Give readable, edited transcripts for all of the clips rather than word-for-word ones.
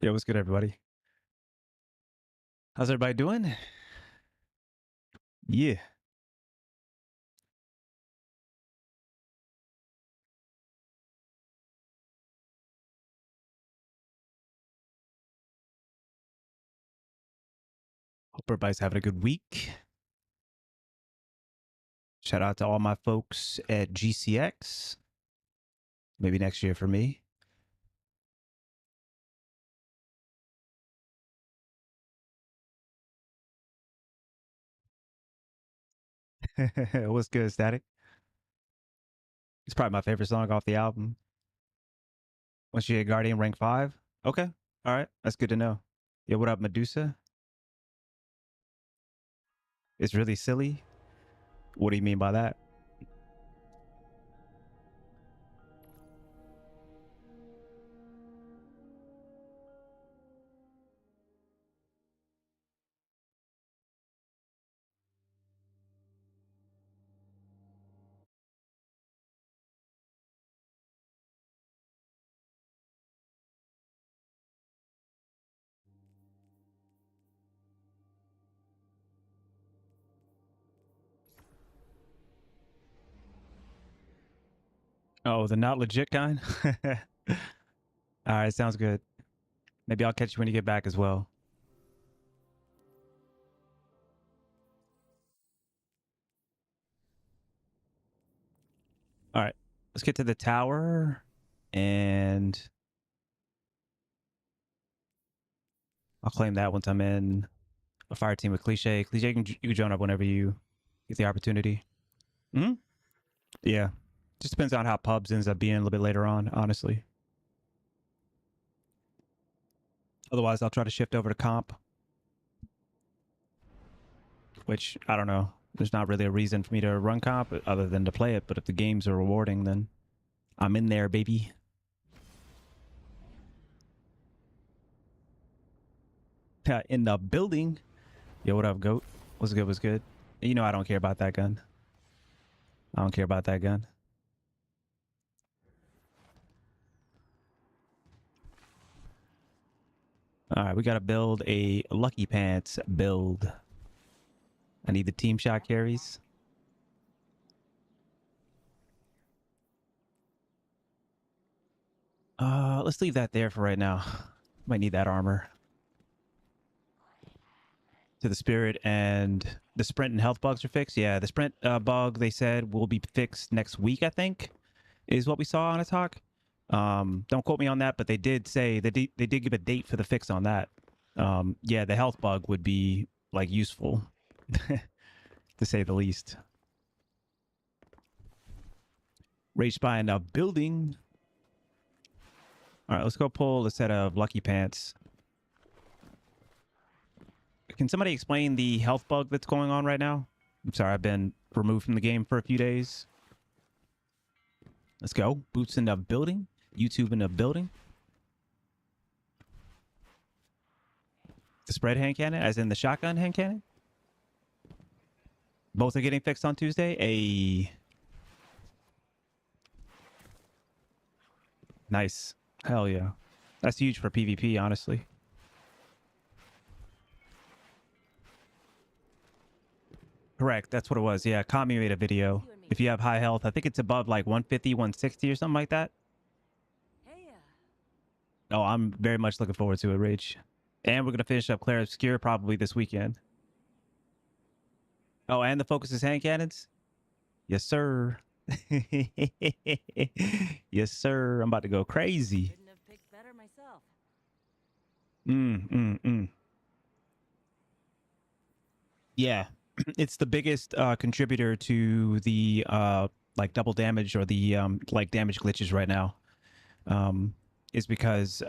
Yeah, what's good, everybody? How's everybody doing? Yeah. Hope everybody's having a good week. Shout out to all my folks at GCX. Maybe next year for me. What's good, Static? It's probably my favorite song off the album. Once you hit Guardian rank 5. Okay. All right. That's good to know. Yeah, what up, Medusa? It's really silly. What do you mean by that? Oh, the not legit kind? All right, sounds good. Maybe I'll catch you when you get back as well. All right, let's get to the tower and I'll claim that once I'm in a fire team with Cliche. Cliche, you can join up whenever you get the opportunity. Hmm. Yeah. Just depends on how pubs ends up being a little bit later on, honestly. Otherwise, I'll try to shift over to comp, which I don't know. There's not really a reason for me to run comp other than to play it. But if the games are rewarding, then I'm in there, baby. In the building. Yo, what up, goat? What's good? What's good? You know I don't care about that gun. I don't care about that gun. All right, we got to build a Lucky Pants build. I need the team shot carries. Let's leave that there for right now. Might need that armor. To the spirit, and the sprint and health bugs are fixed. Yeah, the sprint bug they said will be fixed next week, I think, is what we saw on a talk. Don't quote me on that, but they did say they did give a date for the fix on that. Yeah, the health bug would be like useful, to say the least. Rage spy in a building. All right, let's go pull a set of Lucky Pants. Can somebody explain the health bug that's going on right now? I'm sorry, I've been removed from the game for a few days. Let's go. Boots in the building. YouTube in the building. The spread hand cannon, as in the shotgun hand cannon. Both are getting fixed on Tuesday. Nice. Hell yeah. That's huge for PvP, honestly. Correct. That's what it was. Yeah, Kami made a video. If you have high health, I think it's above like 150, 160 or something like that. Oh, I'm very much looking forward to it, Rage. And we're going to finish up Claire Obscure probably this weekend. Oh, and the focus is hand cannons? Yes, sir. Yes, sir. I'm about to go crazy. Couldn't have picked better myself. Yeah. It's the biggest contributor to the like double damage or the like damage glitches right now. Is because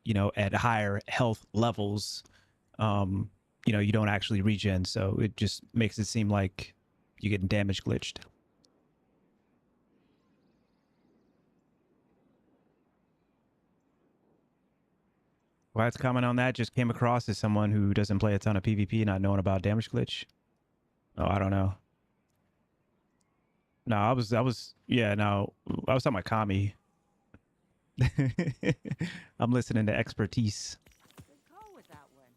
you know, at higher health levels, you know, you don't actually regen, so it just makes it seem like you're getting damage glitched. Well, that's comment on that. Just came across as someone who doesn't play a ton of PvP, not knowing about damage glitch. Oh, I don't know. No, I was, yeah, no, I was talking about Kami. I'm listening to expertise. Good call with that one.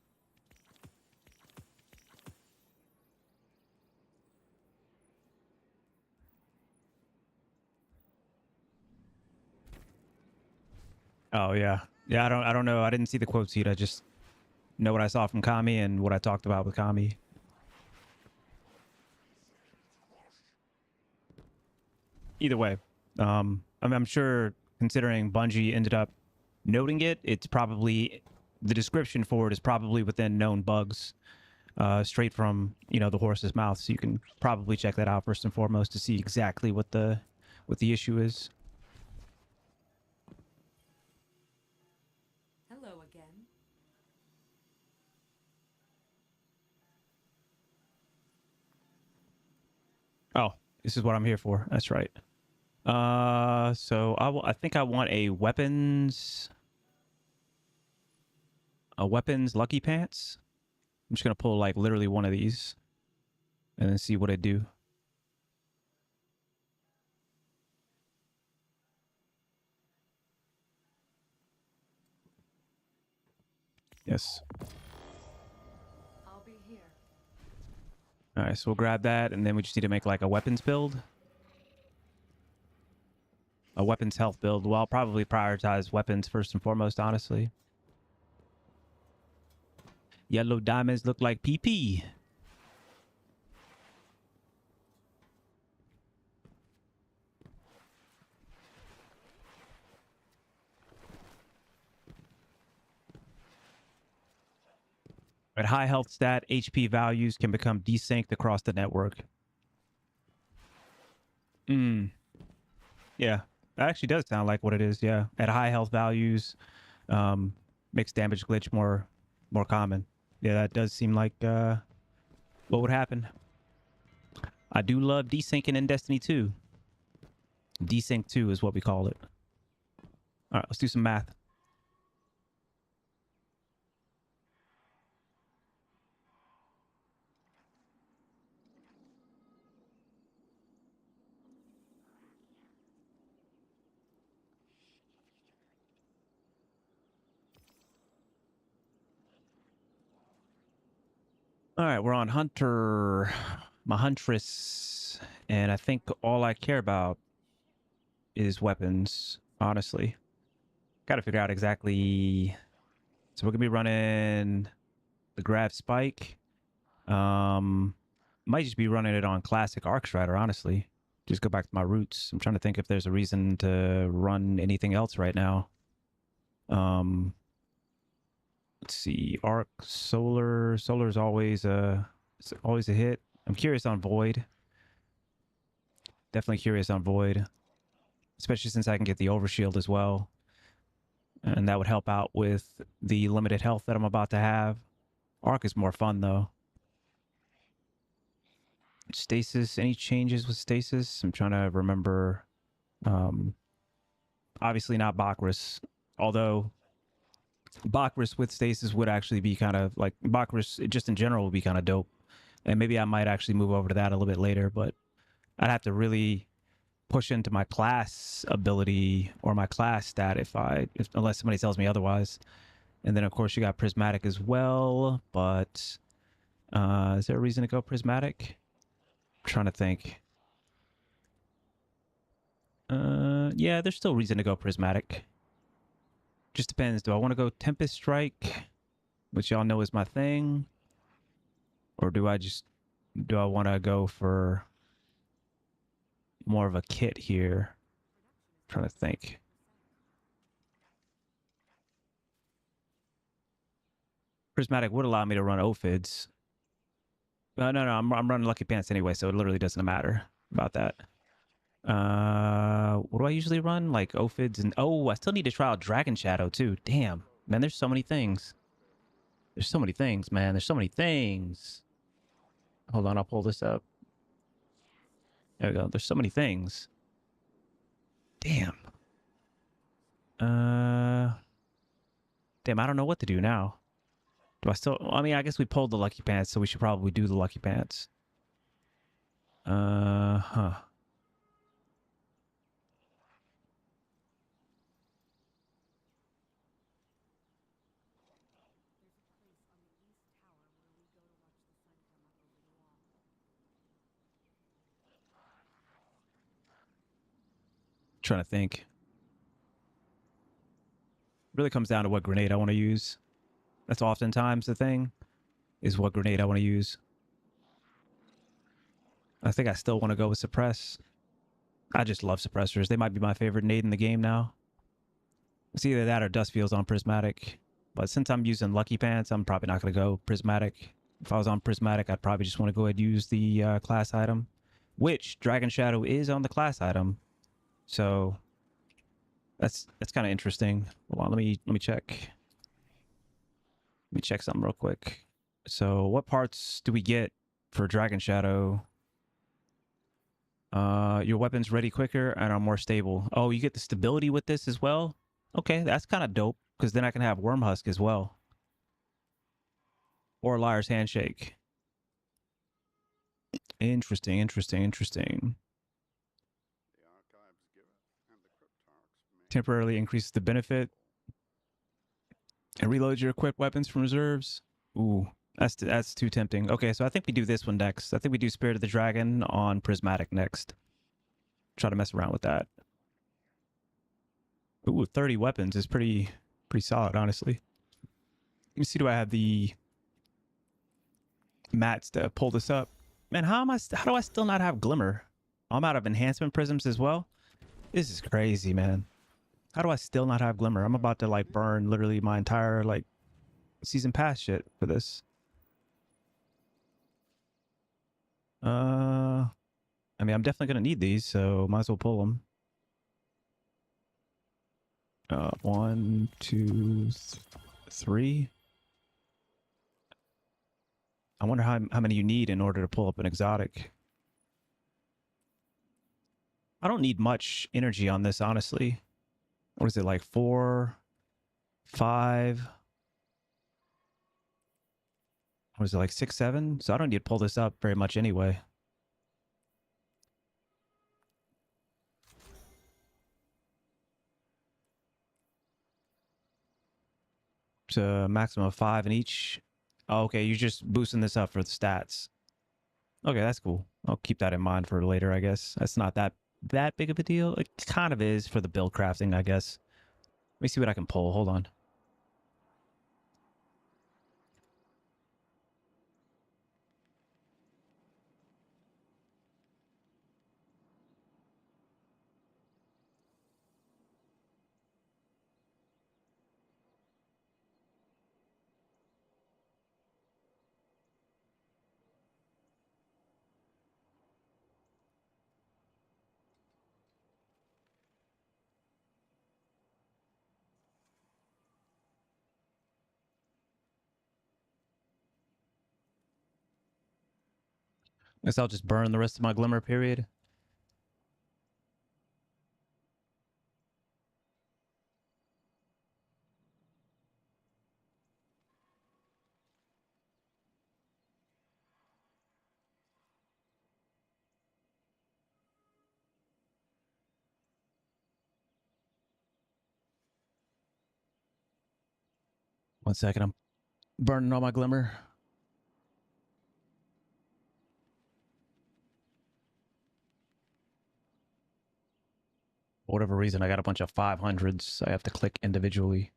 Oh yeah. Yeah, I don't know. I didn't see the quote sheet. I just know what I saw from Kami and what I talked about with Kami. Either way, I'm sure considering Bungie ended up noting it, it's probably the description for it is probably within known bugs, straight from the horse's mouth. So you can probably check that out first and foremost to see exactly what the issue is. Hello again. Oh, this is what I'm here for. That's right. So I think I want a weapons lucky pants. I'm just gonna pull like literally one of these and then see what I do. Yes. I'll be here. All right, so we'll grab that, and then we just need to make like a weapons build, a weapons health build. Well, I'll probably prioritize weapons first and foremost, honestly. Yellow diamonds look like PP. At high health stat, HP values can become desynced across the network. Hmm. Yeah, that actually does sound like what it is. Yeah, at high health values, um, makes damage glitch more common. Yeah, that does seem like what would happen. I do love desyncing in Destiny 2. Desync 2 is what we call it. All right, let's do some math. All right, we're on Hunter, my Huntress, and I think all I care about is weapons, honestly. Got to figure out exactly. So we're going to be running the Grav Spike. Might just be running it on classic Arc Strider, honestly. Just go back to my roots. I'm trying to think if there's a reason to run anything else right now. Um, let's see. Arc, Solar. Solar is always a hit. I'm curious on Void. Definitely curious on Void, especially since I can get the Overshield as well. And that would help out with the limited health that I'm about to have. Arc is more fun, though. Stasis, any changes with Stasis? I'm trying to remember. Um, Obviously not Bakris, although Bakris with Stasis would actually be kind of like Bakris just in general would be kind of dope. And maybe I might actually move over to that a little bit later, but I'd have to really push into my class ability or my class stat if unless somebody tells me otherwise. And then of course you got Prismatic as well, but is there a reason to go Prismatic? I'm trying to think. Yeah, there's still reason to go Prismatic. Just depends. Do I want to go Tempest Strike, which y'all know is my thing? Or do I want to go for more of a kit here? I'm trying to think. Prismatic would allow me to run Ophids. No, I'm running Lucky Pants anyway, so it literally doesn't matter about that. What do I usually run? Like Ophids and I still need to try out Dragon Shadow too. Damn, man, there's so many things. There's so many things, man. There's so many things. Hold on, I'll pull this up. There we go. There's so many things. Damn. Uh, Damn, I don't know what to do now. Do I still? I mean, I guess we pulled the Lucky Pants, so we should probably do the Lucky Pants. Huh. Trying to think. Really comes down to what grenade I want to use. That's oftentimes the thing, is what grenade I want to use. I think I still want to go with suppress. I just love suppressors. They might be my favorite nade in the game now. It's either that or dust fields on prismatic. But since I'm using lucky pants, I'm probably not going to go prismatic. If I was on prismatic, I'd probably just want to go ahead and use the class item, which Dragon Shadow is on the class item. So that's kind of interesting. Hold on, let me check. Let me check something real quick. So what parts do we get for Dragon Shadow? Your weapons ready quicker and are more stable. Oh, you get the stability with this as well? Okay, that's kind of dope, because then I can have Worm Husk as well. Or Liar's Handshake. Interesting, interesting, interesting. Temporarily increases the benefit and reload your equipped weapons from reserves. Ooh, that's too tempting. Okay, so I think we do this one next. I think we do Spirit of the Dragon on Prismatic next. Try to mess around with that. Ooh, 30 weapons is pretty solid, honestly. Let me see, do I have the mats to pull this up? Man, how do I still not have Glimmer? I'm out of enhancement prisms as well. This is crazy, man. How do I still not have Glimmer? I'm about to like burn literally my entire like season pass shit for this. I mean, I'm definitely gonna need these, so might as well pull them. 1, 2, 3. I wonder how many you need in order to pull up an exotic. I don't need much energy on this, honestly. What is it, like 4, 5? What is it, like 6, 7? So I don't need to pull this up very much anyway. It's a maximum of 5 in each. Oh, okay, you're just boosting this up for the stats. Okay, that's cool. I'll keep that in mind for later, I guess. That's not that big of a deal. It kind of is for the build crafting, I guess. Let me see what I can pull. Hold on. Guess I'll just burn the rest of my glimmer period. One second, I'm burning all my glimmer. For whatever reason, I got a bunch of 500s. I have to click individually.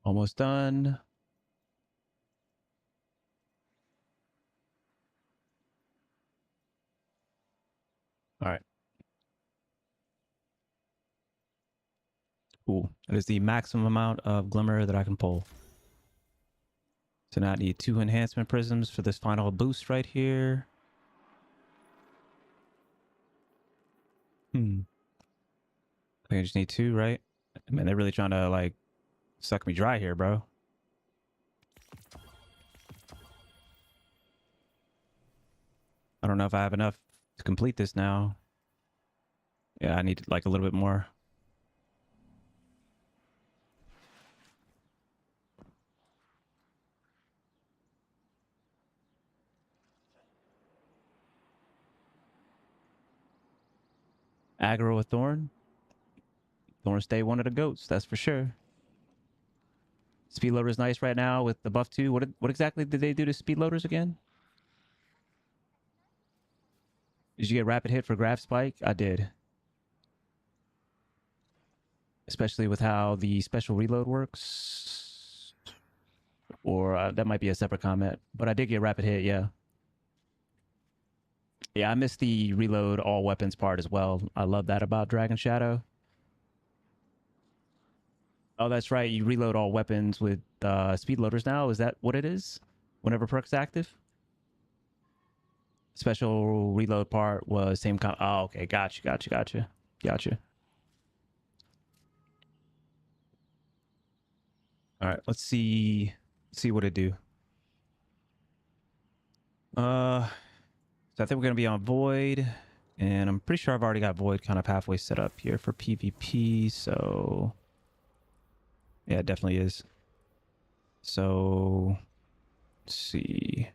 Almost done. All right. Cool. That is the maximum amount of glimmer that I can pull. So now I need 2 enhancement prisms for this final boost right here. I think I just need 2, right? I mean, they're really trying to like suck me dry here, bro. I don't know if I have enough to complete this now. Yeah, I need like a little bit more. Aggro a Thorn. Thorn stay one of the goats, that's for sure. Speed loader's nice right now with the buff too. What exactly did they do to speed loaders again? Did you get rapid hit for graph spike? I did. Especially with how the special reload works. Or that might be a separate comment. But I did get rapid hit, yeah. Yeah, I missed the reload all weapons part as well. I love that about Dragon Shadow. Oh, that's right. You reload all weapons with speed loaders now. Is that what it is? Whenever perk's active? Special reload part was same kind. Oh, okay. Gotcha. All right. See what it do. So I think we're gonna be on Void, and I'm pretty sure I've already got Void kind of halfway set up here for PvP. So yeah, it definitely is. So let's see.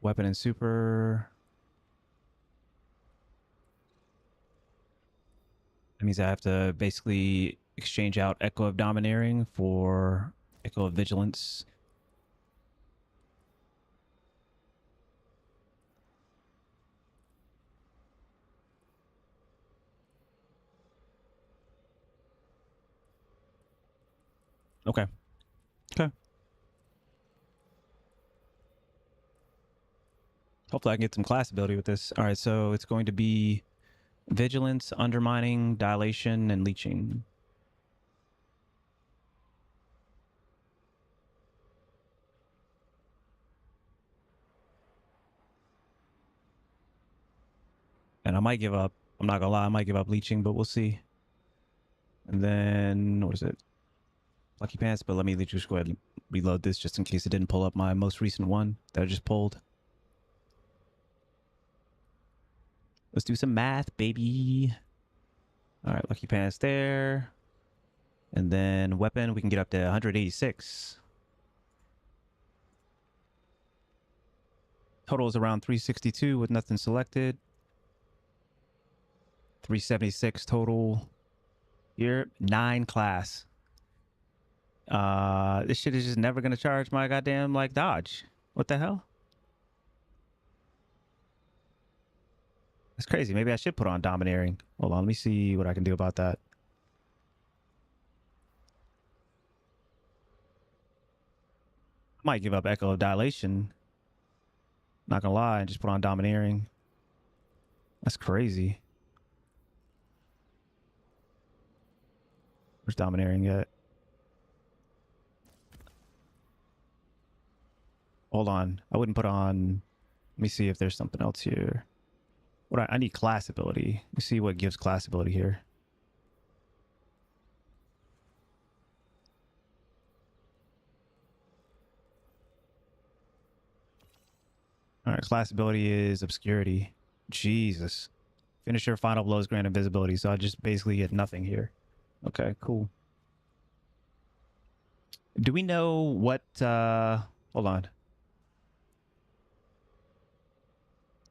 Weapon and super. That means I have to basically exchange out Echo of Domineering for Echo of Vigilance. Okay. Okay. Hopefully I can get some class ability with this. All right, so it's going to be Vigilance, Undermining, Dilation, and Leeching. And I might give up. I'm not gonna lie, I might give up Leeching, but we'll see. And then, what is it? Lucky Pants, but let me just go ahead and reload this just in case it didn't pull up my most recent one that I just pulled. Let's do some math, baby. All right, Lucky Pants there. And then weapon, we can get up to 186. Total is around 362 with nothing selected. 376 total here. 9 class. This shit is just never gonna charge my goddamn like dodge. What the hell? That's crazy. Maybe I should put on Domineering. Hold on, let me see what I can do about that. I might give up Echo of Dilation. Not gonna lie, and just put on Domineering. That's crazy. Where's Domineering at? Hold on. I wouldn't put on. Let me see if there's something else here. I need class ability. Let me see what gives class ability here. All right, class ability is obscurity. Jesus. Finisher, final blows, grant invisibility. So I just basically get nothing here. Okay, cool. Do we know what hold on.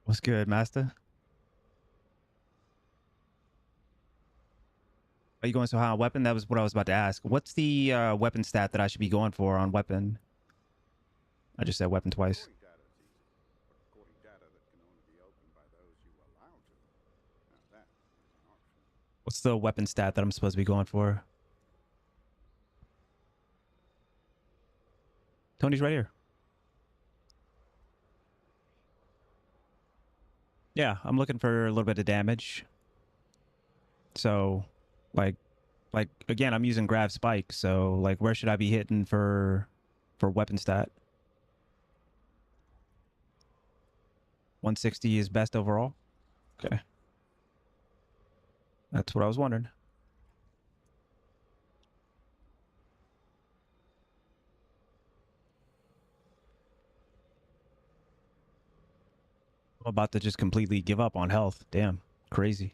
What's good, Master? Are you going so high on weapon? That was what I was about to ask. What's the weapon stat that I should be going for on weapon? I just said weapon twice. Recording data that can only be opened by those you allow to. Now that is an option. What's the weapon stat that I'm supposed to be going for? Tony's right here. Yeah, I'm looking for a little bit of damage. So, like again, I'm using Grav Spike. So, like, where should I be hitting for weapon stat? 160 is best overall. Okay, that's what I was wondering. I'm about to just completely give up on health. Damn, crazy.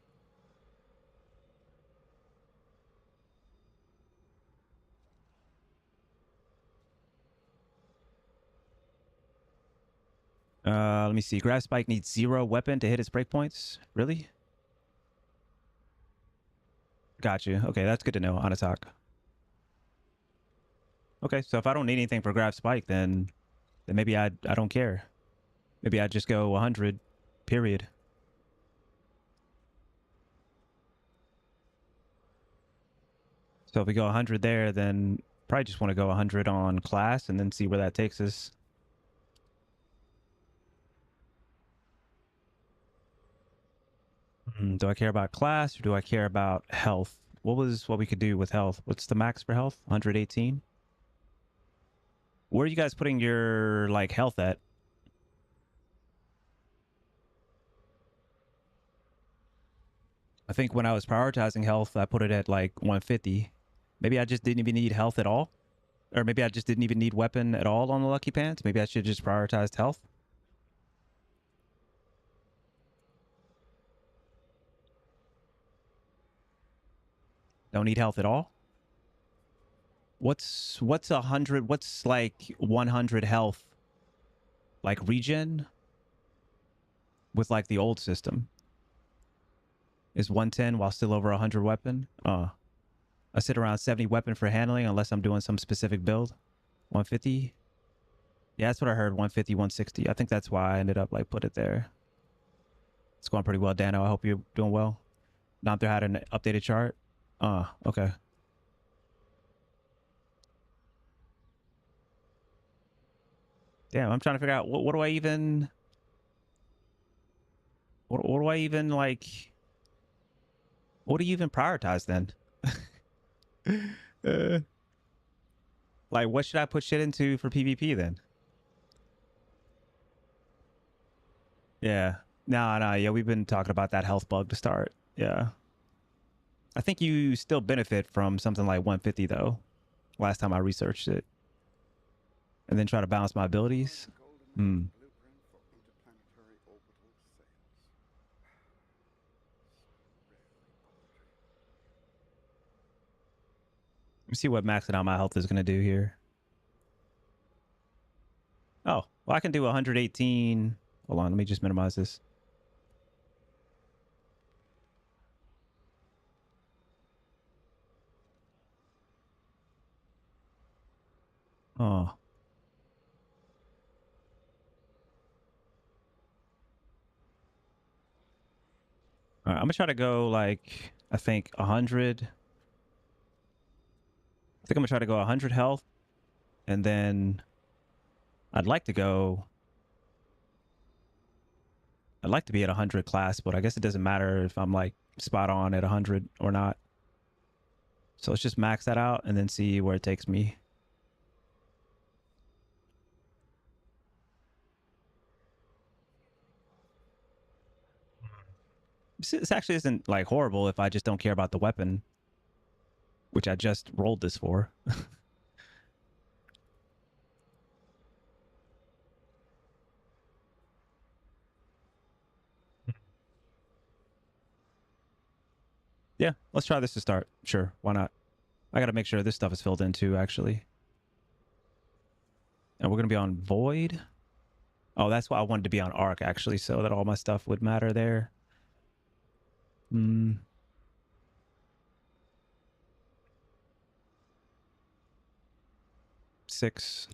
Let me see. Grab Spike needs 0 weapon to hit its breakpoints. Really? Got you. Okay, that's good to know on attack. Okay, so if I don't need anything for Grab Spike, then maybe I don't care. Maybe I just go 100, period. So if we go 100 there, then probably just want to go 100 on class and then see where that takes us. Do I care about class or do I care about health? What was what we could do with health? What's the max for health? 118? Where are you guys putting your like health at? I think when I was prioritizing health, I put it at like 150. Maybe I just didn't even need health at all. Or maybe I just didn't even need weapon at all on the Lucky Pants. Maybe I should have just prioritized health. Don't need health at all. What's 100? What's like 100 health? Like regen with like the old system is 110 while still over 100 weapon. I sit around 70 weapon for handling unless I'm doing some specific build. 150. Yeah, that's what I heard. 150, 160. I think that's why I ended up like put it there. It's going pretty well, Dano. I hope you're doing well. Not there had an updated chart. Okay. Damn, I'm trying to figure out what do I even what do I even like what do you even prioritize then? uh, like what should I put shit into for PvP then? Yeah. No, yeah, we've been talking about that health bug to start. Yeah. I think you still benefit from something like 150 though. Last time I researched it. And then try to balance my abilities. Hmm. Blueprint for interplanetary orbital sails. Let me see what maxing out my health is going to do here. Oh, well, I can do 118. Hold on, let me just minimize this. Oh. All right, I'm going to try to go like, I think 100. I think I'm going to try to go 100 health. And then I'd like to go. I'd like to be at 100 class, but I guess it doesn't matter if I'm like spot on at 100 or not. So let's just max that out and then see where it takes me. This actually isn't like horrible if I just don't care about the weapon, which I just rolled this for. Yeah, let's try this to start. Sure, why not? I got to make sure this stuff is filled in too, actually. And we're going to be on Void. Oh, that's why I wanted to be on Arc, actually, so that all my stuff would matter there. 6.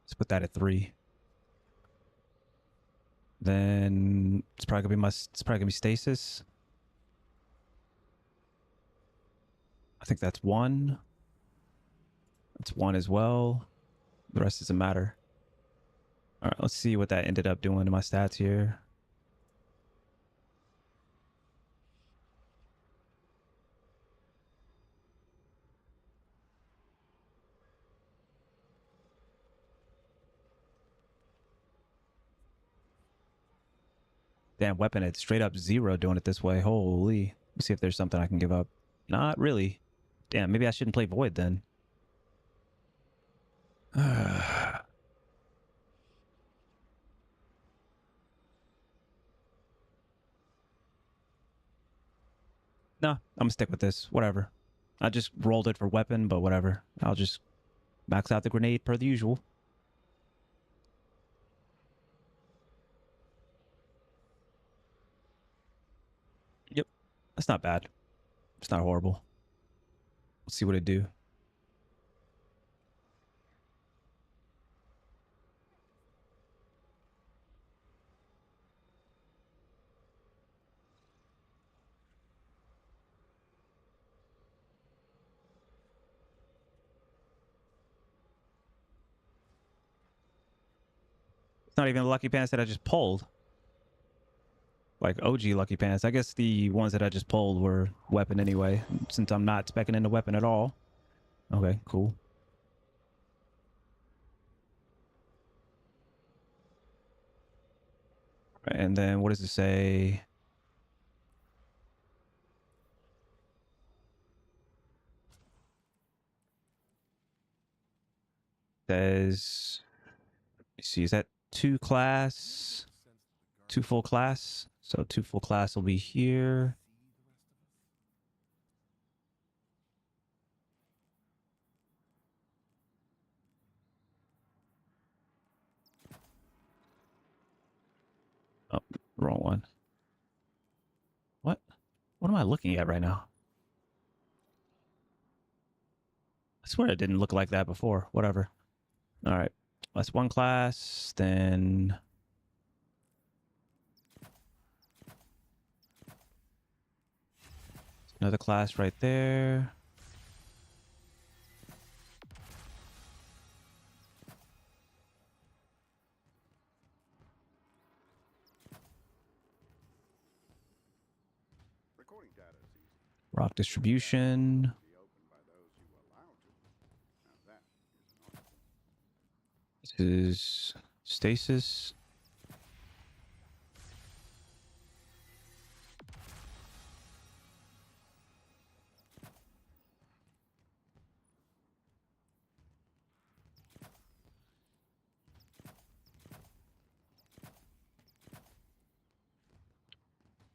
Let's put that at 3. Then it's probably gonna be stasis. I think that's 1. That's 1 as well. The rest doesn't matter. All right, let's see what that ended up doing to my stats here. Damn, weapon, it's straight up 0 doing it this way. Holy. Let's see if there's something I can give up. Not really. Damn, maybe I shouldn't play Void then. No, I'm gonna stick with this. Whatever. I just rolled it for weapon, but whatever. I'll just max out the grenade per the usual. Yep. That's not bad. It's not horrible. Let's see what it do. It's not even the lucky pants that I just pulled. Like OG lucky pants. I guess the ones that I just pulled were weapon anyway, since I'm not specking in the weapon at all. Okay, cool. And then what does it say? Says, let's see, is that 2 class? 2 full class? So 2 full class will be here. Oh, wrong one. What? What am I looking at right now? I swear it didn't look like that before. Whatever. All right. That's 1 class. Then another class right there. Recording data is easy. Rock distribution. Be opened by those you were allowed to. Now that is an art form. This is stasis.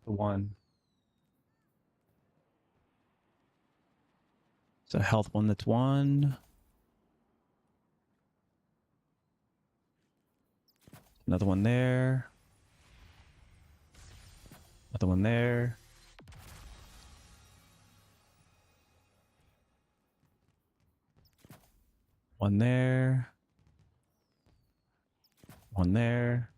The one. It's a health one that's 1. Another one there. Another one there. One there. One there.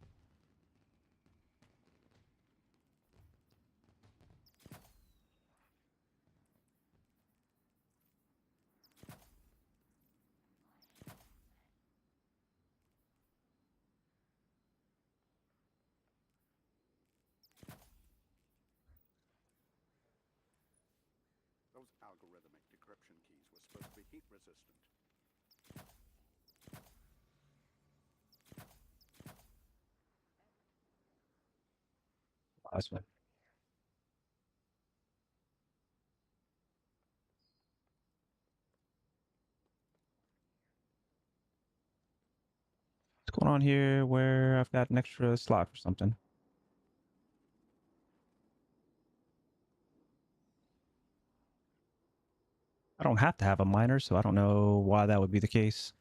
Those algorithmic decryption keys were supposed to be heat resistant. Last one. What's going on here where I've got an extra slot for something? I don't have to have a miner, so I don't know why that would be the case.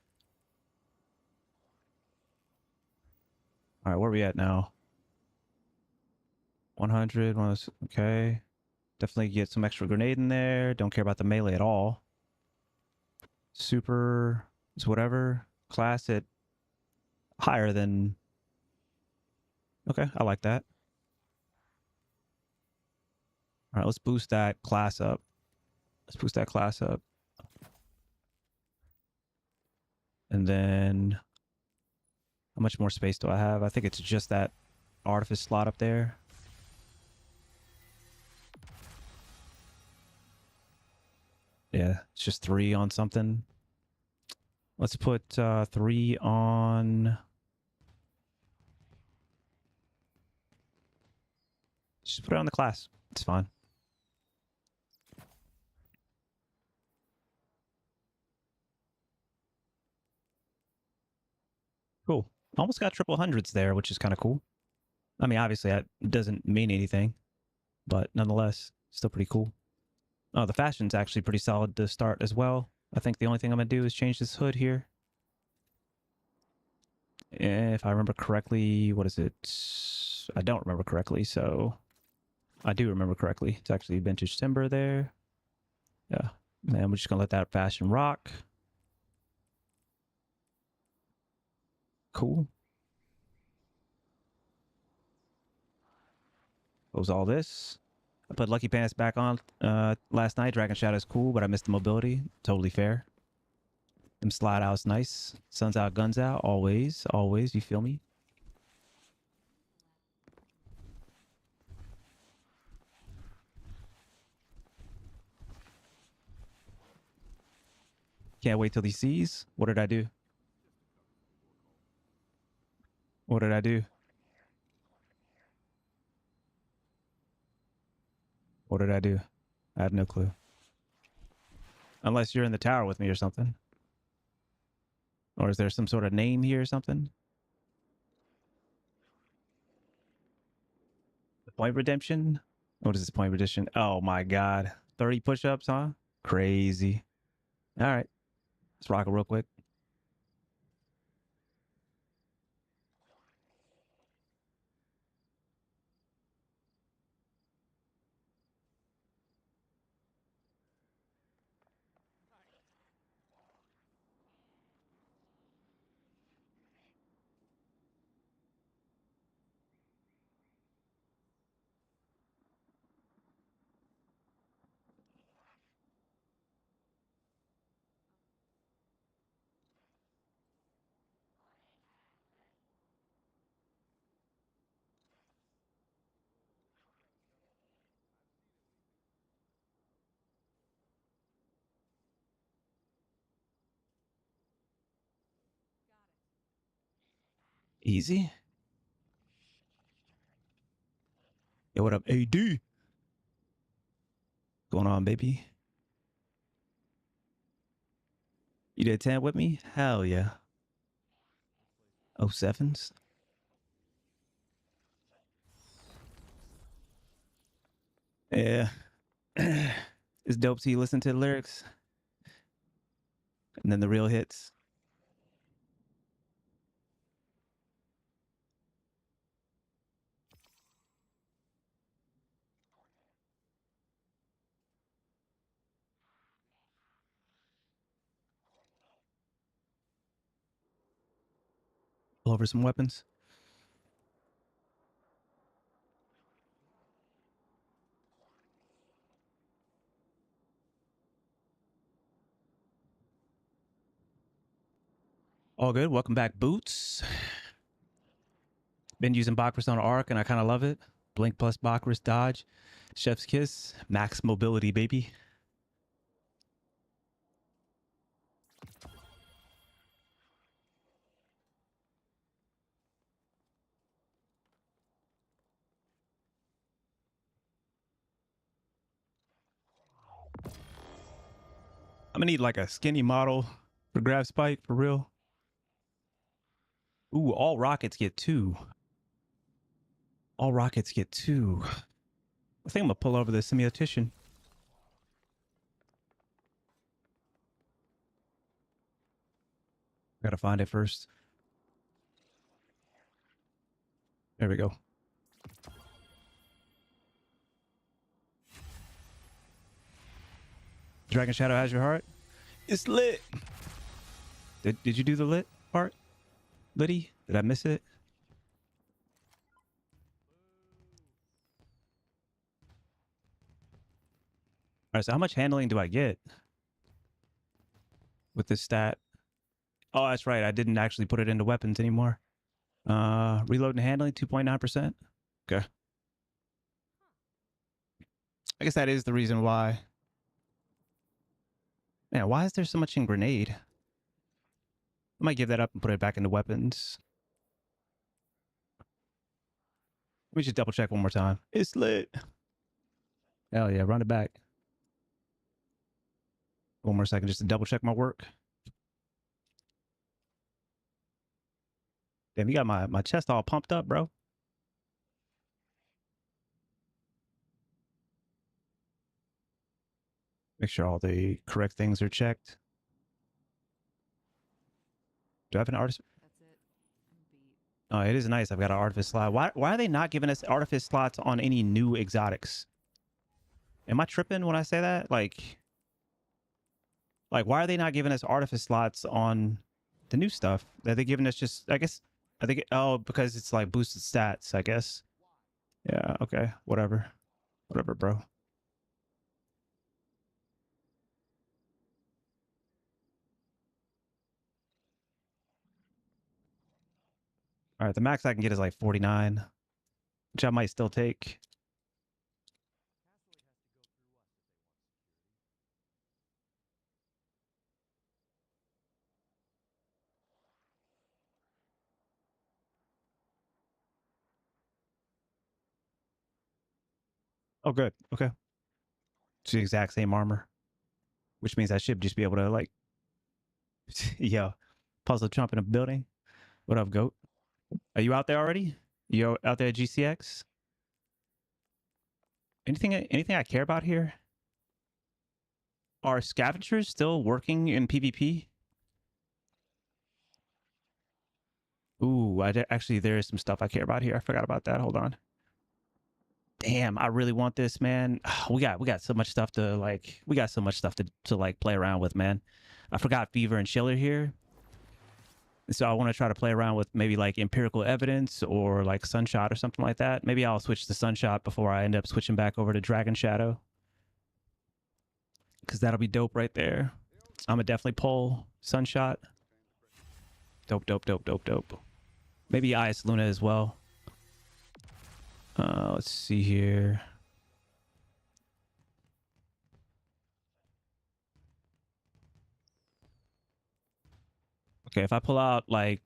All right, where are we at now? 100. Okay. Definitely get some extra grenade in there. Don't care about the melee at all. Super is whatever. Class it higher than... Okay, I like that. All right, let's boost that class up. Let's boost that class up. And then... How much more space do I have? I think it's just that artifice slot up there. Yeah, it's just 3 on something. Let's put 3 on... Just put it on the class. It's fine. Cool. Almost got triple hundreds there, which is kind of cool. I mean, obviously that doesn't mean anything, but nonetheless, still pretty cool. Oh, the fashion's actually pretty solid to start as well. I think the only thing I'm gonna do is change this hood here. If I remember correctly, what is it? I don't remember correctly, so I do remember correctly. It's actually vintage timber there. Yeah. Man, we're just gonna let that fashion rock. Cool. Close all this. I put Lucky Pants back on last night. Dragon Shadow's cool, but I missed the mobility. Totally fair. Them slide outs nice. Suns out, guns out. Always, always. You feel me? Can't wait till he sees. What did I do? What did I do? What did I do? I have no clue. Unless you're in the tower with me or something. Or is there some sort of name here or something? The point redemption? What is this point redemption? Oh my god. 30 push-ups, huh? Crazy. All right. Let's rock it real quick. Easy. Yo, what up, AD? Going on, baby? You did 10 with me? Hell yeah. Oh, sevens? Yeah. It's dope to you listen to the lyrics and then the real hits. Pull over some weapons. All good. Welcome back, Boots. Been using Bakris on Arc and I kind of love it. Blink plus Bakris dodge. Chef's kiss. Max mobility, baby. I'm gonna need like a skinny model for grab spike for real. Ooh, all rockets get 2. All rockets get 2. I think I'm gonna pull over the semiotician. Gotta find it first. There we go. Dragon Shadow has your heart. It's lit. Did you do the lit part, Liddy? Did I miss it? All right, so how much handling do I get with this stat? Oh, that's right. I didn't actually put it into weapons anymore. Reload and handling 2.9%. Okay. I guess that is the reason why. Man, why is there so much in grenade? I might give that up and put it back into weapons. Let me just double check one more time. It's lit. Hell yeah, run it back. One more second just to double check my work. Damn, you got my chest all pumped up, bro. Make sure all the correct things are checked. Do I have an artist? That's it. I'm beat. Oh, it is nice. I've got an artifice slot. Why are they not giving us artifice slots on any new exotics? Am I tripping when I say that? Like why are they not giving us artifice slots on the new stuff? Are they giving us just, I guess, I think, oh, because it's like boosted stats, I guess. Yeah, okay, whatever. Whatever, bro. All right, the max I can get is like 49, which I might still take. Oh, good. Okay. It's the exact same armor, which means I should just be able to, like, yo, puzzle Trump in a building. What up, goat? Are you out there already? You out there at GCX? Anything I care about here? Are scavengers still working in PvP? Ooh, actually, there is some stuff I care about here. I forgot about that. Hold on. Damn, I really want this, man. We got so much stuff to like. We got so much stuff to like play around with, man. I forgot Fever and Chiller here, so I want to try to play around with maybe like empirical evidence or like Sunshot or something like that. Maybe I'll switch to Sunshot before I end up switching back over to Dragon Shadow, because that'll be dope right there. I'm gonna definitely pull Sunshot. Dope, dope, dope, dope, dope. Maybe Ice Luna as well. Let's see here. Okay, if I pull out like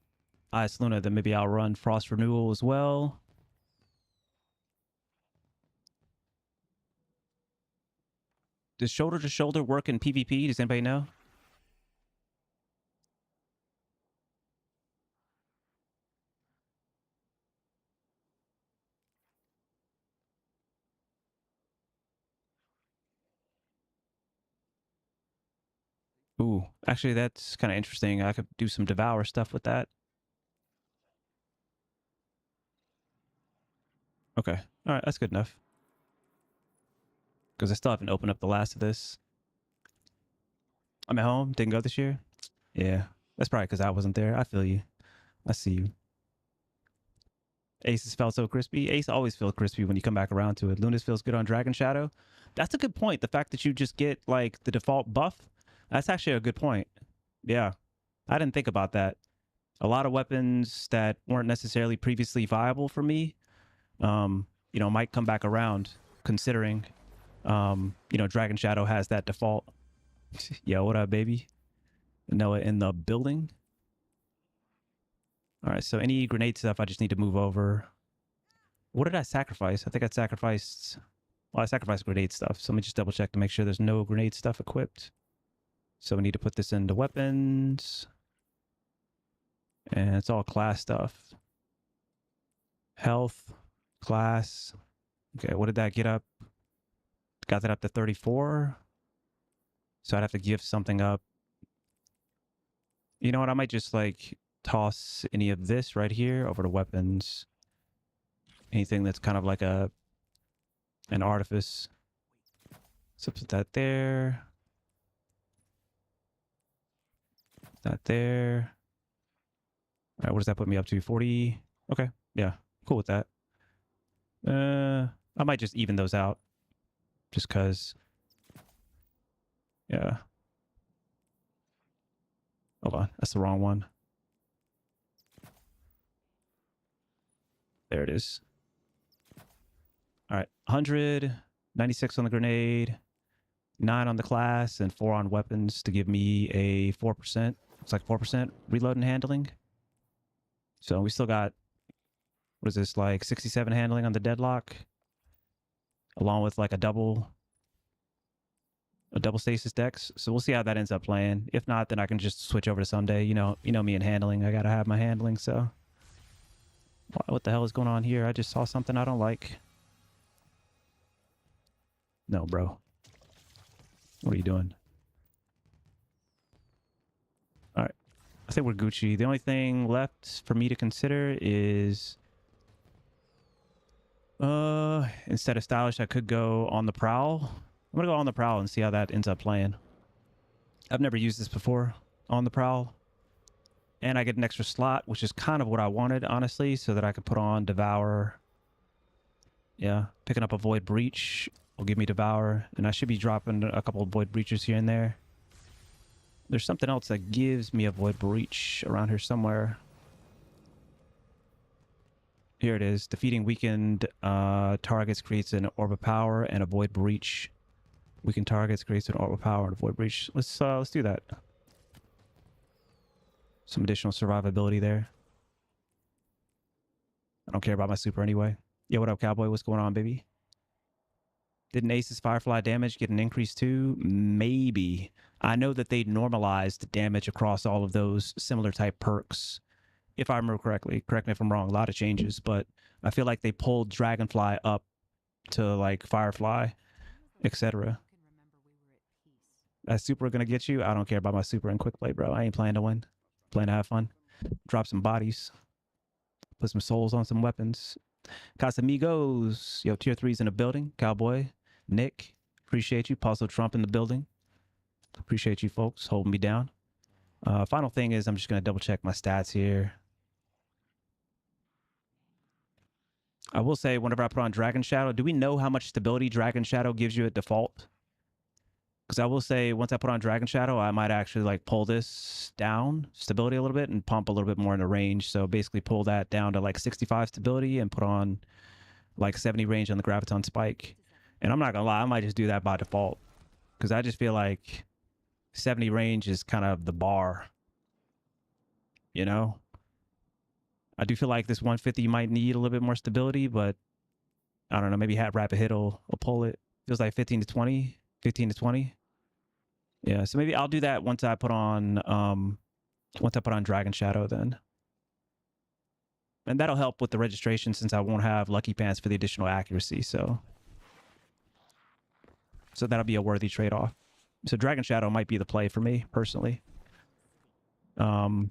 Ice Luna, then maybe I'll run Frost Renewal as well. Does shoulder to shoulder work in PvP? Does anybody know? Ooh, actually, that's kind of interesting. I could do some Devour stuff with that. Okay. All right, that's good enough. Because I still haven't opened up the last of this. I'm at home. Didn't go this year. Yeah, that's probably because I wasn't there. I feel you. I see you. Aces felt so crispy. Ace always feels crispy when you come back around to it. Lunas feels good on Dragon Shadow. That's a good point. The fact that you just get like the default buff, that's actually a good point. Yeah, I didn't think about that. A lot of weapons that weren't necessarily previously viable for me, you know, might come back around considering, you know, Dragon Shadow has that default. Yo, what up, baby? Noah in the building. All right, so any grenade stuff I just need to move over. What did I sacrifice? I think I sacrificed... Well, I sacrificed grenade stuff. So let me just double check to make sure there's no grenade stuff equipped. So we need to put this into weapons. And it's all class stuff. Health, class. Okay, what did that get up? Got that up to 34. So I'd have to give something up. You know what? I might just like toss any of this right here over to weapons. Anything that's kind of like an artifice. So put that there. That there. All right, what does that put me up to? 40. Okay, yeah, cool with that. I might just even those out. Just cause. Yeah. Hold on, that's the wrong one. There it is. All right, 196 on the grenade, 9 on the class, and 4 on weapons to give me a 4%. It's like 4% reload and handling. So we still got, what is this, like 67 handling on the deadlock, along with like a double stasis dex. So we'll see how that ends up playing. If not, then I can just switch over to someday. You know me and handling. I gotta have my handling. So what the hell is going on here? I just saw something I don't like. No, bro. What are you doing? All right. I think we're Gucci. The only thing left for me to consider is instead of stylish, I could go on the prowl. I'm gonna go on the prowl and see how that ends up playing. I've never used this before on the prowl. And I get an extra slot, which is kind of what I wanted, honestly, so that I could put on Devour. Yeah, picking up a Void Breach will give me Devour, and I should be dropping a couple of Void Breaches here and there. There's something else that gives me a Void Breach around here somewhere. Here it is. Defeating weakened targets creates an Orb of Power and a Void Breach. Weakened targets creates an Orb of Power and a Void Breach. Let's do that. Some additional survivability there. I don't care about my super anyway. Yeah, what up, Cowboy? What's going on, baby? Didn't Ace's Firefly damage get an increase too? Maybe. I know that they normalized damage across all of those similar type perks, if I remember correctly. Correct me if I'm wrong. A lot of changes, but I feel like they pulled Dragonfly up to like Firefly, etc. That super gonna get you? I don't care about my super in Quickplay, bro. I ain't playing to win. Playing to have fun. Drop some bodies. Put some souls on some weapons. Casamigos. Yo, tier 3's in the building. Cowboy. Nick. Appreciate you. Puzzle Trump in the building. Appreciate you folks holding me down. Final thing is I'm just going to double check my stats here. I will say whenever I put on Dragon Shadow, do we know how much stability Dragon Shadow gives you at default? Because I will say once I put on Dragon Shadow, I might actually like pull this down stability a little bit and pump a little bit more in the range. So basically pull that down to like 65 stability and put on like 70 range on the Graviton Spike. And I'm not going to lie, I might just do that by default. Because I just feel like 70 range is kind of the bar. You know? I do feel like this 150 might need a little bit more stability, but I don't know, maybe Rapid Hit will pull it. Feels like 15 to 20, 15 to 20. Yeah, so maybe I'll do that once I put on Dragon Shadow then. And that'll help with the registration since I won't have Lucky Pants for the additional accuracy, so that'll be a worthy trade-off. So Dragon Shadow might be the play for me, personally. And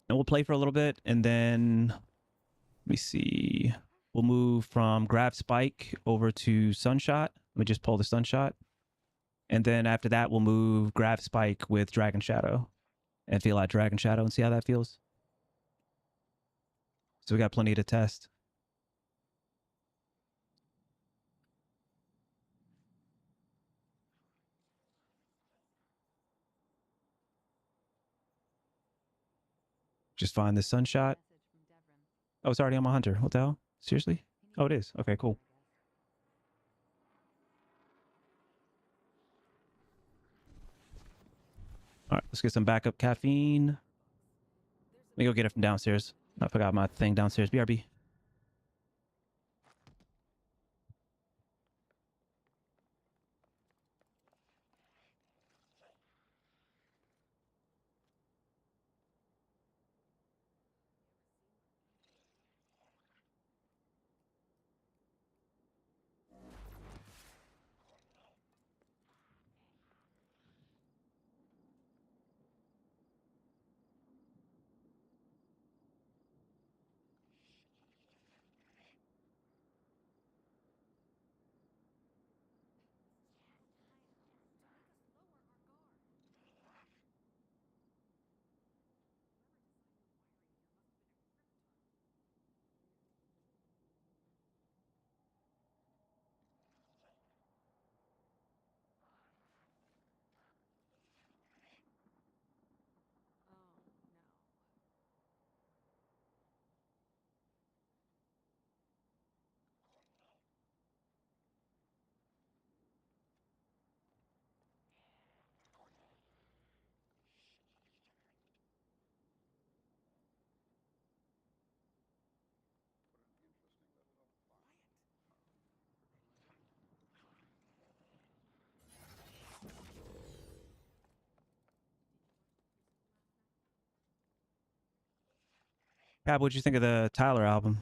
we'll play for a little bit, and then let me see. We'll move from Grab Spike over to Sunshot. Let me just pull the Sunshot. And then after that, we'll move Grab Spike with Dragon Shadow and feel out Dragon Shadow and see how that feels. So we got plenty to test. Just find the Sunshot. Oh, it's already on my Hunter. What the hell? Seriously? Oh, it is. Okay, cool. All right, let's get some backup caffeine. Let me go get it from downstairs. I forgot my thing downstairs. BRB. Pat, what'd you think of the Tyler album?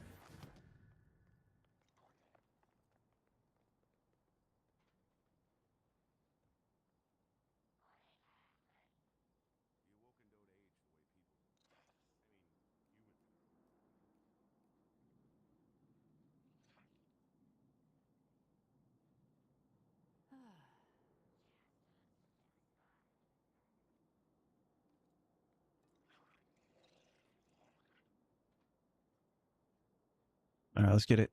All right, let's get it.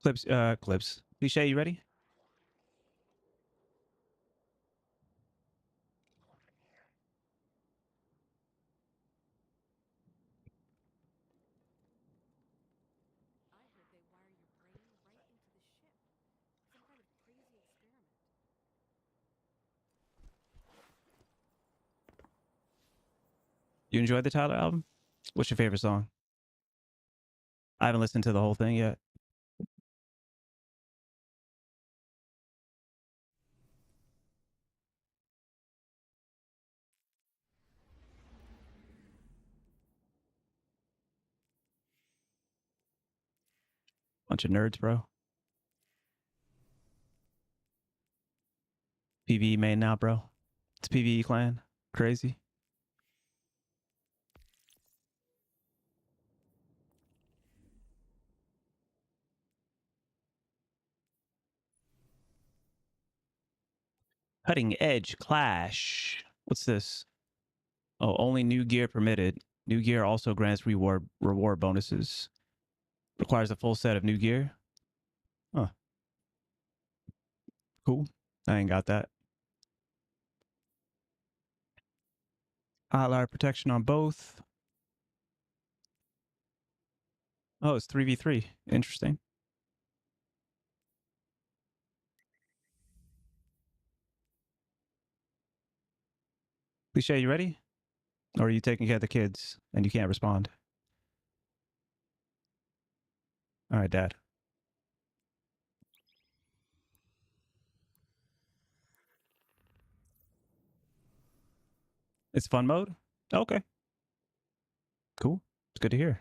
Clips. Cliche, you ready? I heard they wire your brain right into the ship. Some kind of crazy experiment. You enjoyed the Tyler album? What's your favorite song? I haven't listened to the whole thing yet. Bunch of nerds, bro. PVE main now, bro. It's PVE clan. Crazy. Cutting edge clash. What's this? Oh, only new gear permitted. New gear also grants reward bonuses. Requires a full set of new gear. Huh. Cool. I ain't got that. Outlier protection on both. Oh, it's 3v3. Interesting. Cliche, you ready? Or are you taking care of the kids and you can't respond? All right, Dad. It's fun mode? Okay. Cool. It's good to hear.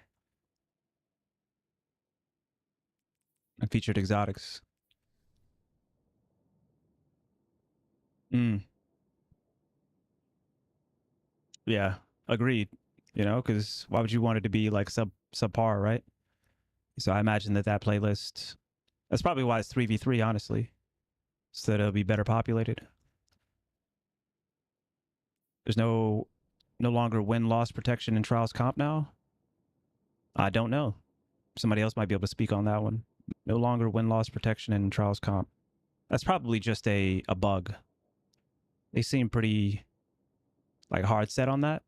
And featured exotics. Yeah. Agreed. You know, because why would you want it to be like subpar, right? So I imagine that playlist. That's probably why it's 3v3, honestly, so that it'll be better populated. There's no longer win loss protection in Trials Comp now. I don't know. Somebody else might be able to speak on that one. No longer win loss protection in Trials Comp. That's probably just a bug. They seem pretty like hard set on that,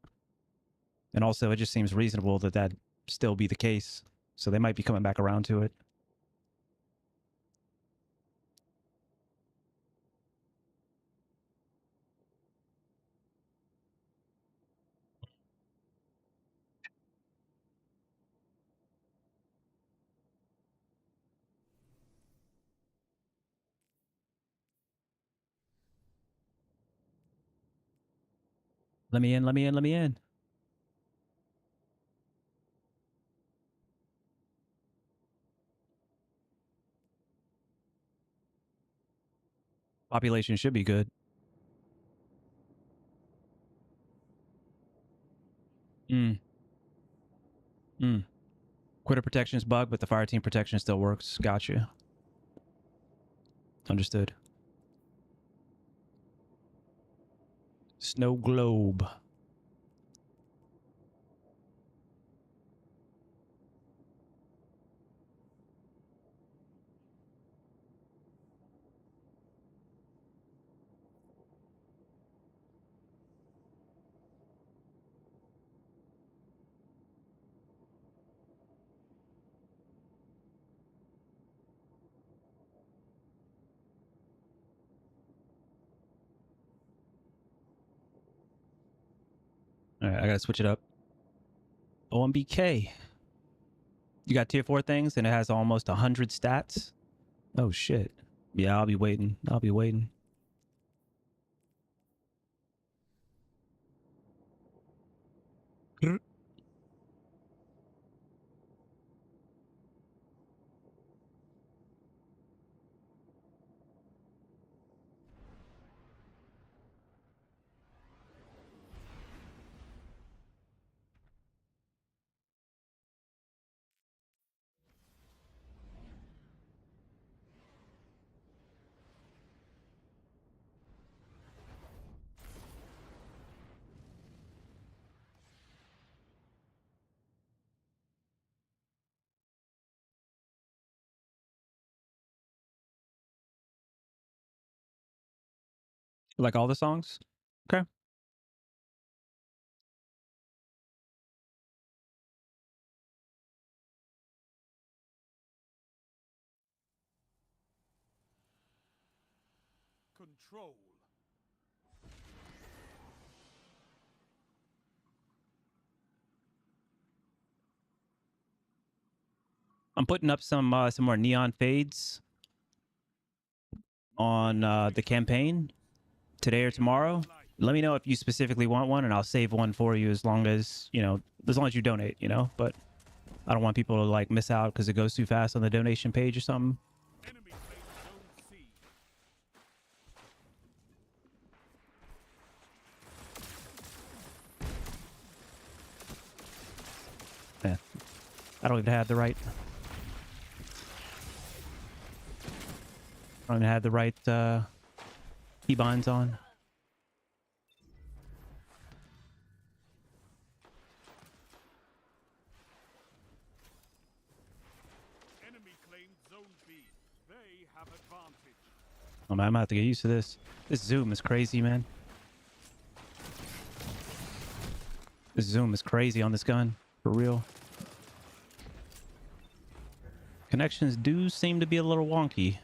and also it just seems reasonable that that still be the case. So they might be coming back around to it. Let me in. Let me in. Let me in. Population should be good. Mm. Mm. Quitter protection is bug, but the fire team protection still works. Gotcha. Understood. Snow globe. All right, I gotta switch it up. OMBK. You got tier 4 things and it has almost 100 stats. Oh shit. Yeah, I'll be waiting. I'll be waiting. Like all the songs? Okay. Control. I'm putting up some more neon fades on the campaign today or tomorrow. Let me know if you specifically want one, and I'll save one for you as long as you donate. But I don't want people to like miss out because it goes too fast on the donation page or something. Enemy claims Zone C. Yeah. I don't even have the right. I don't even have the right keybinds on. Enemy claims Zone B. They have advantage. Oh man, I'm gonna have to get used to this. This zoom is crazy, man. This zoom is crazy on this gun, for real. Connections do seem to be a little wonky.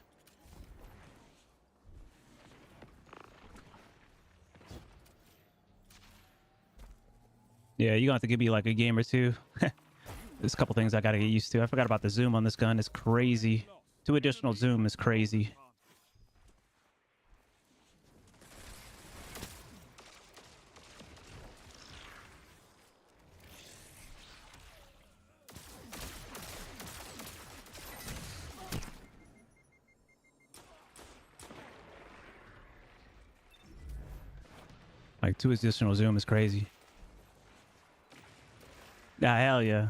Yeah, you're gonna have to give me like a game or two. There's a couple things I gotta get used to. I forgot about the zoom on this gun. It's crazy. 2 additional zoom is crazy. Like 2 additional zoom is crazy. Ah, hell yeah.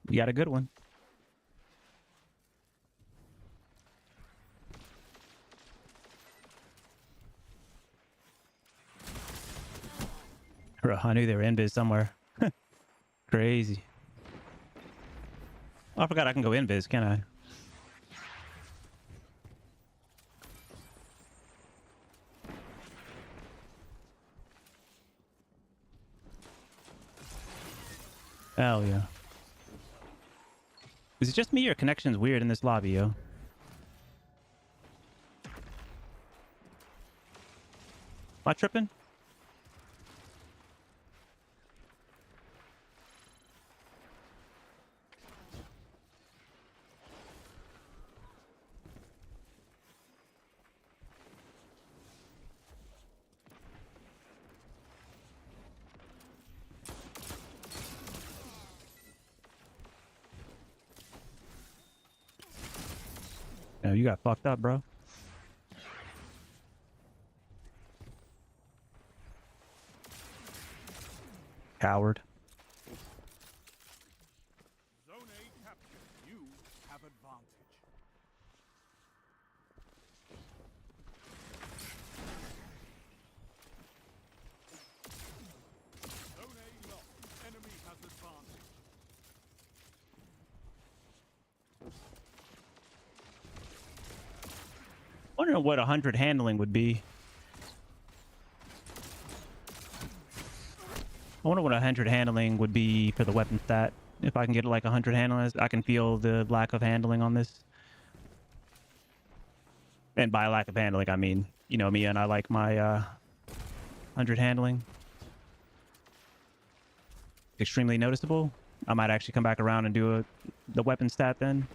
You got a good one. Bro, I knew they were in biz somewhere. Crazy. Oh, I forgot I can go in biz, can I? Hell yeah. Is it just me or connection's weird in this lobby, yo? Am I tripping? No, you got fucked up, bro. Coward. Zone A captured. You have advantage. Zone A lost. Enemy has advantage. Wondering what 100 handling would be. I wonder what 100 handling would be for the weapon stat. If I can get like 100 handling, I can feel the lack of handling on this. And by lack of handling, I mean, you know me, and I like my 100 handling. Extremely noticeable. I might actually come back around and do the weapon stat then.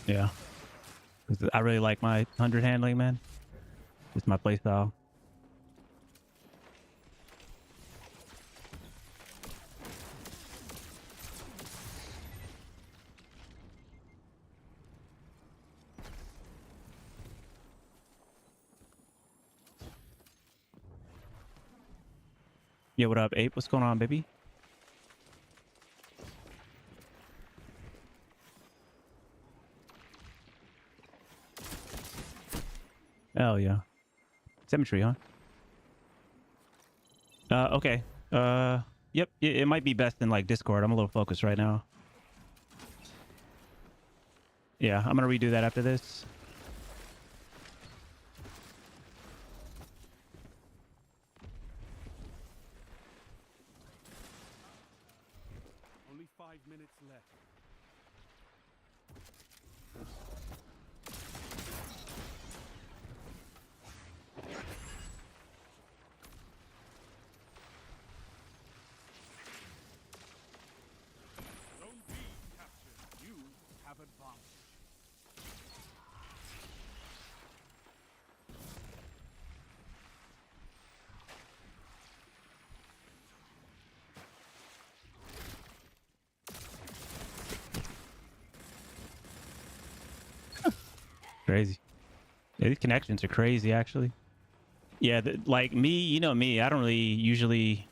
Yeah. 'Cause I really like my 100 handling, man. It's my playstyle. Yeah, what up, Ape? What's going on, baby? Hell yeah. Symmetry, huh? Okay. Yep. It might be best in like Discord. I'm a little focused right now. Yeah, I'm gonna redo that after this. Only 5 minutes left. Zone B captured. You have advanced. Crazy. Yeah, these connections are crazy, actually. Yeah, like me, you know me. I don't really usually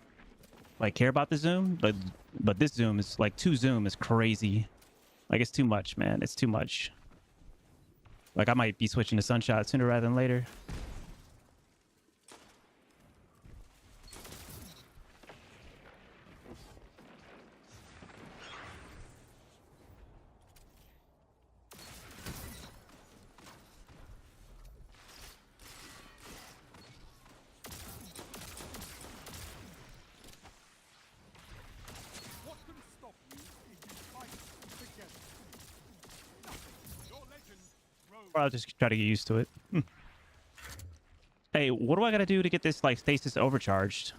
like care about the zoom, but this zoom is like 2 zoom is crazy. Like it's too much, man. It's too much. Like I might be switching to Sunshot sooner rather than later. What can stop you if you fight together? Nothing. Your legend grows. Or I'll just try to get used to it. Hey, what do I gotta do to get this like stasis overcharged?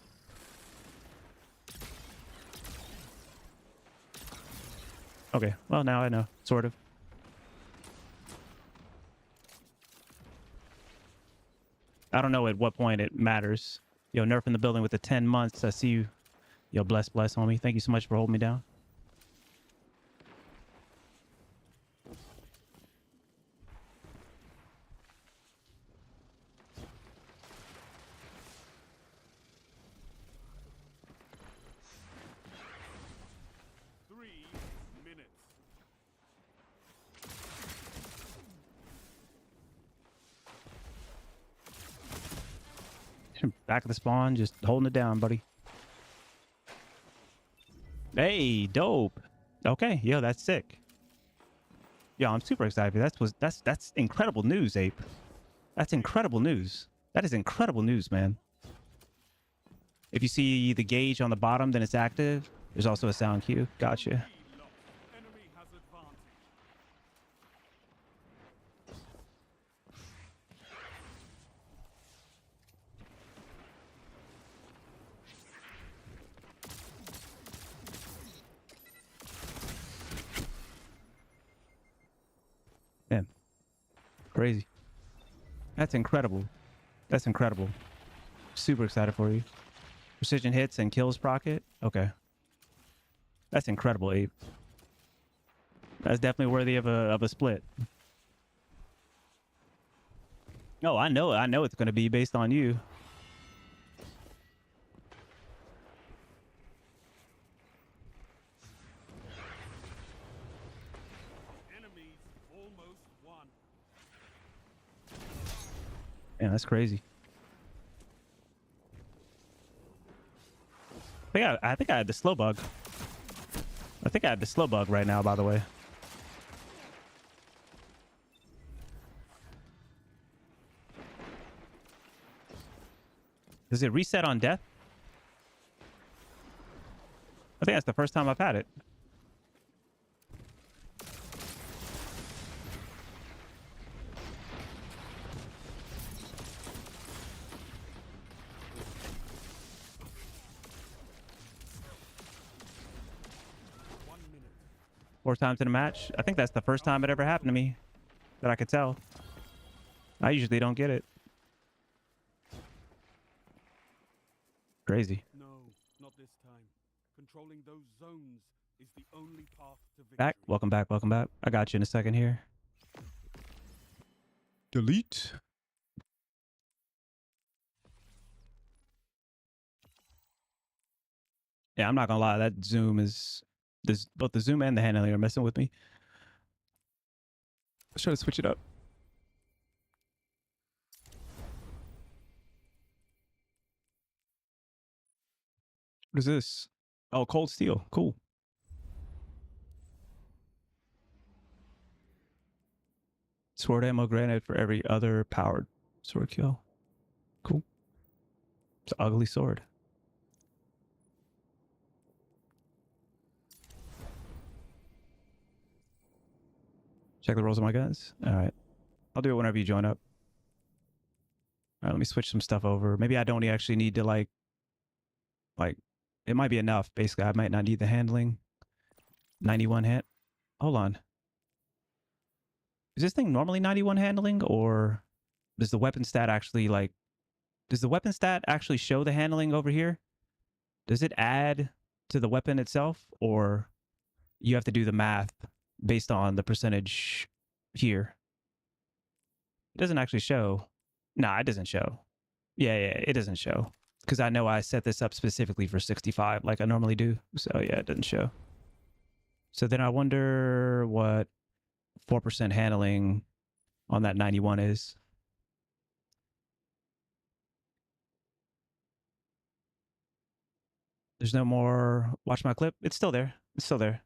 Okay, well now I know, sort of. I don't know at what point it matters. Yo, Nerf in the building with the 10 months. I see you. Yo, bless, homie. Thank you so much for holding me down. Three minutes. Back of the spawn, just holding it down, buddy. Hey, dope. Okay, yo, that's sick. Yo, I'm super excited. That's incredible news, Ape. That's incredible news. That is incredible news, man. If you see the gauge on the bottom, then it's active. There's also a sound cue. Gotcha. B lost. Enemy has advantage. Man, crazy. That's incredible. That's incredible. Super excited for you. Precision hits and kills Procket. Okay. That's incredible, Ape. That's definitely worthy of a split. Oh, I know it's gonna be based on you. Enemies almost won. Man, that's crazy. I think I had the slow bug. I think I had the slow bug right now, by the way. Does it reset on death? I think that's the first time I've had it. Four times in a match. I think that's the first time it ever happened to me that I could tell. I usually don't get it. Crazy. No, not this time. Controlling those zones is the only path to victory. Back. Welcome back. Welcome back. I got you in a second here. Delete. Yeah, I'm not gonna lie. That zoom is both the zoom and the handling are messing with me. Let's try to switch it up. What is this? Oh, cold steel. Cool. Sword ammo granted for every other powered sword kill. Cool. It's an ugly sword. Check the rolls of my guns. All right. I'll do it whenever you join up. All right, let me switch some stuff over. Maybe I don't actually need to like it might be enough. Basically, I might not need the handling. 91 hand. Hold on. Is this thing normally 91 handling, or does the weapon stat actually like does the weapon stat actually show the handling over here? Does it add to the weapon itself, or you have to do the math based on the percentage here? It doesn't actually show. Nah, it doesn't show. Yeah, it doesn't show. Because I know I set this up specifically for 65 like I normally do. So yeah, it doesn't show. So then I wonder what 4% handling on that 91 is. There's no more watch my clip. It's still there. It's still there.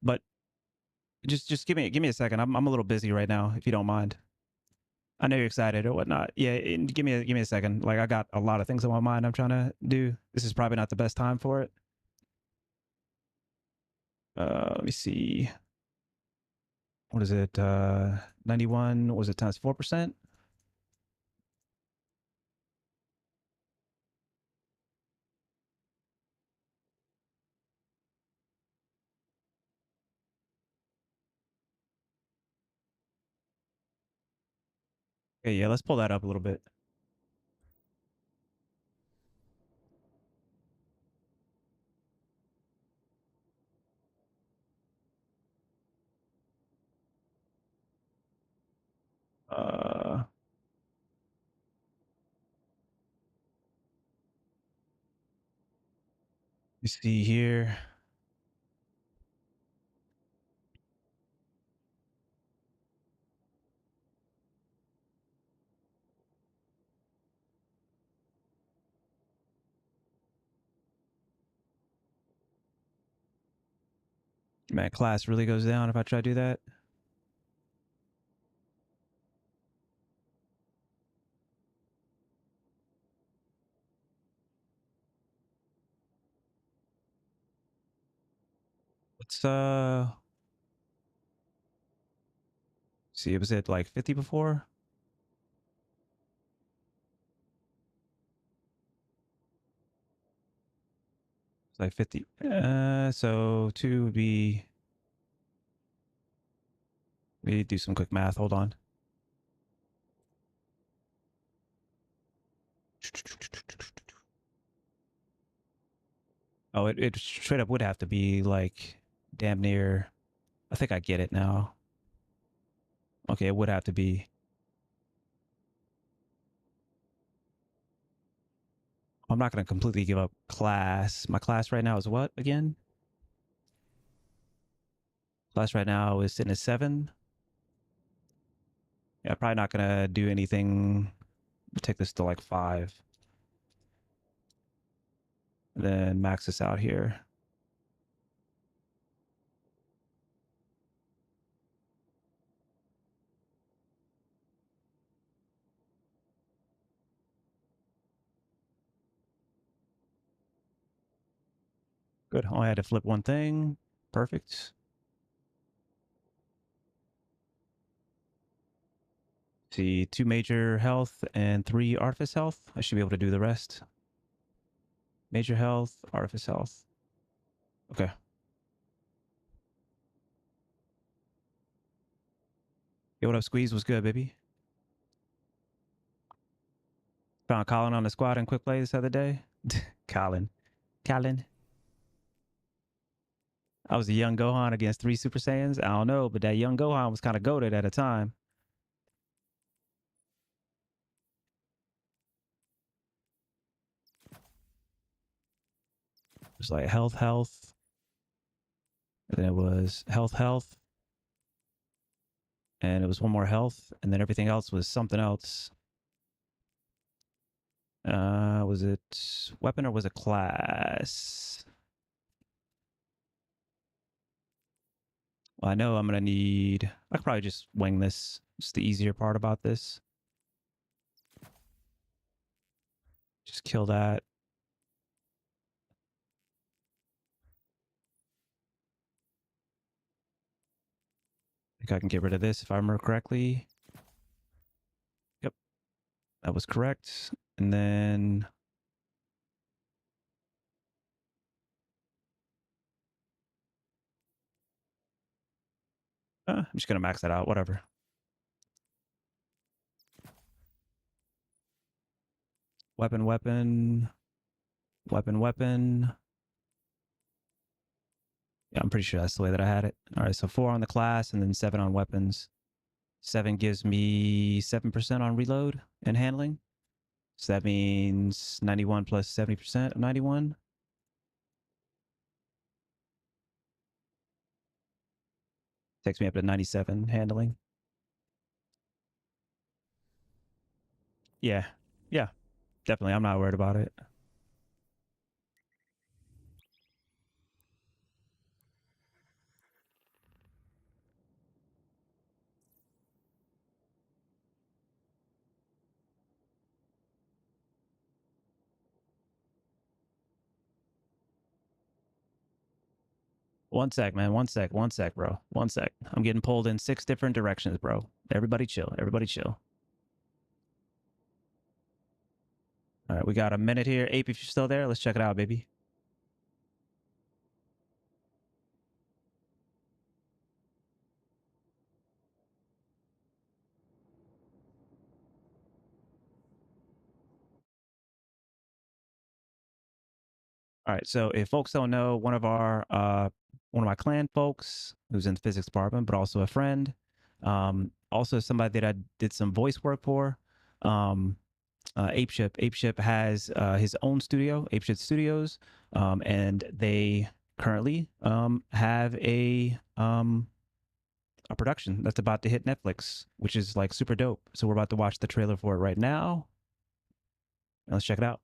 But just give me a second. I'm a little busy right now, if you don't mind. I know you're excited or whatnot. Yeah, give me a second. Like I got a lot of things on my mind I'm trying to do. This is probably not the best time for it. Let me see. What is it? 91 was it times 4%? Okay, yeah, let's pull that up a little bit. You see here. Man, class really goes down if I try to do that. Let's see, it was at like 50 before. It's like 50. So 2 would be. Let me do some quick math. Hold on. Oh, it straight up would have to be like damn near. I think I get it now. Okay, it would have to be. I'm not going to completely give up class. My class right now is what again? Class right now is sitting at 7. Yeah, probably not going to do anything. Take this to like 5. Then max this out here. Good. Only had to flip one thing. Perfect. See, 2 major health and 3 artifice health. I should be able to do the rest. Major health, artifice health. Okay. Yo, what up, Squeeze? Was good, baby? Found Colin on the squad in Quickplay this other day. Colin. I was a young Gohan against 3 Super Saiyans. I don't know, but that young Gohan was kind of goated at a time. It was like health. And then it was health. And it was one more health. And then everything else was something else. Was it weapon or was it class? Well, I know I'm gonna need. I could probably just wing this. It's the easier part about this. Just kill that. I think I can get rid of this if I remember correctly. Yep, that was correct. And then I'm just gonna max that out. Whatever. Weapon, weapon, weapon, weapon. Yeah, I'm pretty sure that's the way that I had it. All right, so 4 on the class and then 7 on weapons. 7 gives me 7% on reload and handling. So that means 91 plus 70% of 91. Takes me up to 97 handling. Yeah. Yeah. Definitely. I'm not worried about it. One sec, man. One sec. One sec, bro. One sec. I'm getting pulled in 6 different directions, bro. Everybody chill. Everybody chill. All right, we got a minute here. Ape, if you're still there, let's check it out, baby. All right, so if folks don't know, one of my clan folks who's in the physics department, but also a friend, also somebody that I did some voice work for, Apeship. Apeship has his own studio, Apeship Studios, and they currently have a production that's about to hit Netflix, which is like super dope. So we're about to watch the trailer for it right now. Let's check it out.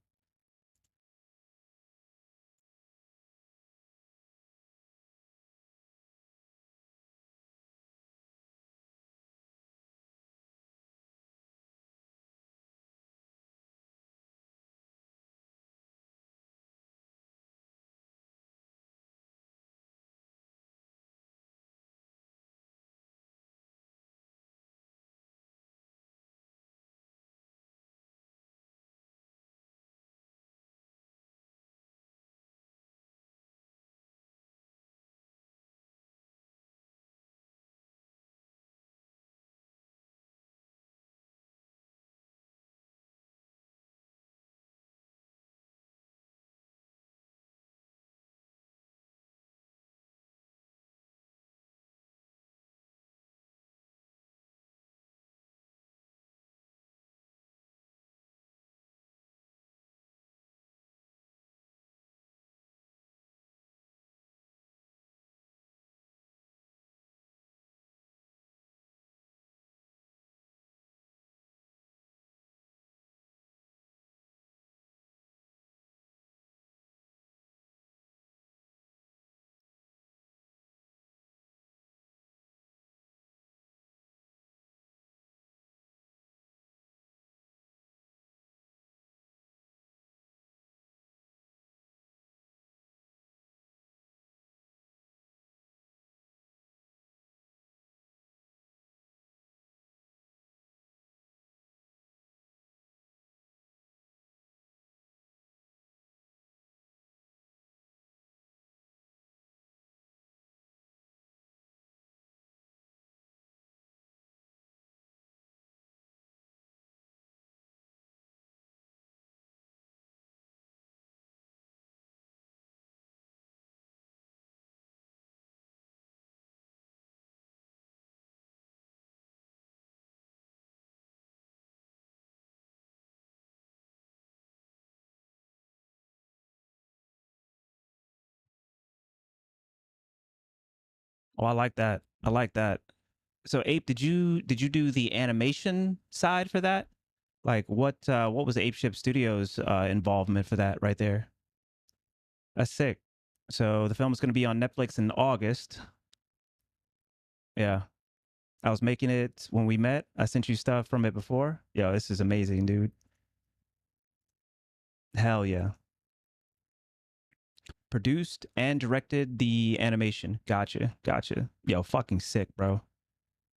Oh, I like that. I like that. So Ape, did you do the animation side for that? Like what was Apeship Studios involvement for that right there? That's sick. So the film is going to be on Netflix in August. Yeah. I was making it when we met. I sent you stuff from it before. Yo, this is amazing, dude. Hell yeah. Produced and directed the animation. Gotcha. Gotcha. Yo, fucking sick, bro.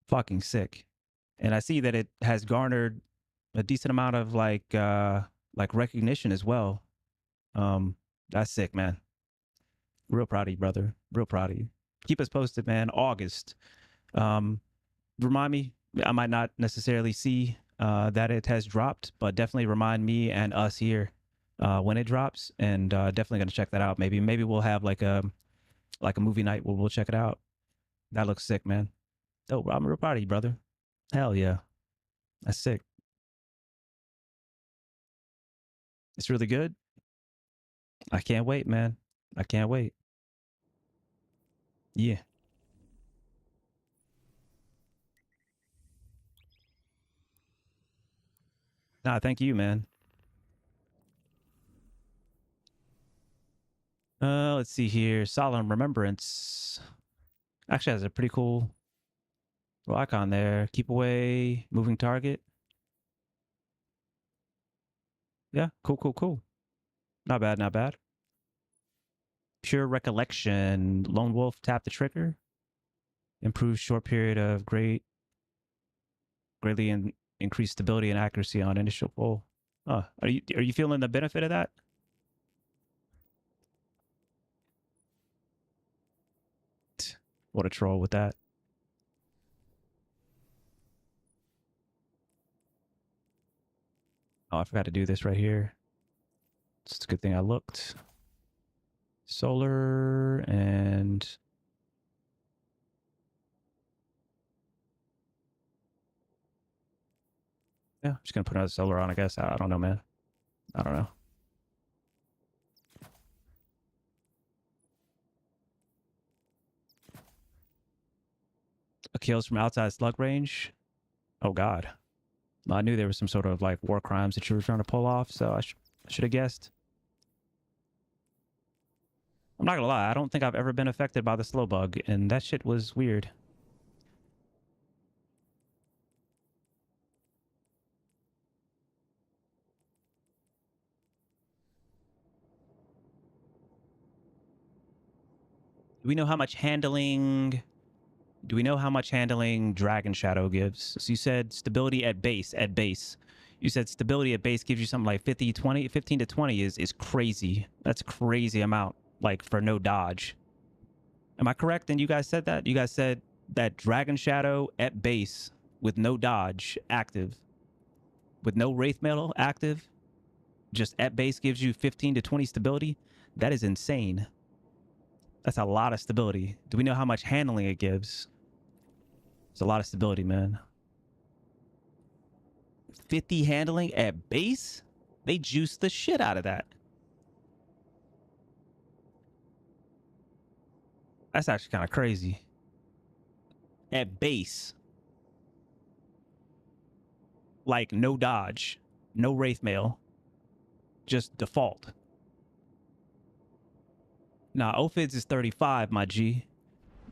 Fucking sick. And I see that it has garnered a decent amount of like recognition as well. That's sick, man. Real proud of you, brother. Real proud of you. Keep us posted, man. August. Remind me. I might not necessarily see that it has dropped, but definitely remind me and us here when it drops, and definitely gonna check that out. Maybe we'll have like a movie night where we'll check it out. That looks sick, man. Oh, I'm real proud of you, brother. Hell yeah, that's sick. It's really good. I can't wait, man. I can't wait. Yeah. Nah, thank you, man. Let's see here. Solemn Remembrance actually has a pretty cool little icon there. Keep away, moving target. Yeah, cool, cool, cool. Not bad, not bad. Pure Recollection. Lone Wolf, tap the trigger. Improves short period of greatly increased stability and accuracy on initial pull. Are you feeling the benefit of that? What a troll with that. Oh, I forgot to do this right here. It's a good thing I looked. Solar and yeah, I'm just gonna put another solar on, I guess. I don't know, man. I don't know. Kills from outside slug range. Oh God. I knew there was some sort of like war crimes that you were trying to pull off, so I should have guessed. I'm not gonna lie, I don't think I've ever been affected by the slow bug, and that shit was weird. Do we know how much handling? Do we know how much handling Dragon Shadow gives? So you said stability at base. At base, you said stability at base gives you something like 50, 20, 15 to 20 is crazy. That's a crazy amount, like for no dodge. Am I correct? And you guys said that? You guys said that Dragon Shadow at base with no dodge active, with no Wraith Metal active, just at base gives you 15 to 20 stability. That is insane. That's a lot of stability. Do we know how much handling it gives? It's a lot of stability, man. 50 handling at base? They juiced the shit out of that. That's actually kind of crazy. At base. Like no dodge, no Wraith Mail. Just default. Nah, Ophids is 35, my G.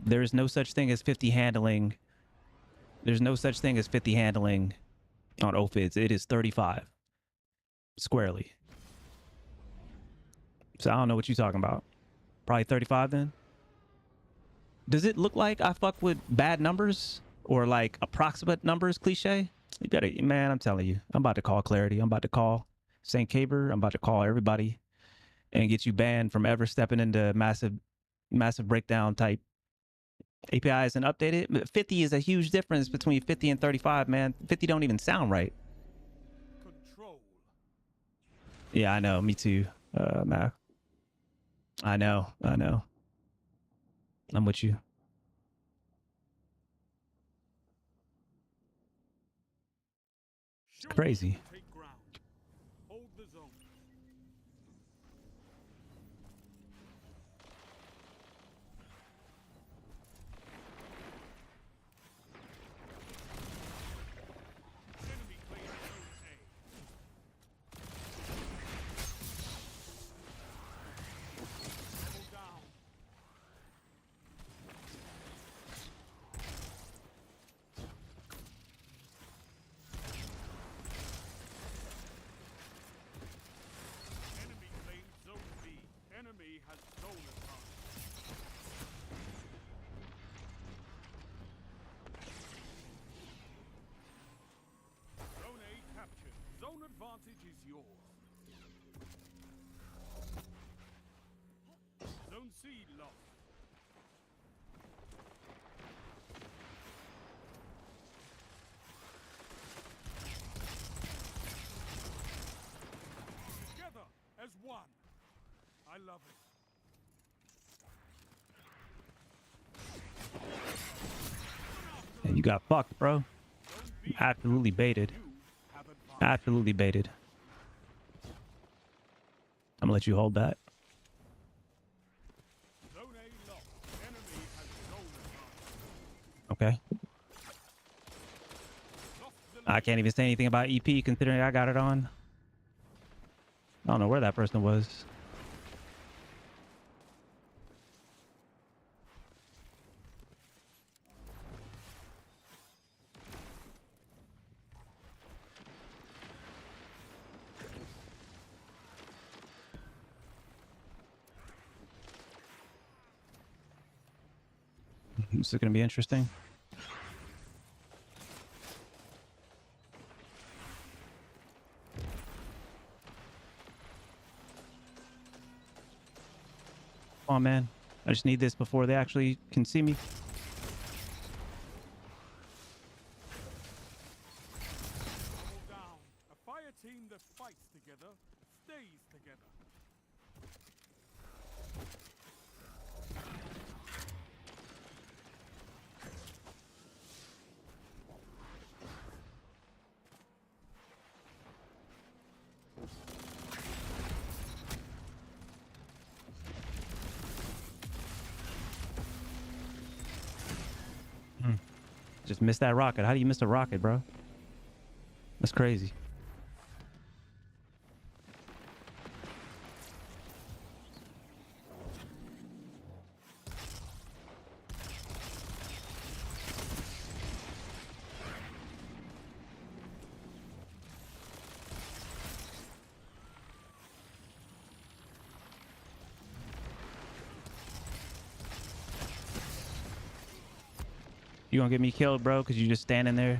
There's no such thing as 50 handling. There's no such thing as 50 handling on Ophids. It is 35. Squarely. So I don't know what you're talking about. Probably 35 then? Does it look like I fuck with bad numbers? Or like approximate numbers cliche? You better, man, I'm telling you. I'm about to call Clarity. I'm about to call St. Caber. I'm about to call everybody and get you banned from ever stepping into massive breakdown type APIs and updated. 50 is a huge difference between 50 and 35, man. 50 don't even sound right. Control. Yeah, I know. Me too, Mac. I know. I'm with you. Crazy. Take ground. Hold the zone. Enemy claims zone A. advantage is yours. Zone C lost. Together as one. I love it. And you got fucked, bro. Zone B Absolutely baited. you have advantage. Absolutely baited. I'm gonna let you hold that. Zone A lost. Enemy has zone advantage. Okay. Lost the I lead. can't even say anything about EP considering I got it on. I don't know where that person was. This is going to be interesting. Come on, man. I just need this before they actually can see me. Double down. A fire team that fights together stays together. Just missed that rocket. How do you miss a rocket, bro? That's crazy. You gonna get me killed, bro? Because you just standing there?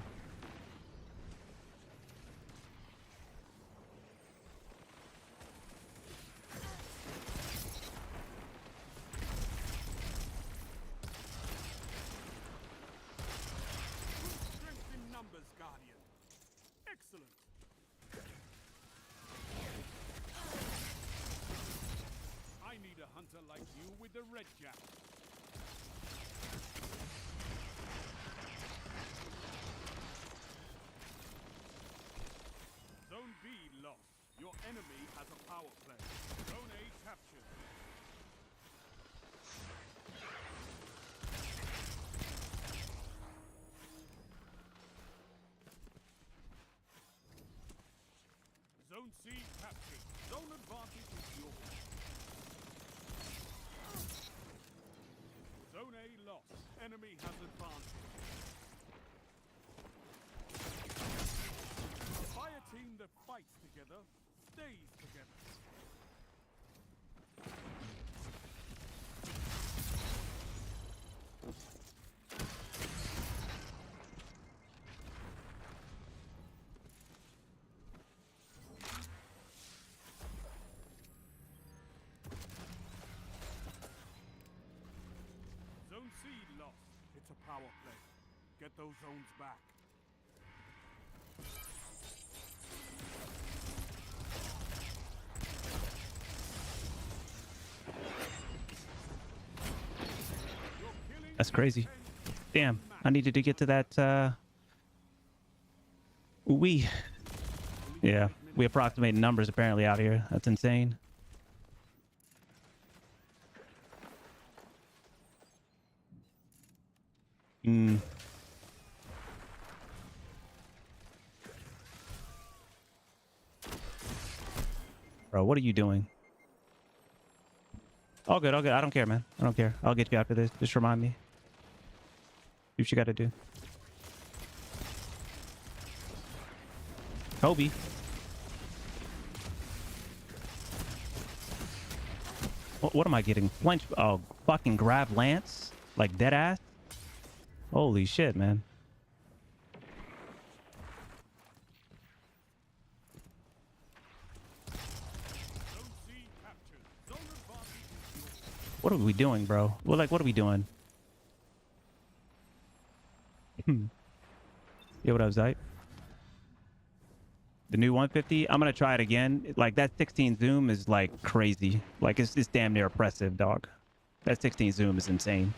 Strength in numbers, Guardian. Excellent. I need a hunter like you with the red jacket. Zone B lost. Your enemy has a power play. Zone A captured. Zone C captured. Zone advantage is yours. Zone A lost. Enemy has advantage. The fire team that fights together stays together. Zone C lost. It's a power play. Get those zones back. You're killing That's crazy. 10 Damn. match. I needed to get to that, we. Yeah. We approximate numbers apparently out here. That's insane. Hmm. Bro, what are you doing? All good, all good. I don't care, man. I don't care. I'll get you after this. Just remind me. Do what you gotta do. Kobe. What am I getting? Flinch. Oh, fucking grab Lance? Like dead ass? Holy shit, man. What are we doing, bro? Well, like, what are we doing? Yeah, what up, Zite? The new 150. I'm gonna try it again. Like that 16 zoom is like crazy. Like it's damn near oppressive, dog. That 16 zoom is insane.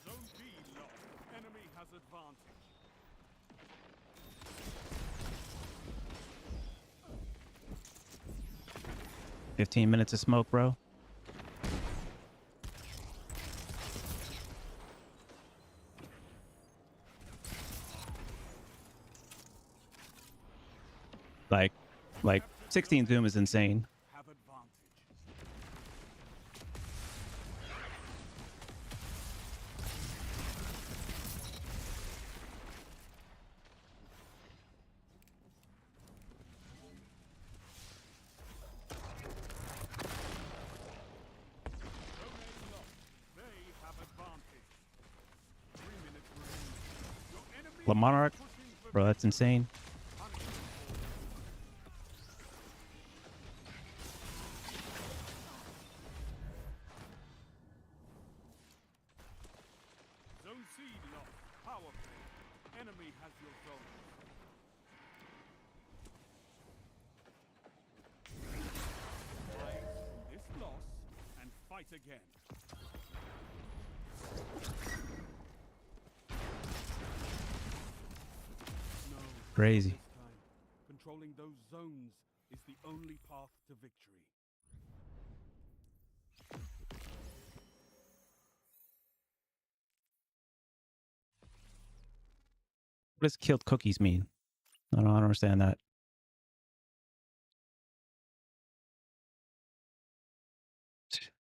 Zone B lost. Enemy has advantage. 15 minutes of smoke, bro. Like, like 16 zoom is insane. Have advantage. Zone A lost. They have advantage. 3 minutes remaining. Your enemy La Monarch, is pushing for bro, that's insane. punishment. Zone C lost. Power play. Enemy has your zone. Rise from this loss and fight again. No. Crazy. This time, controlling those zones is the only path to victory. What does killed cookies mean? I don't understand that.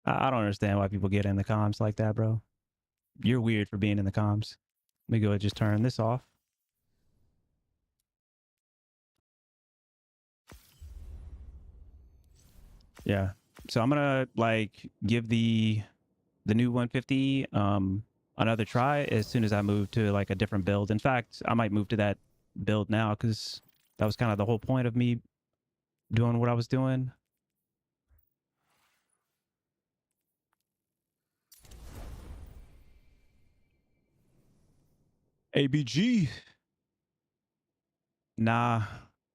I don't understand why people get in the comms like that, bro. You're weird for being in the comms. Let me go ahead and just turn this off. Yeah. So I'm gonna like give the new 150 another try as soon as I move to like a different build. In fact, I might move to that build now because that was kind of the whole point of me doing what I was doing. ABG. Nah,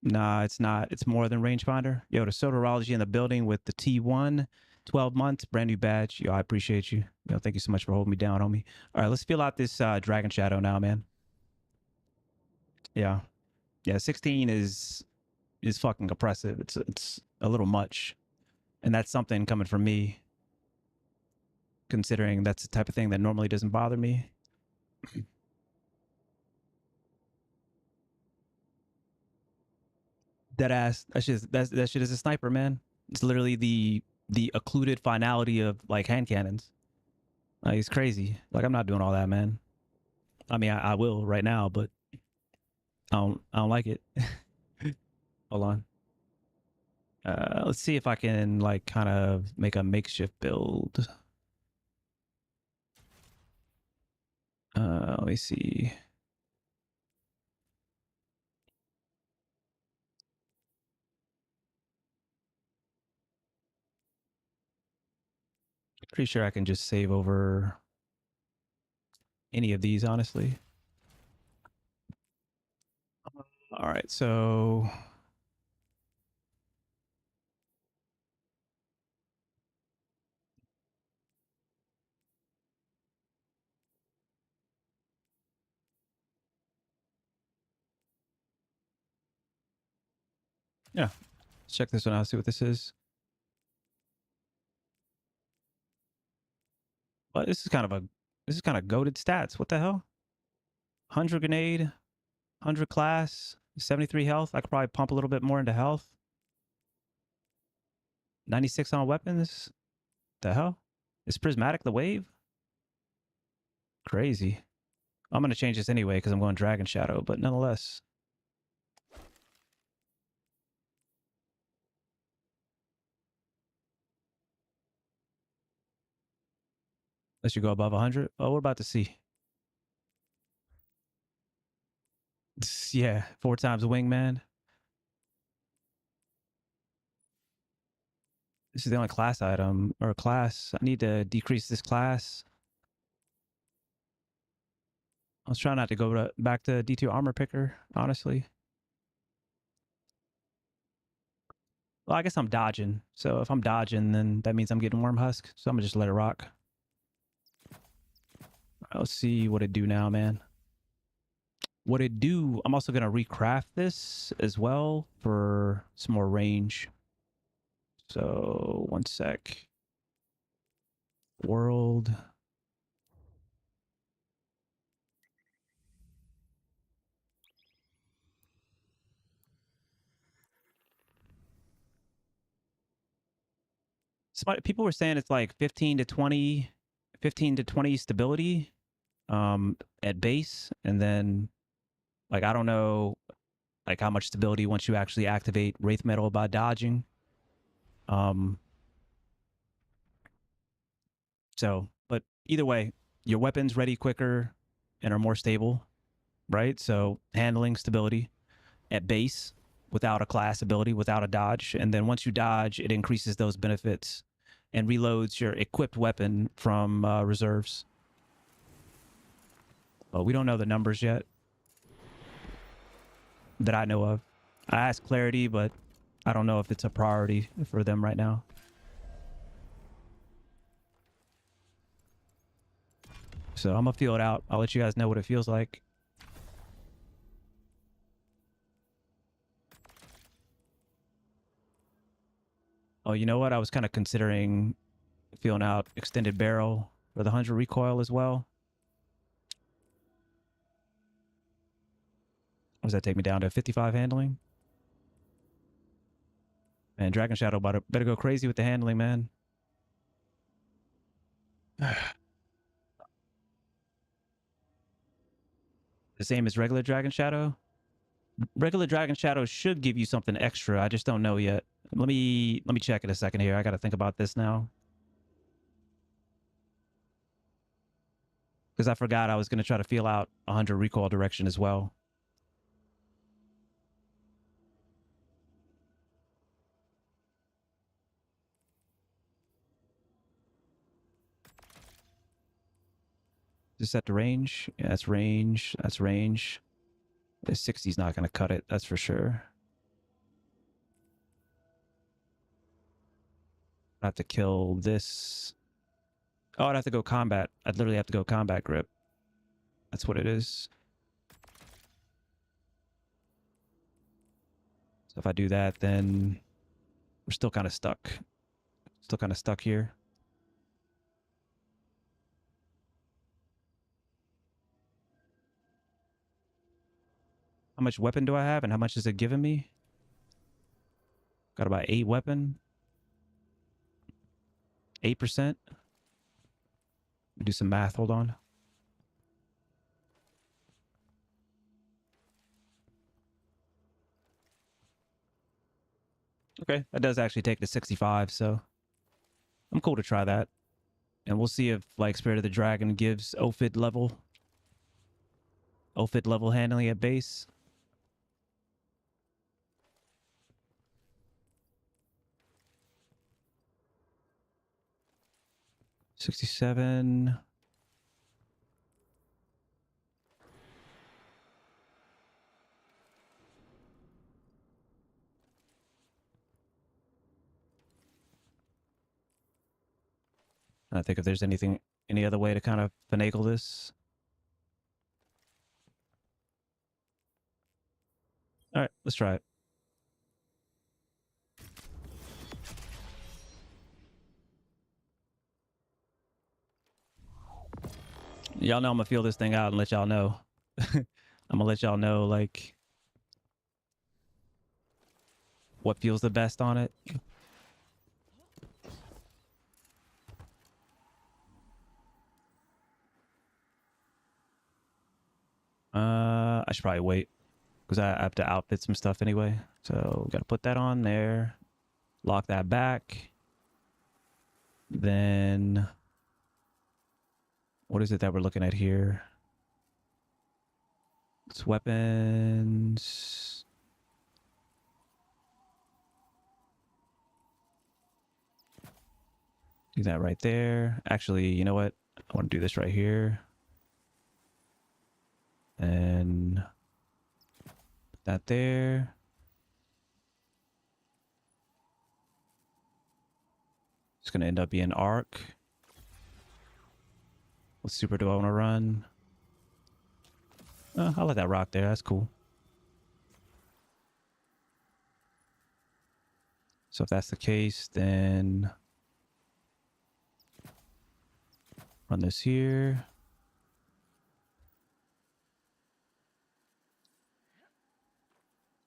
it's not. It's more than rangefinder. Yo, the sodarology in the building with the T1, 12 months, brand new badge. Yo, I appreciate you. Yo, thank you so much for holding me down, homie. All right, let's feel out this Dragon Shadow now, man. Yeah. Yeah, 16 is fucking oppressive. It's a little much. And that's something coming from me, considering that's the type of thing that normally doesn't bother me. That ass. That shit is a sniper, man. It's literally the occluded finality of like hand cannons. Like it's crazy. Like I'm not doing all that, man. I mean, I will right now, but I don't like it. Hold on. Let's see if I can like kind of make a makeshift build. Let me see. Pretty sure I can just save over any of these, honestly. All right, so yeah, let's check this one out. See what this is. But this is kind of goated stats. What the hell? 100 grenade, 100 class, 73 health. I could probably pump a little bit more into health. 96 on weapons. The hell? Is prismatic the wave? Crazy. I'm gonna change this anyway because I'm going Dragon Shadow, but nonetheless. Unless you go above 100. Oh, we're about to see. Yeah, 4 times wingman. This is the only class item or class. I need to decrease this class. I was trying not to go back to D2 armor picker, honestly. Well, I guess I'm dodging. So if I'm dodging, then that means I'm getting worm husk. So I'm gonna just let it rock. Let's see what it do now, man. What it do, I'm also gonna recraft this as well for some more range. So 1 sec. World. People were saying it's like 15 to 20 stability at base, and then like I don't know like how much stability once you actually activate Wraith Metal by dodging. So but either way, your weapons ready quicker and are more stable, right? So handling stability at base without a class ability, without a dodge, and then once you dodge, it increases those benefits and reloads your equipped weapon from reserves. Well, we don't know the numbers yet that I know of. I asked Clarity, but I don't know if it's a priority for them right now. So I'm gonna feel it out. I'll let you guys know what it feels like. Oh, you know what? I was kind of considering feeling out extended barrel for the 100 recoil as well. What does that take me down to 55 handling? Man, Dragon Shadow better go crazy with the handling, man. The same as regular Dragon Shadow? Regular Dragon Shadow should give you something extra. I just don't know yet. Let me check in a second here. I got to think about this now. Because I forgot I was going to try to feel out 100 recoil direction as well. Just set the range. Yeah, that's range. That's range. The 60's not going to cut it. That's for sure. I have to kill this. Oh, I'd have to go combat. I'd literally have to go combat grip. That's what it is. So if I do that, then we're still kind of stuck. Still kind of stuck here. How much weapon do I have and how much is it giving me? Got about 8 weapon. 8%. Do some math. Hold on. Okay, that does actually take to 65, so I'm cool to try that. And we'll see if like Spirit of the Dragon gives OFID level handling at base. $67. I think if there's any other way to kind of finagle this. All right, let's try it. Y'all know I'm gonna feel this thing out and let y'all know. I'm gonna let y'all know like what feels the best on it. I should probably wait because I have to outfit some stuff anyway. So gotta put that on there, lock that back. Then what is it that we're looking at here? It's weapons. Do that right there. Actually, you know what? I want to do this right here. And put that there. It's going to end up being arc. What super do I want to run? I'll let that rock there. That's cool. So if that's the case, then run this here.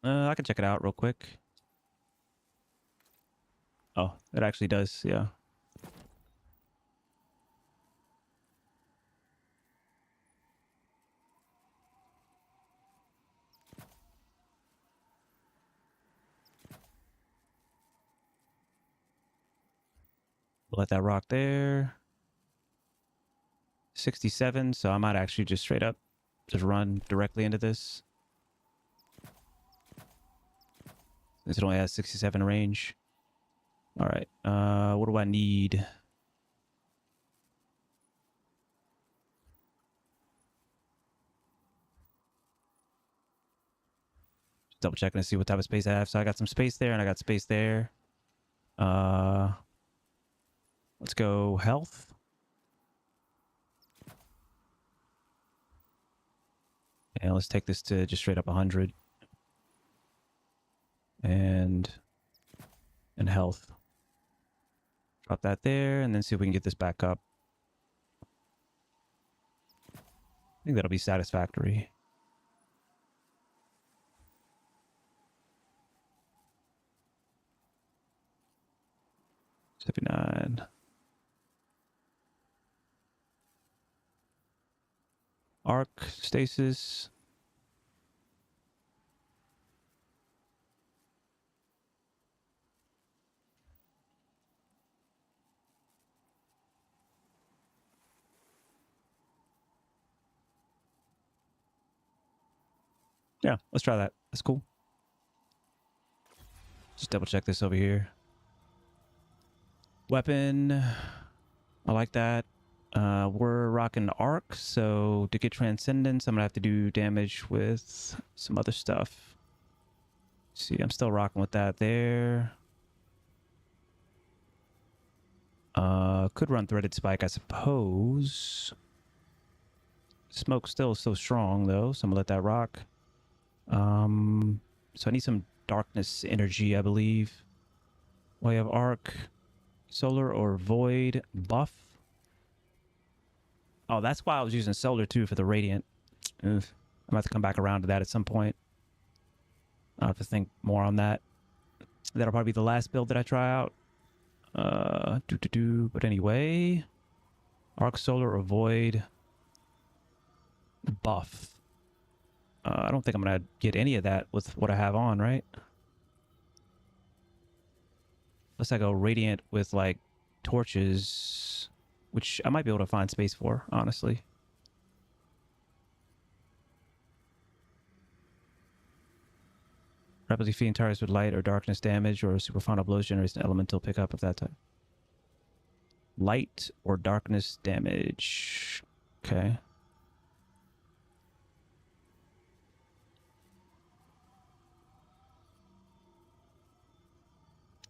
I can check it out real quick. Oh, it actually does. Yeah. We'll let that rock there. 67. So I might actually just straight up just run directly into this. Since it only has 67 range. All right. What do I need? Just double checking to see what type of space I have. So I got some space there and I got space there. Let's go health. And let's take this to just straight up 100. And health. Drop that there and then see if we can get this back up. I think that'll be satisfactory. $79. Arc, stasis. Yeah, let's try that. That's cool. Just double check this over here. Weapon. I like that. We're rocking arc, so to get transcendence, I'm gonna have to do damage with some other stuff. See, I'm still rocking with that there. Could run threaded spike, I suppose. Smoke's still so strong though, so I'm gonna let that rock. So I need some darkness energy, I believe. We have arc, solar or void buff. Oh, that's why I was using solar too for the radiant. Oof. I'm gonna have to come back around to that at some point. I'll have to think more on that. That'll probably be the last build that I try out. But anyway, arc, solar or void buff. I don't think I'm gonna get any of that with what I have on, right? Unless I go radiant with like torches, which I might be able to find space for, honestly. Rapidly feeding targets with light or darkness damage or super final blows generates an elemental pickup of that type. Light or darkness damage. Okay.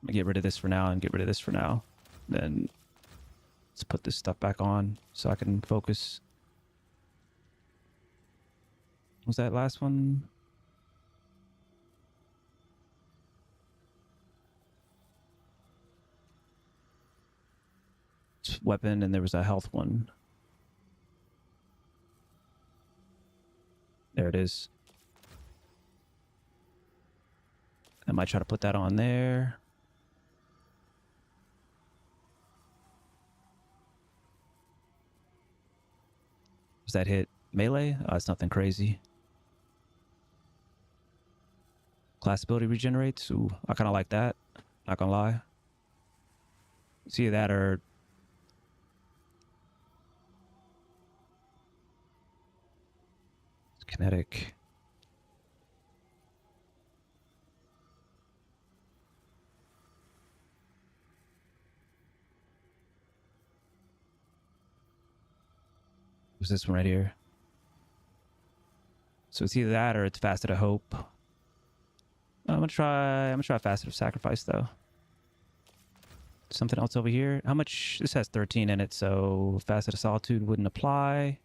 I'm gonna get rid of this for now and get rid of this for now. Then let's put this stuff back on so I can focus. What was that last one? Weapon, and there was a health one. There it is. I might try to put that on there. Was that hit melee? Oh, it's nothing crazy. Class ability regenerates. Ooh, I kind of like that. Not gonna lie. See that or kinetic. Was this one right here? So it's either that or it's Facet of Hope. I'm gonna try Facet of Sacrifice though. Something else over here. How much? This has 13 in it, so Facet of Solitude wouldn't apply.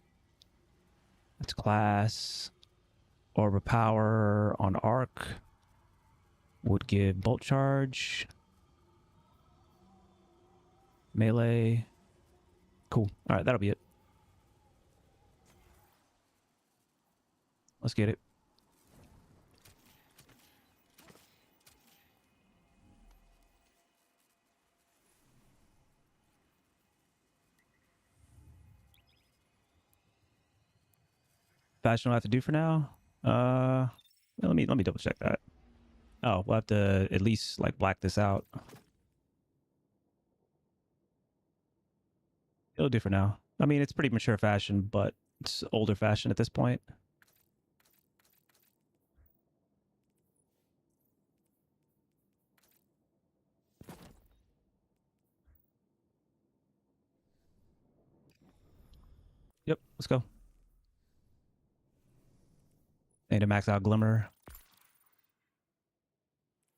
That's class. Orb of Power on Arc would give Bolt Charge. Melee. Cool. All right, that'll be it. Let's get it. Fashion will have to do for now. Let me double check that. Oh, we'll have to at least like black this out. It'll do for now. I mean, it's pretty mature fashion, but it's older fashion at this point. Yep, let's go. Need to max out Glimmer.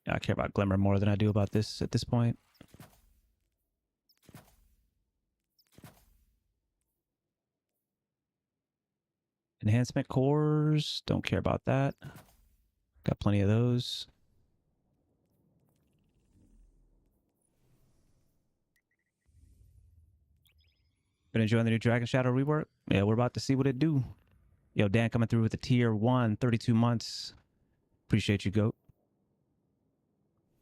Yeah, I care about Glimmer more than I do about this at this point. Enhancement cores, don't care about that. Got plenty of those. Been enjoying the new Dragon Shadow rework? Yeah, we're about to see what it do. Yo, Dan coming through with a tier 1, 32 months. Appreciate you, GOAT.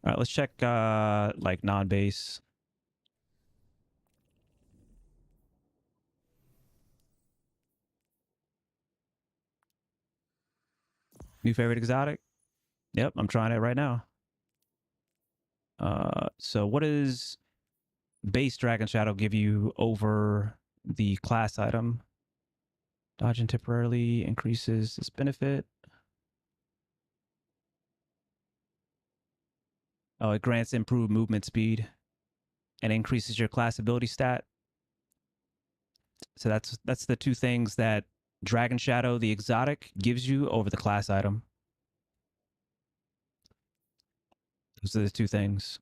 All right, let's check like non-base. New favorite exotic? Yep, I'm trying it right now. So what does base Dragon Shadow give you over the class item? Dodging temporarily increases this benefit. Oh, it grants improved movement speed and increases your class ability stat. So that's the two things that Dragon Shadow, the exotic, gives you over the class item. Those are the two things.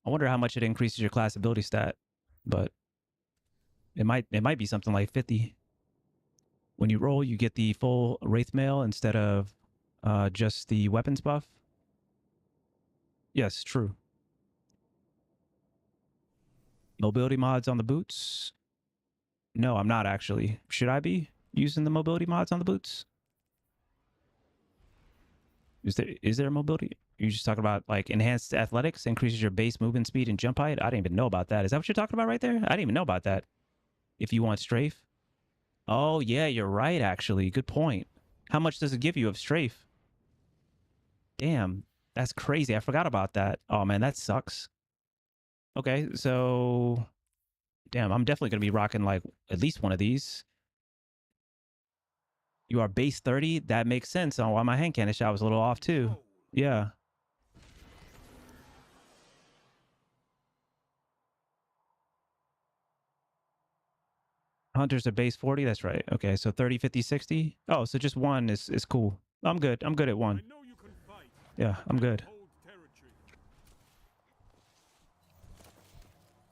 I wonder how much it increases your class ability stat, but it might be something like 50. When you roll, you get the full Wraith Mail instead of just the weapons buff. Yes, true. Mobility mods on the boots? No, I'm not actually. Should I be using the mobility mods on the boots? Is there a mobility? You're just talking about like enhanced athletics, increases your base movement speed and jump height. I didn't even know about that. Is that what you're talking about right there? I didn't even know about that. If you want strafe. Oh yeah, you're right actually. Good point. How much does it give you of strafe? Damn, that's crazy. I forgot about that. Oh man, that sucks. Okay, so damn, I'm definitely gonna be rocking like at least one of these. You are base 30. That makes sense on why my hand cannon shot was a little off too. Yeah. Hunters are base 40. That's right. Okay, so 30, 50, 60. Oh, so just one is cool. I'm good. I'm good at one. I know you can fight. Yeah, I'm good. Hold territory.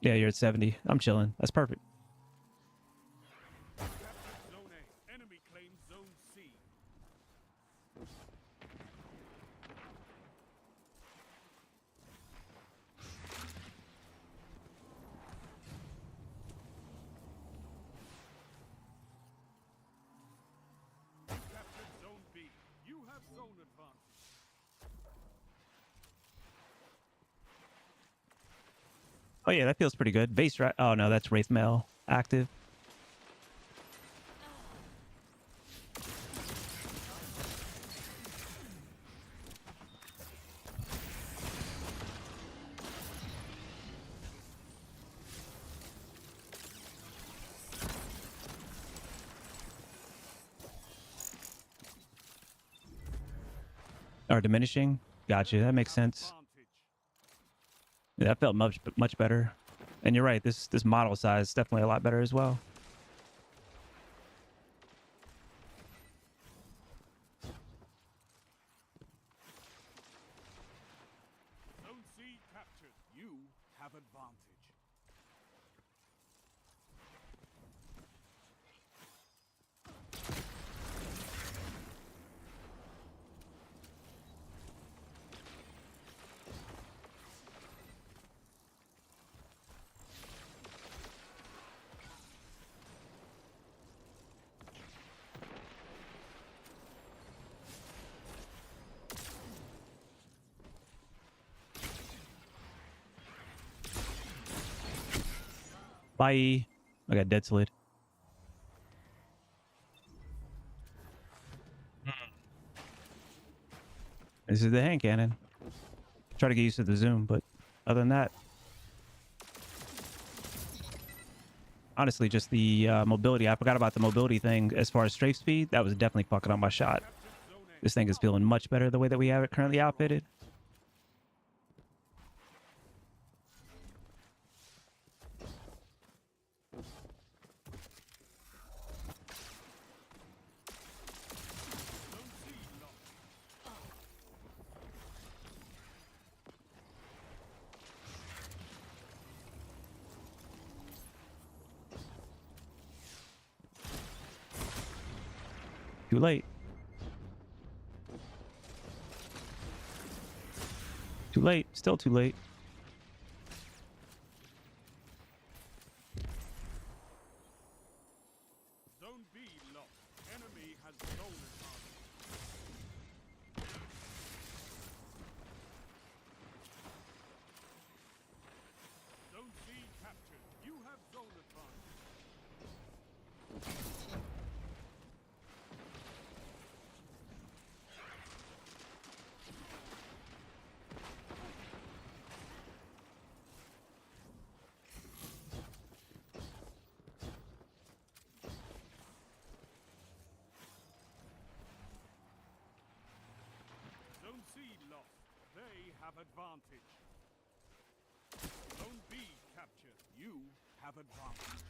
Yeah, you're at 70. I'm chilling. That's perfect. Captured Zone A. Enemy claims Zone C. Captured Zone B. You have zone advantage. Oh yeah, that feels pretty good. Base right. Oh no, that's Wraith Mail active. Or diminishing. Gotcha. That makes sense. Advantage. Yeah, that felt much better. And you're right. This model size is definitely a lot better as well. Zone C captured. You have advantage. Bye. I got dead slid. This is the hand cannon. Try to get used to the zoom, but other than that, honestly, just the mobility. I forgot about the mobility thing as far as strafe speed. That was definitely fucking up my shot. Captured Zone A. This thing is feeling much better the way that we have it currently outfitted. Zone C lost. Too late. Too late. Still too late. Zone B lost. Enemy has zone advantage. Zone C captured. You have zone advantage. Zone C lost. They have advantage. Zone B captured. You have advantage.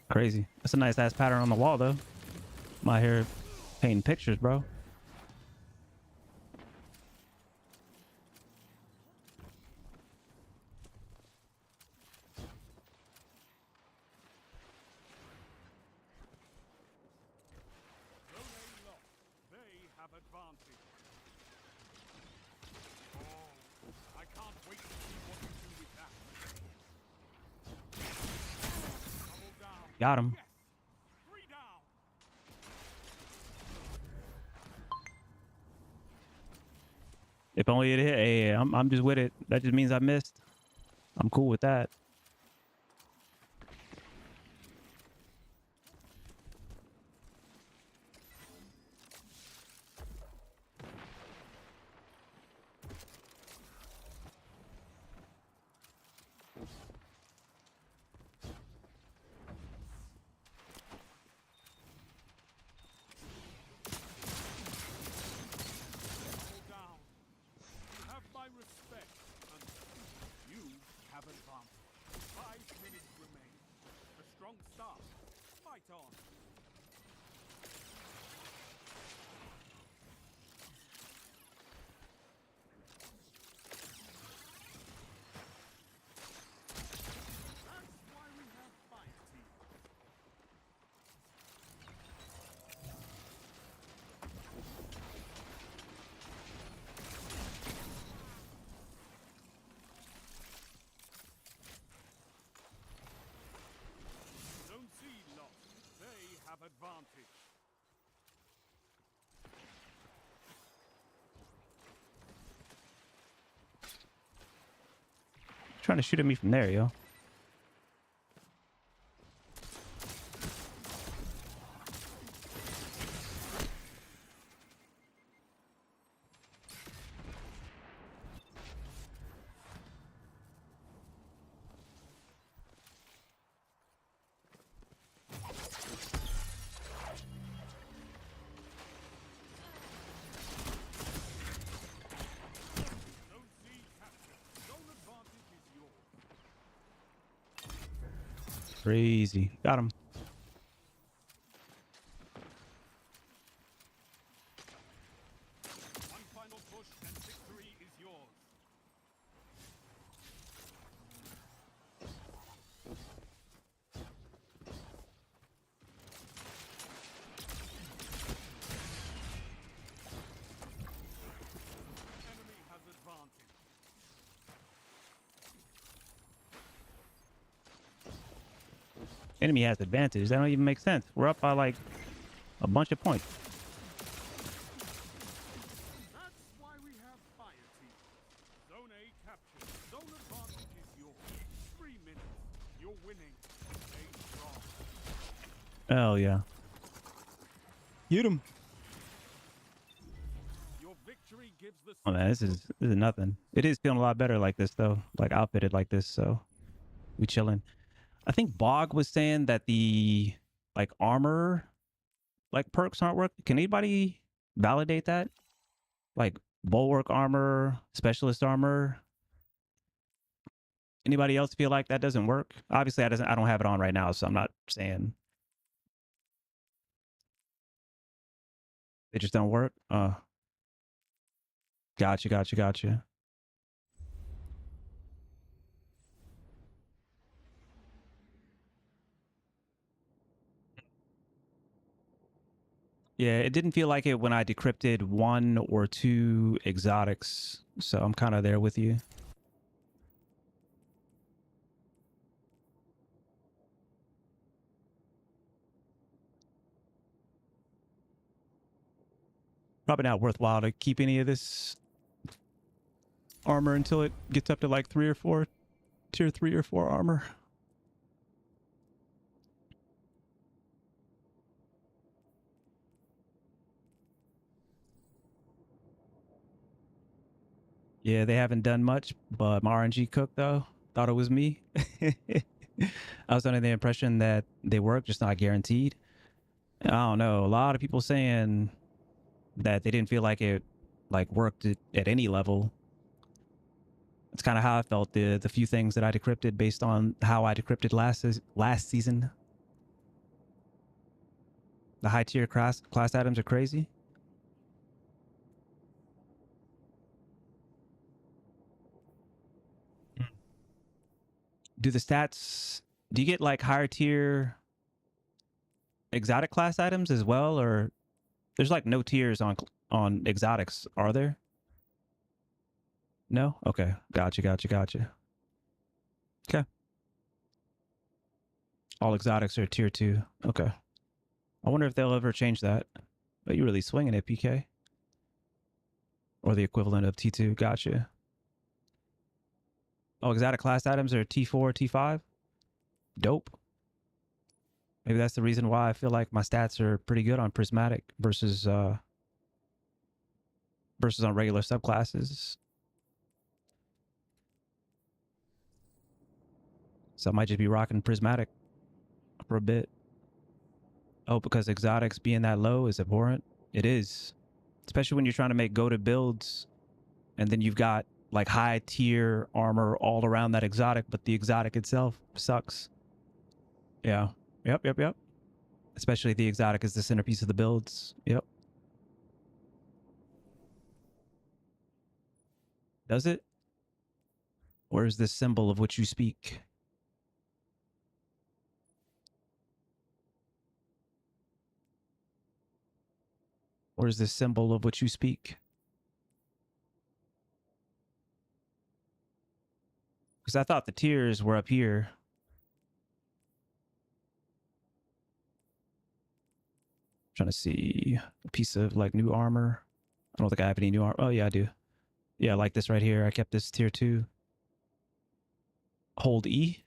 Crazy. That's a nice ass pattern on the wall, though. I'm out here painting pictures, bro. Zone A lost. They have advantage. Oh, I can't wait to see what you do with that. Double down. Got him. Yes. 3 down. If only it hit. Hey, I'm just with it. That just means I missed. I'm cool with that. Double down. You have my respect, Hunter. You have advantage. 5 minutes remain. A strong start. Fight on. That's why we have fight team. Zone C lost. They have advantage. Trying to shoot at me from there, yo. Crazy. Got him. One final push and victory is yours. Enemy has advantage. Enemy has advantage. That don't even make sense. We're up by like a bunch of points. That's why we have fire team. Zone A captured. Zone advantage is yours. 3 minutes. You're winning. Stay strong. Hell yeah. Get him. Your victory gives the Oh man, this is nothing. It is feeling a lot better like this though. Like outfitted like this, so we chilling. I think Bog was saying that the like armor like perks aren't working. Can anybody validate that? Like bulwark armor, specialist armor. Anybody else feel like that doesn't work? Obviously, I don't have it on right now, so I'm not saying they just don't work. Gotcha. Yeah, it didn't feel like it when I decrypted 1 or 2 exotics, so I'm kind of there with you. Probably not worthwhile to keep any of this armor until it gets up to like 3 or 4, tier 3 or 4 armor. Yeah, they haven't done much, but my RNG cook though thought it was me. I was under the impression that they work, just not guaranteed. I don't know. A lot of people saying that they didn't feel like it like worked at any level. It's kind of how I felt the few things that I decrypted based on how I decrypted last season. The high tier class items are crazy. Do the stats? Do you get like higher tier exotic class items as well, or there's like no tiers on exotics? Are there? No. Okay. Gotcha. Okay. All exotics are tier 2. Okay. I wonder if they'll ever change that. But you really swinging it, PK, or the equivalent of T2. Gotcha. Oh, exotic class items are T4, T5. Dope. Maybe that's the reason why I feel like my stats are pretty good on prismatic versus on regular subclasses. So I might just be rocking prismatic for a bit. Oh, because exotics being that low is abhorrent. It is, especially when you're trying to make go-to builds, and then you've got like high tier armor all around that exotic, but the exotic itself sucks. Yeah. Yep. Especially the exotic is the centerpiece of the builds. Yep. Does it? Where is this symbol of which you speak? Where is this symbol of which you speak? Because I thought the tiers were up here. Trying to see a piece of like new armor. I don't think I have any new armor. Oh yeah, I do. Yeah, like this right here. I kept this tier 2. Hold E.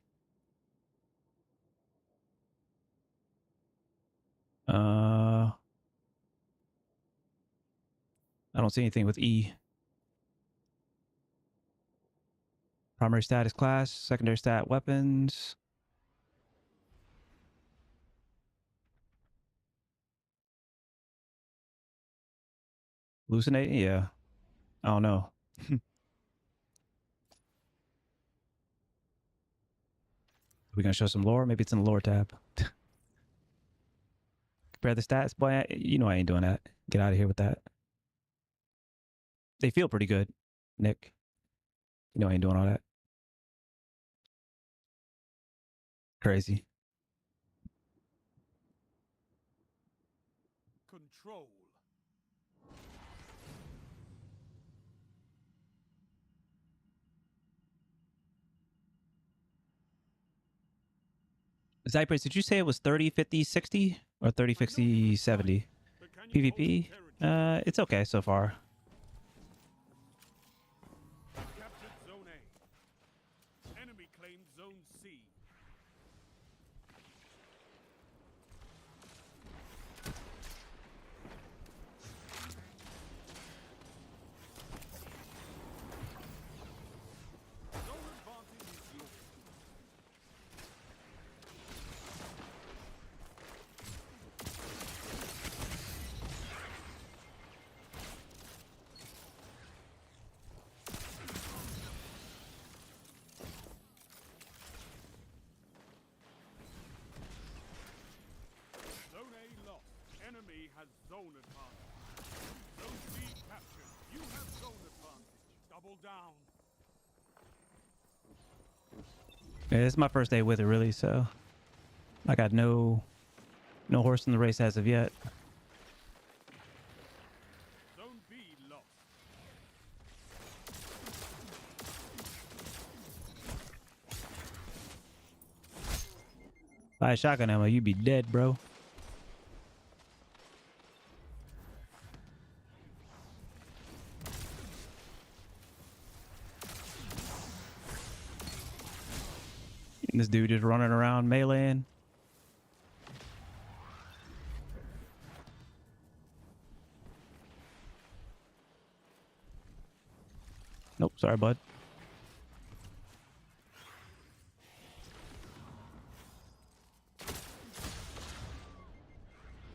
I don't see anything with E. Primary status class, secondary stat weapons. Hallucinating? Yeah. I don't know. we gonna show some lore? Maybe it's in the lore tab. Compare the stats, boy. You know I ain't doing that. Get out of here with that. They feel pretty good, Nick. You know I ain't doing all that. Crazy. Control. Zypress, did you say it was 30, 50, 60? Or 30, 50, 70? But can you hold PvP? the territory? It's okay so far. Captured Zone A. Enemy claimed Zone C. Zone advantage is yours. Zone A lost. Enemy has zone advantage. Zone B captured. You have zone advantage. Double down. Yeah, this is my first day with it, really, so I got no horse in the race as of yet. Zone B lost. If I had shotgun ammo, you'd be dead, bro. And this dude just running around meleeing. Nope, sorry, bud.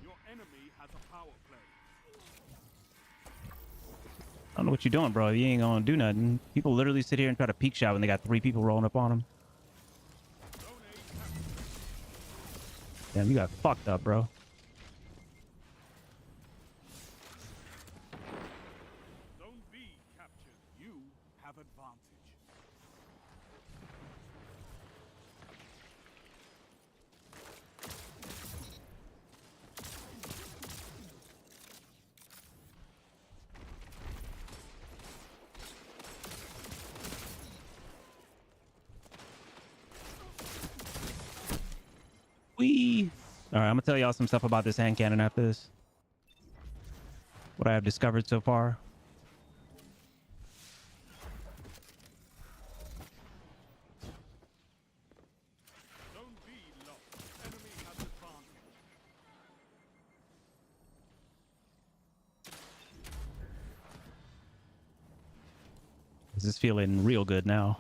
Your enemy has a power play. I don't know what you're doing, bro. You ain't gonna do nothing. People literally sit here and try to peek shot when they got 3 people rolling up on them. Zone A captured. Damn, you got fucked up, bro. Zone B captured. You have advantage. Wee. All right, I'm gonna tell y'all some stuff about this hand cannon after this. What I have discovered so far. Zone B lost. Enemy has advantage. This is feeling real good now.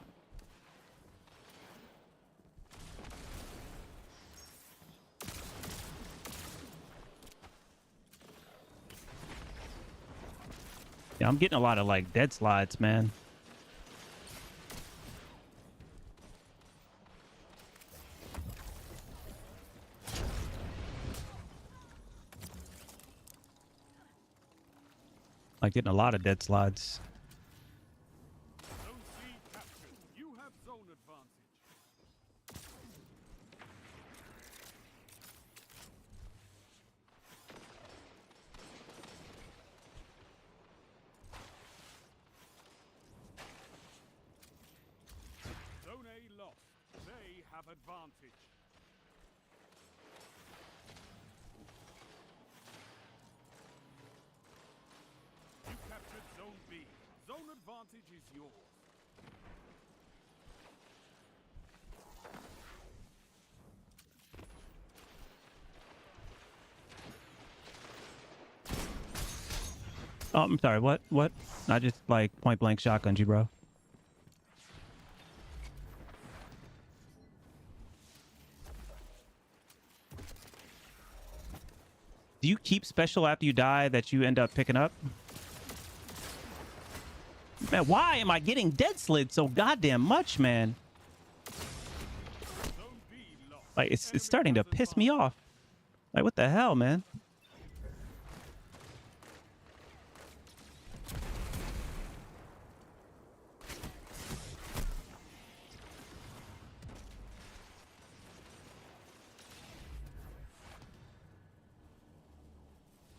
Yeah, I'm getting a lot of like dead slides, man. Like getting a lot of dead slides. Zone C captured. You have zone advantage. Zone A lost. They have advantage. You captured Zone B. Zone advantage is yours. Oh, I'm sorry. What? What? I just like point blank shotgunned you, bro. Do you keep special after you die that you end up picking up? Man, why am I getting dead slid so goddamn much, man? Zone B Like it's starting to piss me off. Like what the hell, man?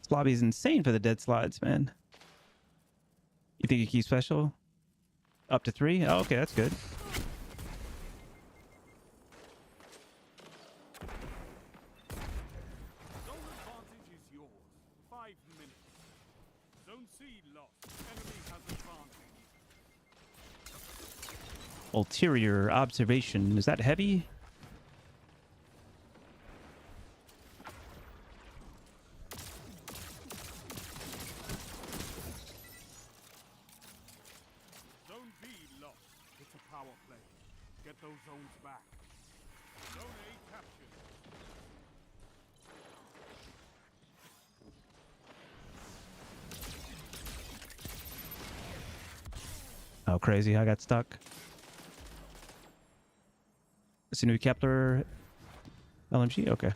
This lobby is insane for the dead slides, man. You think you keep special? Up to 3? Oh, okay, that's good. Zone advantage is yours. 5 minutes. Zone C lost. Enemy has advantage. Ulterior observation. Is that heavy? Zone B lost. It's a power play. Get those zones back. Zone A captured. Oh, crazy. I got stuck. It's a new Kepler LMG? Okay.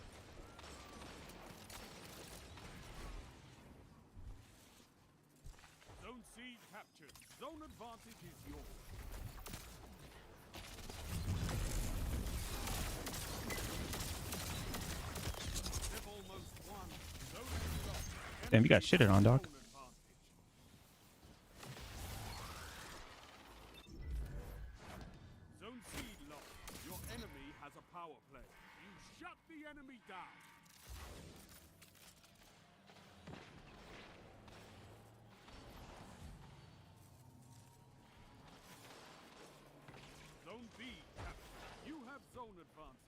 Zone C captured. Zone advantage is yours. They've almost won. Zone A lost. Damn, you got Enemy shitted has on, dog. zone advantage. Zone C lost. Your enemy has a power play. You shut the enemy down. Zone B captured. You have zone advantage.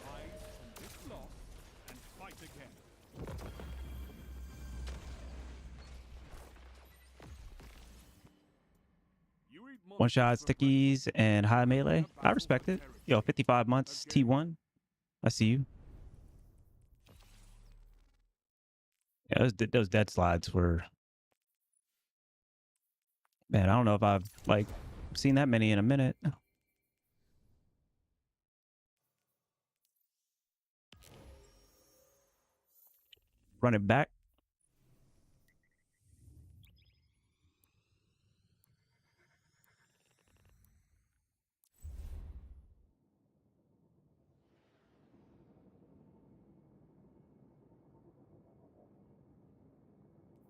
Rise from this loss and fight again. You eat One shot monsters for stickies and high melee. I respect it. Yo, 55 months T1. I see you. Yeah, those dead slides were, man, I don't know if I've like seen that many in a minute. Run it back.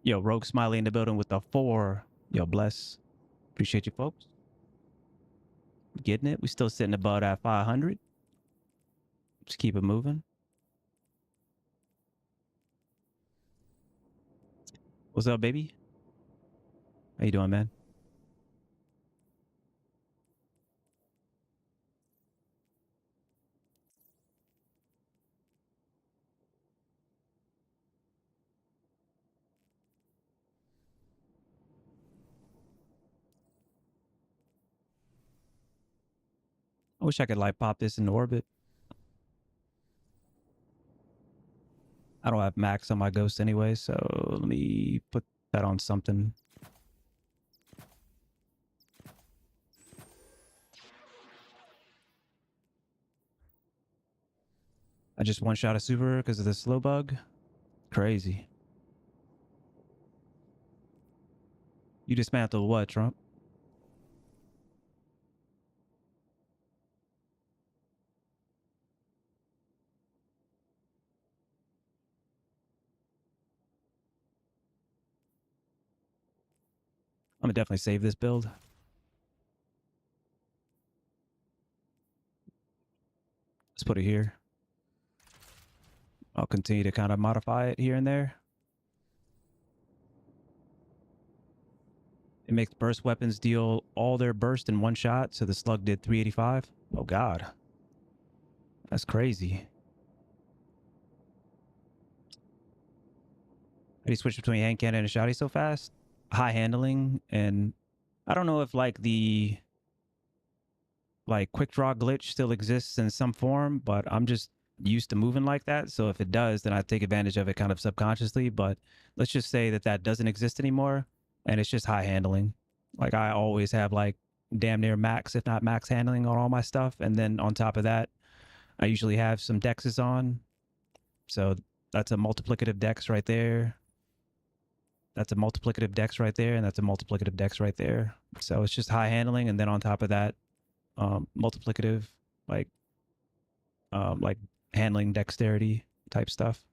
Yo, Rogue Smiley in the building with the 4. Yo, bless. Appreciate you, folks. Getting it. We still sitting above at 500. Just keep it moving. What's up, baby? How you doing, man? I wish I could like pop this into orbit. I don't have max on my ghost anyway, so let me put that on something. I just one shot a super because of the slow bug. Crazy. You dismantled what, Trump? I'm gonna definitely save this build. Let's put it here. I'll continue to kind of modify it here and there. It makes burst weapons deal all their burst in one shot, so the slug did 385. Oh god. That's crazy. How do you switch between hand cannon and shotty so fast? High handling, and I don't know if like the like quick draw glitch still exists in some form, but I'm just used to moving like that. So if it does, then I take advantage of it kind of subconsciously. But let's just say that that doesn't exist anymore, and it's just high handling. Like I always have like damn near max, if not max handling on all my stuff, and then on top of that, I usually have some dexes on. So that's a multiplicative dex right there. That's a multiplicative dex right there, and that's a multiplicative dex right there. So it's just high handling, and then on top of that, multiplicative, like like handling dexterity type stuff.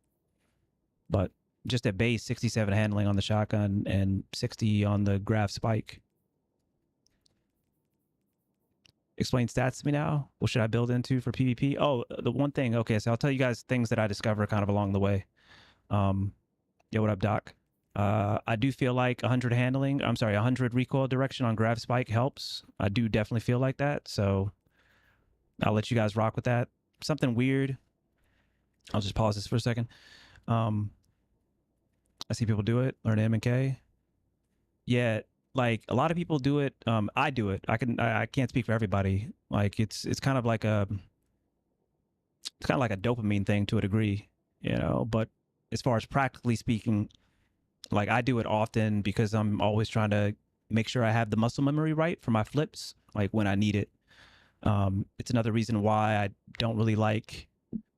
But just at base, 67 handling on the shotgun and 60 on the grav spike. Explain stats to me now. What should I build into for PvP? Oh, the one thing. Okay, so I'll tell you guys things that I discover kind of along the way. Yeah, what up, Doc? I do feel like 100 handling. I'm sorry, 100 recoil direction on grav spike helps. I do definitely feel like that. So I'll let you guys rock with that. Something weird. I'll just pause this for a second. I see people do it. Learn M and K. Yeah, like a lot of people do it. I do it. I can't speak for everybody. Like it's kind of like a dopamine thing to a degree, you know. But as far as practically speaking, like I do it often because I'm always trying to make sure I have the muscle memory right for my flips, like when I need it. It's another reason why I don't really like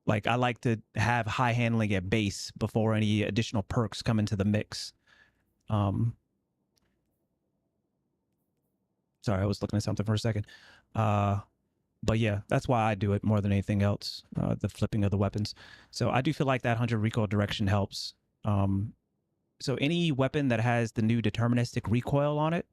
I like to have high handling at base before any additional perks come into the mix. Sorry, I was looking at something for a second. But yeah, that's why I do it more than anything else, the flipping of the weapons. So I do feel like that 100 recoil direction helps. So any weapon that has the new deterministic recoil on it,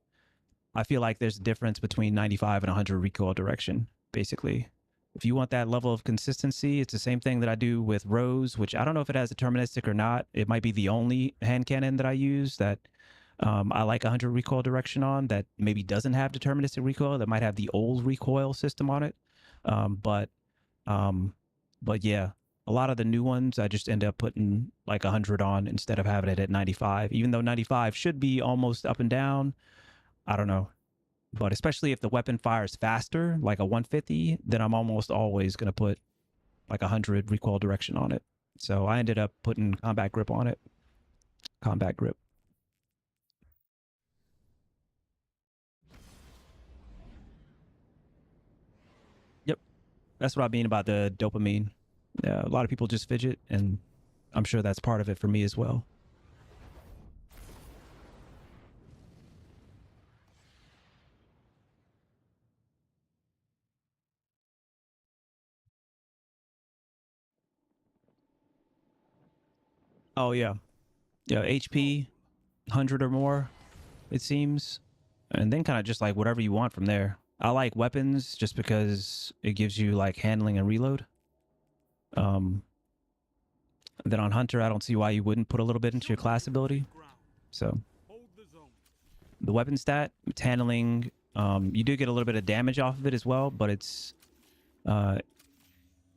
I feel like there's a difference between 95 and 100 recoil direction, basically. If you want that level of consistency, it's the same thing that I do with Rose, which I don't know if it has deterministic or not. It might be the only hand cannon that I use that I like 100 recoil direction on that maybe doesn't have deterministic recoil, that might have the old recoil system on it. But yeah, a lot of the new ones, I just end up putting like 100 on instead of having it at 95, even though 95 should be almost up and down. I don't know. But especially if the weapon fires faster, like a 150, then I'm almost always going to put like 100 recoil direction on it. So I ended up putting combat grip on it. Combat grip. Yep. That's what I mean about the dopamine. A lot of people just fidget, and I'm sure that's part of it for me as well. Oh, yeah. Yeah, HP, 100 or more, it seems. And then kind of just like whatever you want from there. I like weapons just because it gives you like handling and reload. Then on Hunter, I don't see why you wouldn't put a little bit into your class ability. So the weapon stat, it's handling. You do get a little bit of damage off of it as well, but it's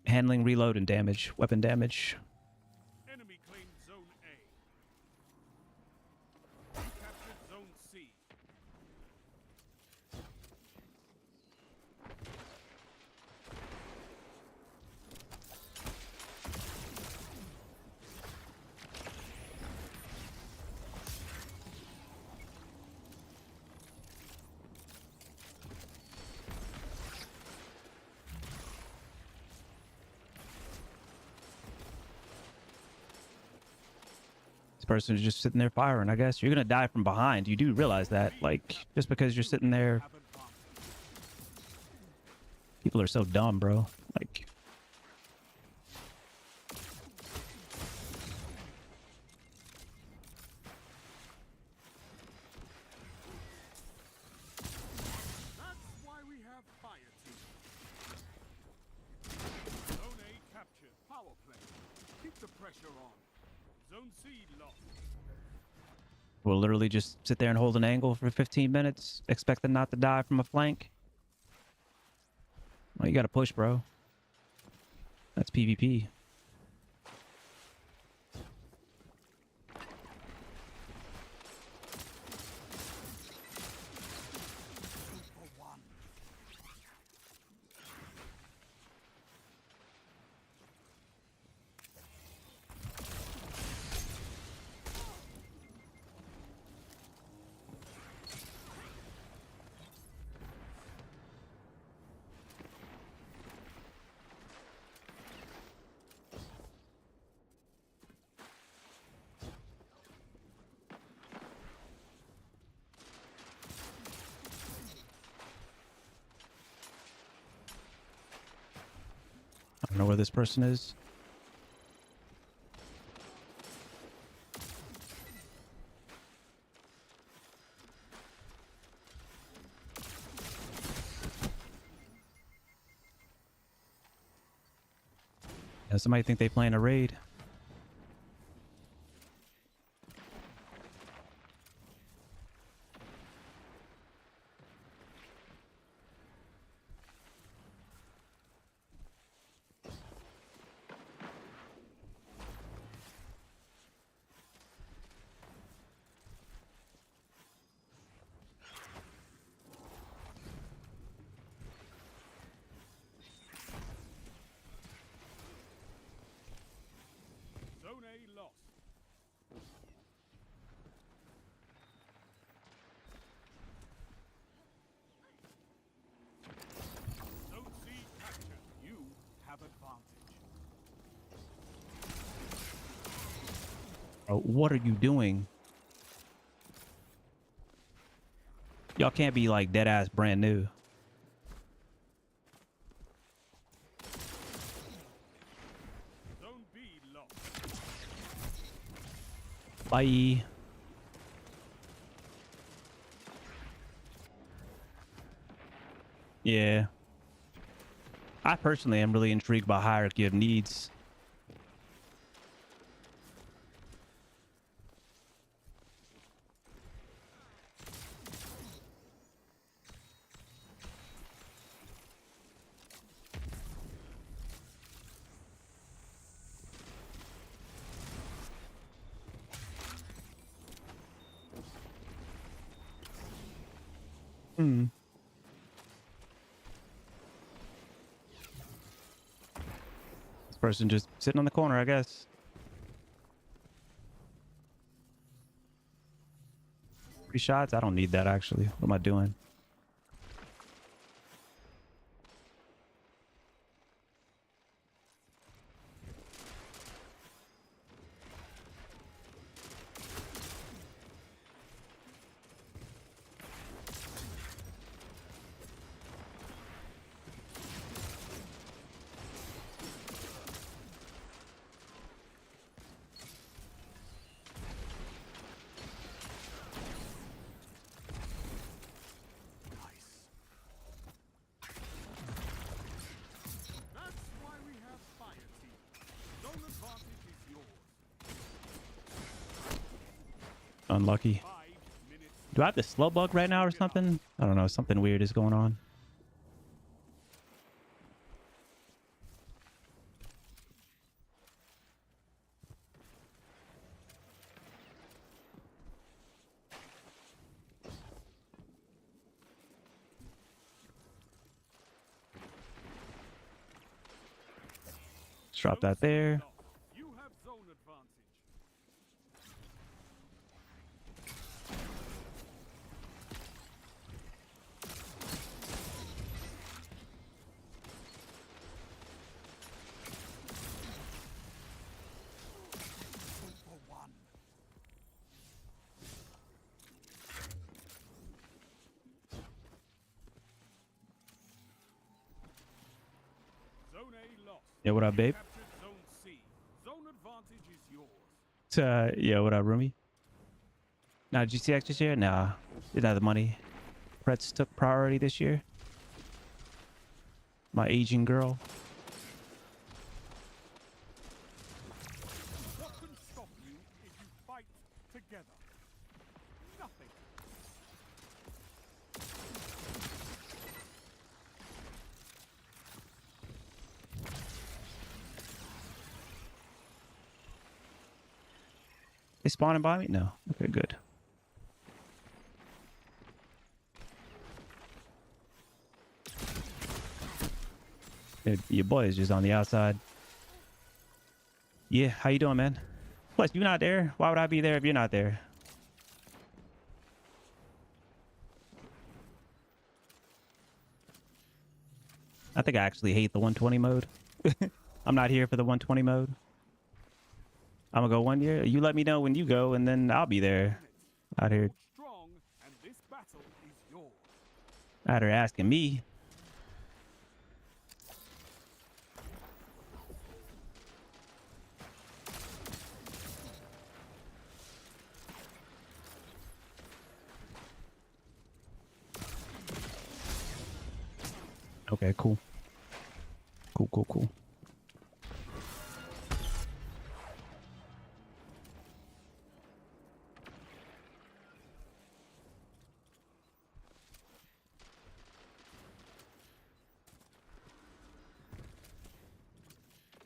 handling, reload, and damage, weapon damage. Enemy claimed Zone A. You captured Zone C. This person is just sitting there firing. I guess you're gonna die from behind. You do realize that, like, just because you're sitting there, Have advantage. people are so dumb, bro. Like, That's why we have fire team. Zone A captured. Power play. Keep the pressure on. Zone C lost. we'll literally just sit there and hold an angle for 15 minutes, expecting not to die from a flank. Well, you gotta push, bro. That's PvP. don't know where this person is. Yeah, somebody think they playing a raid. Zone A lost. Zone C captured. You have advantage. Bro, what are you doing? Y'all can't be like dead ass brand new. Zone B lost. Bye. Yeah. I personally am really intrigued by hierarchy of needs. Hmm. This person just sitting on the corner, I guess. 3 shots? I don't need that actually. What am I doing? Nice. That's why we have fire team. Zone advantage is yours. Unlucky. 5 minutes. Do I have the slow bug right now or something? I don't know. Something weird is going on. Let's drop that there. You have zone advantage. For one. Zone A lost. Yeah, what up, babe? Captured zone C. Zone advantage is yours. Yeah, what up, Rumi? Nah, GCX this year? Nah, didn't have the money. Pretz took priority this year. My aging girl. What can stop you if you fight together? Nothing. They spawning by me? No. Okay, good. Dude, your boy is just on the outside. Yeah, how you doing, man? Plus, you not there? Why would I be there if you're not there? I think I actually hate the 120 mode. I'm not here for the 120 mode. I'm gonna go 1 year. You let me know when you go, and then I'll be there. Out here, Strong, and this battle is yours. out here asking me. Okay, cool. Cool.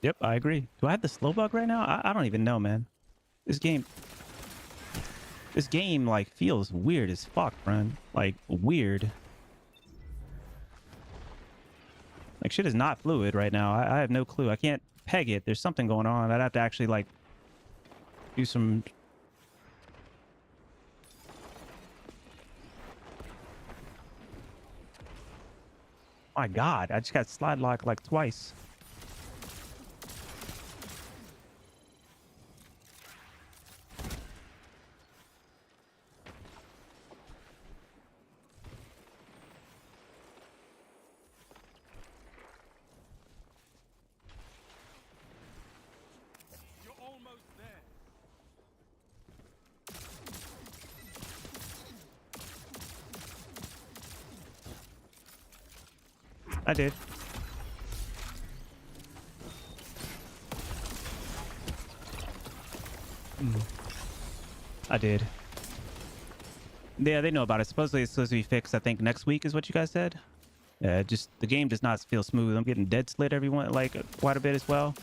Yep, I agree. Do I have the slow bug right now? I don't even know, man. This game like feels weird as fuck, friend. Like weird. Like shit is not fluid right now. I have no clue. I can't peg it. There's something going on. I'd have to actually like do some. My God, I just got slide locked like twice. You're almost there. I did. I did. Yeah, they know about it. Supposedly it's supposed to be fixed, I think, next week is what you guys said. Yeah, just the game does not feel smooth. I'm getting dead slid everyone like quite a bit as well.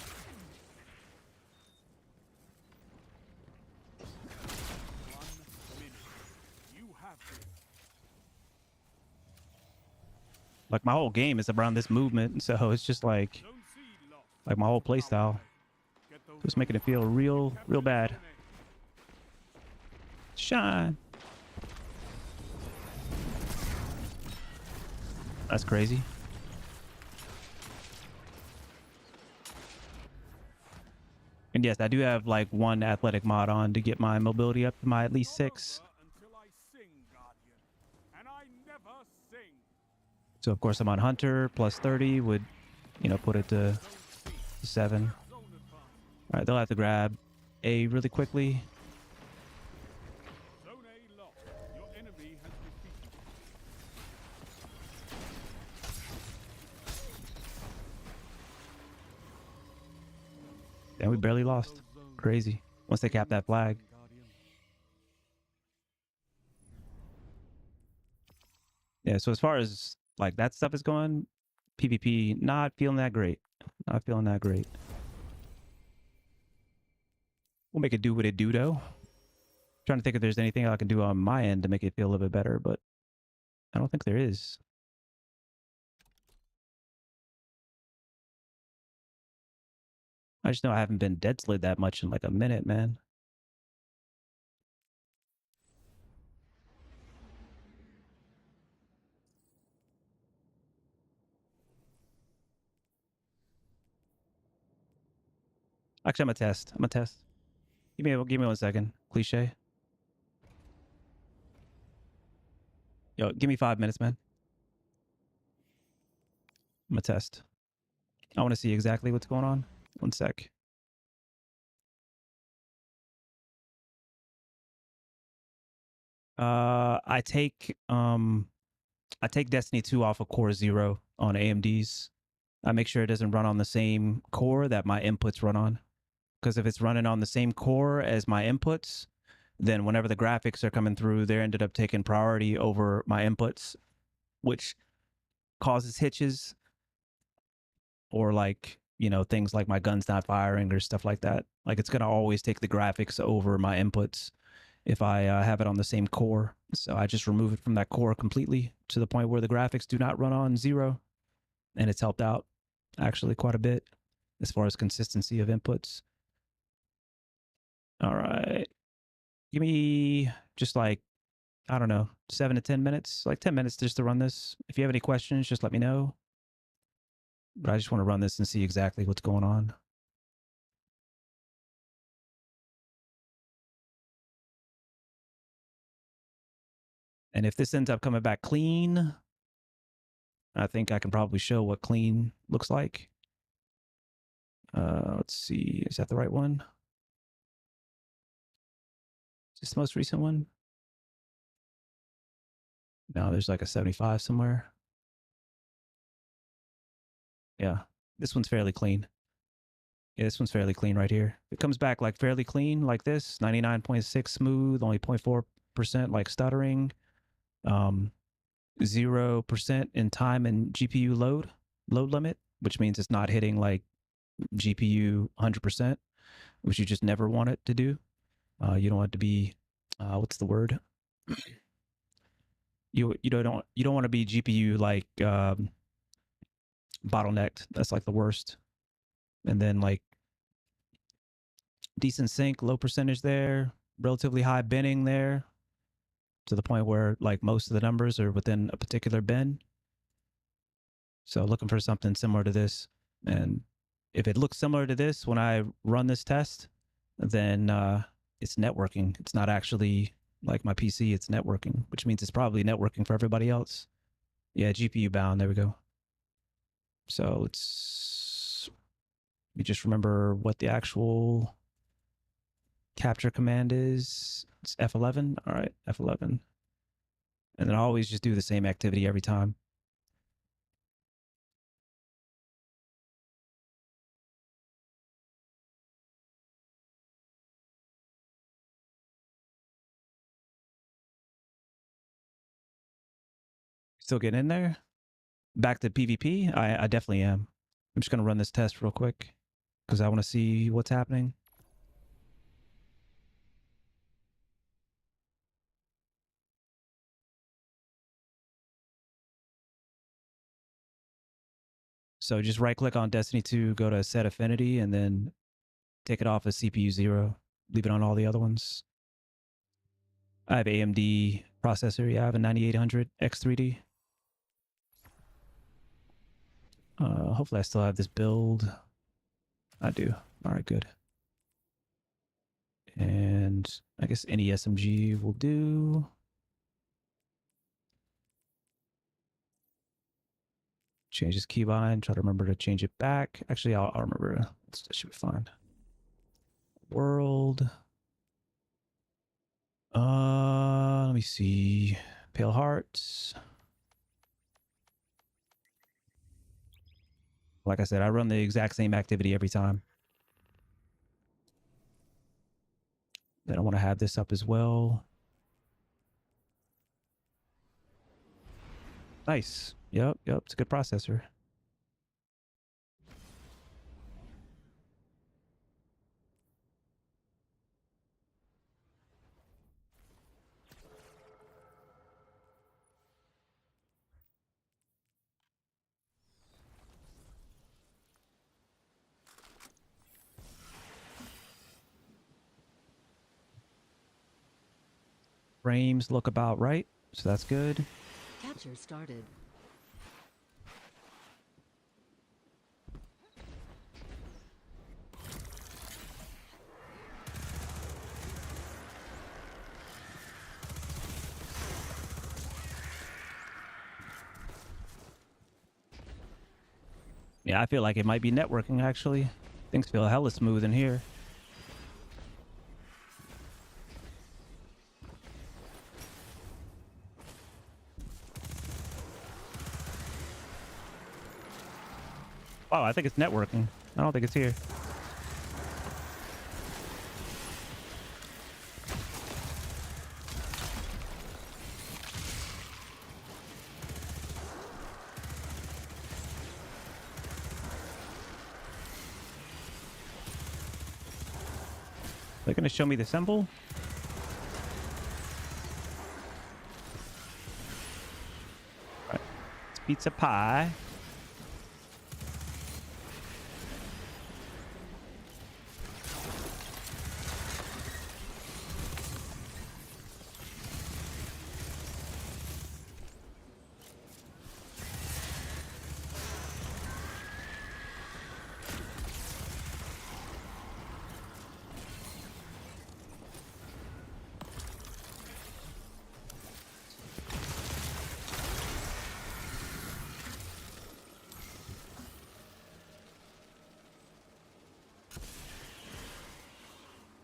1 minute. You have this. Like my whole game is around this movement, so it's just like Zone C lost. my whole play style. Get those Just making it zones feel back. real Capture bad. Zone A. Shine. That's crazy. And yes, I do have like one athletic mod on to get my mobility up to my at least 6. Not over until I sing, Guardian. And I never sing. So of course I'm on Hunter plus 30 would, you know, put it to Zone C. 7. Zone advance. All right, they'll have to grab A really quickly. Zone A lost. Your enemy has defeated. And we barely lost. Crazy. Once they cap that flag. Yeah, so as far as like that stuff is going, PvP not feeling that great. Not feeling that great. We'll make it do what it do though. Trying to think if there's anything I can do on my end to make it feel a little bit better, but I don't think there is. I just know I haven't been dead slid that much in like a minute, man. Actually, I'm a test. I'm a test. Give me 1 second. Cliche. Yo, give me 5 minutes, man. I'm a test. I want to see exactly what's going on. 1 sec. I take Destiny 2 off of Core 0 on AMDs. I make sure it doesn't run on the same core that my inputs run on. Because if it's running on the same core as my inputs, then whenever the graphics are coming through, they ended up taking priority over my inputs, which causes hitches or like, you know, things like my gun's not firing or stuff like that. Like it's going to always take the graphics over my inputs if I have it on the same core. So I just remove it from that core completely to the point where the graphics do not run on 0. And it's helped out actually quite a bit as far as consistency of inputs. All right. Give me just like, I don't know, 7 to 10 minutes, like 10 minutes just to run this. If you have any questions, just let me know. But I just want to run this and see exactly what's going on. And if this ends up coming back clean, I think I can probably show what clean looks like. Let's see. Is that the right one? Is this the most recent one? No, there's like a 75 somewhere. Yeah, this one's fairly clean. Yeah, this one's fairly clean right here. It comes back like fairly clean like this, 99.6 smooth, only 0.4% like stuttering, 0% in time and GPU load limit, which means it's not hitting like GPU 100%, which you just never want it to do. You don't want it to be, what's the word? You don't want to be GPU like bottlenecked. That's like the worst. And then like decent sync, low percentage there, relatively high binning there, to the point where like most of the numbers are within a particular bin. So looking for something similar to this. And if it looks similar to this when I run this test, then it's networking. It's not actually like my PC, it's networking, which means it's probably networking for everybody else. Yeah, GPU bound. There we go. So it's, you just remember what the actual capture command is. It's F11. All right, F11. And then I always just do the same activity every time. Still getting in there? Back to PvP? I definitely am. I'm just going to run this test real quick because I want to see what's happening. So just right click on Destiny 2, go to set affinity, and then take it off as CPU 0. Leave it on all the other ones. I have AMD processor. Yeah, I have a 9800 X3D. Hopefully I still have this build. I do. All right, good. And I guess any SMG will do. Change this keybind. Try to remember to change it back. Actually, I'll remember. That should be fine. World. Let me see. Pale Hearts. Like I said, I run the exact same activity every time. Then I want to have this up as well. Nice. Yep. It's a good processor. Frames look about right, so that's good. Capture started. Yeah, I feel like it might be networking, actually. Things feel hella smooth in here. Wow, I think it's networking. I don't think it's here. They're going to show me the symbol? All right. It's pizza pie.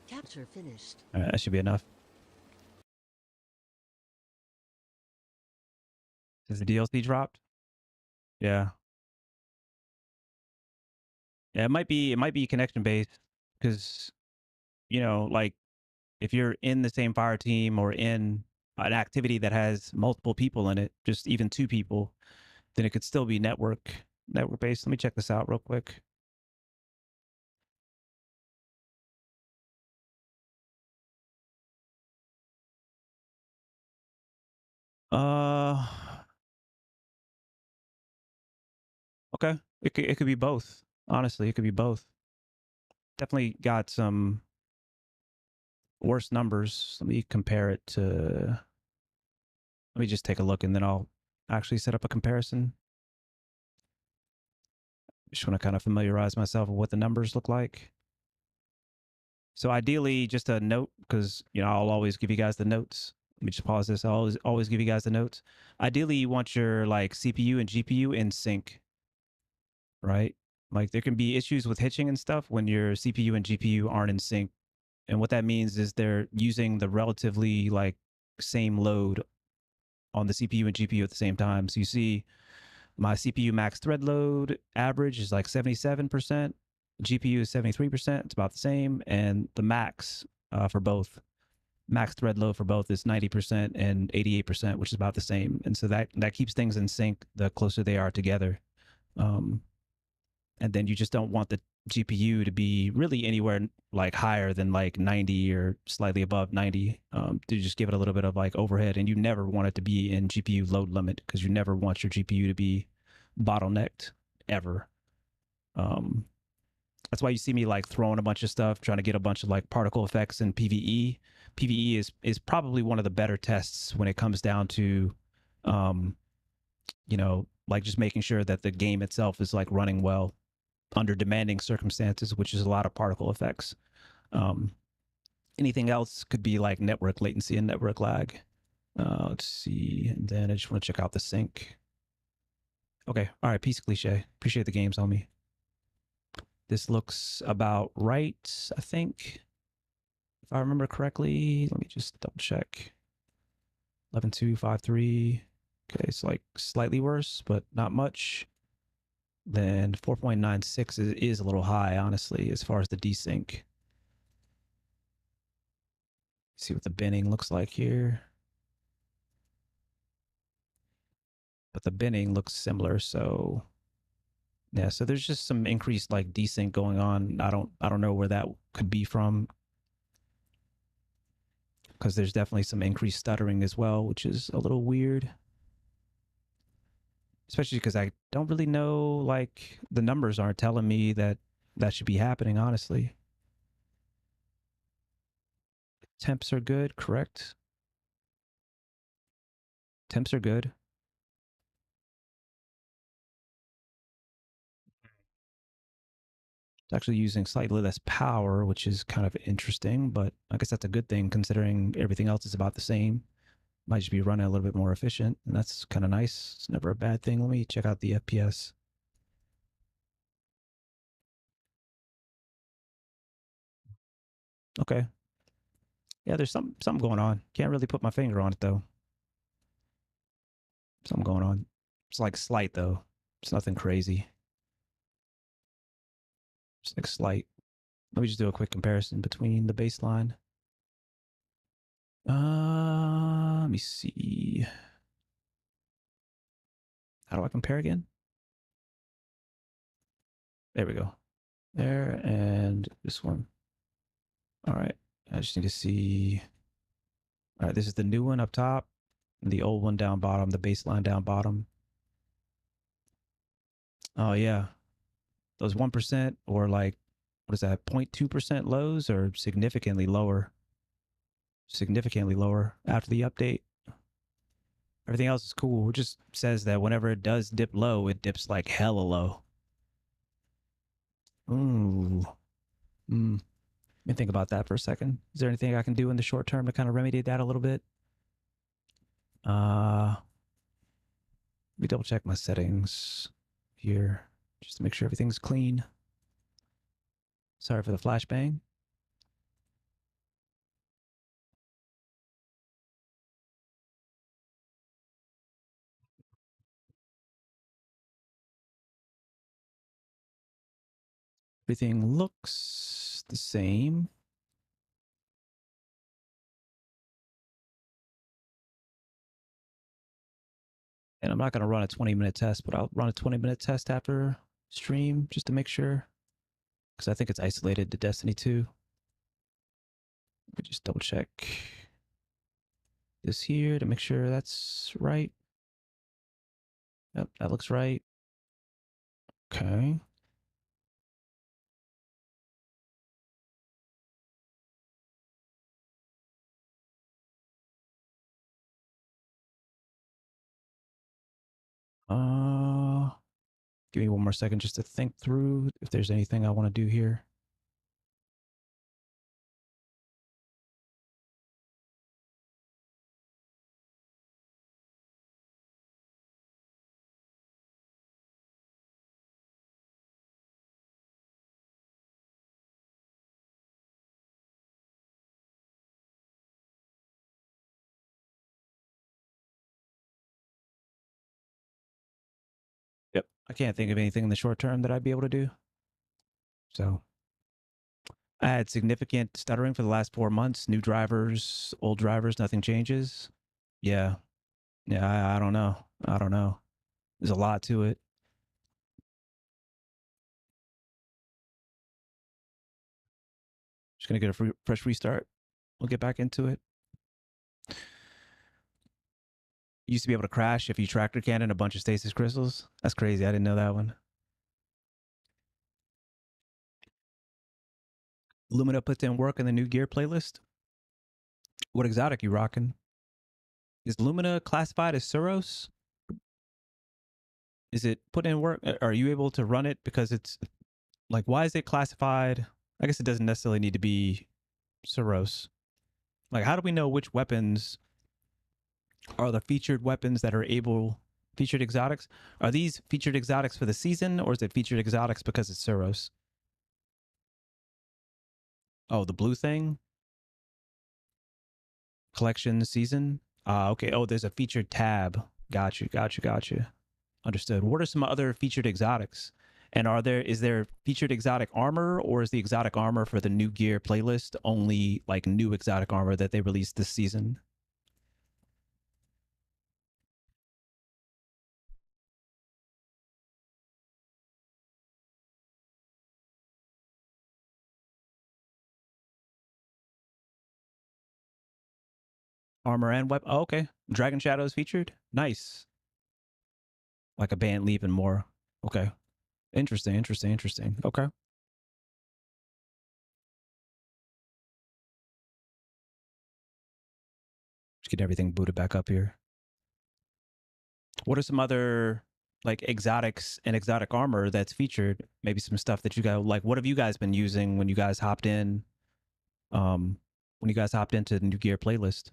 Capture finished. All right, that should be enough. Has the DLC dropped? Yeah. Yeah, it might be connection based because like if you're in the same fire team or in an activity that has multiple people in it, just even two people, then it could still be network based. Let me check this out real quick. Uh, okay. It could be both. Honestly, it could be both. Definitely got some worse numbers. Let me compare it to. Let me just take a look and then I'll actually set up a comparison. Just want to kind of familiarize myself with what the numbers look like. So ideally, just a note because I'll always give you guys the notes. Let me just pause this. I'll always give you guys the notes. Ideally, you want your like CPU and GPU in sync, right? Like there can be issues with hitching and stuff when your CPU and GPU aren't in sync. And what that means is they're using the relatively like same load on the CPU and GPU at the same time. So you see my CPU max thread load average is like 77%. GPU is 73%. It's about the same. And the max for both, max thread load for both is 90% and 88%, which is about the same. And so that keeps things in sync the closer they are together. And then you just don't want the GPU to be really anywhere like higher than like 90 or slightly above 90 to just give it a little bit of like overhead. And you never want it to be in GPU load limit because you never want your GPU to be bottlenecked ever. That's why you see me like throwing a bunch of stuff, trying to get a bunch of like particle effects in PVE. PVE is probably one of the better tests when it comes down to, um, like just making sure that the game itself is like running well under demanding circumstances, which is a lot of particle effects. Um, Anything else could be like network latency and network lag. Let's see. And then I just want to check out the sync. Okay. All right. Peace, cliche. Appreciate the games, homie. This looks about right, I think. If I remember correctly, let me just double check. 11.253. Okay, it's like slightly worse, but not much. Then 4.96 is a little high, honestly, as far as the desync. See what the binning looks like here. But the binning looks similar, so yeah, so there's just some increased like desync going on. I don't know where that could be from because there's definitely some increased stuttering as well, which is a little weird. Especially because I don't really know, like the numbers aren't telling me that that should be happening, honestly. Temps are good, correct? Temps are good. It's actually using slightly less power, which is kind of interesting, but I guess that's a good thing considering everything else is about the same. Might just be running a little bit more efficient, and that's kind of nice. It's never a bad thing. Let me check out the FPS. Okay. Yeah, there's something going on. Can't really put my finger on it though. Something going on. It's like slight though. It's nothing crazy. It's like slight. Let me just do a quick comparison between the baseline. Let me see. How do I compare again? There we go. There and this one. All right. I just need to see. All right, this is the new one up top, and the old one down bottom, the baseline down bottom. Oh yeah. Those 1% or like what is that, 0.2% lows are significantly lower. Significantly lower after the update. Everything else is cool. It just says that whenever it does dip low, it dips like hella low. Ooh. Let me think about that for a second. Is there anything I can do in the short term to kind of remedy that a little bit? Let me double check my settings here just to make sure everything's clean. Sorry for the flashbang. everything looks the same. And I'm not going to run a 20-minute test, but I'll run a 20-minute test after stream just to make sure. Because I think it's isolated to Destiny 2. Let me just double check this here to make sure that's right. Yep, that looks right. Okay. Give me one more second just to think through if there's anything I want to do here. Yep. I can't think of anything in the short term that I'd be able to do. So I had significant stuttering for the last 4 months. New drivers, old drivers, nothing changes. Yeah. Yeah, I don't know. I don't know. There's a lot to it. Just going to get a fresh restart. We'll get back into it. Used to be able to crash if you tractor cannon a bunch of stasis crystals. That's crazy. I didn't know that one. Lumina puts in work in the new gear playlist. What exotic you rocking? Is Lumina classified as Suros? Is it put in work? Are you able to run it because it's like, why is it classified? I guess it doesn't necessarily need to be Suros. Like, how do we know which weapons are the featured weapons that are featured exotics? Are these featured exotics for the season, or is it featured exotics because it's Suros? Oh, the blue thing? Collection season? Okay. Oh, there's a featured tab. Got you. Understood. What are some other featured exotics? And is there featured exotic armor, or is the exotic armor for the new gear playlist only like new exotic armor that they released this season? Armor and weapon. Oh, okay. Dragon Shadows featured. Nice. Like a band leap and more. Okay. Interesting. Okay. Just get everything booted back up here. What are some other like exotics and exotic armor that's featured? Maybe some stuff that you got, like, what have you guys been using when you guys hopped in? When you guys hopped into the new gear playlist?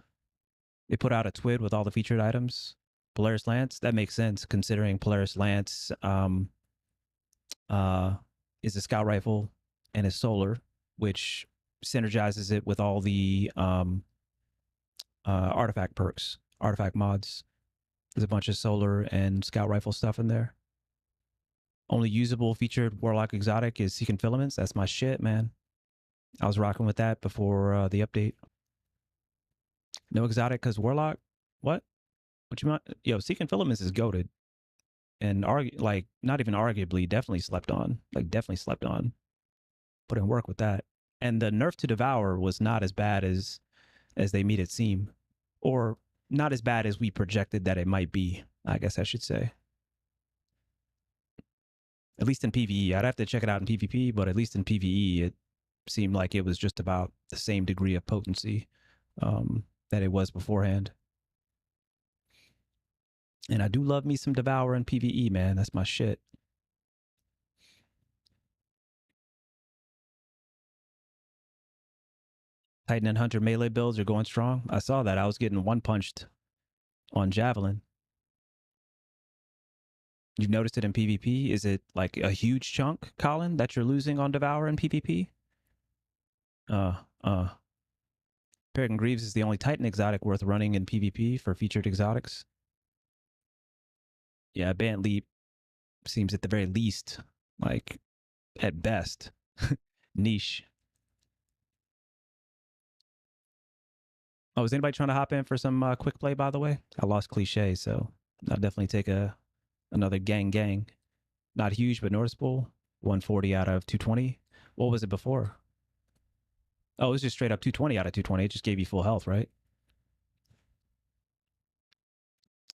They put out a TWID with all the featured items. Polaris Lance, that makes sense considering Polaris Lance is a scout rifle and is solar, which synergizes it with all the artifact perks, artifact mods. There's a bunch of solar and scout rifle stuff in there. Only usable featured Warlock exotic is Seeking Filaments. That's my shit, man. I was rocking with that before the update. No exotic because Warlock? What? What you want? Yo, Seeking Filaments is goated. And like, not even arguably, definitely slept on. Like, definitely slept on. Put in work with that. And the nerf to Devour was not as bad as they made it seem. Or not as bad as we projected that it might be, I guess I should say. At least in PvE. I'd have to check it out in PvP, but at least in PvE, it seemed like it was just about the same degree of potency that it was beforehand. And I do love me some Devour in PvE, man. That's my shit. Titan and Hunter melee builds are going strong. I saw that. I was getting one punched on Javelin. You've noticed it in PvP? Is it like a huge chunk, Colin, that you're losing on Devour in PvP? Peregrine Greaves is the only Titan exotic worth running in PvP for featured exotics. Yeah, Bant Leap seems at the very least, like, at best, Niche. Oh, is anybody trying to hop in for some quick play? By the way, I lost cliche, so I'll definitely take another gang. Not huge, but noticeable. 140 out of 220. What was it before? Oh, it was just straight up 220 out of 220. It just gave you full health, right?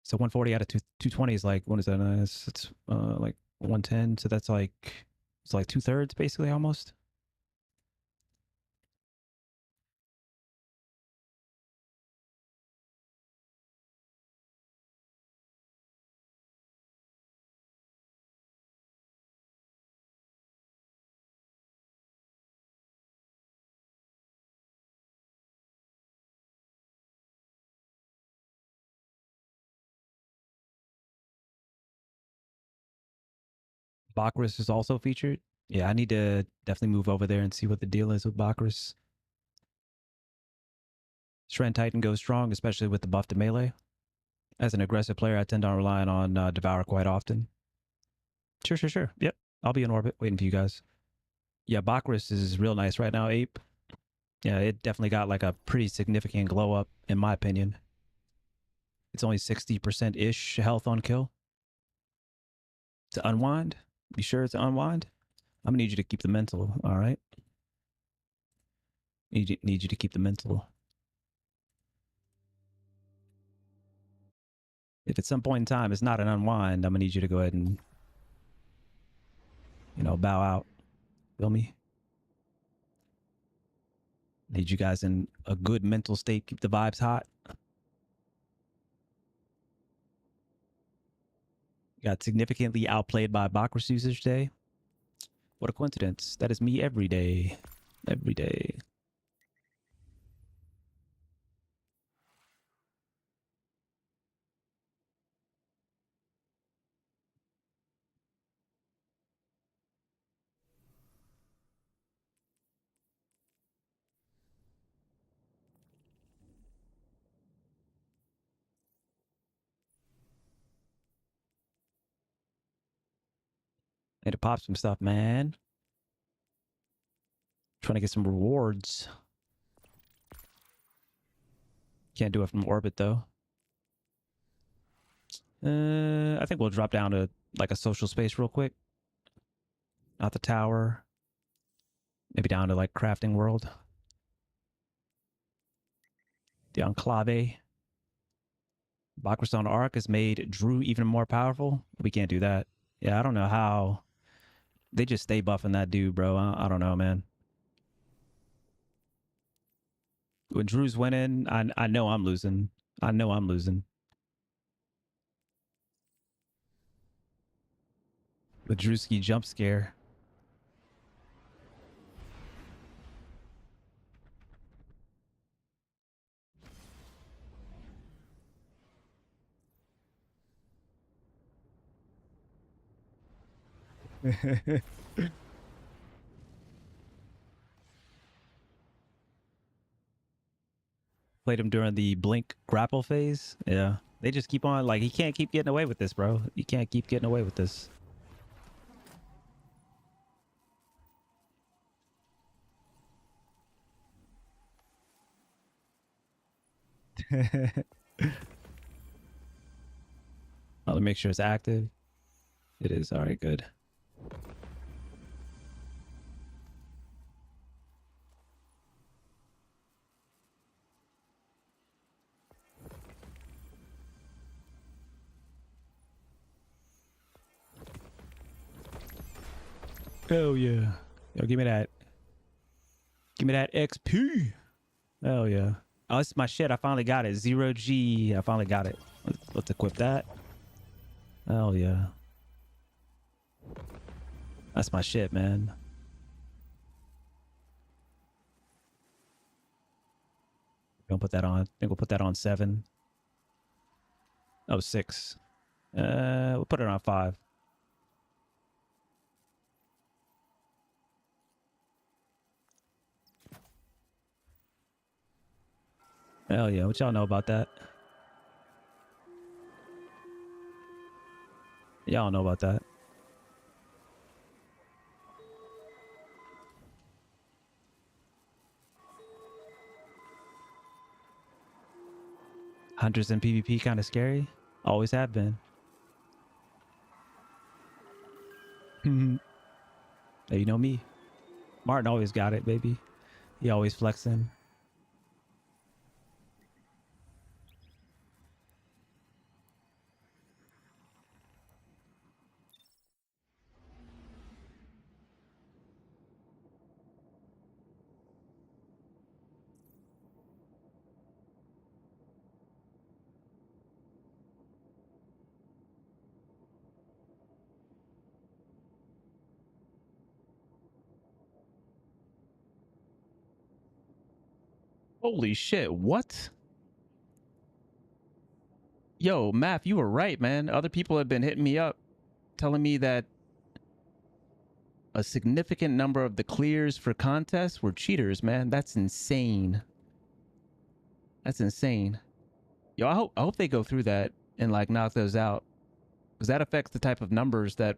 So 140 out of 220 is like, what is that? It's like 110. So that's like, it's like 2/3 basically almost. Bacchus is also featured. Yeah, I need to definitely move over there and see what the deal is with Bacchus. Shren Titan goes strong, especially with the buff to melee. As an aggressive player, I tend on relying on Devour quite often. Sure. Yep. I'll be in orbit waiting for you guys. Yeah, Bacchus is real nice right now, Ape. Yeah, it definitely got like a pretty significant glow up, in my opinion. It's only 60%-ish health on kill. To unwind? You sure it's unwind? I'm gonna need you to keep the mental, all right? Need you to keep the mental. If at some point in time it's not an unwind, I'm gonna need you to go ahead and, bow out. Feel me? Need you guys in a good mental state. Keep the vibes hot. Got significantly outplayed by Bacchus usage today. What a coincidence. That is me every day. Every day. Need to pop some stuff, man. Trying to get some rewards. Can't do it from orbit, though. I think we'll drop down to like a social space real quick. Not the tower. Maybe down to like crafting world. The enclave. Bacchus on Arc has made Drew even more powerful. We can't do that. Yeah, I don't know how. They just stay buffing that dude, bro. I don't know, man. When Drew's winning, I know I'm losing. I know I'm losing. The Drewski jump scare. Played him during the blink grapple phase. Yeah. They just keep on, like, he can't keep getting away with this, bro. You can't keep getting away with this. Let me make sure it's active. It is. All right, good. Hell yeah. Yo, give me that. Give me that XP. Hell yeah. Oh, this is my shit. I finally got it. 0G. I finally got it. Let's equip that. Hell yeah. That's my shit, man. Don't put that on. I think we'll put that on 7. Oh, 6. We'll put it on 5. Hell yeah. What y'all know about that? Y'all know about that. Hunters in PvP kind of scary. Always have been. Hey, you know me. Martin always got it, baby. He always flexing. Holy shit, what? Yo, Math, you were right, man. Other people have been hitting me up telling me that a significant number of the clears for contests were cheaters, man. That's insane. That's insane. Yo, I hope they go through that and like knock those out. Because that affects the type of numbers that,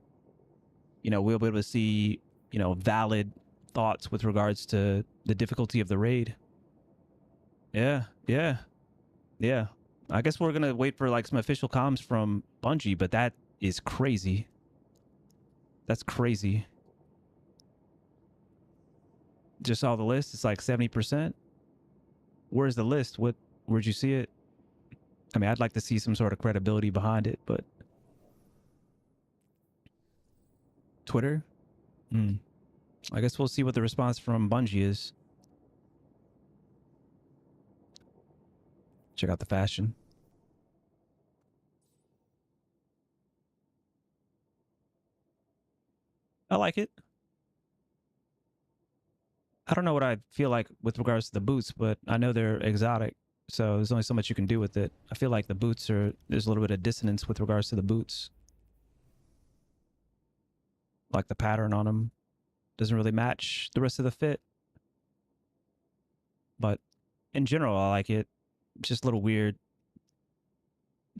you know, we'll be able to see, you know, valid thoughts with regards to the difficulty of the raid. Yeah, yeah, yeah. I guess we're gonna wait for like some official comms from Bungie, but that is crazy. That's crazy. Just saw the list. It's like 70%. Where's the list? Where'd you see it? I mean, I'd like to see some sort of credibility behind it, but Twitter? I guess we'll see what the response from Bungie is. Check out the fashion. I like it. I don't know what I feel like with regards to the boots, but I know they're exotic, so there's only so much you can do with it. I feel like the boots there's a little bit of dissonance with regards to the boots. Like the pattern on them doesn't really match the rest of the fit. But in general, I like it. It's just a little weird.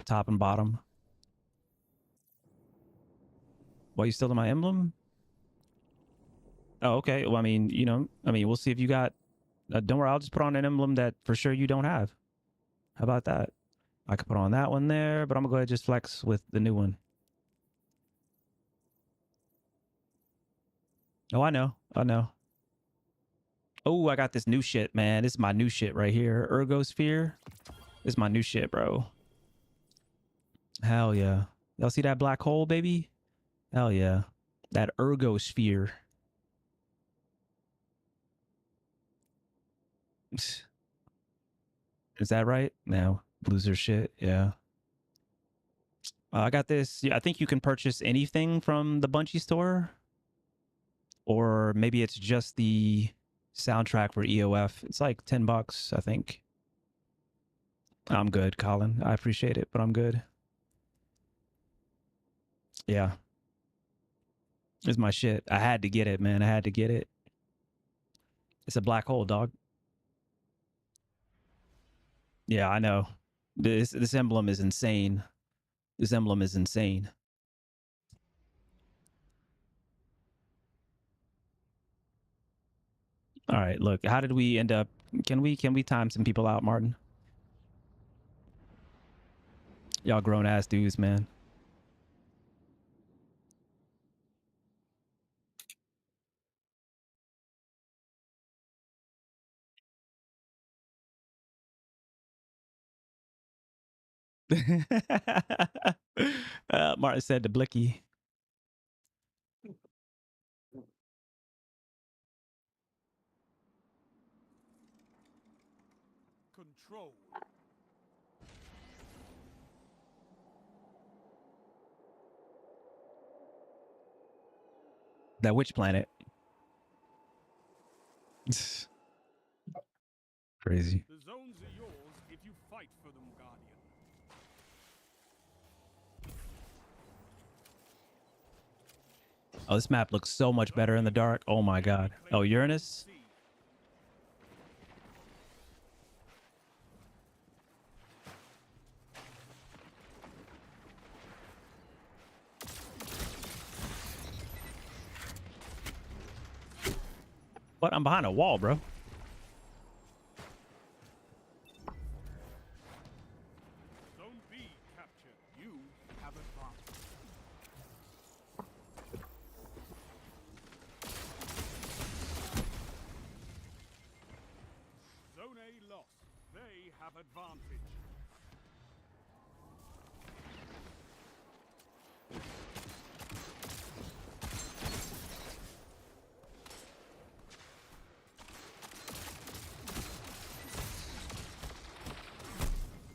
Top and bottom. Why you still in my emblem? Oh, okay. Well, I mean, you know, we'll see if you got. Don't worry, I'll just put on an emblem that for sure you don't have. How about that? I could put on that one there, but I'm gonna go ahead and just flex with the new one. Oh, I know. I know. Oh, I got this new shit, man. This is my new shit right here. Ergosphere. This is my new shit, bro. Hell yeah. Y'all see that black hole, baby? Hell yeah. That ergosphere. Is that right? No. Loser shit. Yeah. I got this. Yeah, I think you can purchase anything from the Bungie store. Or maybe it's just the soundtrack for EOF. It's like $10, I think. I'm good, Colin. I appreciate it, but I'm good. Yeah. It's my shit. I had to get it, man. I had to get it. It's a black hole, dog. Yeah, I know. This emblem is insane. This emblem is insane. All right, look. How did we end up? Can we time some people out, Martin? Y'all grown ass dudes, man. Martin said to Blicky. Control. That which planet? Crazy. The zones are yours if you fight for them, Guardian. Oh, this map looks so much better in the dark. Oh my god. Oh, Uranus? What? I'm behind a wall, bro. A lost. They have advantage.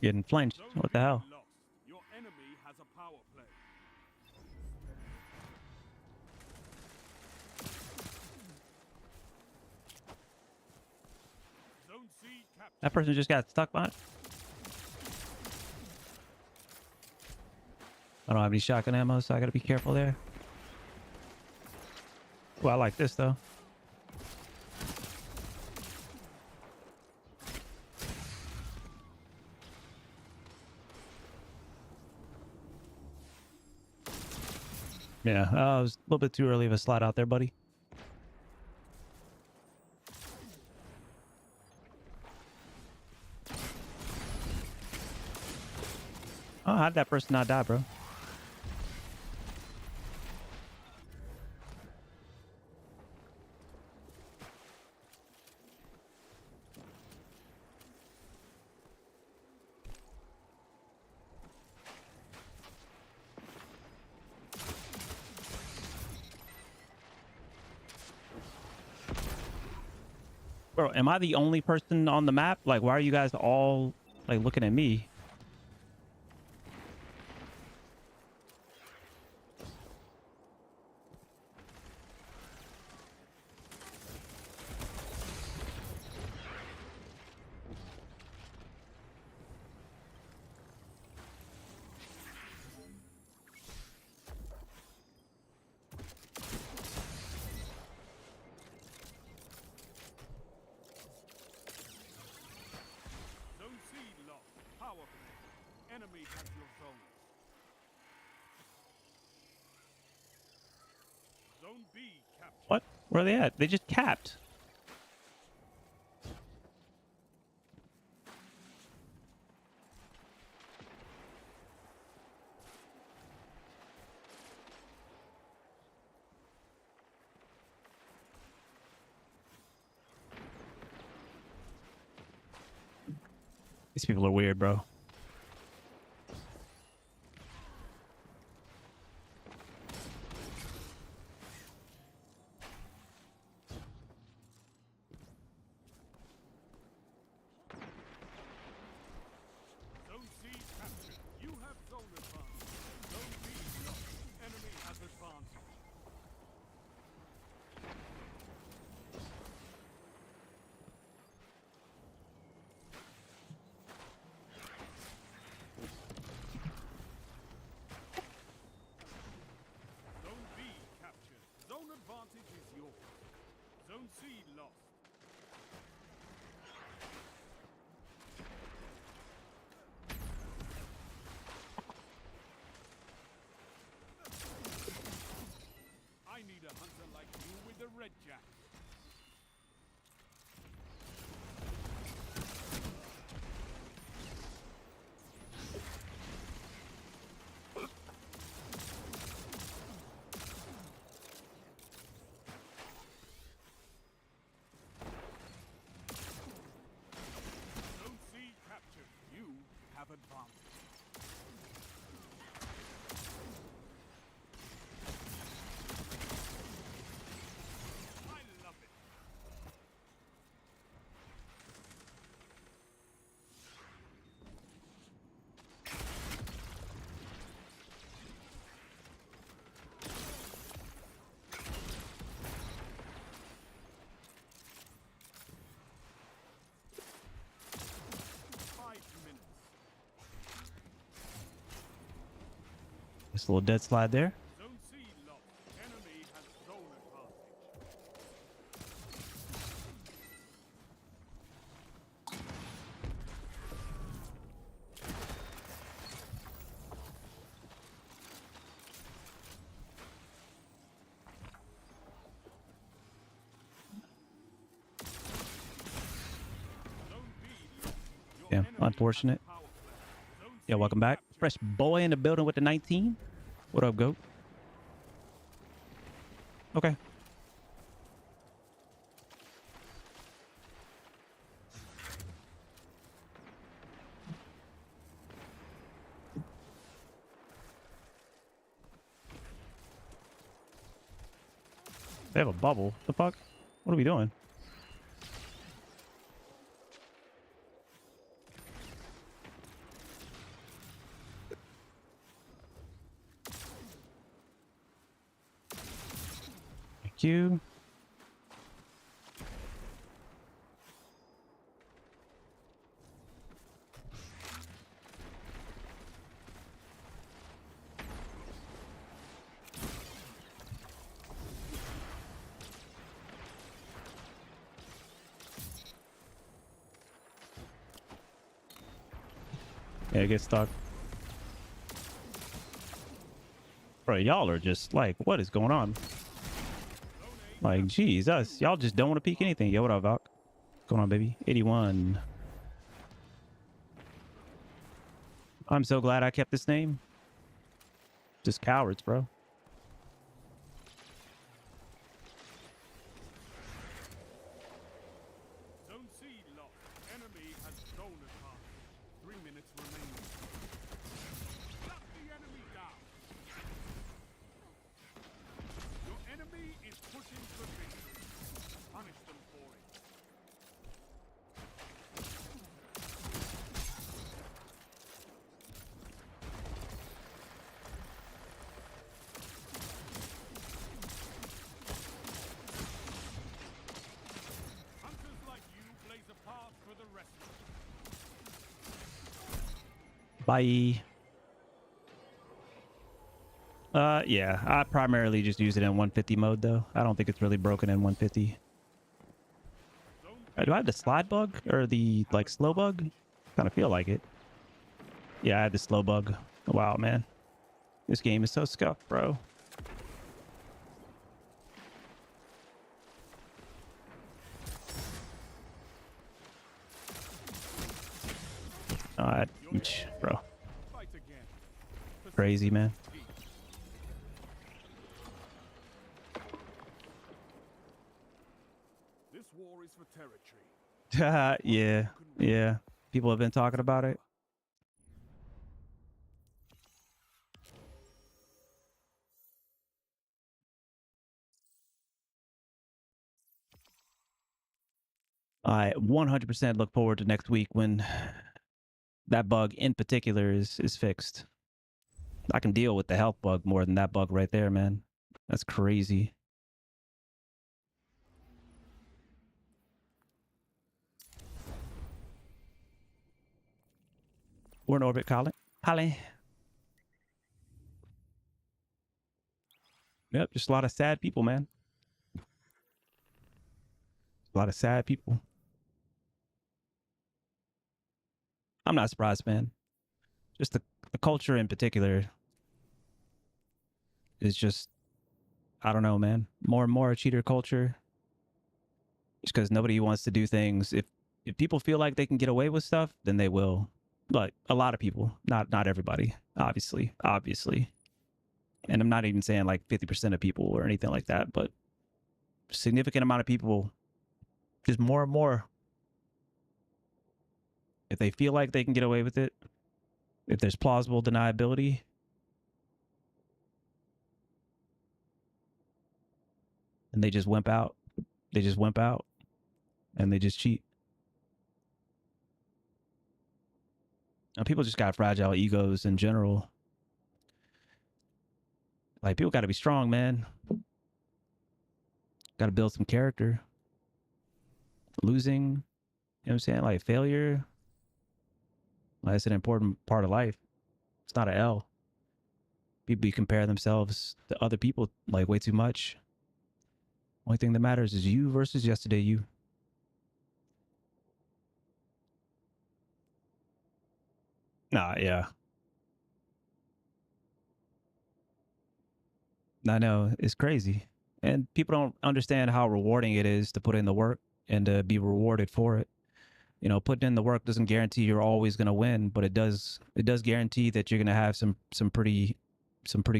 Getting flinched. Zone What the B hell? lost. Your enemy has a power play. Zone C captured. That person just got stuck behind. I don't have any shotgun ammo, so I gotta be careful there. Well, I like this though. Yeah, it was a little bit too early of a slide out there, buddy. Oh, how'd that person not die, bro? Bro, am I the only person on the map? Like, why are you guys all like looking at me? Zone C lost. Power play. Enemy has your zones. Zone B captured. What? Where are they at? They just capped. These people are weird, bro. Zone C captured. You have zone advantage. Zone B lost. Enemy has advantage. Zone B captured. Zone advantage is yours. Zone C lost. I need a hunter like you with the red jack. Zone C captured. You have advantage. I love it. This little dead slide there. Zone C lost. Enemy has zone advantage. Zone B lost. Your Yeah, enemy has unfortunate. power play. Zone Yeah, C welcome back. captured. Fresh boy in the building with the 19. What up, goat? Okay. They have a bubble. The fuck? What are we doing? Thank you. Yeah, get stuck. Bro, y'all are just like, what is going on? Like, Jesus, y'all just don't want to peek anything. Yo, what up, Valk? What's going on, baby? 81. I'm so glad I kept this name. Just cowards, bro. Zone C lost. Enemy has zone advantage. 3 minutes remaining. Shut the enemy down. Your enemy is pushing for victory. Punish them for it. Hunters like you blaze a path for the rest of us. Bye. Yeah, I primarily just use it in 150 mode, though. I don't think it's really broken in 150. Zone Do I have the slide bug or the, like, slow bug? Kind of feel like it. Yeah, I had the slow bug. Wow, man. This game is so scuffed, bro. Alright, bro. fight again. Crazy, man. This war is for territory. Yeah, yeah. People have been talking about it. I 100% look forward to next week when that bug in particular is fixed. I can deal with the health bug more than that bug right there, man. That's crazy. We're in orbit, Colin. Colin. Yep, just a lot of sad people, man. A lot of sad people. I'm not surprised, man. Just the culture in particular is just, I don't know, man. More and more a cheater culture. Just because nobody wants to do things. If people feel like they can get away with stuff, then they will. But a lot of people, not everybody, obviously. And I'm not even saying like 50% of people or anything like that, but significant amount of people, just more and more. If they feel like they can get away with it, if there's plausible deniability, and they just wimp out. They just wimp out and they just cheat. Now, people just got fragile egos in general. Like, people got to be strong, man. Got to build some character. Losing, you know what I'm saying? Like, failure, like, that's an important part of life. It's not an L. People compare themselves to other people like way too much. Only thing that matters is you versus yesterday you. Nah, yeah. I know, it's crazy. And people don't understand how rewarding it is to put in the work and to be rewarded for it. You know, putting in the work doesn't guarantee you're always going to win, but it does guarantee that you're going to have some pretty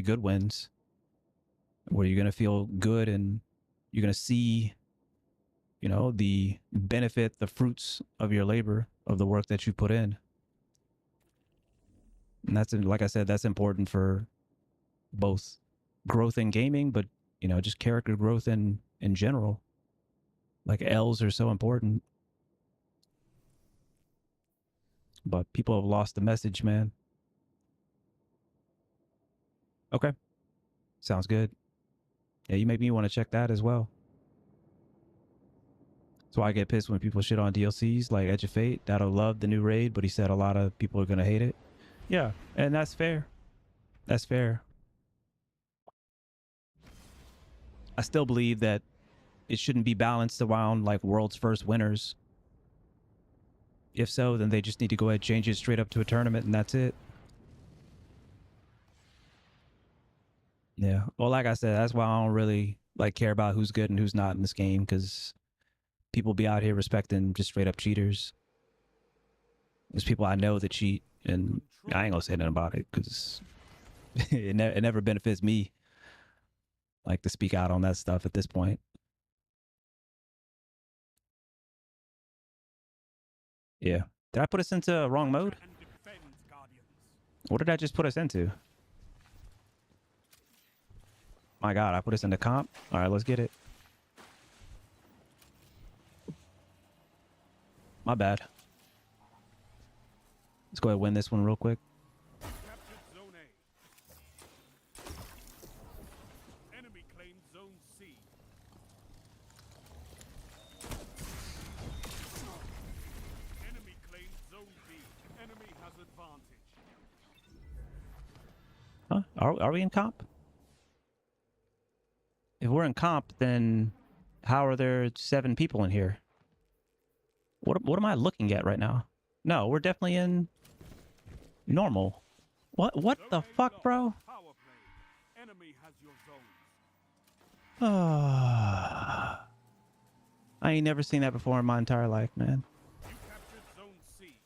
good wins where you're going to feel good and you're going to see, you know, the benefit, the fruits of your labor, of the work that you put in. And that's, like I said, that's important for both growth in gaming, but You know, just character growth in general. Like L's are so important. But people have lost the message, man. Okay. Sounds good. Yeah, you make me want to check that as well. That's why I get pissed when people shit on DLCs like Edge of Fate. That'll love the new raid, but he said a lot of people are gonna hate it. Yeah, and that's fair. That's fair. I still believe that it shouldn't be balanced around like world's first winners. If so, then they just need to go ahead and change it straight up to a tournament and that's it. Yeah. Well, like I said, that's why I don't really like care about who's good and who's not in this game, because people be out here respecting just straight up cheaters. There's people I know that cheat, and I ain't gonna say nothing about it because it never benefits me. Like to speak out on that stuff at this point. Yeah. Did I put us into wrong mode? And defend, Guardians. What did I just put us into? My God, I put us into comp. All right, let's get it. My bad. Let's go ahead and win this one real quick. Captured Zone A. Enemy claimed Zone C. Enemy claimed Zone B. Enemy has advantage. Huh? Are we in comp? If we're in comp, then how are there 7 people in here? What am I looking at right now? No, we're definitely in normal. What Zone the A fuck, lost. bro? Power play. Enemy has your zones. I ain't never seen that before in my entire life, man. You captured Zone C.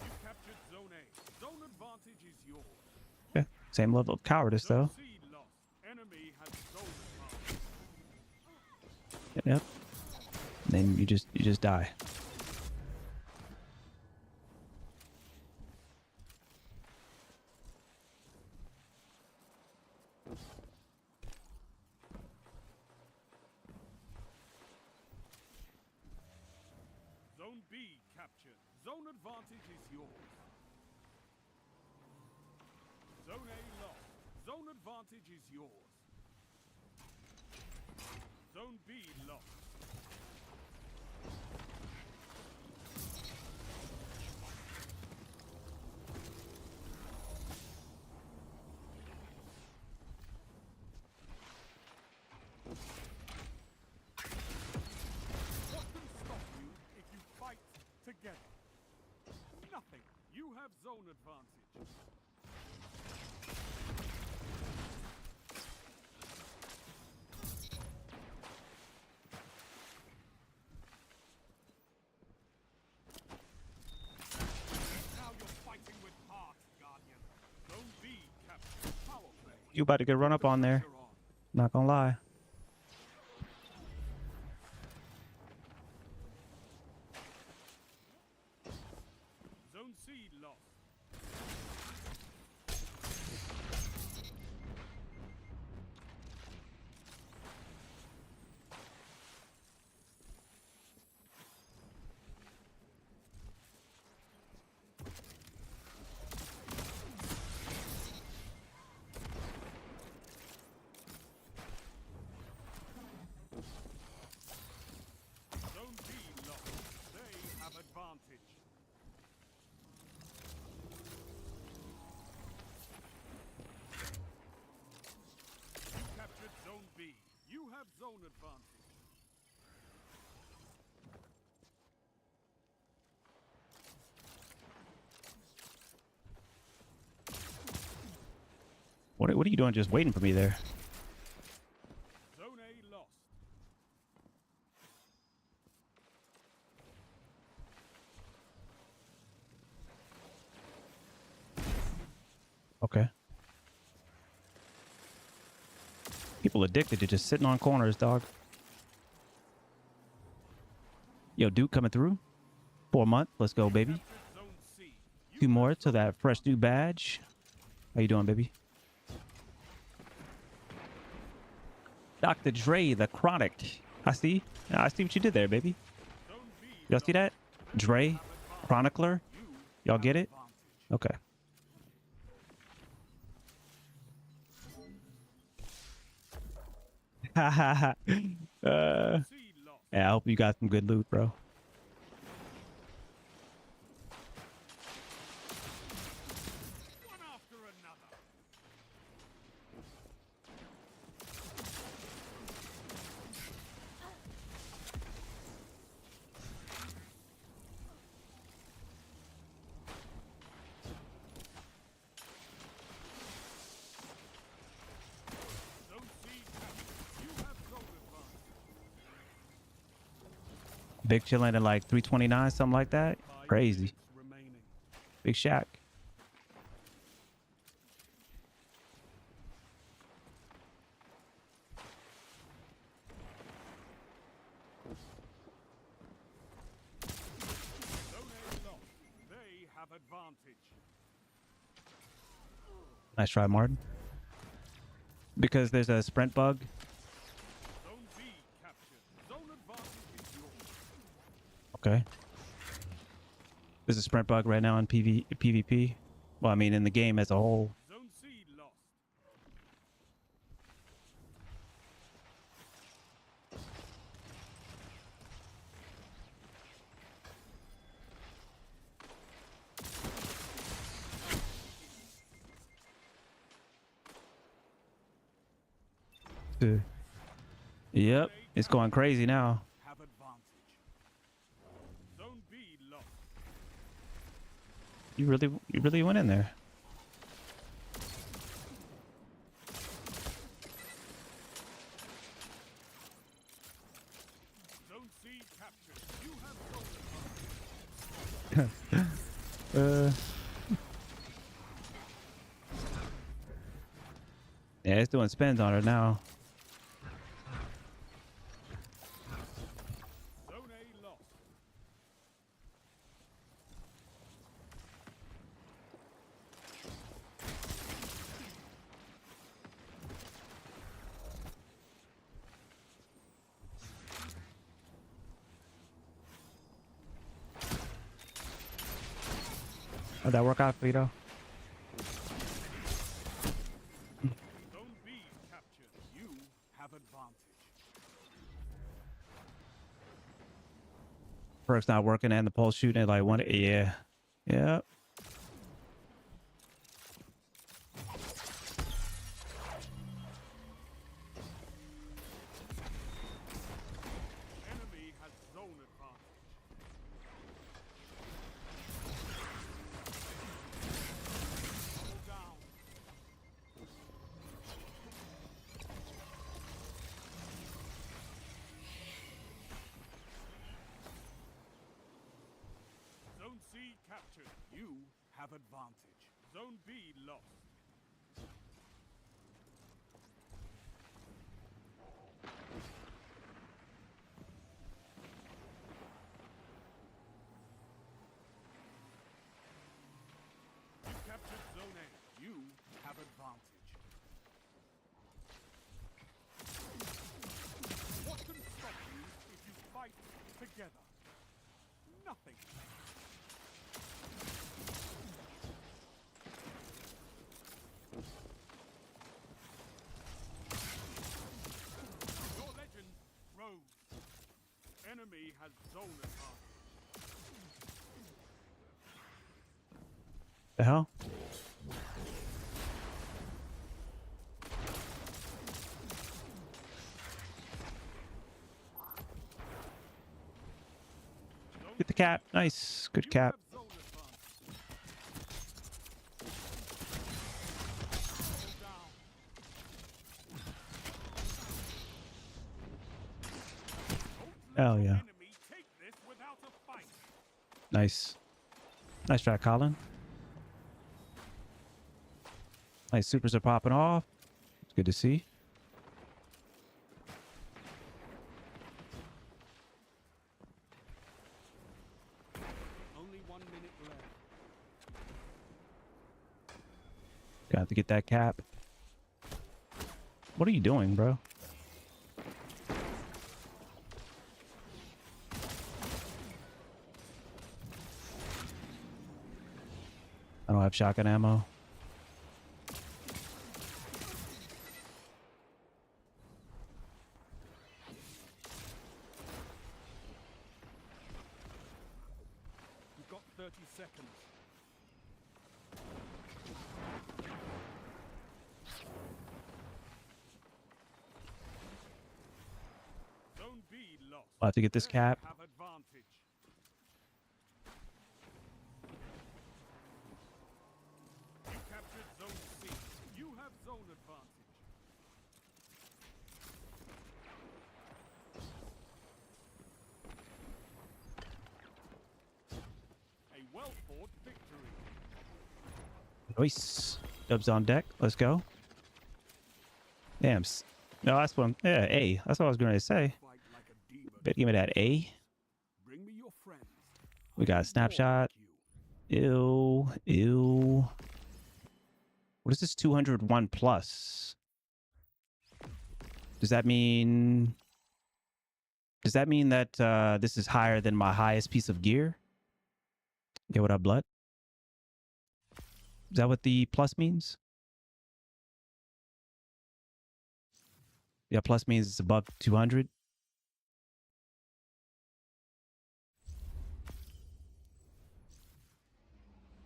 You captured Zone A. Zone advantage is yours. Yeah, same level of cowardice Zone though. C lost. Enemy has zone advantage. Yep. Then you just die. Zone B captured. Zone advantage is yours. Zone A lost. Zone advantage is yours. Zone B lost. What can stop you if you fight together? Nothing. You have zone advantage. Now you're fighting with heart, Guardian. Zone B captured. Power play. You about to get run up on there. Pressure on. Not gonna lie. Zone C lost. Zone B lost. They have advantage. You captured Zone B. You have zone advantage. What are you doing just waiting for me there? Zone A lost. Okay. People addicted to just sitting on corners, dog. Yo, Duke coming through. 4 months. Let's go, baby. Captured Zone C. You 2 more have to zone that fresh new advantage. badge. How you doing, baby? Dr. Dre, the Chronic. I see what you did there, baby. Zone B Y'all see that? lost. Dre, Have advantage. Chronicler. You Y'all have get it? advantage. Okay. Ha ha ha. C lost. Yeah, I hope you got some good loot, bro. One after another. Zone C captured. You have zone advantage. Big chillin' at like 329, something like that. 5 Crazy. minutes remaining. Big Shack. Zone A lost. They have advantage. Nice try, Martin. Because there's a sprint bug. Zone B captured. Zone advantage is yours. Okay. There's a sprint bug right now in PvP. Well, I mean, in the game as a whole. Zone C lost. Yep, it's going crazy now. Have advantage. Zone B lost. You really went in there. Zone C captured. You have zone advantage. Yeah, it's doing spins on her now. Zone A lost. How'd that work out for you, though? Zone B captured. You have advantage. Perk's not working and the pulse shooting at like one. Yeah. Yep. Enemy has zone advantage. Double down. Zone C captured. You have advantage. Zone B lost. You captured Zone A. You have advantage. What can stop you if you fight together? Nothing. Your legend rose. Enemy has zone advantage. The hell? Zone Get the C cap. Nice. Good You cap. have zone advantage. Double down. Don't let Hell your yeah. enemy take this without a fight. Nice. Nice try, Colin. Nice supers are popping off. It's good to see. 1 minute left. Got to get that cap. What are you doing, bro? I don't have shotgun ammo. You've got 30 seconds. Zone B lost. I'll have to get this They cap. have advantage. You captured Zone C. You have zone advantage. A well-fought victory. Nice. Dubs on deck. Let's go. Damn. No, that's one. Yeah, A. That's what I was going to say. Fight like a demon. Better give me that A. Bring me your friends. We got a I need more snapshot. like you. Ew. Ew. What is this 201 plus? Does that mean... Does that mean that this is higher than my highest piece of gear? Get what up, blood? Is that what the plus means? Yeah, plus means it's above 200.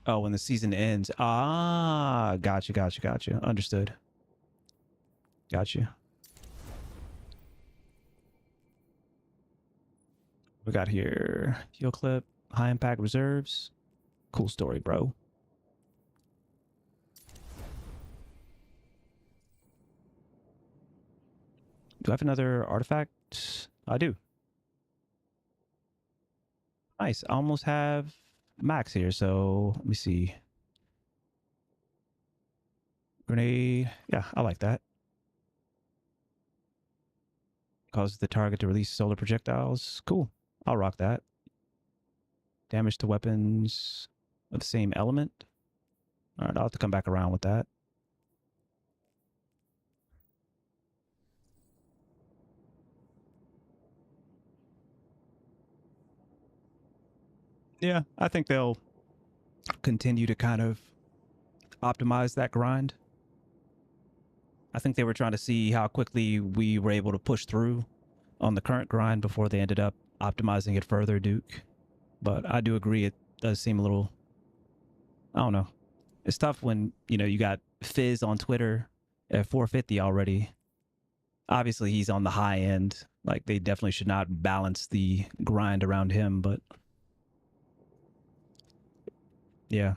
Oh, when the season ends. Ah, gotcha, gotcha, gotcha. Understood. Gotcha. We got here heal clip, high impact reserves. Cool story, bro. Do I have another artifact? I do. Nice. I almost have max here, so let me see. Grenade. Yeah, I like that. Causes the target to release solar projectiles. Cool. I'll rock that. Damage to weapons of the same element. All right, I'll have to come back around with that. Yeah, I think they'll continue to kind of optimize that grind. I think they were trying to see how quickly we were able to push through on the current grind before they ended up optimizing it further, Duke. But I do agree it does seem a little, I don't know. It's tough when, you know, you got Fizz on Twitter at 450 already. Obviously, he's on the high end. Like, they definitely should not balance the grind around him, but yeah.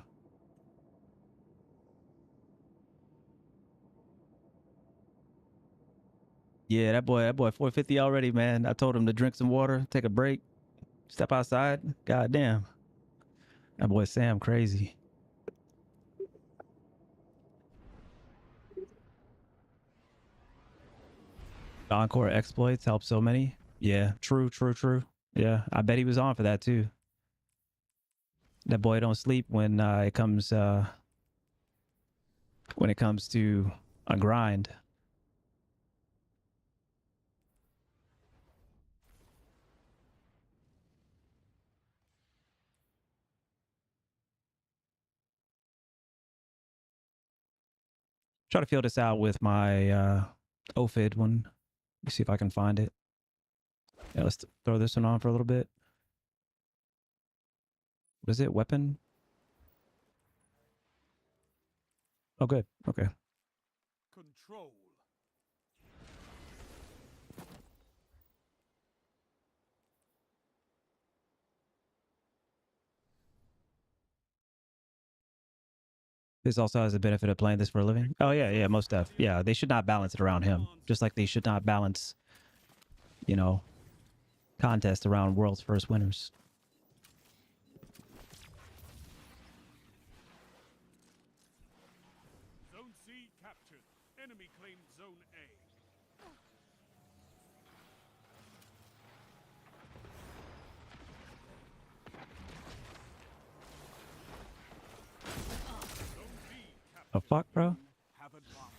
Yeah, that boy 450 already, man. I told him to drink some water, take a break, step outside. God damn. That boy Sam crazy. Encore exploits help so many. Yeah, true, true, true. Yeah, I bet he was on for that too. That boy don't sleep when it comes to a grind. Try to feel this out with my OFID one. Let me see if I can find it. Yeah, let's throw this one on for a little bit. What is it? Weapon? Oh, good. Okay. Control. This also has the benefit of playing this for a living. Oh, yeah, yeah, most def. Yeah, they should not balance it around him. Just like they should not balance, you know, contests around world's first winners. Zone C captured. Enemy claimed Zone A. fuck, bro? You have advantage.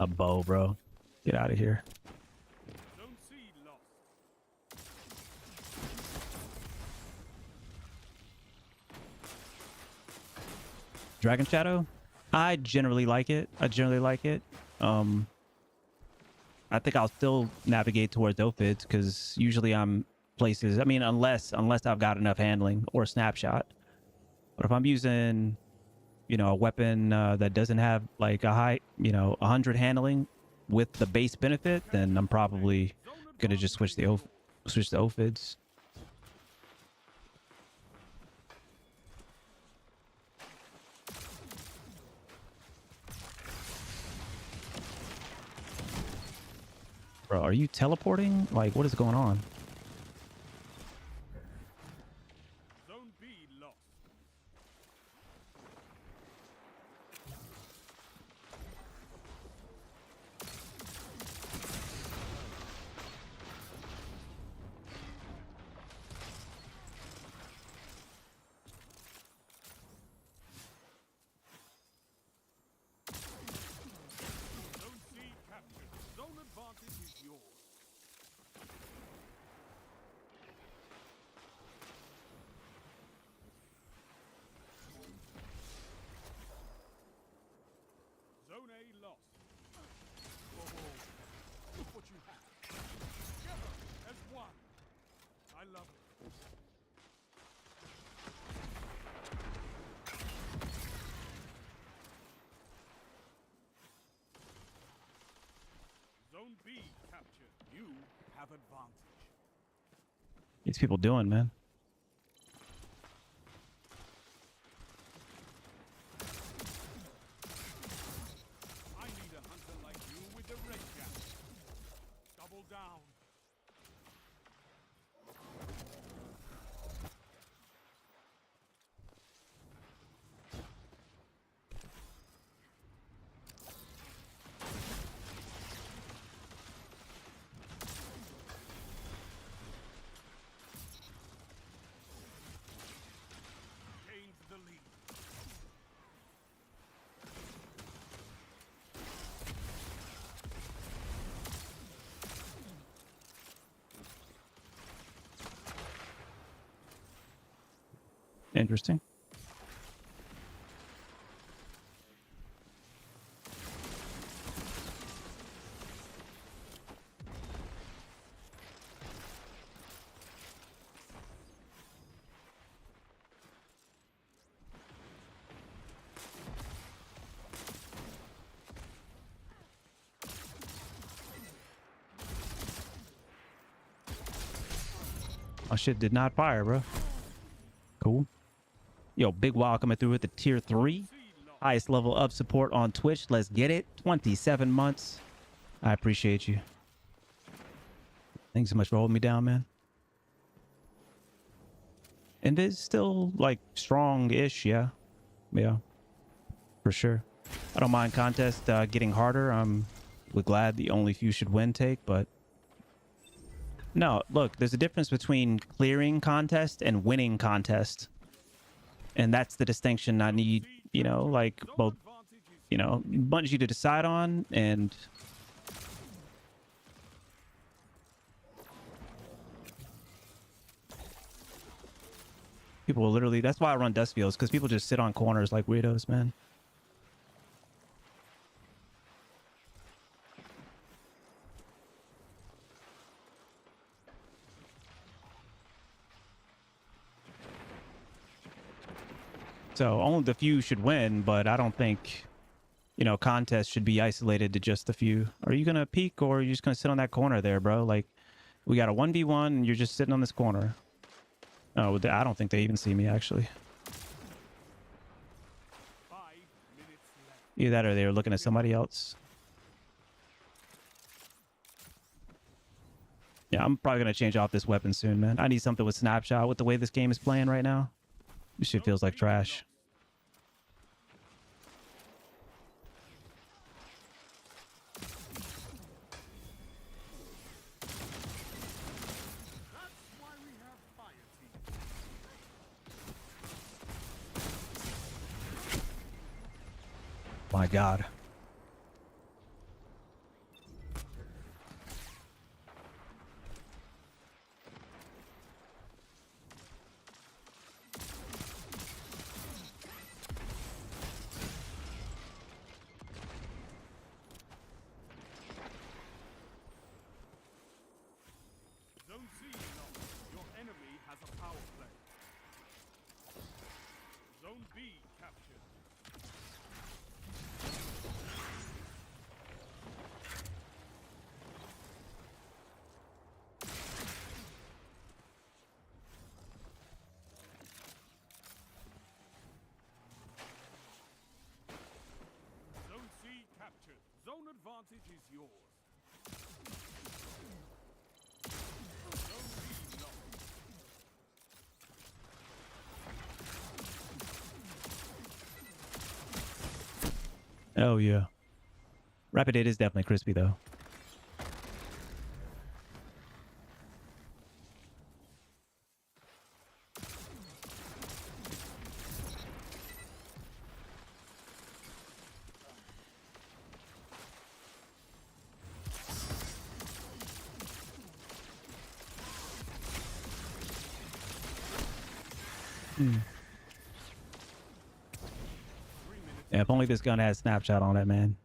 A bow, bro. Get out of here. Zone C lost. Dragon Shadow? I generally like it. I think I'll still navigate towards Ophids because usually I'm places. I mean, unless I've got enough handling or snapshot. But if I'm using, a weapon that doesn't have like a high, 100 handling with the base benefit, then I'm probably gonna just switch to Ophids. Bro, are you teleporting? Like, what is going on? Zone B lost. Zone C captured. Zone advantage is yours. Zone A lost. Look what you have. Together as one. I love it. Zone B captured. You have advantage. These people doing, man? I need a hunter like you with the red cap. Double down. Gains the lead. Interesting. Oh shit, did not fire, bro. Cool. Yo, Big Wild coming through with the tier 3. C lost. Highest level of support on Twitch. Let's get it. 27 months. I appreciate you. Thanks so much for holding me down, man. And it's still like strong-ish, yeah. Yeah. For sure. I don't mind contest getting harder. We're glad the only few should win take, but no, look, there's a difference between clearing contest and winning contest. And that's the distinction I need, like Zone both, advantage is Bungie to decide on. And people will literally, that's why I run Dustfields, because people just sit on corners like weirdos, man. So only the few should win, but I don't think, contests should be isolated to just the few. Are you going to peek or are you just going to sit on that corner there, bro? Like, we got a 1v1 and you're just sitting on this corner. Oh, I don't think they even see me, actually. 5 minutes left. Either that or they were looking at somebody else. Yeah, I'm probably going to change off this weapon soon, man. I need something with snapshot with the way this game is playing right now. This shit feels like trash. That's why we have fire teams. My God. Zone C lost. Your enemy has a power play. Zone B captured. Zone C captured. Zone advantage is yours. Zone B lost. Oh yeah. Rapid 8 is definitely crispy though. Hmm. 3 minutes. Yeah, if only this gun had snapshot on it, man.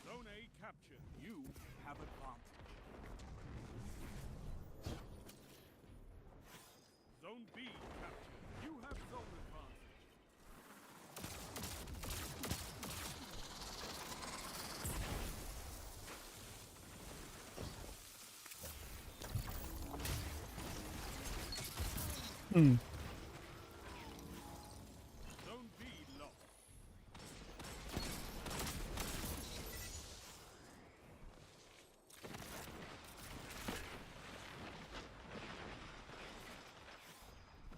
Zone A captured. You have advantage. Zone B captured. You have zone advantage. Hmm. Zone B lost.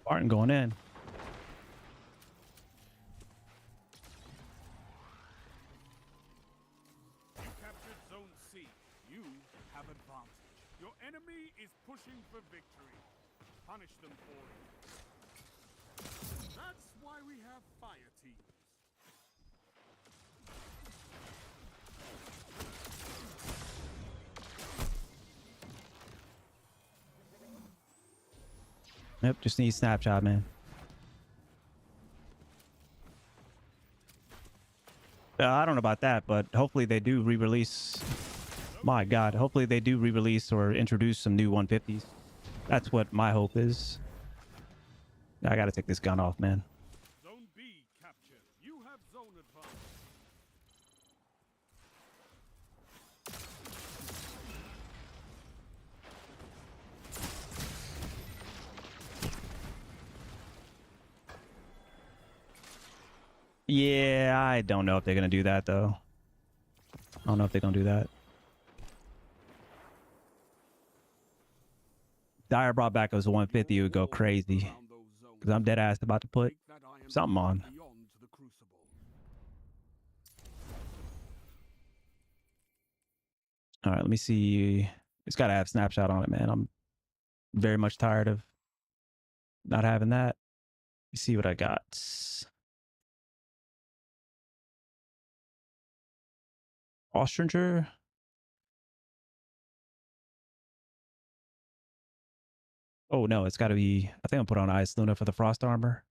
Barton going in. You captured Zone C. You have advantage. Your enemy is pushing for victory. Punish them for it. That's why we have fire teams. Yep, just need snapshot, man. I don't know about that, but hopefully they do re-release. My God, hopefully they do re-release or introduce some new 150s. That's what my hope is. I gotta take this gun off, man. Zone B captured. You have zone advantage. Yeah, I don't know if they're gonna do that though. I don't know if they're gonna do that. Dyer brought back as a 150, it would go crazy. Because I'm dead ass about to put something on. Beyond the crucible. All right, let me see. It's got to have snapshot on it, man. I'm very much tired of not having that. Let me see what I got. Ostringer. Oh no, it's got to be. I think I'll put on Ice Luna for the frost armor.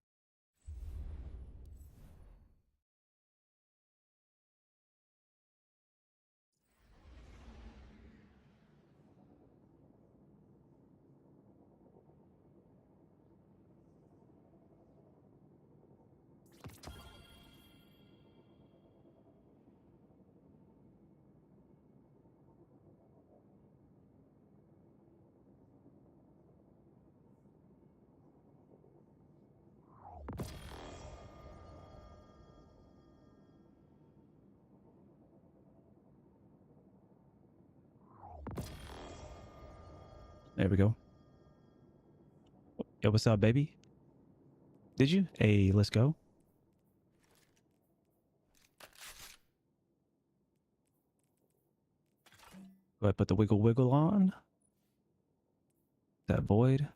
There we go. Yo, what's up, baby? Did you? Hey, let's go. Go ahead, put the wiggle wiggle on. That void.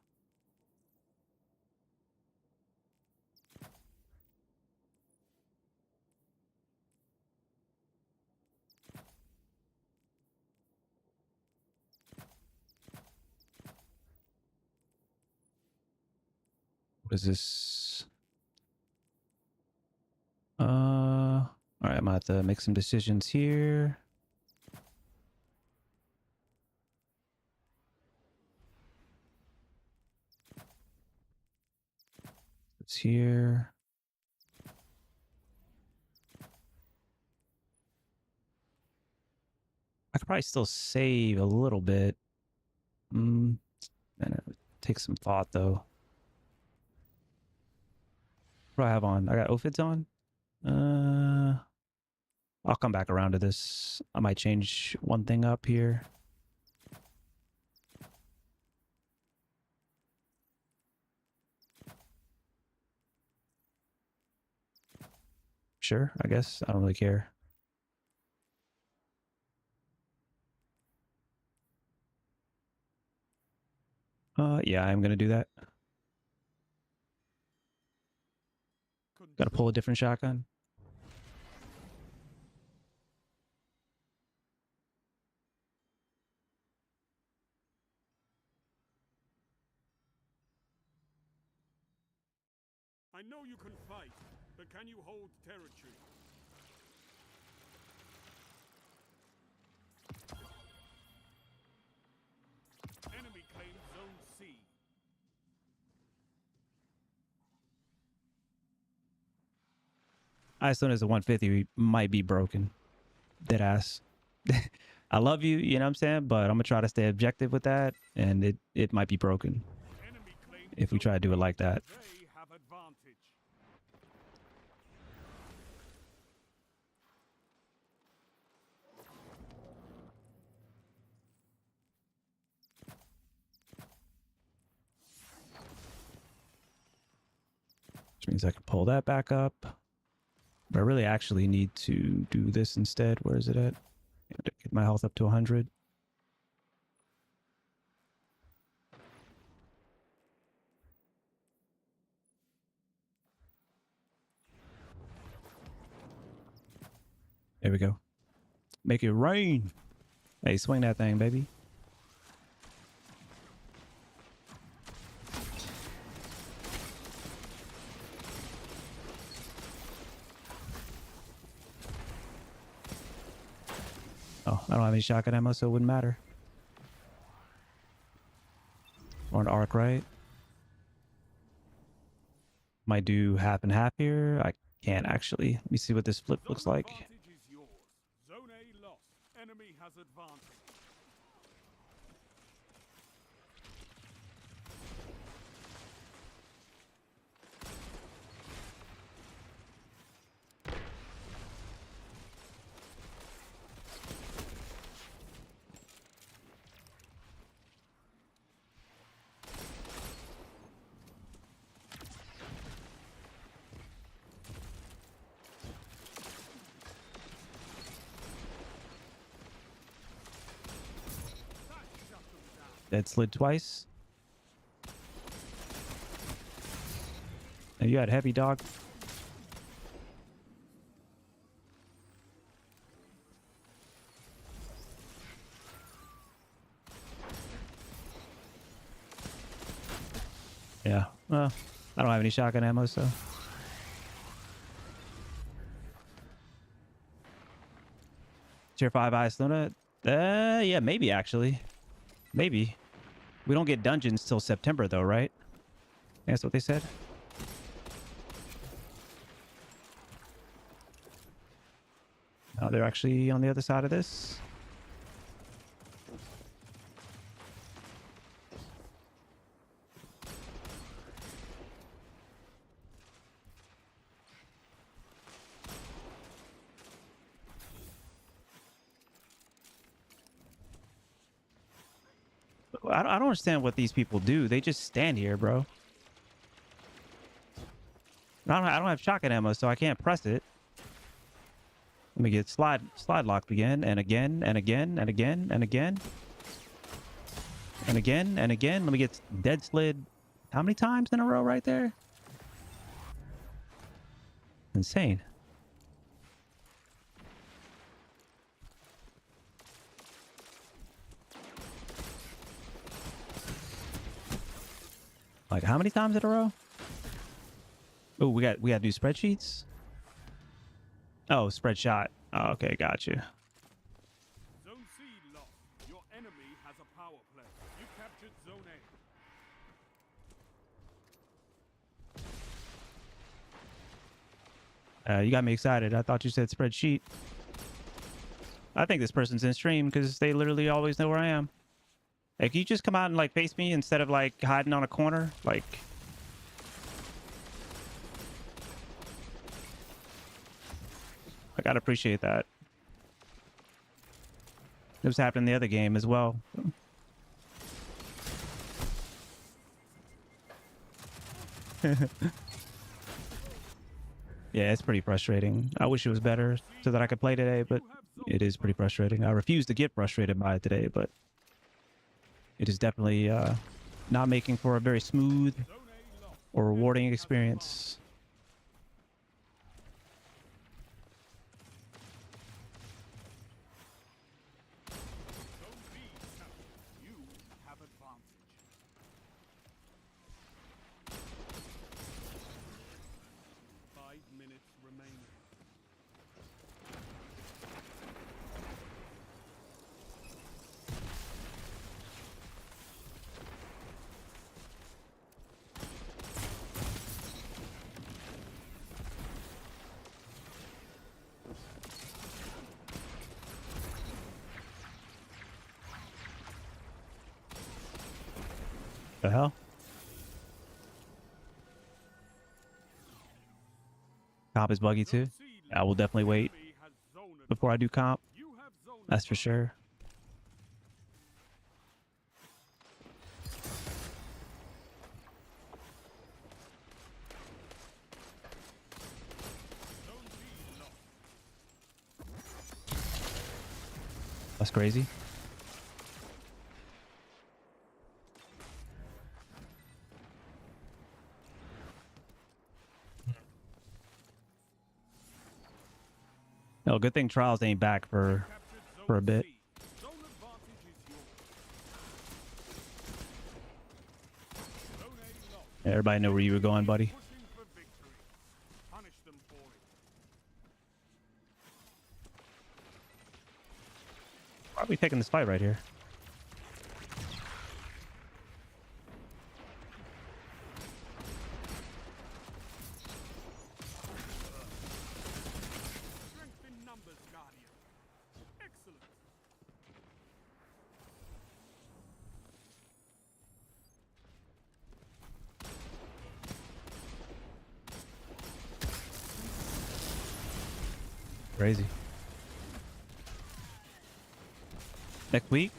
What is this? All right, I'm gonna have to make some decisions here. It's here. I could probably still save a little bit. Man, it would take some thought though. What do I have on? I got OFIDs on. I'll come back around to this. I might change one thing up here. Sure, I guess. I don't really care. Yeah, I'm gonna do that. Gotta pull a different shotgun. I know you can fight, but can you hold territory? Enemy claims Zone C. As soon as the 150 might be broken. Dead ass. I love you, you know what I'm saying? But I'm gonna try to stay objective with that, and it might be broken Enemy claims if we try to do it like that. They have advantage. Which means I can pull that back up. But I really actually need to do this instead. Where is it at? Get my health up to 100. There we go. Make it rain. Hey, swing that thing, baby. Oh, I don't have any shotgun ammo, so it wouldn't matter. Or an arc, right? Might do half and half here. I can't actually. Let me see what this flip looks Zone like. advantage is yours. Zone A lost. Enemy has advantage. That slid twice. And you had heavy, dog. Yeah. Well, I don't have any shotgun ammo, so. Tier 5 Ice Luna? Yeah, maybe actually. Maybe. We don't get dungeons till September though, right? That's what they said. Oh, they're actually on the other side of this. I don't understand what these people do. They just stand here, bro. I don't have shotgun ammo, so I can't press it. Let me get slide locked again and again and again and again and again and again and again. Let me get dead slid. How many times in a row right there? Insane. Like how many times in a row? Oh, we got new spreadsheets. Oh, spread shot. Oh, okay, got you. Zone C lost. Your enemy has a power play. You captured Zone A. You got me excited. I thought you said spreadsheet. I think this person's in stream because they literally always know where I am. Like, you just come out and like face me instead of like hiding on a corner. Like, I gotta appreciate that. It was happening the other game as well. Yeah, it's pretty frustrating. I wish it was better so that I could play today, but it is pretty frustrating. I refuse to get frustrated by it today, but it is definitely not making for a very smooth Zone A lost. or rewarding experience. Zone B captured. You have advantage. 5 minutes remaining. The hell? Comp is buggy too. Zone C I will definitely wait enemy has zone before I do comp. advantage. You have zone That's for advantage. sure. Zone B lost. That's crazy. No, good thing Trials ain't back for Captured zone a bit. C. Zone advantage is yours. Zone A lost. Everybody know where you were going, buddy. Pushing for victory. Punish them for it. Why are we taking this fight right here? Strength in numbers, Guardian. Excellent. Crazy. Next week?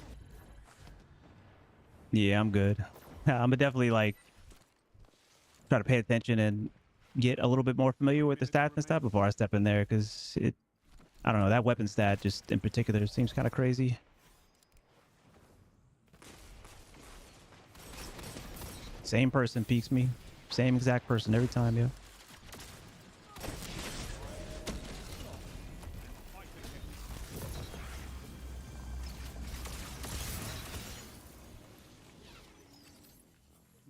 Yeah, I'm good. I'm gonna definitely like try to pay attention and get a little bit more familiar with the stats and stuff before I step in there, because I don't know, that weapon stat just in particular seems kind of crazy. Same person peeks me. Same exact person every time, yeah.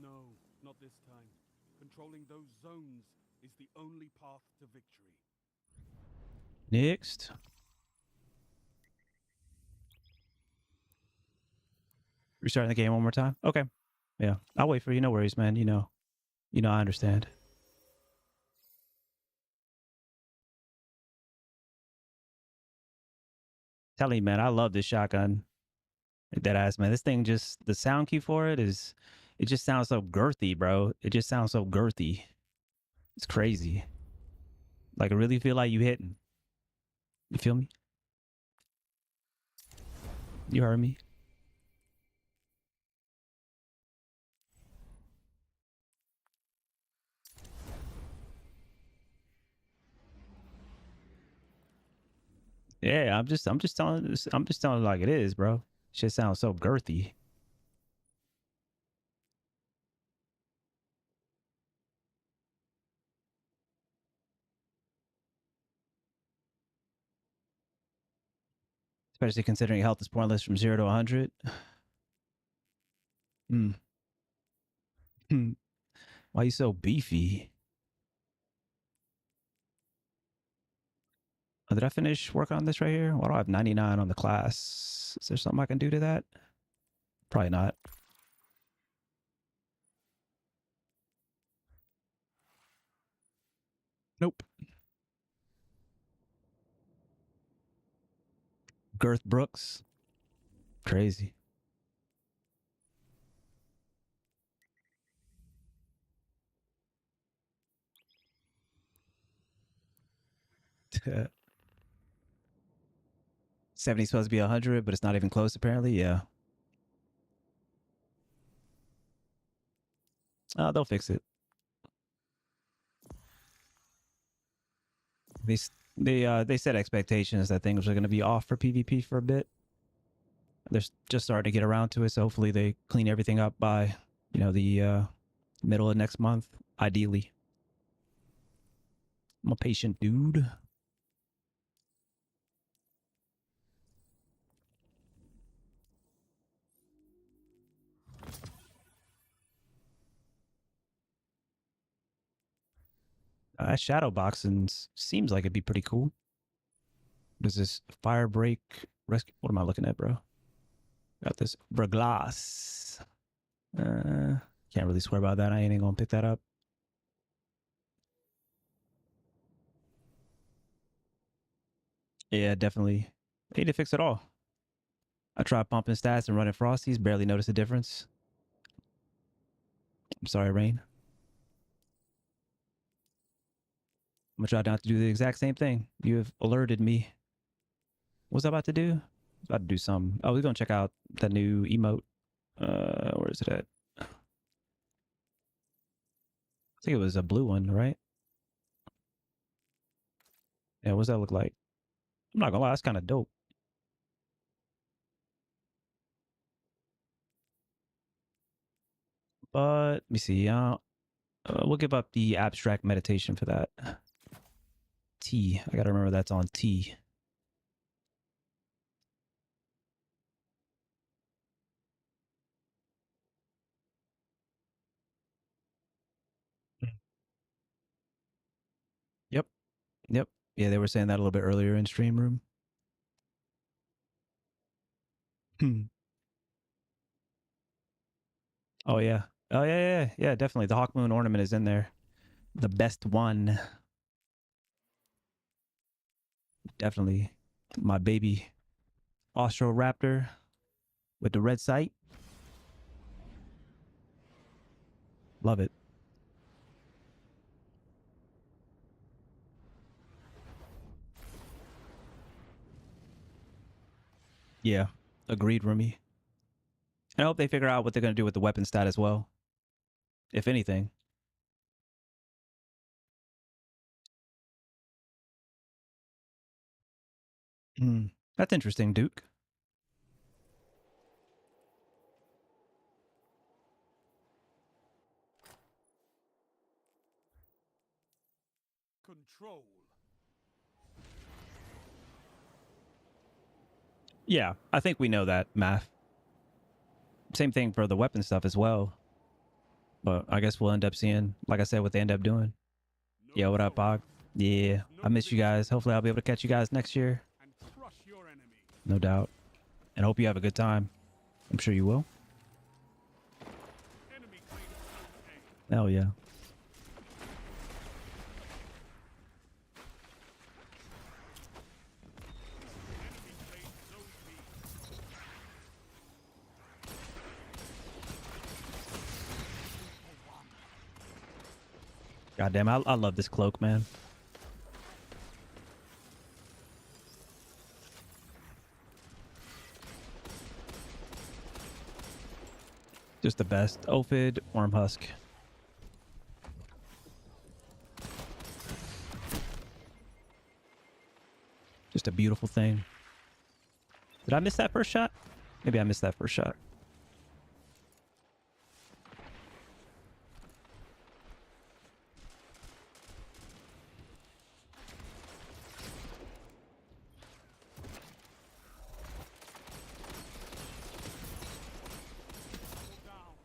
No, not this time. Controlling those zones is the only path to victory. Next. Restarting the game one more time? Okay. Yeah. I'll wait for you. No worries, man. You know I understand. Telling you, man, I love this shotgun. That ass, man. This thing just, the sound cue for it just sounds so girthy, bro. It just sounds so girthy. It's crazy. Like, I really feel like you hitting. You feel me? You heard me? Yeah, I'm just telling it like it is, bro. Shit sounds so girthy. Especially considering health is pointless from 0 to 100. Hmm. Why you so beefy? Oh, did I finish working on this right here? Why do I have 99 on the class? Is there something I can do to that? Probably not. Nope. Girth Brooks. Crazy. '70 supposed to be 100, but it's not even close apparently. Yeah. They'll fix it. They set expectations that things are going to be off for PvP for a bit. They're just starting to get around to it, so hopefully they clean everything up by, the middle of next month, ideally. I'm a patient dude. Shadow boxing seems like it'd be pretty cool. What is this? Fire break rescue? What am I looking at, bro? Got this Braglass. Can't really swear about that. I ain't gonna pick that up. Yeah, definitely. They need to fix it all. I tried pumping stats and running Frosties, barely noticed a difference. I'm sorry, Rain. I'm gonna try not to do the exact same thing. You have alerted me. What was I about to do? I was about to do something. Oh, we're gonna check out the new emote. Where is it at? I think it was a blue one, right? Yeah, what does that look like? I'm not gonna lie, that's kind of dope. But let me see. We'll give up the abstract meditation for that. T. I gotta remember that's on T. Yep. Yep. Yeah, they were saying that a little bit earlier in stream room. Oh yeah. Oh yeah. Definitely. The Hawk Moon ornament is in there. The best one. Definitely. My baby Austro Raptor with the red sight. Love it. Yeah. Agreed, Rumi. I hope they figure out what they're gonna do with the weapon stat as well. If anything. That's interesting, Duke. Control. Yeah, I think we know that, Math. Same thing for the weapon stuff as well. But I guess we'll end up seeing, like I said, what they end up doing. No Yeah, what up, progress, Bog? Yeah, I miss you guys. Hopefully I'll be able to catch you guys next year. and crush your enemy. No doubt. And hope you have a good time. I'm sure you will. Enemy claims zone A. Hell yeah. Enemy claims zone B. Goddamn, I love this cloak, man. Just the best. Ophid, Wormhusk. Just a beautiful thing. Did I miss that first shot? Maybe I missed that first shot. Double down.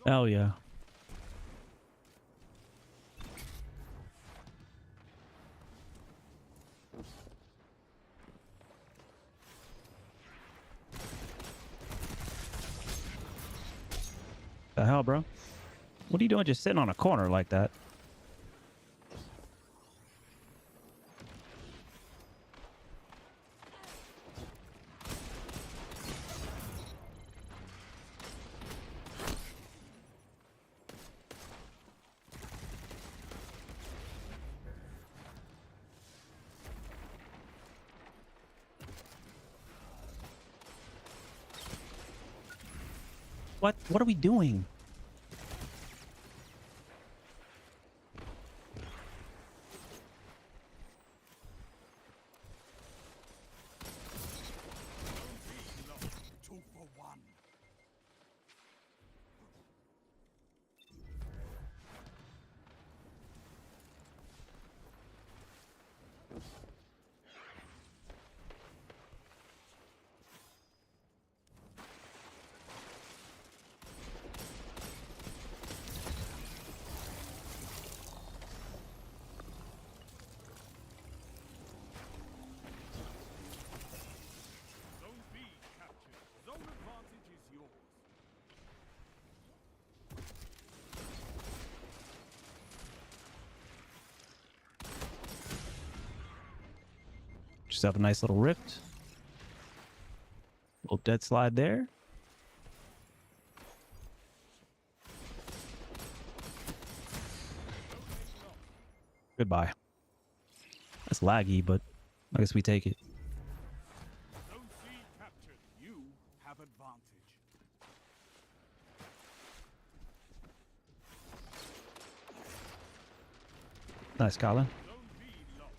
Hell yeah. The hell, bro? What are you doing just sitting on a corner like that? What are we doing? Two for one. Zone B captured. Zone advantage is yours. Just have a nice little rift. Little dead slide there. Goodbye. That's laggy, but I guess we take it. Zone C captured. You have advantage. Nice, Colin. Zone B lost.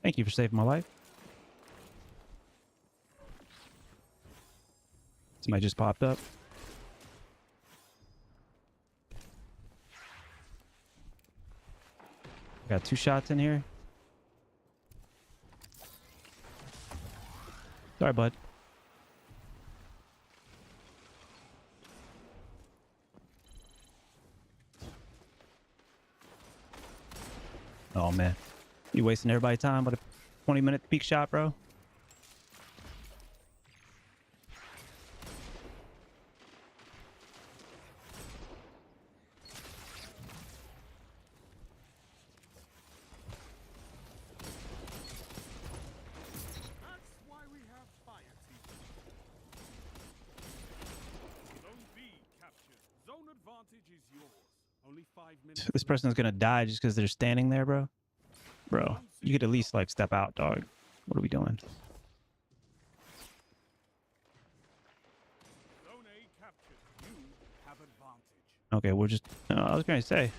Thank you for saving my life. Somebody just popped up. Got 2 shots in here. Sorry, bud. Oh, man. You wasting everybody's time with a 20-minute peak shot, bro? That's why we have fire team. Zone B captured. Zone advantage is yours. Only 5 minutes. This person's gonna die just because they're standing there, bro. Bro, you could at least, like, step out, dog. What are we doing? Zone A captured. You have advantage. Okay, we're just... I was gonna say.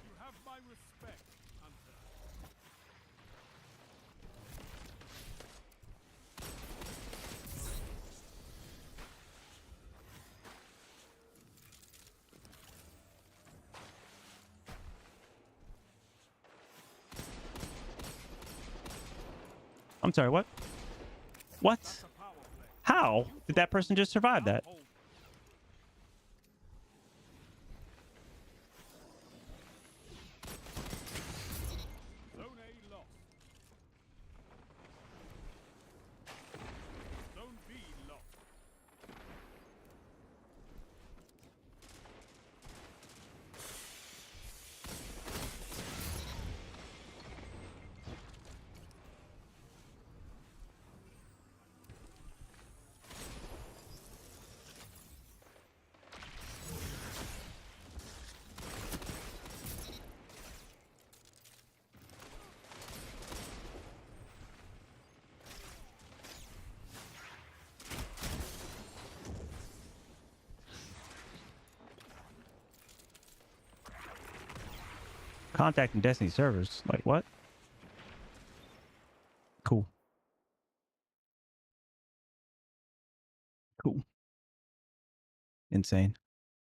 You have my respect, Hunter. I'm sorry, what? What? That's a power play. How did that person just survive that? Hold. Zone A lost. Zone B lost. Contacting Destiny servers. Like, what? Cool. Insane.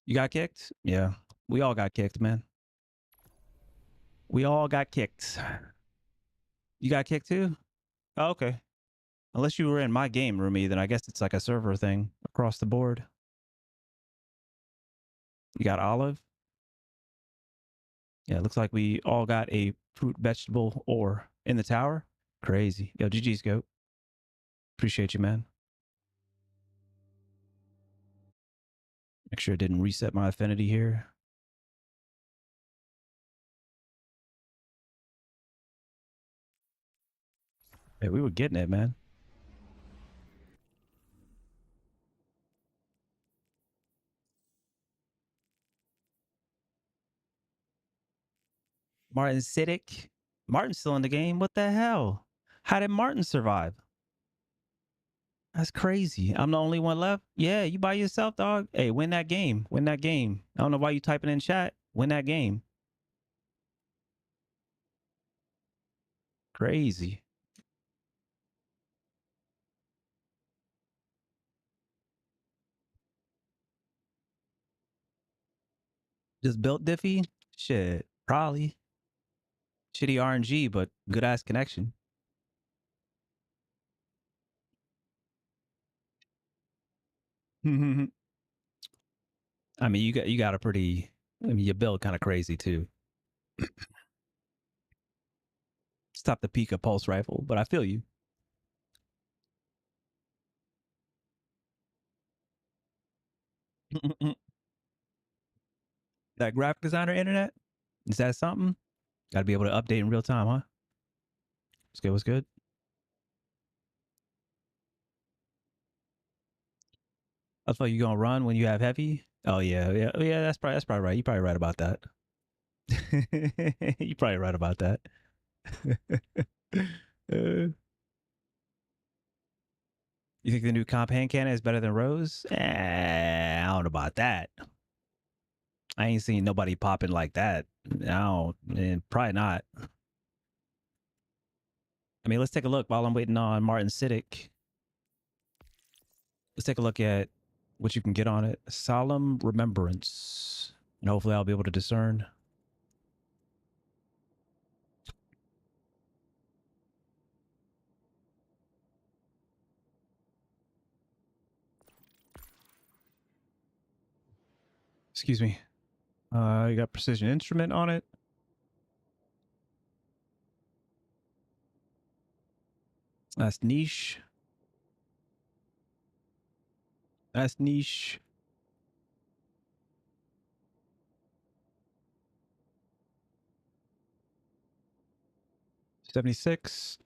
You got kicked? Yeah. We all got kicked, man. We all got kicked. You got kicked too? Oh, okay. Unless you were in my game, Rumi, then I guess it's like a server thing across the board. You got olive? Yeah, it looks like we all got a fruit, vegetable, or in the tower. Crazy. Yo, GG's, goat. Appreciate you, man. Make sure it didn't reset my affinity here. Hey, we were getting it, man. Martin Siddick. Martin's still in the game. What the hell? How did Martin survive? That's crazy. I'm the only one left. Yeah, you by yourself, dog. Hey, win that game. Win that game. I don't know why you typing in chat. Win that game. Crazy. Just built Diffie? Shit. Probably. Shitty RNG, but good ass connection. I mean, you got a pretty. I mean, you build kind of crazy too. Stop the Pika pulse rifle, but I feel you. That graphic designer internet, is that something? Got to be able to update in real time, huh? What's good? What's good? I thought you gonna run when you have heavy. Oh yeah, yeah, yeah. That's probably right. You probably right about that. You probably right about that. You think the new comp hand cannon is better than Rose? I don't know about that. I ain't seen nobody popping like that. No, probably not. I mean, let's take a look while I'm waiting on Martin Siddick. Let's take a look at what you can get on it. Solemn Remembrance. And hopefully I'll be able to discern. Excuse me. You got precision instrument on it. That's niche. That's niche. $76.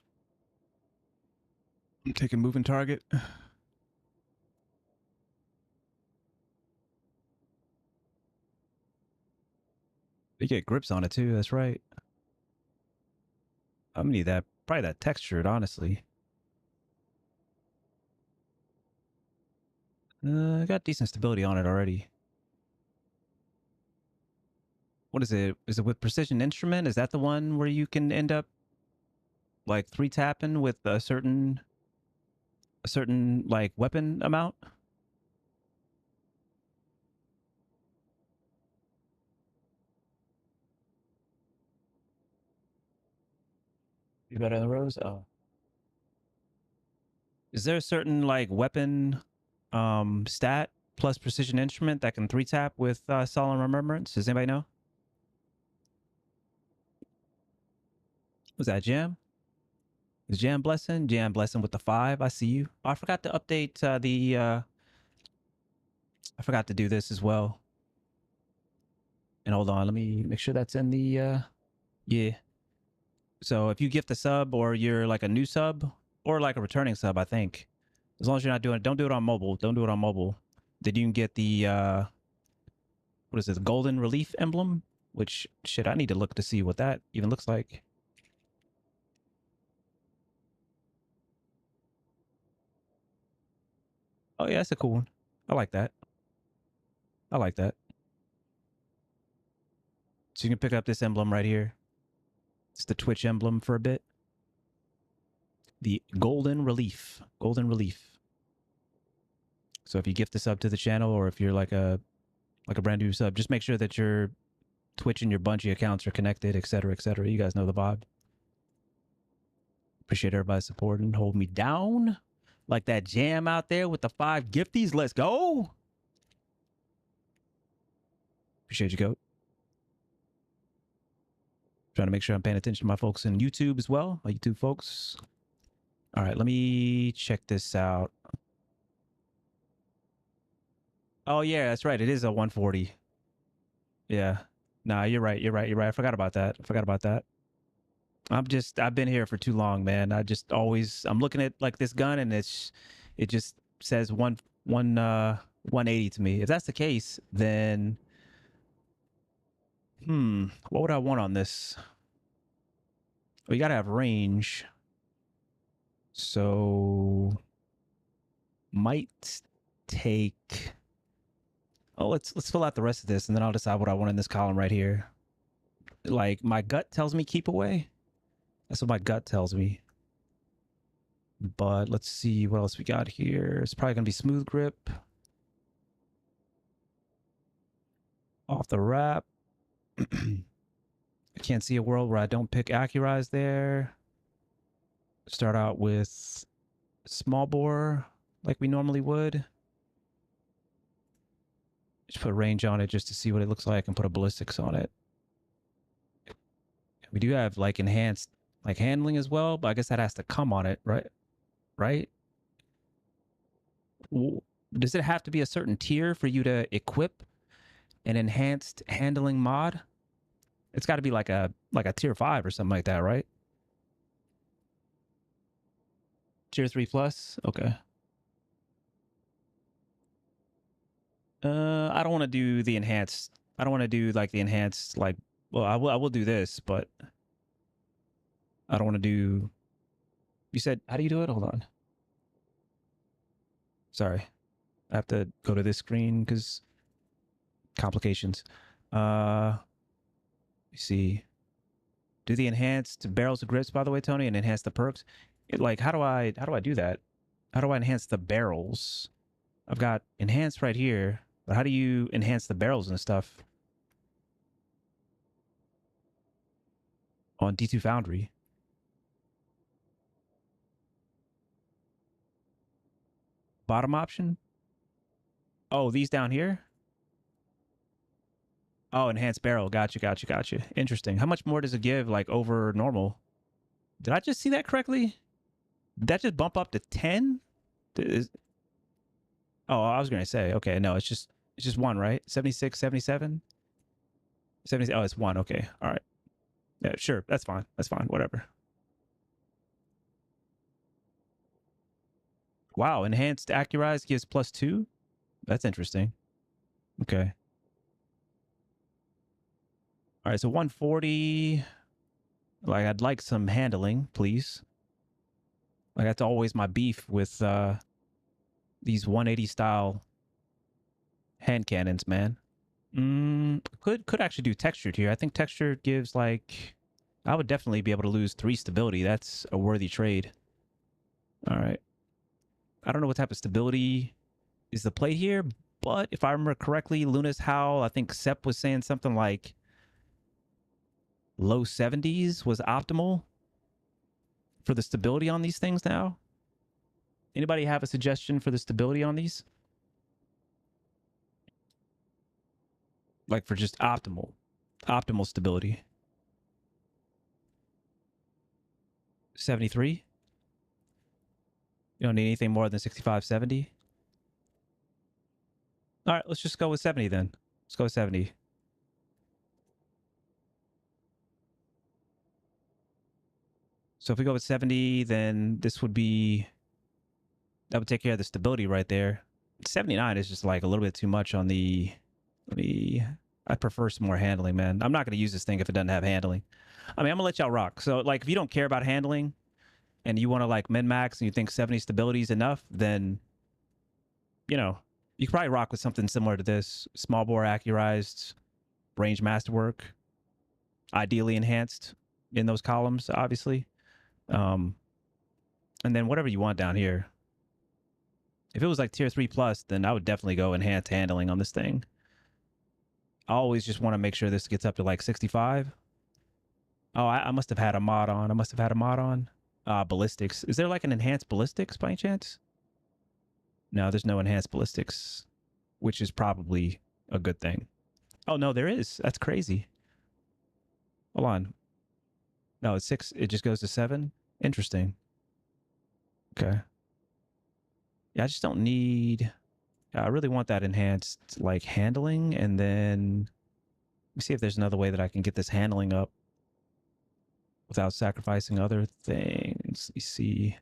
I'm taking moving target. You get grips on it too. That's right. I'm gonna need that. Probably that textured, honestly. I got decent stability on it already. What is it? Is it with precision instrument? Is that the one where you can end up like 3-tapping with a certain like weapon amount? You better than Rose? Oh. Is there a certain like weapon stat plus precision instrument that can 3-tap with Solemn Remembrance? Does anybody know? Was that Jam? Is Jam Blessing? Jam Blessing with the 5. I see you. Oh, I forgot to update I forgot to do this as well. And hold on, let me make sure that's in the yeah. So if you gift a sub or you're like a new sub or like a returning sub, I think. As long as you're not doing it, don't do it on mobile. Don't do it on mobile. Then you can get the what is it, the golden relief emblem? Which shit, I need to look to see what that even looks like. Oh yeah, that's a cool one. I like that. I like that. So you can pick up this emblem right here. It's the Twitch emblem for a bit. The golden relief. Golden relief. So if you gift a sub to the channel, or if you're like a brand new sub, just make sure that your Twitch and your Bungie accounts are connected, etc., etc. You guys know the vibe. Appreciate everybody's support and hold me down. Like that jam out there with the 5 gifties. Let's go. Appreciate you, Goat. Trying to make sure I'm paying attention to my folks in YouTube as well. My YouTube folks. All right, let me check this out. Oh, yeah, that's right. It is a 140. Yeah. Nah, you're right. You're right. You're right. I forgot about that. I've been here for too long, man. I'm looking at like this gun and it just says 180 to me. If that's the case, then what would I want on this? We gotta have range. So might take, oh, let's fill out the rest of this and then I'll decide what I want in this column right here. Like my gut tells me keep away. That's what my gut tells me. But let's see what else we got here. It's probably gonna be smooth grip. Off the wrap. I can't see a world where I don't pick Accurize there. Start out with small bore like we normally would. Just put range on it just to see what it looks like and put a ballistics on it. We do have like enhanced like handling as well, but I guess that has to come on it, right? Right? Does it have to be a certain tier for you to equip an enhanced handling mod? It's got to be like a tier 5 or something like that, right? Tier 3 plus? Okay. I don't want to do the enhanced. I don't want to do like the enhanced, like, well, I will do this, but I don't want to do, you said, how do you do it? Hold on. Sorry. I have to go to this screen because complications. Let me see. Do the enhanced barrels of grips, by the way, Tony, and enhance the perks. Like, how do I do that? How do I enhance the barrels? I've got enhanced right here, but how do you enhance the barrels and stuff? On D2 Foundry. Bottom option? Oh, these down here? Oh, enhanced barrel. Gotcha. Interesting. How much more does it give, like, over normal? Did I just see that correctly? Did that just bump up to 10? Oh, I was going to say, okay, no, it's just 1, right? 76, 77? 70, oh, it's 1. Okay. All right. Yeah, sure. That's fine. Whatever. Wow. Enhanced Accurize gives +2? That's interesting. Okay. All right. So 140. Like, I'd like some handling, please. Like, that's always my beef with these 180 style hand cannons, man. Could actually do textured here. I think textured gives like, I would definitely be able to lose 3 stability. That's a worthy trade. All right. I don't know what type of stability is the play here, but if I remember correctly, Luna's Howl, I think Sep was saying something like low 70s was optimal for the stability on these things now. Anybody have a suggestion for the stability on these? Like for just optimal stability. 73? You don't need anything more than 65, 70? All right, let's just go with 70 then. Let's go with 70. So if we go with 70, then this would be, that would take care of the stability right there. 79 is just like a little bit too much on the, I prefer some more handling, man. I'm not going to use this thing if it doesn't have handling. I mean, I'm going to let y'all rock. So like if you don't care about handling and you want to like min-max and you think 70 stability is enough, then, you know, you could probably rock with something similar to this. Small bore accurized, range masterwork, ideally enhanced in those columns, obviously. And then whatever you want down here. If it was like tier 3 plus, then I would definitely go enhanced handling on this thing. I always just want to make sure this gets up to like 65. Oh, I must have had a mod on. I must have had a mod on. Ballistics. Is there like an enhanced ballistics by any chance? No, there's no enhanced ballistics, which is probably a good thing. Oh, no, there is. That's crazy. Hold on. No, it's 6. It just goes to 7. Interesting. Okay. Yeah, I just don't need... I really want that enhanced, like, handling, and then... Let me see if there's another way that I can get this handling up without sacrificing other things. Let me see.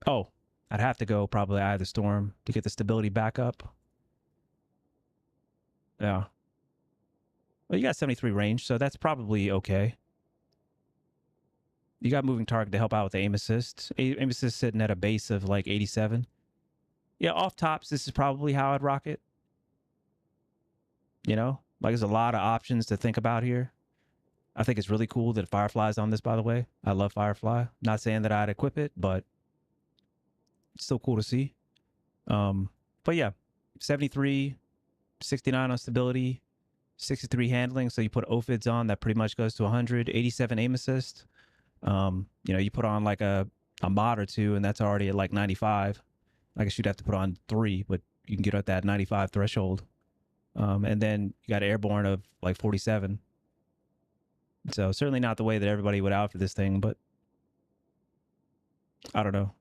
Oh, I'd have to go probably Eye of the Storm to get the stability back up. Yeah. Well, you got 73 range, so that's probably okay. You got moving target to help out with the aim assist. Aim assist sitting at a base of like 87. Yeah, off tops, this is probably how I'd rock it. You know, like there's a lot of options to think about here. I think it's really cool that Firefly's on this, by the way. I love Firefly. Not saying that I'd equip it, but it's still cool to see. But yeah, 73, 69 on stability, 63 handling. So you put OFIDs on, that pretty much goes to 100, 87 aim assist. You know, you put on like a mod or two, and that's already at like 95. I guess you'd have to put on 3, but you can get at that 95 threshold. And then you got airborne of like 47. So certainly not the way that everybody would out for this thing, but I don't know.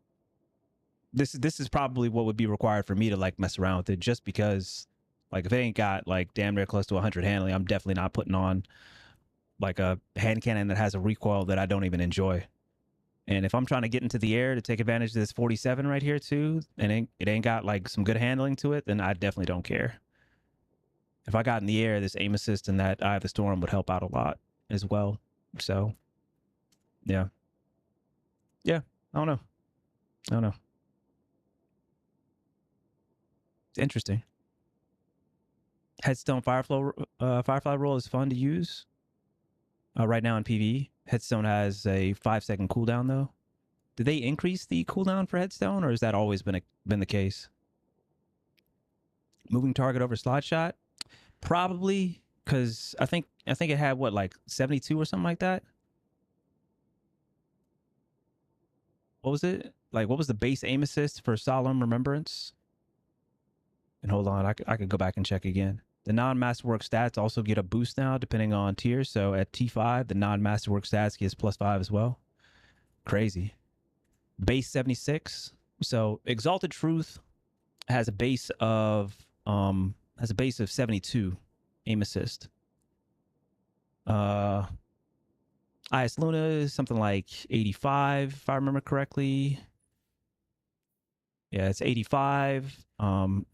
This is probably what would be required for me to like mess around with it, just because like if it ain't got like damn near close to 100 handling, I'm definitely not putting on like a hand cannon that has a recoil that I don't even enjoy. And if I'm trying to get into the air to take advantage of this 47 right here too, and it ain't got like some good handling to it, then I definitely don't care. If I got in the air, this aim assist and that Eye of the Storm would help out a lot as well. So, yeah. Yeah, I don't know. It's interesting. Headstone Firefly roll is fun to use. Right now in PvE, Headstone has a 5-second cooldown though. Did they increase the cooldown for Headstone, or has that always been the case? Moving target over slide shot, probably, because I think it had what, like 72 or something like that. What was it? Like, what was the base aim assist for Solemn Remembrance? And hold on, I could go back and check again. The non-masterwork stats also get a boost now, depending on tier. So at T5, the non-masterwork stats gets +5 as well. Crazy. Base 76. So Exalted Truth has a base of 72 aim assist. IS Luna is something like 85, if I remember correctly. Yeah, it's 85.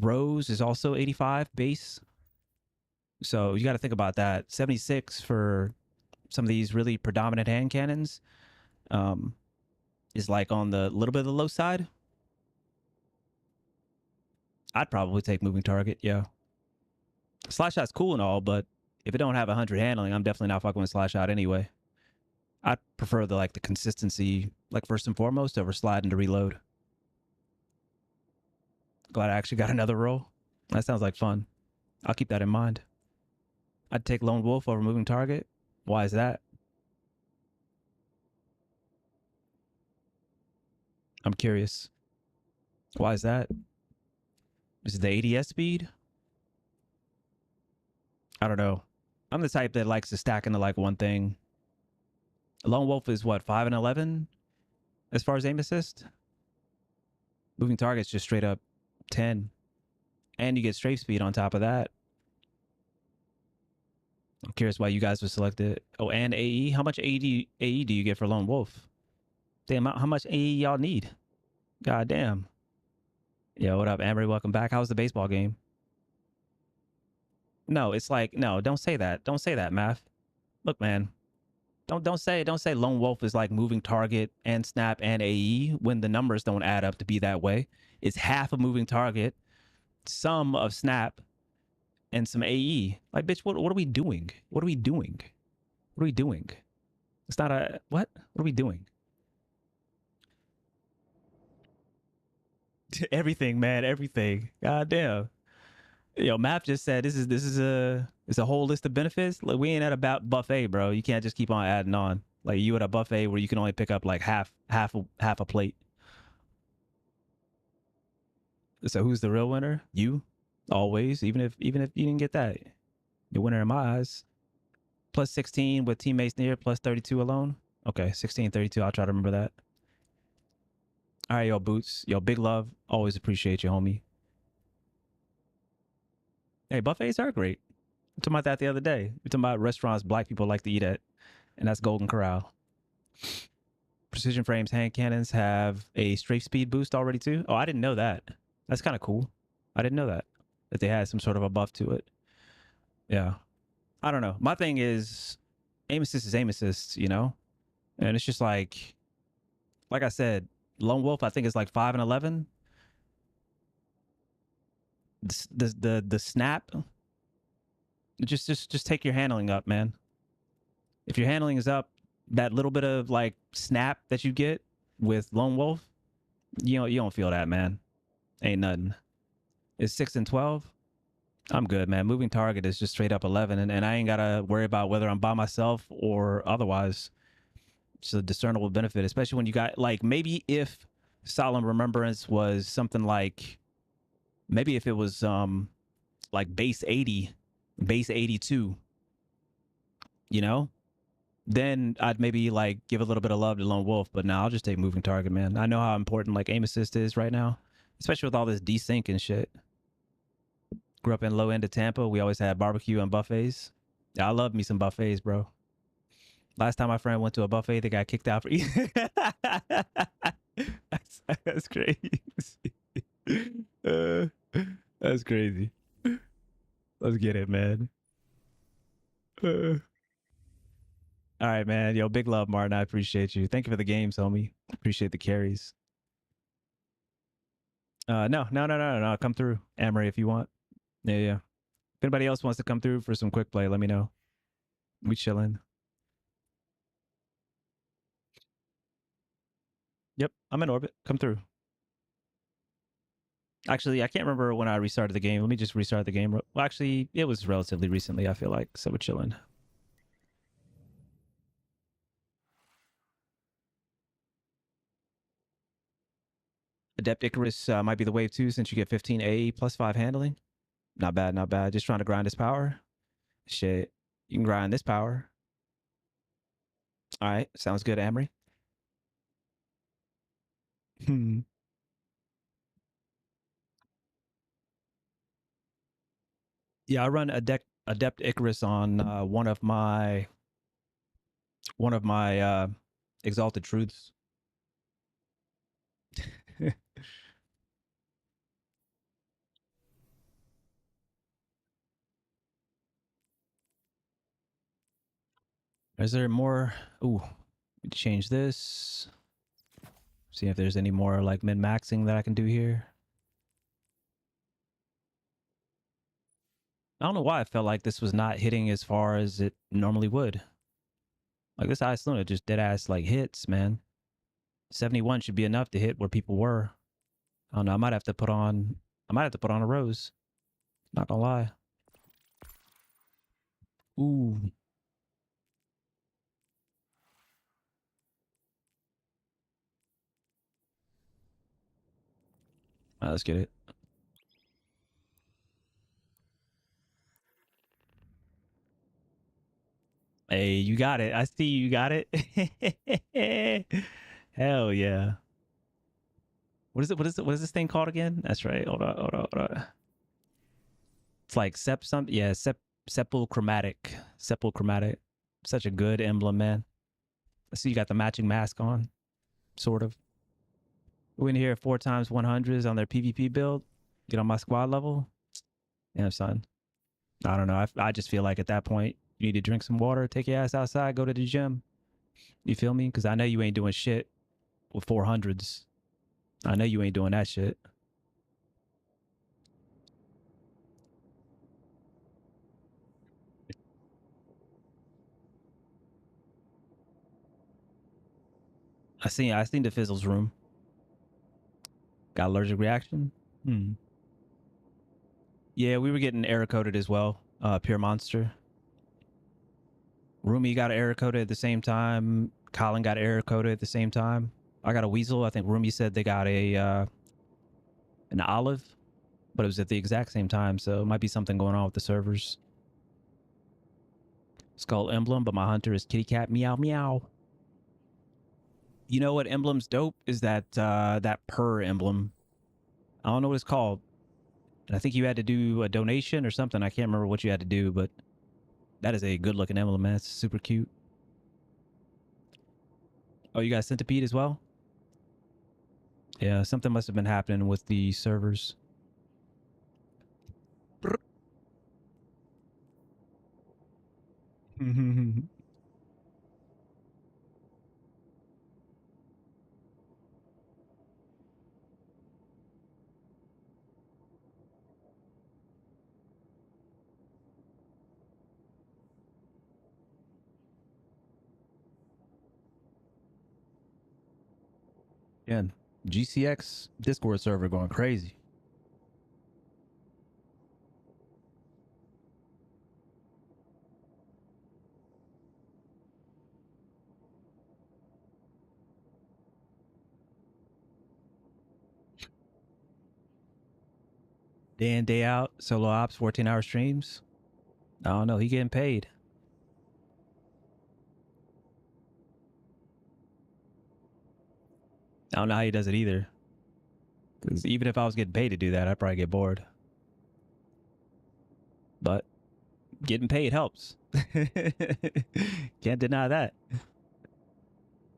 Rose is also 85 base. So you got to think about that. 76 for some of these really predominant hand cannons is like on the little bit of the low side. I'd probably take moving target, yeah. Slash shot's cool and all, but if it don't have 100 handling, I'm definitely not fucking with slash shot anyway. I'd prefer the consistency, like first and foremost, over sliding to reload. Glad I actually got another roll. That sounds like fun. I'll keep that in mind. I'd take Lone Wolf over moving target. Why is that? I'm curious. Why is that? Is it the ADS speed? I don't know. I'm the type that likes to stack into like one thing. Lone Wolf is what, 5 and 11 as far as aim assist? Moving target's just straight up 10. And you get strafe speed on top of that. I'm curious why you guys would select it. Oh, and AE? How much AE do you get for Lone Wolf? Damn, how much AE y'all need? God damn. Yo, what up, Amory? Welcome back. How's the baseball game? No, it's like, no, don't say that. Don't say that, Math. Look, man. Don't say Lone Wolf is like moving target and snap and AE when the numbers don't add up to be that way. It's half a moving target, some of snap, and some AE. Like, bitch, what are we doing? What are we doing? What are we doing? It's not a what? What are we doing? Everything, man, everything. God damn. Yo, Math just said it's a whole list of benefits. Like, we ain't at about buffet, bro. You can't just keep on adding on. Like, you at a buffet where you can only pick up like half a plate. So who's the real winner? You, always. Even if you didn't get that, the winner in my eyes. Plus 16 with teammates near. Plus 32 alone. Okay, 16, 32. I'll try to remember that. All right, yo, Boots. Yo, big love. Always appreciate you, homie. Hey, buffets are great. We talking about that the other day. We talking about restaurants black people like to eat at, and that's Golden Corral. Precision Frames hand cannons have a strafe speed boost already too. Oh, I didn't know that. That's kind of cool. I didn't know that they had some sort of a buff to it. Yeah, I don't know. My thing is, aim assist is aim assist, you know, and it's just like I said, Lone Wolf. I think is like 5 and 11. The snap. Just take your handling up, man. If your handling is up, that little bit of like snap that you get with Lone Wolf, you don't feel that, man. Ain't nothing. It's 6 and 12. I'm good, man. Moving target is just straight up 11, and I ain't gotta worry about whether I'm by myself or otherwise. It's a discernible benefit, especially when you got like maybe if Solemn Remembrance was something like maybe if it was like base 80, base 82, you know, then I'd maybe like give a little bit of love to Lone Wolf. But now I'll just take moving target, man. I know how important like aim assist is right now, especially with all this desync and shit. Grew up in low end of Tampa. We always had barbecue and buffets. Yeah, I love me some buffets, bro. Last time my friend went to a buffet, they got kicked out for eating. That's crazy. That's crazy. Let's get it, man. All right, man. Yo, big love, Martin. I appreciate you. Thank you for the games, homie. Appreciate the carries. No. Come through, Amory, if you want. Yeah. If anybody else wants to come through for some quick play, let me know. We chilling. Yep, I'm in orbit. Come through. Actually, I can't remember when I restarted the game. Let me just restart the game. Well, actually, it was relatively recently, I feel like. So we're chilling. Adept Icarus might be the wave 2 since you get 15 A plus 5 handling. Not bad, not bad. Just trying to grind this power. Shit. You can grind this power. All right. Sounds good, Amory. Hmm. Yeah, I run Adept Icarus on one of my Exalted Truths. Is there more? Ooh, change this. See if there's any more like min-maxing that I can do here. I don't know why I felt like this was not hitting as far as it normally would. Like this Ice Luna just dead ass like hits, man. 71 should be enough to hit where people were. I don't know. I might have to put on a rose. Not gonna lie. Ooh. All right, let's get it. Hey, you got it. I see you got it. Hell yeah. What is it? What is this thing called again? That's right. Hold on. It's like sepulchromatic. Sepulchromatic. Such a good emblem, man. I see you got the matching mask on. Sort of. We in here 4 times 100s on their PvP build. Get on my squad level. Damn, son. I don't know. I just feel like at that point, you need to drink some water, take your ass outside, go to the gym. You feel me? Because I know you ain't doing shit with 400s. I know you ain't doing that shit. I seen the Fizzle's room. Got allergic reaction. Yeah, we were getting error coded as well. Pure monster. Rumi got error coded at the same time. Colin got error coded at the same time. I got a weasel. I think Rumi said they got a an olive, but it was at the exact same time, so it might be something going on with the servers. Skull emblem, but my hunter is kitty cat meow meow. You know what emblem's dope is that that purr emblem. I don't know what it's called. I think you had to do a donation or something. I can't remember what you had to do, but that is a good looking emblem, man. It's super cute. Oh, you got a centipede as well? Yeah, something must have been happening with the servers. Yeah, GCX Discord server going crazy. Day in, day out, solo ops, 14-hour streams. I don't know. He getting paid. I don't know how he does it either. Because even if I was getting paid to do that, I'd probably get bored. But getting paid helps. Can't deny that.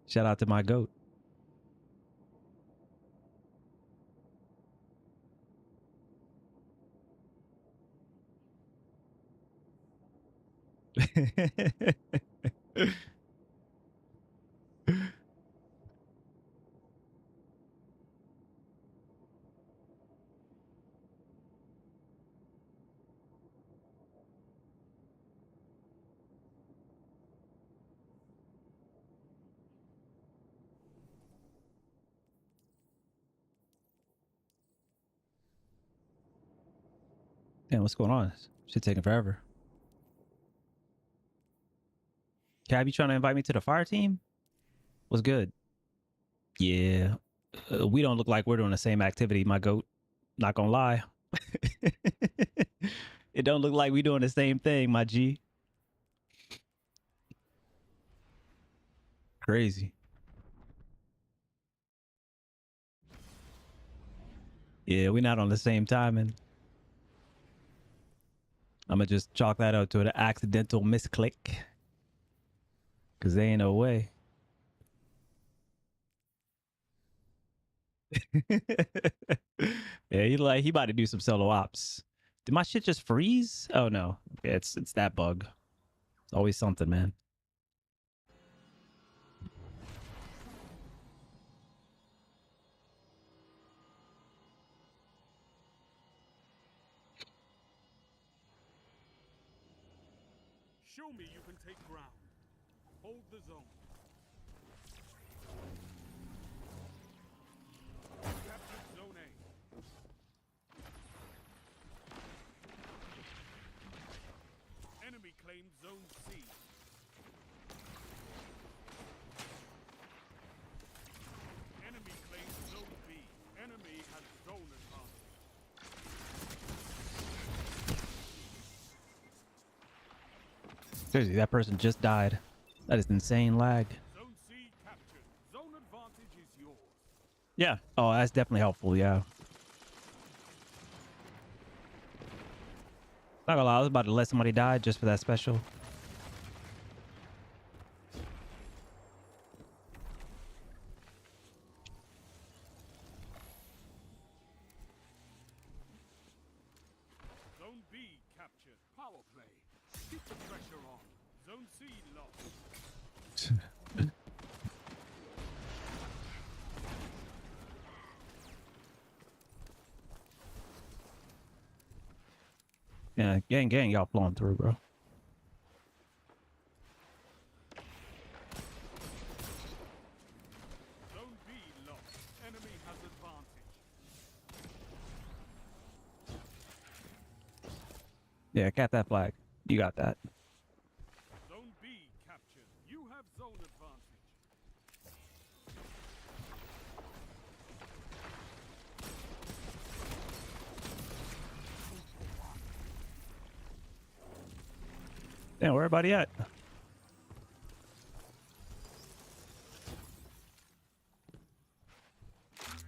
Shout out to my goat. Damn, what's going on? Shit taking forever. Cab, you trying to invite me to the fire team? What's good? Yeah. We don't look like we're doing the same activity, my goat. Not gonna lie. It don't look like we doing the same thing, my G. Crazy. Yeah, we're not on the same timing. I'm gonna just chalk that out to an accidental misclick. Cause there ain't no way. Yeah, he about to do some solo ops. Did my shit just freeze? Oh no. Yeah, it's that bug. It's always something, man. Show me you can take ground. Hold the zone. Capture zone A. Enemy claims zone C. Enemy claims zone B. Enemy has zone advantage. Seriously, that person just died. That is insane lag. Zone C captured. Zone advantage is yours. Yeah. Oh, that's definitely helpful. Yeah. Not gonna lie, I was about to let somebody die just for that special. Zone B captured. Power play. Keep the pressure on. Zone C lost. Yeah, gang, y'all blowing through, bro. Zone B lost. Enemy has advantage. Yeah, cap that flag. You got that. Zone B captured. You have zone advantage. Damn, where everybody at?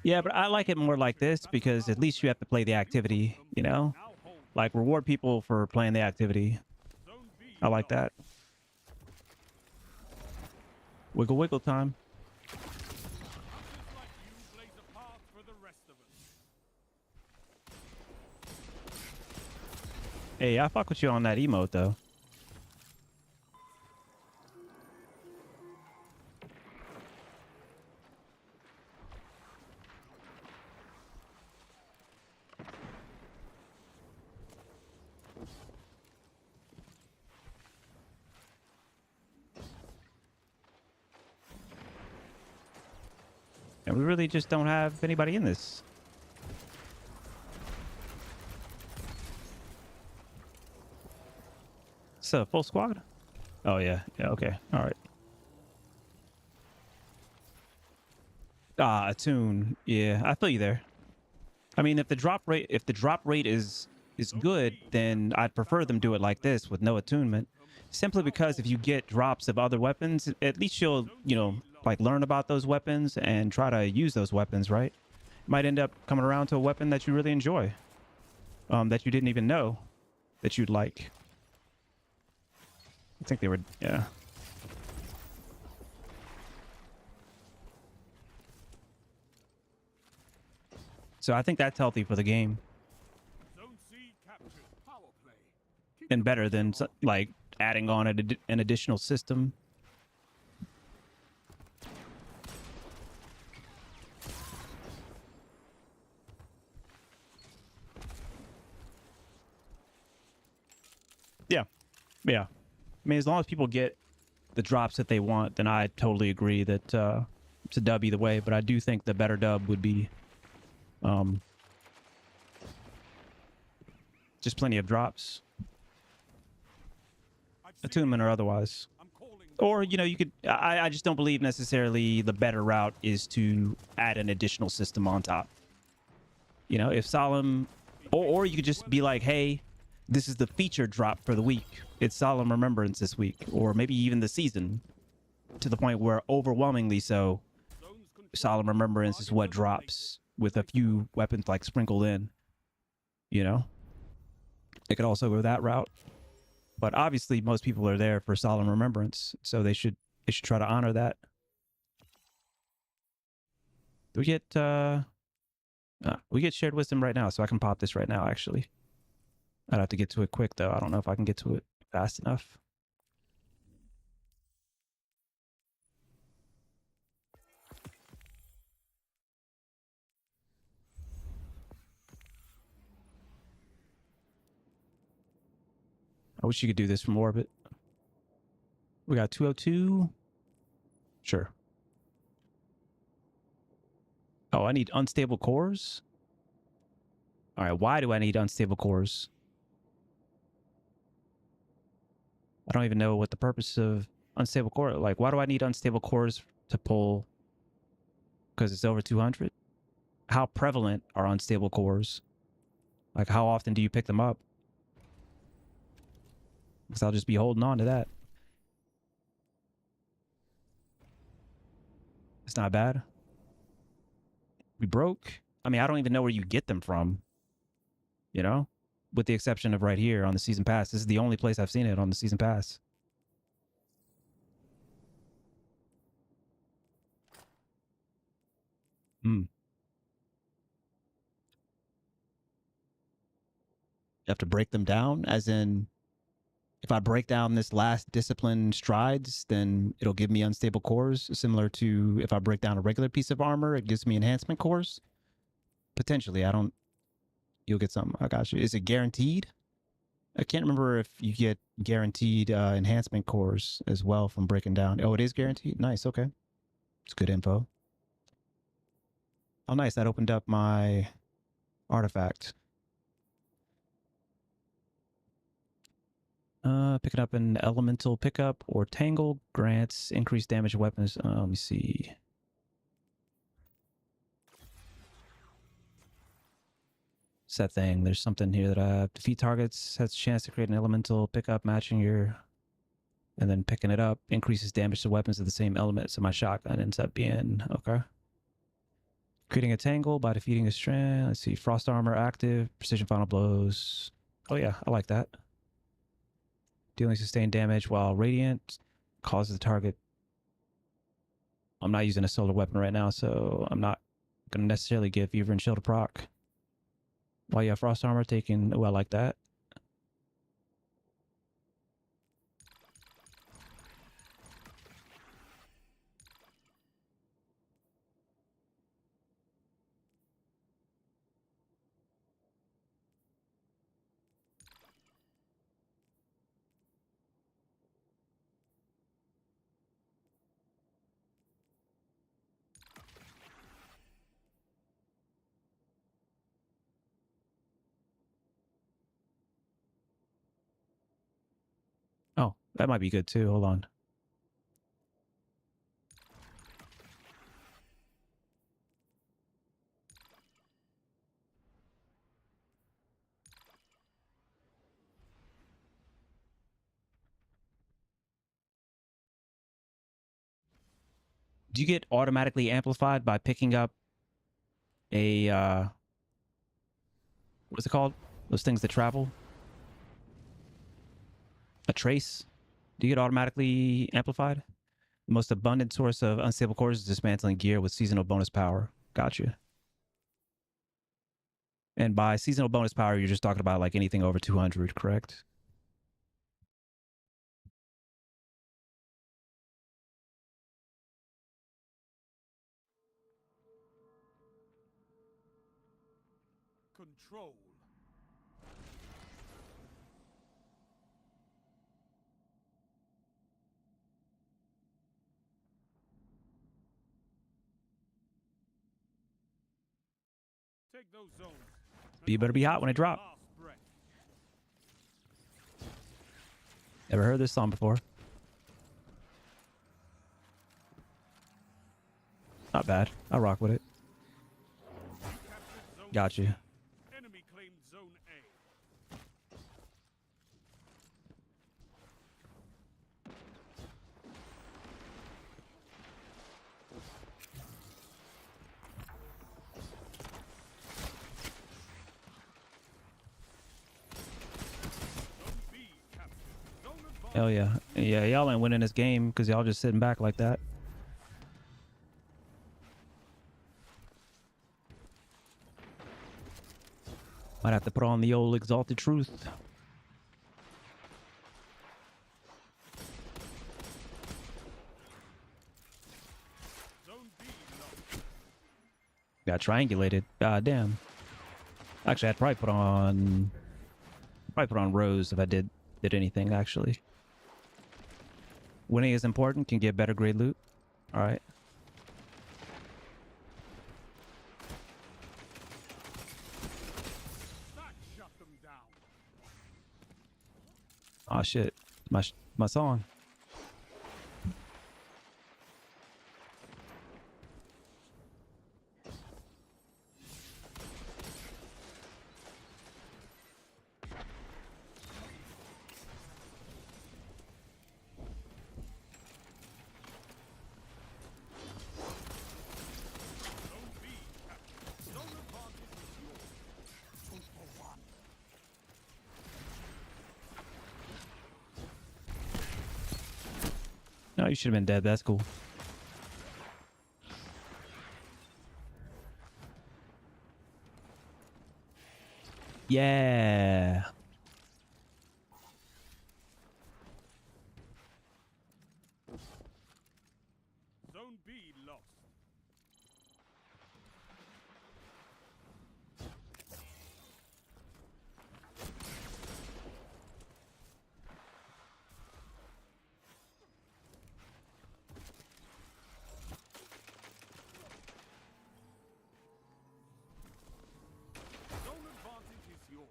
Yeah, but I like it more like this because at least you have to play the activity, you know? Now hold. Like, reward people for playing the activity. Zone B I like lost. that. Wiggle, wiggle time. Hunters like you blaze a path for the rest of us. Hey, I fuck with you on that emote, though. And we really just don't have anybody in this. So, full squad? Oh, yeah. Yeah, okay. All right. Ah, Attune. Yeah, I feel you there. I mean, if the drop rate is good, then I'd prefer them do it like this with no attunement. Simply because if you get drops of other weapons, at least you'll, you know, like learn about those weapons and try to use those weapons, right? Might end up coming around to a weapon that you really enjoy. That you didn't even know that you'd like. I think they were, yeah. So I think that's healthy for the game Zone C captured. Power play. Keep and the better than pressure on. like adding on an additional system. Yeah. Yeah. I mean, as long as people get the drops that they want, then I totally agree that it's a dub either way. But I do think the better dub would be just plenty of drops, I've seen attunement it. or otherwise. I'm calling. Or, you know, you could, I just don't believe necessarily the better route is to add an additional system on top. You know, if Solemn, or you could just be like, hey, this is the feature drop for the week. It's Solemn Remembrance this week, or maybe even the season, to the point where overwhelmingly so, Zones controlled. Solemn Remembrance is what drops with a few weapons like sprinkled in. You know, it could also go that route, but obviously most people are there for Solemn Remembrance, so they should try to honor that. Do we get shared wisdom right now, so I can pop this right now. Actually, I'd have to get to it quick though. I don't know if I can get to it fast enough. I wish you could do this from orbit. We got 202. Sure. Oh, I need unstable cores. All right, why do I need unstable cores? I don't even know what the purpose of unstable core. Like, why do I need unstable cores to pull? Because it's over 200. How prevalent are unstable cores? Like, how often do you pick them up? Because I'll just be holding on to that. It's not bad. We broke. I mean, I don't even know where you get them from. You know, with the exception of right here on the season pass. This is the only place I've seen it on the season pass. Hmm. You have to break them down, as in, if I break down this last discipline strides, then it'll give me unstable cores, similar to if I break down a regular piece of armor, it gives me enhancement cores. Potentially, I don't. You'll get something. I got you. Is it guaranteed? I can't remember if you get guaranteed enhancement cores as well from breaking down. Oh, it is guaranteed. Nice. Okay, it's good info. Oh, nice. That opened up my artifact. Picking up an elemental pickup or tangle grants increased damage to weapons. Let me see. What's that thing? There's something here that defeat targets has a chance to create an elemental pickup matching your, and then picking it up increases damage to weapons of the same element. So my shotgun ends up being okay. Creating a tangle by defeating a strand. Let's see, frost armor active, precision final blows. Oh yeah, I like that. Dealing sustained damage while radiant causes the target. I'm not using a solar weapon right now, so I'm not gonna necessarily give Fever and Shield a proc. While you have frost armor taking, oh, I like that. Oh, that might be good too. Hold on. Do you get automatically amplified by picking up a what's it called? Those things that travel? A trace? Do you get automatically amplified? The most abundant source of unstable cores is dismantling gear with seasonal bonus power. Gotcha. And by seasonal bonus power, you're just talking about like anything over 200, correct? Control. Take those zones. But you better be hot when it drop. Ever heard this song before? Not bad. I'll rock with it. Gotcha. Enemy claimed zone A. Zone B captured. Zone advantage. Hell yeah. Yeah, y'all ain't winning this game because y'all just sitting back like that. Might have to put on the old exalted truth. Zone B lost. Got triangulated. God damn. Actually, I'd probably put on Rose if I did anything, actually. Winning is important. Can get better grade loot. All right. That shut them down. Oh shit. My song. Zone B captured. Zone advantage is yours. 2-1. No, you should have been dead. That's cool. Yeah. Zone B lost. Zone advantage is yours.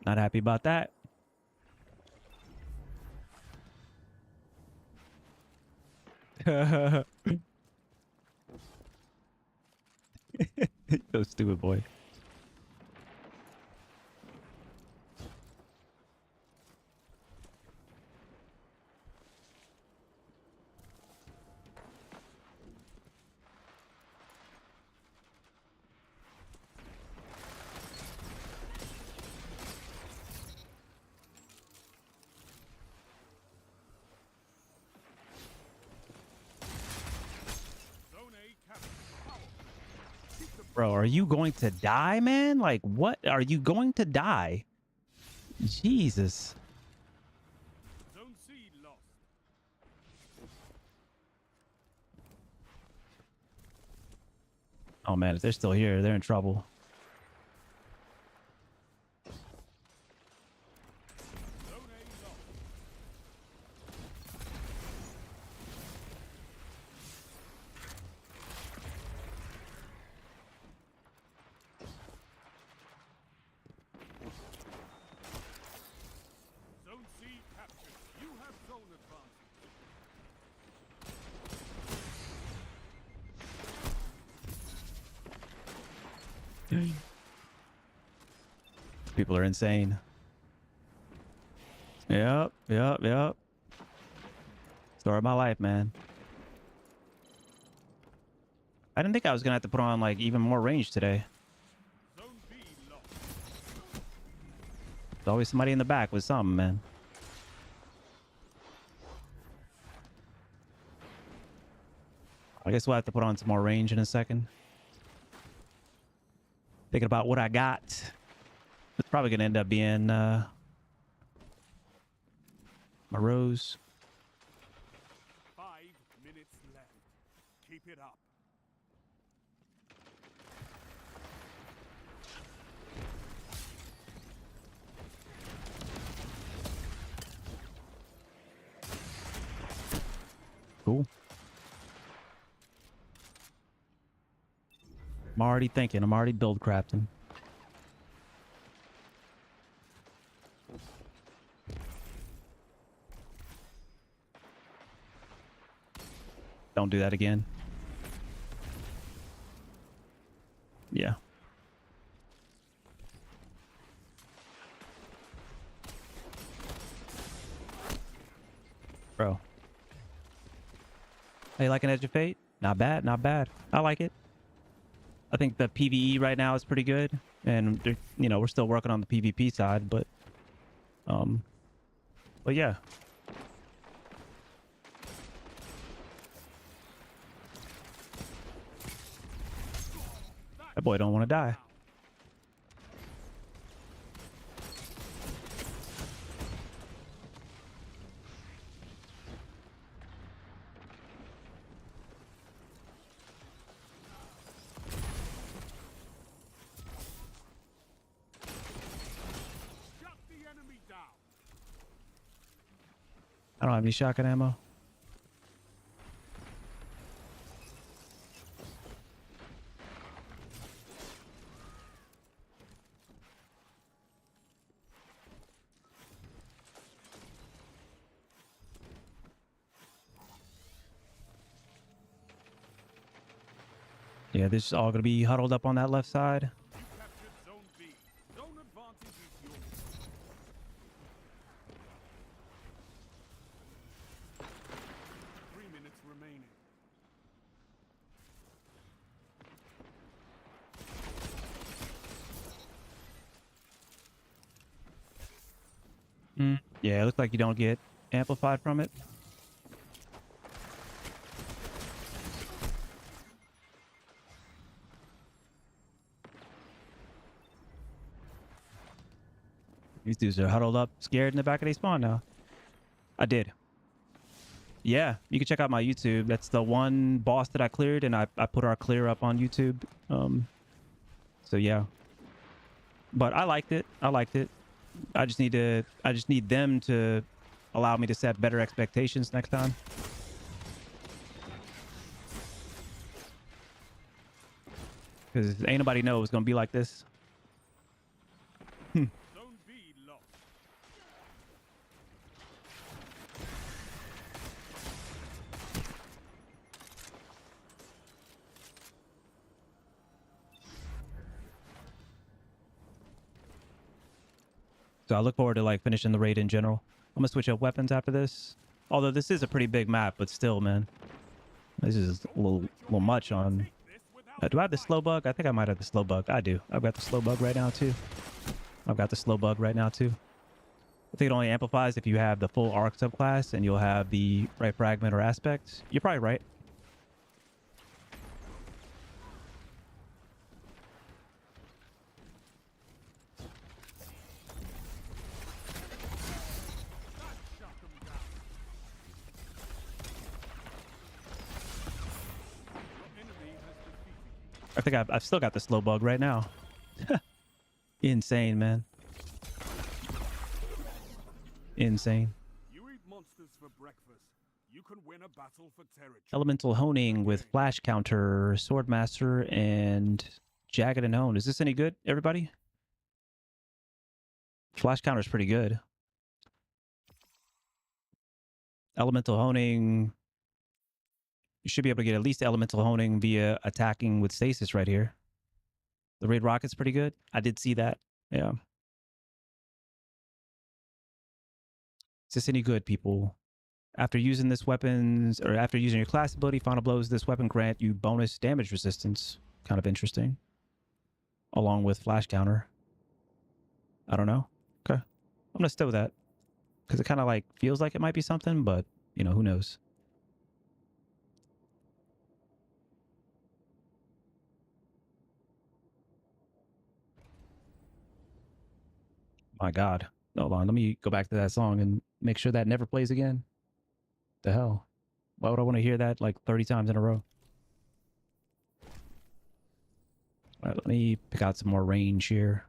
Not happy about that. So stupid, boy. Zone A captured. Powerful. Keep the Bro, are you going to die, man? Like, what? Are you going to die? Jesus. Zone C lost. Oh, man, if they're still here, they're in trouble. Zone A lost. Zone C captured. You have zone advantage. People are insane. Yep. Story of my life, man. I didn't think I was gonna have to put on like even more range today. Zone B lost. There's always somebody in the back with something, man. I guess we'll have to put on some more range in a second. Thinking about what I got. It's probably gonna end up being my rose. 5 minutes left. Keep it up. Cool. I'm already thinking. I'm already build crafting. Don't do that again. Yeah. Bro. Hey, like an Edge of Fate? Not bad, not bad. I like it. I think the PvE right now is pretty good. And, you know, we're still working on the PvP side, but yeah. That boy don't want to die. Shut the enemy down. I don't have any shotgun ammo. Yeah, this is all going to be huddled up on that left side. You captured Zone B. Zone advantage is yours. 3 minutes remaining. Yeah, it looks like you don't get amplified from it. These dudes are huddled up, scared in the back of their spawn now. I did. Yeah, you can check out my YouTube. That's the one boss that I cleared, and I put our clear up on YouTube. So yeah. But I liked it. I liked it. I just need them to allow me to set better expectations next time. Because ain't nobody know it's gonna be like this. Zone B So I look forward to like finishing the raid in general. I'm gonna switch up weapons after this. Although this is a pretty big map, but still, man, this is a little much on. Do I have the slow bug? I think I might have the slow bug. I do. I've got the slow bug right now too. I think it only amplifies if you have the full arc subclass and you'll have the right fragment or aspect. You're probably right. I think I've still got the slow bug right now. Insane, man. Insane. You eat monsters for breakfast. You can win a battle for territory. Elemental honing with flash counter, swordmaster, and jagged and hone. Is this any good, everybody? Flash counter is pretty good. Elemental honing. You should be able to get at least elemental honing via attacking with stasis right here. The raid rocket's pretty good. I did see that. Yeah. Is this any good, people? After using this weapons, or after using your class ability, final blows, this weapon grant you bonus damage resistance. Kind of interesting. Along with flash counter. I don't know. Okay. I'm gonna stow that. Because it kind of like feels like it might be something, but you know, who knows? My God. Hold on, let me go back to that song and make sure that never plays again. The hell? Why would I want to hear that like 30 times in a row? All right, let me pick out some more range here.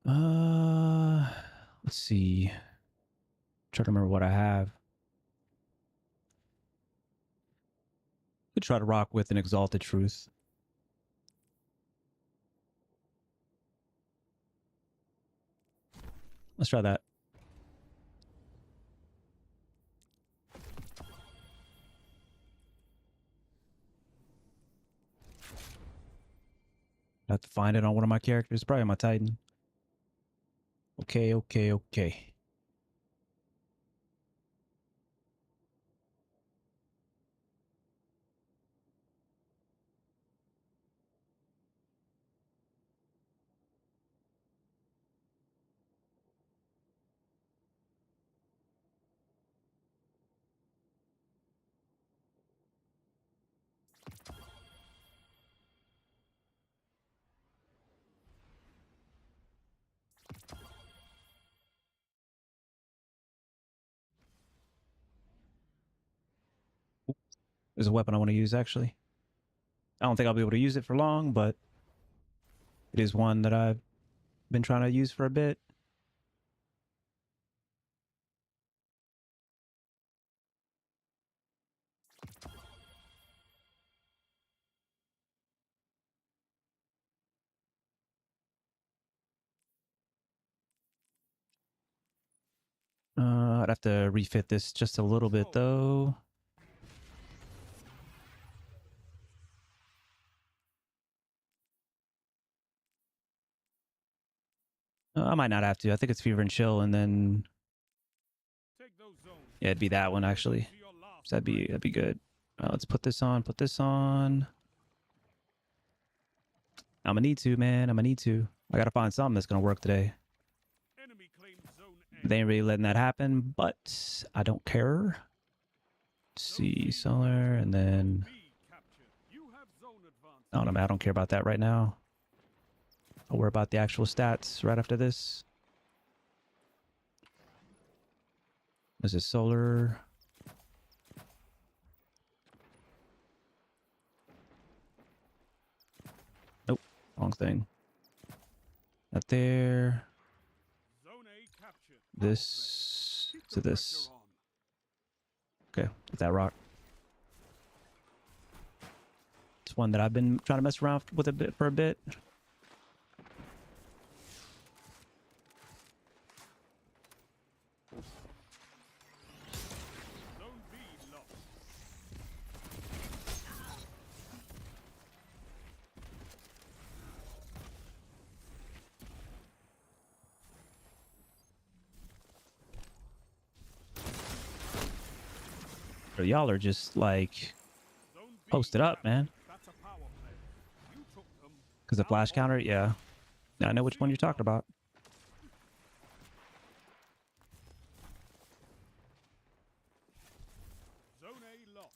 Let's see. Try to remember what I have. Could try to rock with an exalted truth. Let's try that. I have to find it on one of my characters. Probably my Titan. Okay. There's a weapon I want to use, actually. I don't think I'll be able to use it for long, but it is one that I've been trying to use for a bit. I'd have to refit this just a little bit, though. I might not have to. I think it's Fever and Chill, and then yeah, it'd be that one actually. So that'd be good. Let's put this on. Put this on. I'm gonna need to, man. I'm gonna need to. I gotta find something that's gonna work today. They ain't really letting that happen, but I don't care. Let's see, solar, and then I don't know, man. I don't care about that right now. I'll worry about the actual stats right after this. This is solar. Nope, wrong thing. Not there. This to this. Okay, get that rock. It's one that I've been trying to mess around with a bit for a bit. Bro, y'all are just like Zone B posted up, man. That's a power play. You took them. Because the Now flash counter, hold. yeah. I know which one you're talking about. Zone A lost.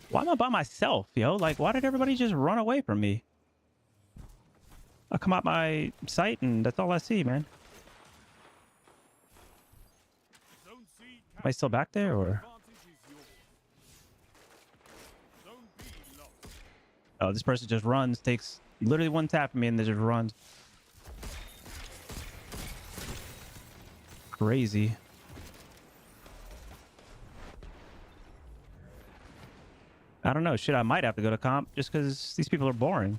Why am I by myself, yo? Like, why did everybody just run away from me? I come out my sight and that's all I see, man. Zone C Am I still back there, or? advantage is yours. Zone B lost. Oh, this person just runs, takes literally one tap of me and they just runs. Crazy. I don't know. Shit, I might have to go to comp just because these people are boring.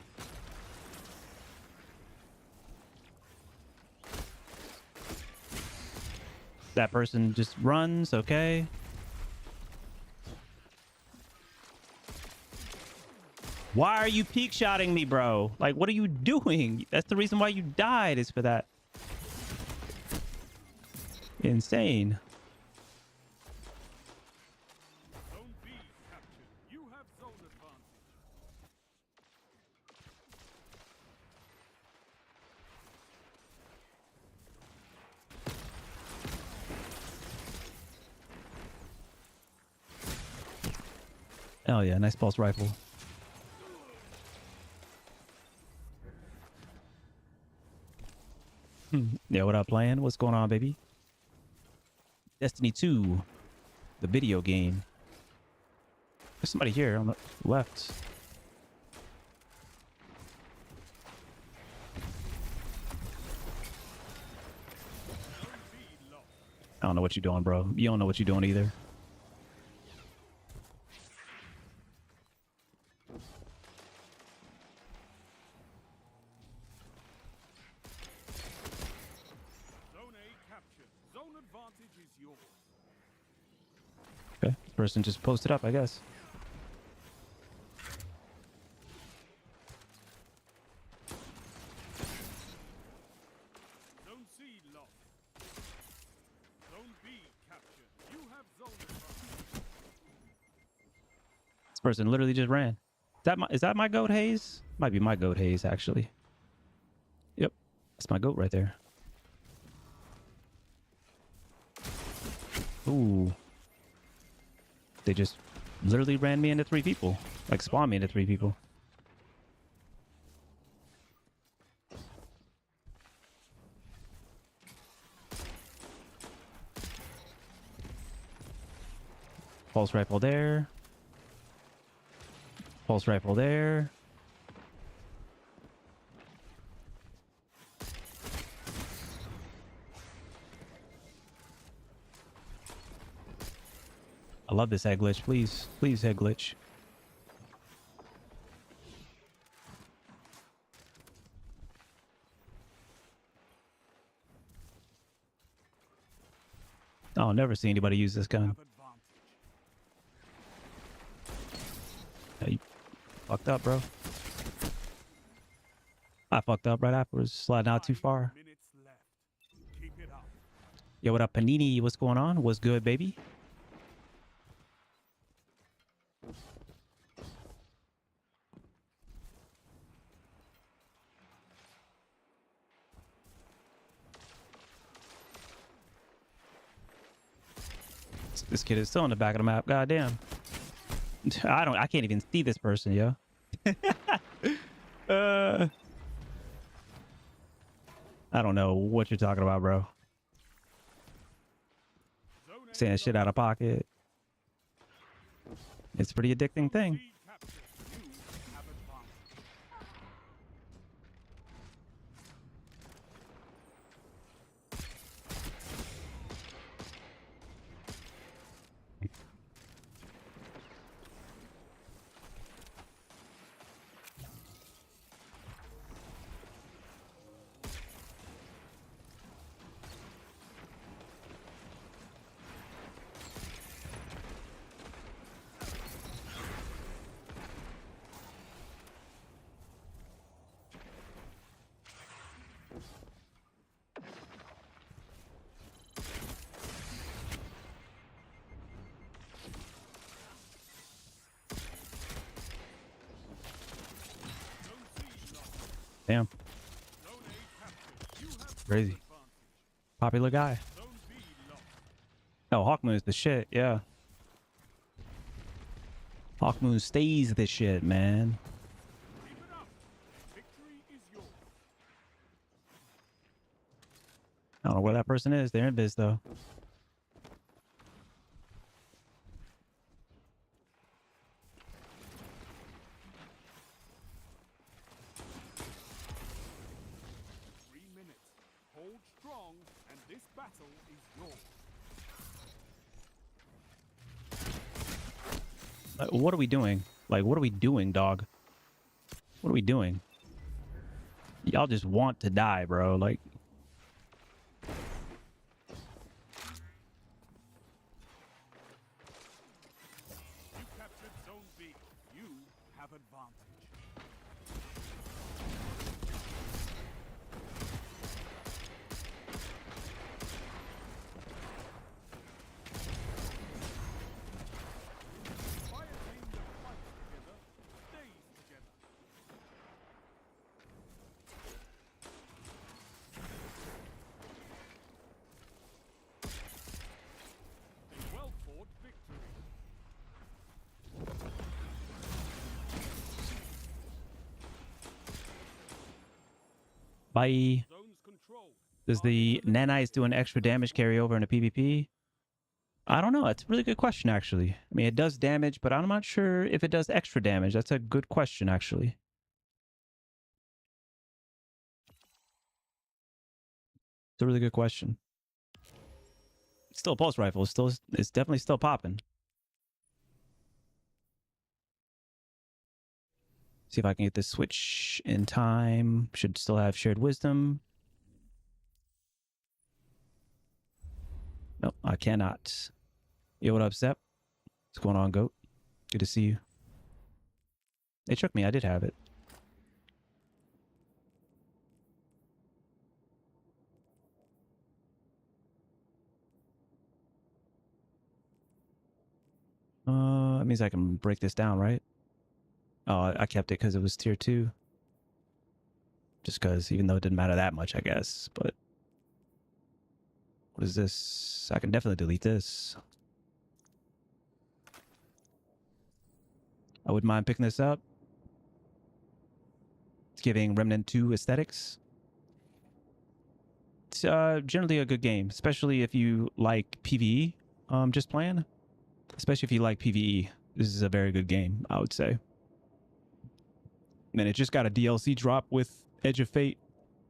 That person just runs, okay. Why are you peek shotting me, bro? Like, what are you doing? That's the reason why you died, is for that. Insane. Zone B captured. You have zone advantage. Oh yeah, nice pulse rifle. Yeah, what up, playing? What's going on, baby? Destiny 2, the video game. There's somebody here on the left. Zone B lost. I don't know what you're doing, bro. You don't know what you're doing either. Zone A captured. Zone advantage is yours. Okay, this person just posted up, I guess. Zone C lost. Zone B captured. You have zone advantage. This person literally just ran. Is that my goat haze? Might be my goat haze, actually. Yep, that's my goat right there. Ooh. They just literally ran me into 3 people. Like spawned me into 3 people. Pulse rifle there. Pulse rifle there. I love this head glitch. Please, please, head glitch. I'll never see anybody use this gun. Have advantage. Yeah, you fucked up, bro. I fucked up right afterwards. Sliding out too 5 far. minutes left. Keep it up. Yo, what up, Panini? What's going on? What's good, baby? This kid is still in the back of the map. God damn. I can't even see this person, yo. I don't know what you're talking about, bro. Zone A Saying shit out of pocket. It's a pretty addicting thing. C captured. You have advantage. Crazy. advantage. Popular guy. Zone B lost. Oh, Hawkmoon is the shit. Yeah. Hawkmoon stays the shit, man. Keep it up. Victory is yours. I don't know where that person is. They're in biz though. Hold strong, and this battle is yours. What are we doing? Like, what are we doing, dog? What are we doing? Y'all just want to die, bro. Like, You captured Zone B. You have advantage. Fire team that fights together stays together. A well-fought victory. bye. Zones controlled. Does the nanites do an extra damage carry over in a PvP? I don't know. That's a really good question, actually. I mean, it does damage, but I'm not sure if it does extra damage. That's a good question, actually. It's a really good question. It's still a pulse rifle. It's definitely still popping. See if I can get this switch in time. Should still have shared wisdom. Nope, I cannot. Yo, what up, Sep? What's going on, Goat? Good to see you. They shook me. I did have it. That means I can break this down, right? Oh, I kept it because it was tier 2. Just because, even though it didn't matter that much, I guess. But what is this? I can definitely delete this. I wouldn't mind picking this up. It's giving Remnant 2 aesthetics. It's generally a good game, especially if you like PvE. Just playing. Especially if you like PvE. This is a very good game, I would say. And it just got a DLC drop with Edge of Fate.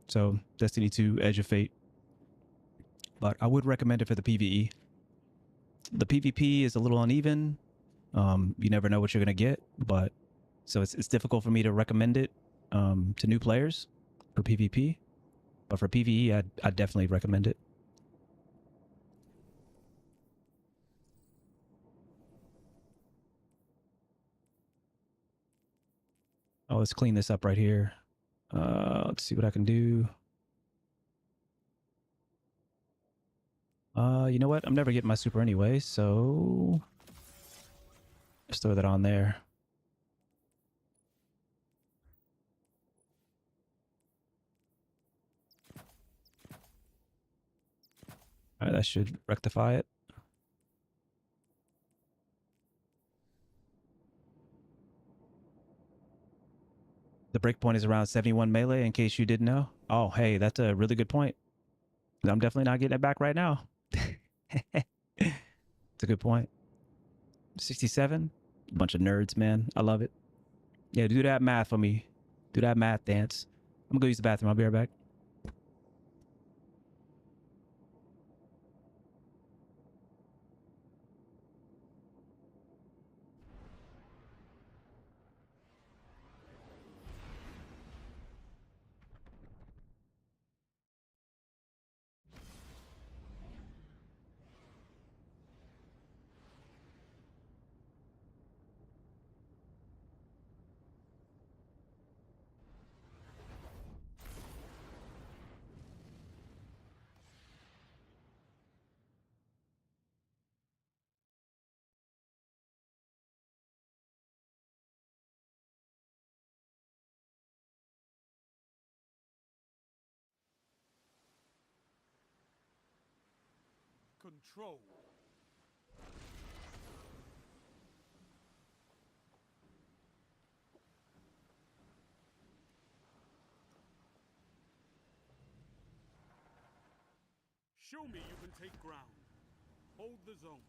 So, Destiny 2, Edge of Fate. But I would recommend it for the PvE. The PvP is a little uneven. You never know what you're going to get. But so it's difficult for me to recommend it to new players for PvP. But for PvE, I'd definitely recommend it. Oh, let's clean this up right here. Let's see what I can do. You know what? I'm never getting my super anyway, so just throw that on there. All right, that should rectify it. The breakpoint is around 71 melee, in case you didn't know. Oh, hey, that's a really good point. I'm definitely not getting it back right now. It's a good point. 67? Bunch of nerds, man. I love it. Yeah, do that math for me. Do that math dance. I'm gonna go use the bathroom. I'll be right back. control. Show me you can take ground. Hold the zones.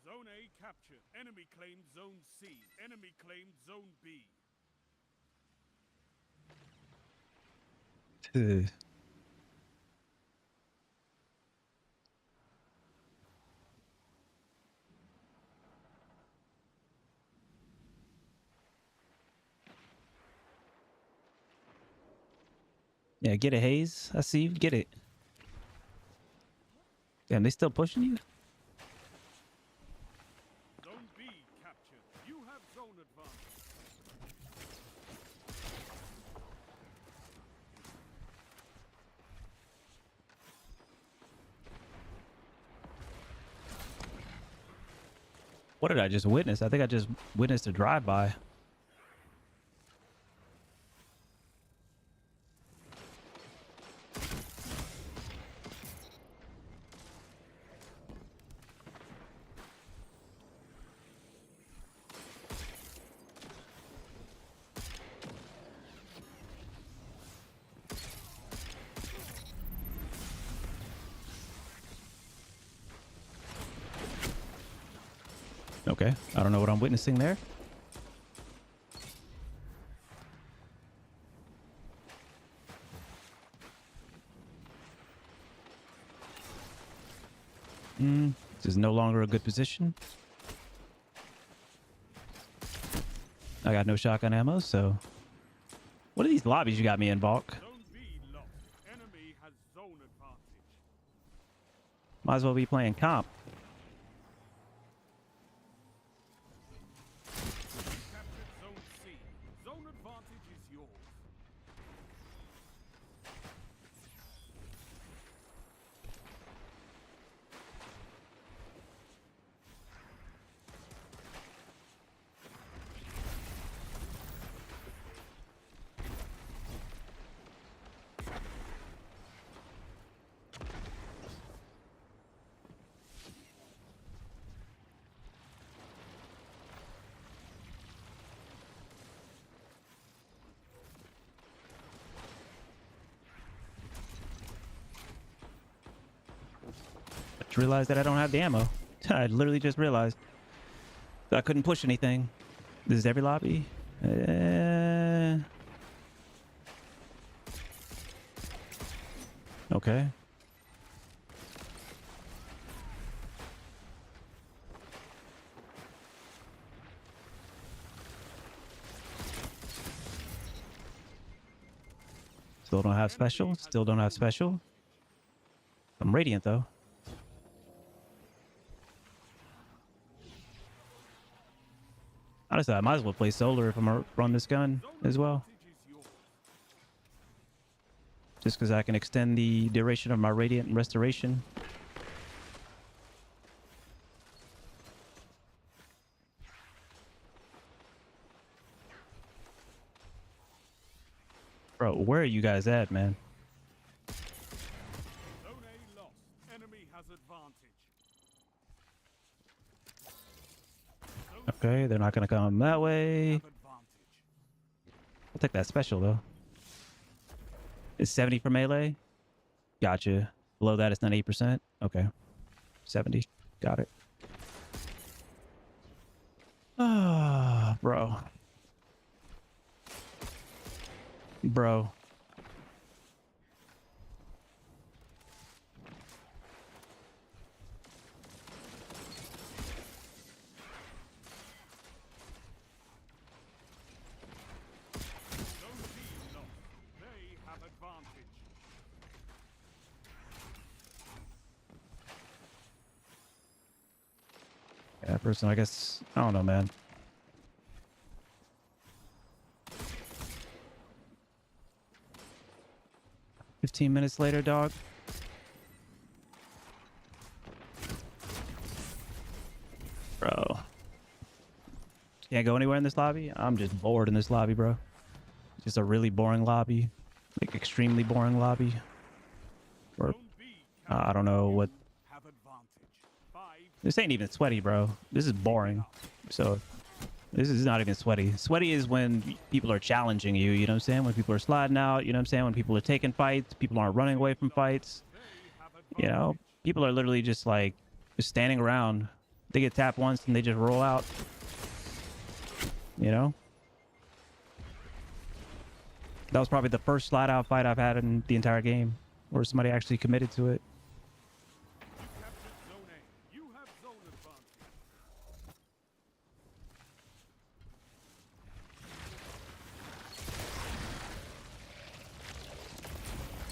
Zone A captured. Enemy claimed Zone C. Enemy claimed Zone B. Ugh. Yeah, get it, Hayes. I see you. Get it. Damn, they still pushing you? Zone B captured. You have zone advantage. What did I just witness? I think I just witnessed a drive-by. Okay, I don't know what I'm witnessing there. This is no longer a good position. I got no shotgun ammo, so... What are these lobbies you got me in, Valk? Zone B lost. Enemy has zone advantage. Might as well be playing comp. Captured Zone C. Zone advantage is yours. I just realized that I don't have the ammo. I literally just realized that I couldn't push anything. This is every lobby? Okay. Still don't have special. Still don't have special. I'm radiant though. Honestly, I might as well play solar if I'm gonna run this gun as well. Advantage is yours. Just because I can extend the duration of my radiant and restoration. Bro, where are you guys at, man? Zone A lost. Enemy has advantage. Zone Okay, they're not gonna come that C way. have advantage. I'll take that special though. It's 70 for melee. Gotcha. Below that, it's not 8%. Okay. 70. Got it. Ah, bro. Bro. Zone B lost. They have advantage. Yeah, person, I guess. I don't know, man. "15 minutes later, dog." Can't go anywhere in this lobby. I'm just bored in this lobby, bro. It's just a really boring lobby, like extremely boring lobby. Or Zone B I don't know what. have advantage. 5 This ain't even sweaty, bro. This is boring. So this is not even sweaty. Sweaty is when people are challenging you. You know what I'm saying? When people are sliding out. You know what I'm saying? When people are taking fights. People aren't running away from fights. they have advantage. You know, people are literally just like just standing around. They get tapped once and they just roll out. You know? That was probably the first slide out fight I've had in the entire game where somebody actually committed to it. You captured Zone A. You have zone advantage.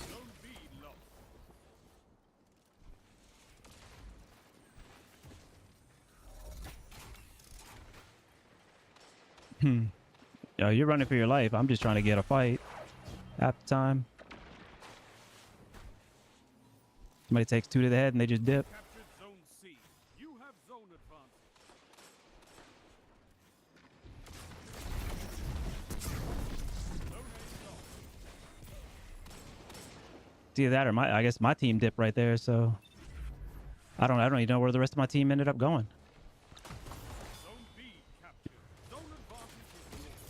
Zone B lost. Yo, you're running for your life. I'm just trying to get a fight half the time. Somebody takes 2 to the head and they just dip. Captured Zone C. You have zone advantage. Zone A lost. It's either that or I guess my team dipped right there, so I don't even know where the rest of my team ended up going. Zone B captured. Zone advantage is yours.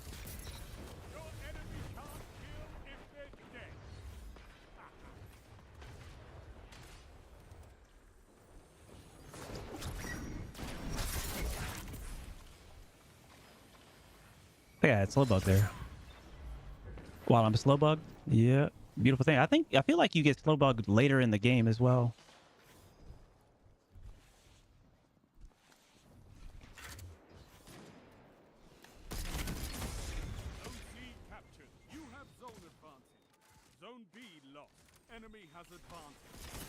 Your enemy can't kill if they're dead. Yeah, it's slow bug there. While I'm a slow bug, yeah, beautiful thing. I feel like you get slow bug later in the game as well. Zone C captured. You have zone advantage. Zone B lost. Enemy has advantage.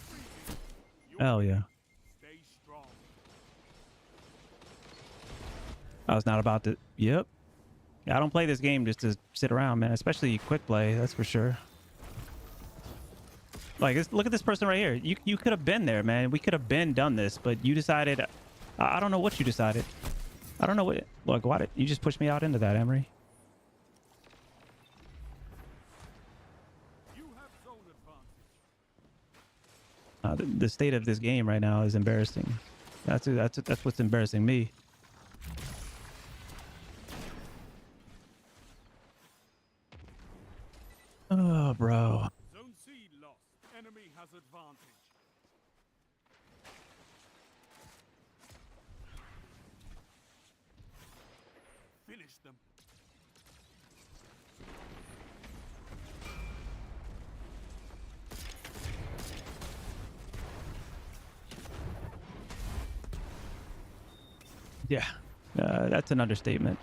Freezing. You're Hell yeah. Stay strong. I was not about to. Yep. I don't play this game just to sit around, man. Especially quick play, that's for sure. Like, look at this person right here. You could have been there, man. We could have been done this, but you decided. I don't know what you decided. I don't know what. Look, why did you just push me out into that, Emery? You have zone advantage. The state of this game right now is embarrassing. That's what's embarrassing me. Oh, bro. Zone C lost. Enemy has advantage. Finish them. Yeah, that's an understatement.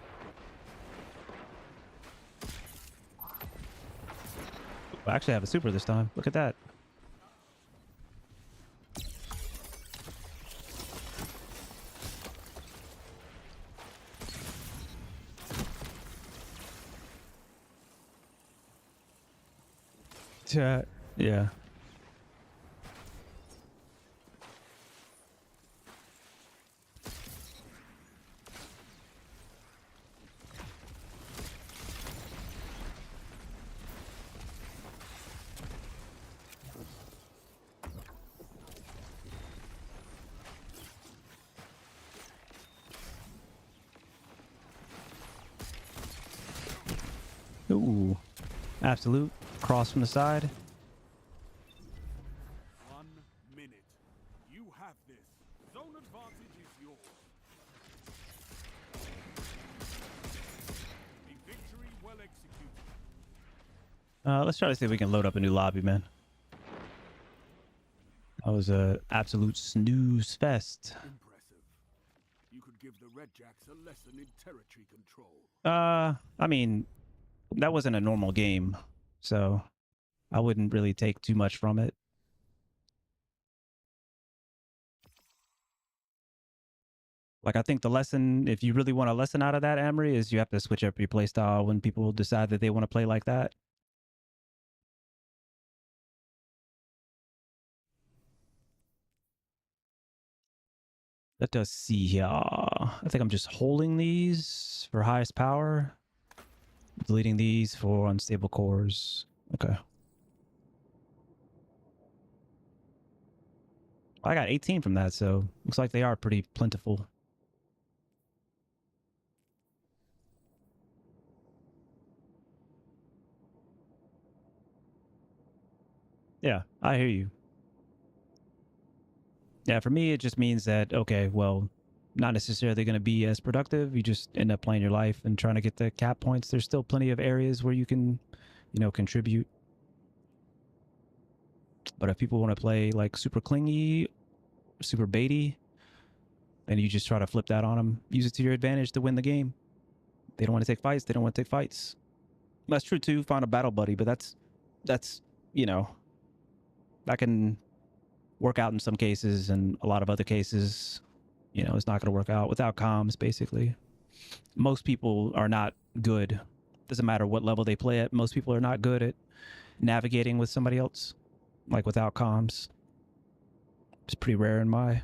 I actually have a super this time. Look at that. Yeah. Ooh, absolute cross from the side. 1 minute. You have this. Zone advantage is yours. A victory well executed. Let's try to see if we can load up a new lobby, man. That was a absolute snooze fest. Impressive. You could give the Red Jacks a lesson in territory control. I mean, that wasn't a normal game, so I wouldn't really take too much from it. Like, I think the lesson, if you really want a lesson out of that, Amory, is you have to switch up your play style when people decide that they want to play like that. Let us see here. I think I'm just holding these for highest power. Deleting these for unstable cores. Okay. I got 18 from that, so looks like they are pretty plentiful. Yeah, I hear you. Yeah, for me, it just means that, okay, well, not necessarily going to be as productive. You just end up playing your life and trying to get the cap points. There's still plenty of areas where you can, you know, contribute. But if people want to play like super clingy, super baity, and you just try to flip that on them, use it to your advantage to win the game. They don't want to take fights. They don't want to take fights. That's true too. Find a battle buddy, but that's you know, that can work out in some cases, and a lot of other cases, you know, it's not going to work out without comms. Basically, most people are not good. Doesn't matter what level they play at. Most people are not good at navigating with somebody else, like without comms. It's pretty rare in my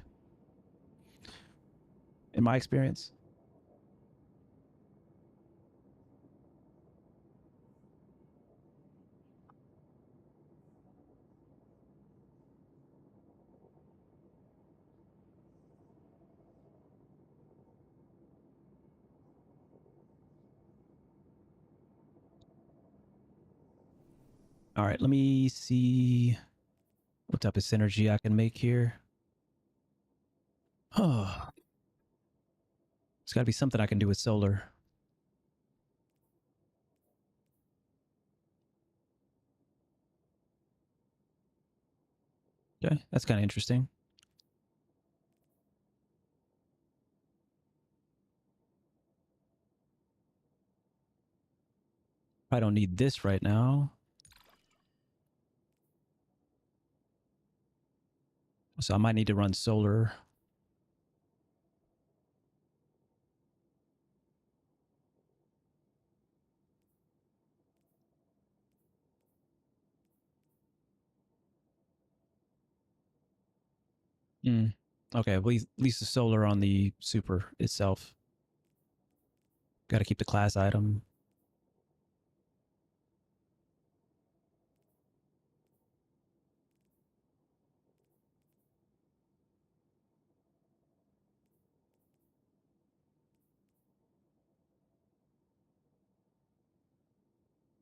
experience. All right, let me see what type of synergy I can make here. Oh, it's got to be something I can do with solar. Okay, that's kind of interesting. I don't need this right now. So I might need to run solar. Mm. Okay, well, at least the solar on the super itself. Got to keep the class item.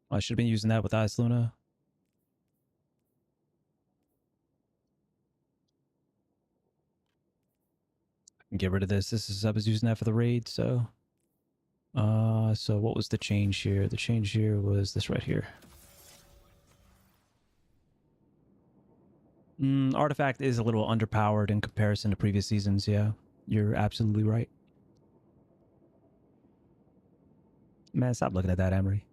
I should have been using that with Ice Luna. Get rid of this. I was using that for the raid, so. So what was the change here? The change here was this right here. Artifact is a little underpowered in comparison to previous seasons. Yeah, you're absolutely right. Man, stop looking at that, Emery.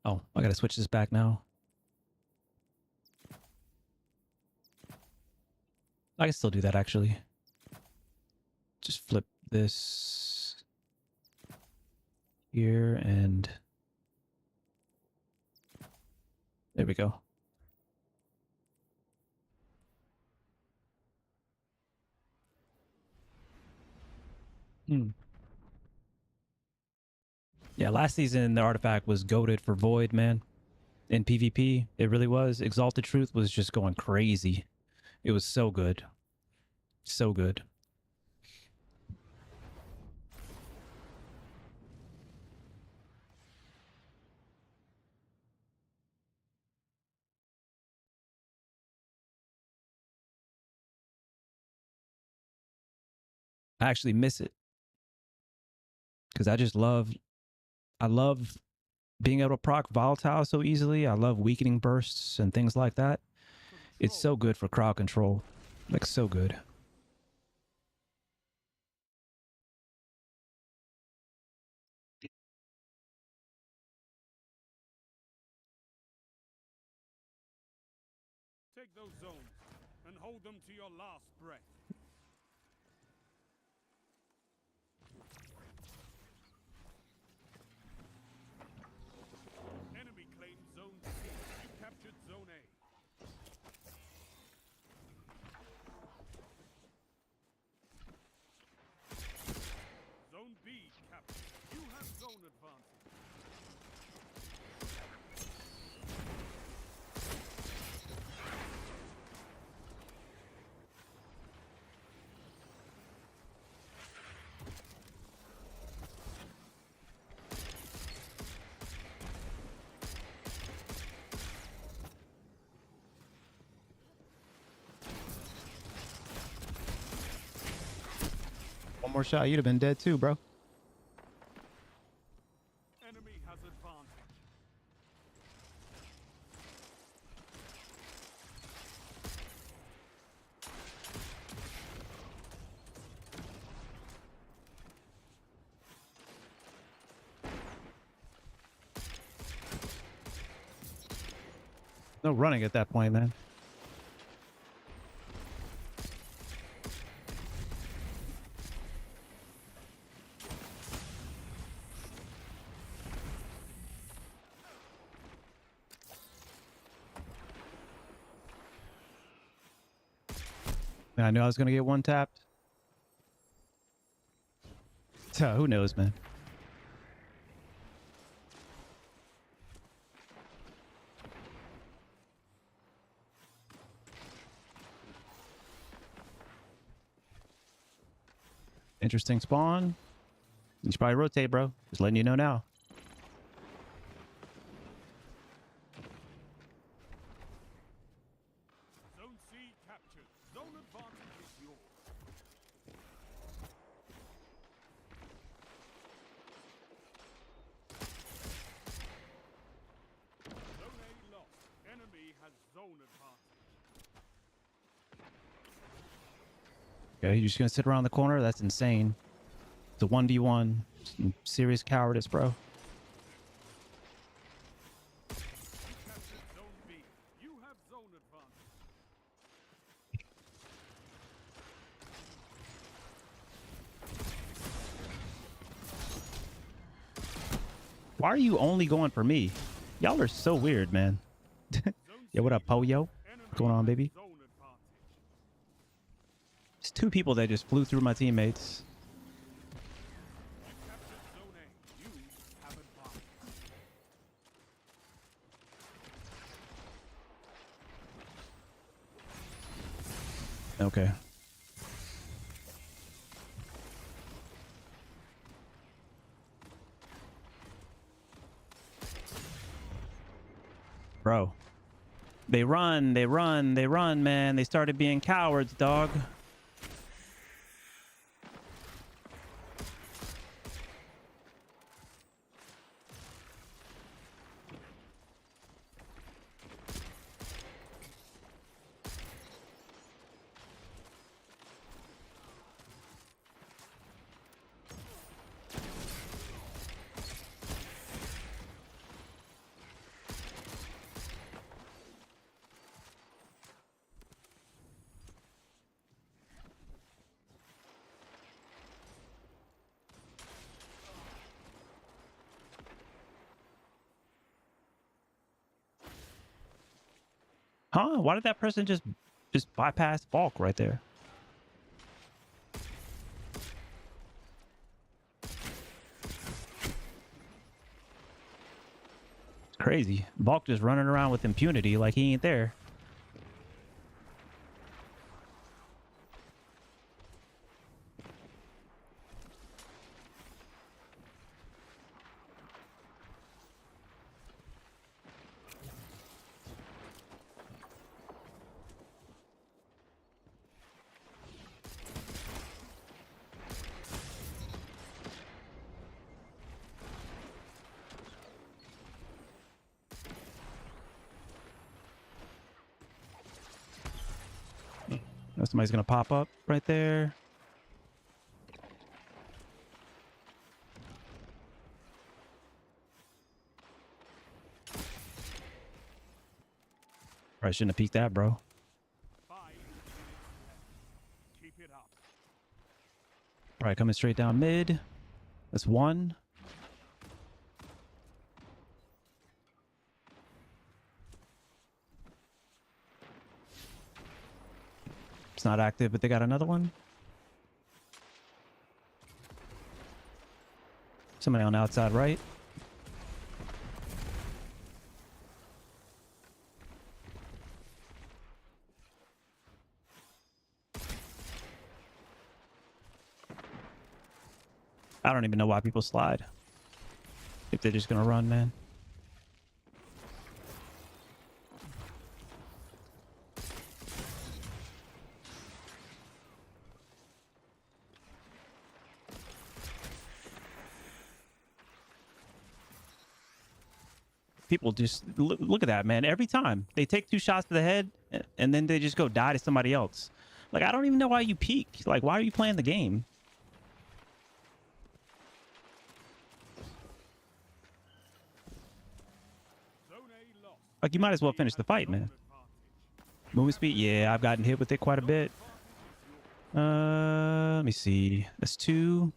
Oh, I gotta switch this back now. I can still do that, actually. Just flip this here, and there we go. Yeah, last season, the artifact was goated for Void, man. In PvP, it really was. Exalted Truth was just going crazy. It was so good. So good. I actually miss it because I love being able to proc volatile so easily. I love weakening bursts and things like that. It's so good for crowd control. Like, so good. Take those zones and hold them to your last breath. Enemy claimed Zone C. You captured Zone A. Zone B captured. You have zone advantage. One more shot, you'd have been dead too, bro. Enemy has advantage. No running at that point, man. Man, I knew I was gonna get one tapped. So who knows, man? Interesting spawn. You should probably rotate, bro. Just letting you know now. Zone C captured. Zone advantage is yours. Zone A lost. Enemy has zone advantage. Okay, you're just gonna sit around the corner? That's insane. It's a 1v1. Some serious cowardice, bro. You captured Zone B. You have zone advantage. Why are you only going for me? Y'all are so weird, man. Zone Yo, what C up, Poyo? enemy What's going on, has baby? Zone advantage. It's two people that just flew through my teammates. You captured Zone A. You have advantage. Okay. Bro. They run, man. They started being cowards, dog. Huh? Why did that person just bypass bulk right there? It's crazy. Bulk just running around with impunity like he ain't there. Know somebody's gonna pop up right there. Probably shouldn't have peeked that, bro. 5 right, coming straight down mid. That's one. It's not active, but they got another one. Somebody on the outside right. I don't even know why people slide. If they're just gonna run, man. People just look at that, man. Every time they take 2 shots to the head and then they just go die to somebody else. Like, I don't even know why you peek. Like, why are you playing the game? Zone A lost. Like, you might as well finish the fight, man. Movement speed, yeah, I've gotten hit with it quite a bit. Let me see. That's 2.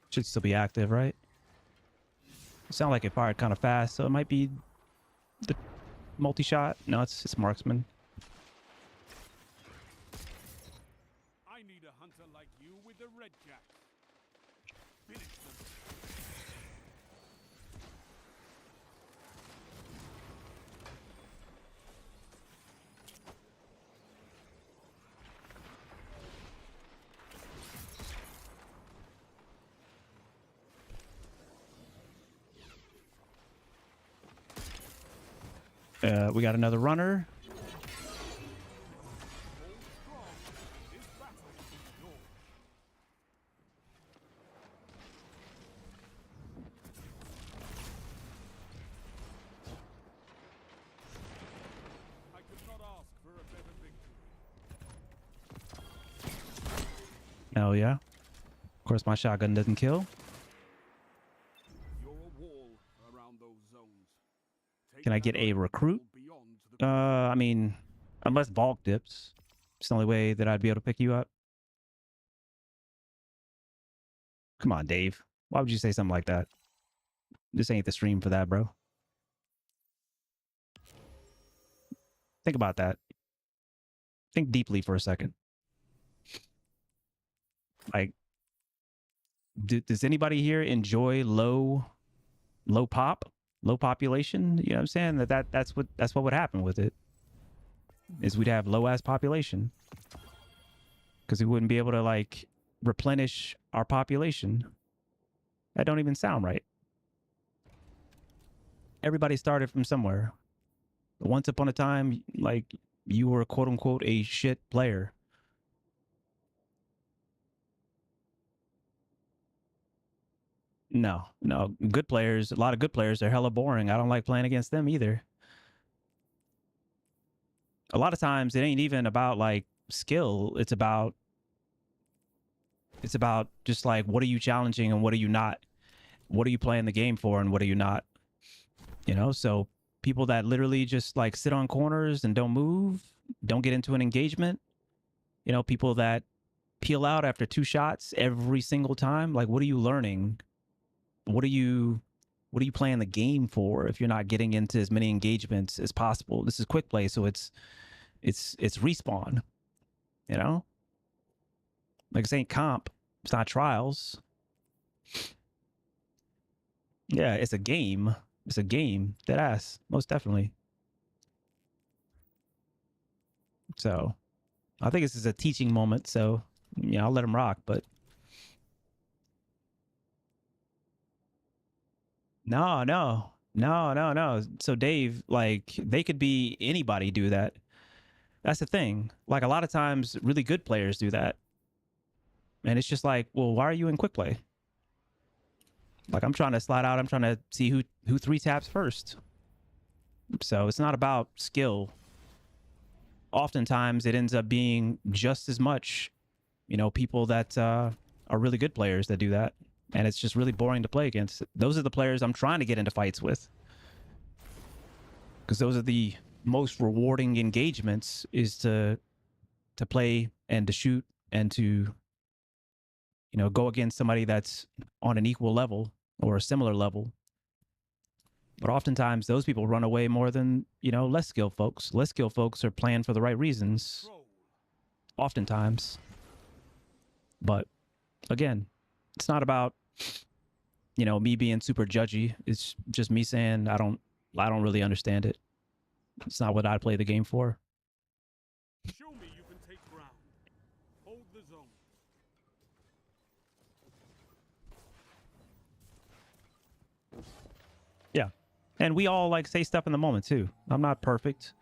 Should still be active, right? It sounded like it fired kind of fast, so it might be the multi-shot. No, it's marksman. I need a hunter like you with the red jack. Finish them. We got another runner. This battle is yours. I could not ask for a better victory. Oh, yeah. Of course, my shotgun doesn't kill. You're a wall around those zones. Take Can I that get a recruit? beyond the I mean, unless Valk dips. It's the only way that I'd be able to pick you up. Come on, Dave. Why would you say something like that? This ain't the stream for that, bro. Think about that. Think deeply for a second. Like, does anybody here enjoy low population? You know what I'm saying? That's what would happen with it. Is we'd have low ass population. Because we wouldn't be able to like replenish our population. That don't even sound right. Everybody started from somewhere. Once upon a time, like, you were quote unquote a shit player. No. Good players, a lot of good players, they're hella boring. I don't like playing against them either. A lot of times it ain't even about like skill. It's about just like, what are you challenging and what are you not? What are you playing the game for and what are you not? You know, so people that literally just like sit on corners and don't move, don't get into an engagement, you know, people that peel out after 2 shots every single time. Like, what are you learning? What are you playing the game for if you're not getting into as many engagements as possible? This is Quickplay, so it's respawn, you know? Like, this ain't comp. It's not trials. Yeah, it's a game. It's a game. Dead ass. Most definitely. So, I think this is a teaching moment, so, yeah, I'll let him rock, but no. So Dave, like, they could be anybody do that. That's the thing. Like, a lot of times really good players do that. And it's just like, well, why are you in quick play? Like, I'm trying to slide out. I'm trying to see who 3 taps first. So it's not about skill. Oftentimes it ends up being just as much, you know, people that are really good players that do that. And it's just really boring to play against. Those are the players I'm trying to get into fights with. Because those are the most rewarding engagements, is to play and to shoot and to you know, go against somebody that's on an equal level or a similar level. But oftentimes those people run away more than, you know, less skilled folks. Less skilled folks are playing for the right reasons, Control. oftentimes. But again, it's not about, you know, me being super judgy. It's just me saying I don't really understand it. It's not what I play the game for. Show me you can take ground. Hold the zone. Yeah. And we all like say stuff in the moment too. I'm not perfect.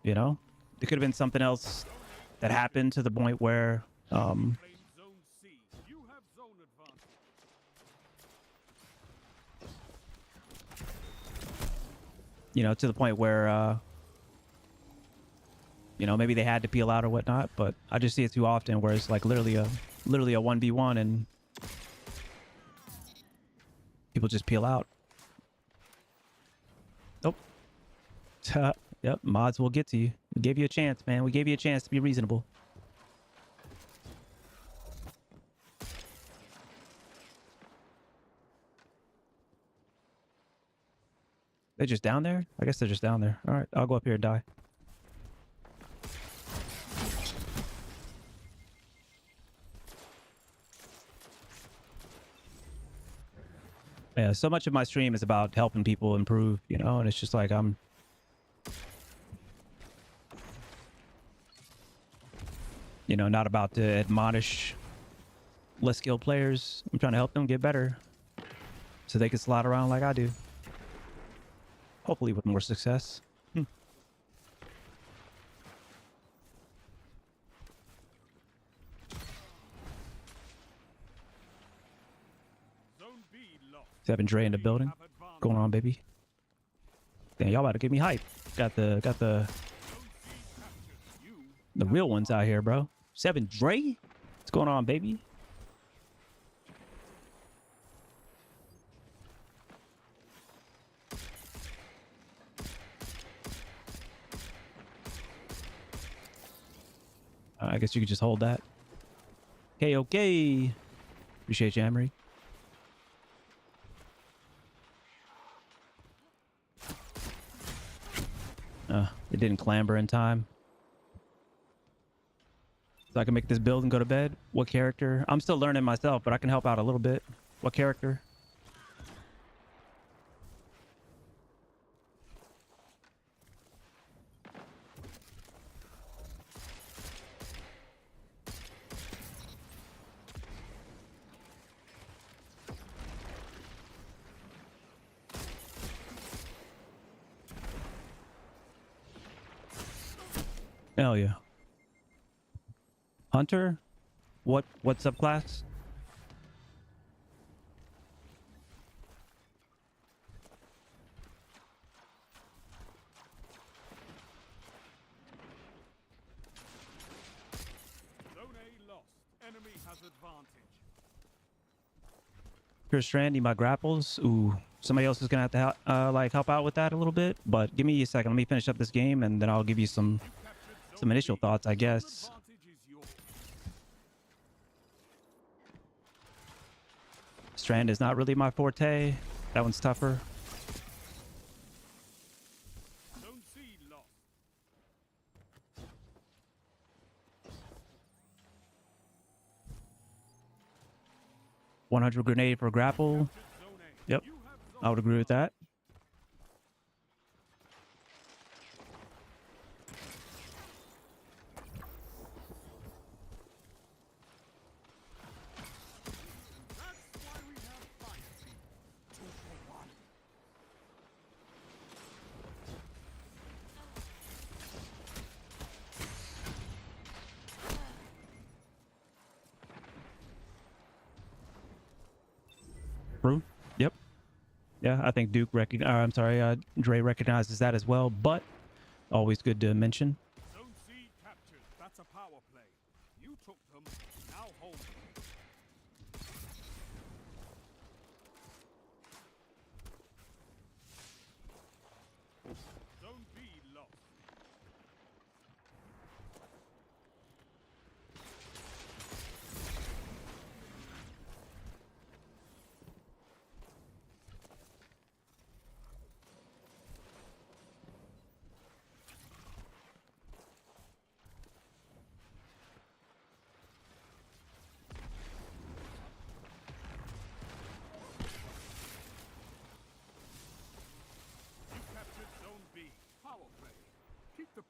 You know? It could have been something else that happened to the point where Claim zone C. You have zone advantage. you know, to the point where you know, maybe they had to peel out or whatnot, but I just see it too often where it's like literally a 1v1 and people just peel out. Nope. Yep, mods will get to you. We gave you a chance, man. We gave you a chance to be reasonable. They're just down there? I guess they're just down there. All right, I'll go up here and die. Yeah, so much of my stream is about helping people improve, you know, and it's just like I'm you know, not about to admonish less skilled players. I'm trying to help them get better so they can slide around like I do. Hopefully with more success. Zone B lost. Having Dre in the building. Have advantage. Going on, baby. Damn, y'all about to get me hype. Got the Zone C captured. You the real ones out here, bro. 7 Dre? What's going on, baby? I guess you could just hold that. Okay, okay. Appreciate you, Emery. It didn't clamber in time. So I can make this build and go to bed. What character? I'm still learning myself, but I can help out a little bit. What character? Hell yeah. Hunter? What subclass? Zone A lost. Enemy has advantage. Pure Strand, need my grapples. Ooh, somebody else is gonna have to like help out with that a little bit. But give me a second. Let me finish up this game, and then I'll give you some initial thoughts, I guess. Advantage is yours. Strand is not really my forte. That one's tougher. Zone C lost. 100 grenade for grapple. Zone A. Yep, You have zone I would agree with that. That's why we have fight. 2 for 1. True. Yep. Yeah, I think Dre recognizes that as well, but always good to mention. Zone C captured. That's a power play. You took them. Now hold them. Zone B lost.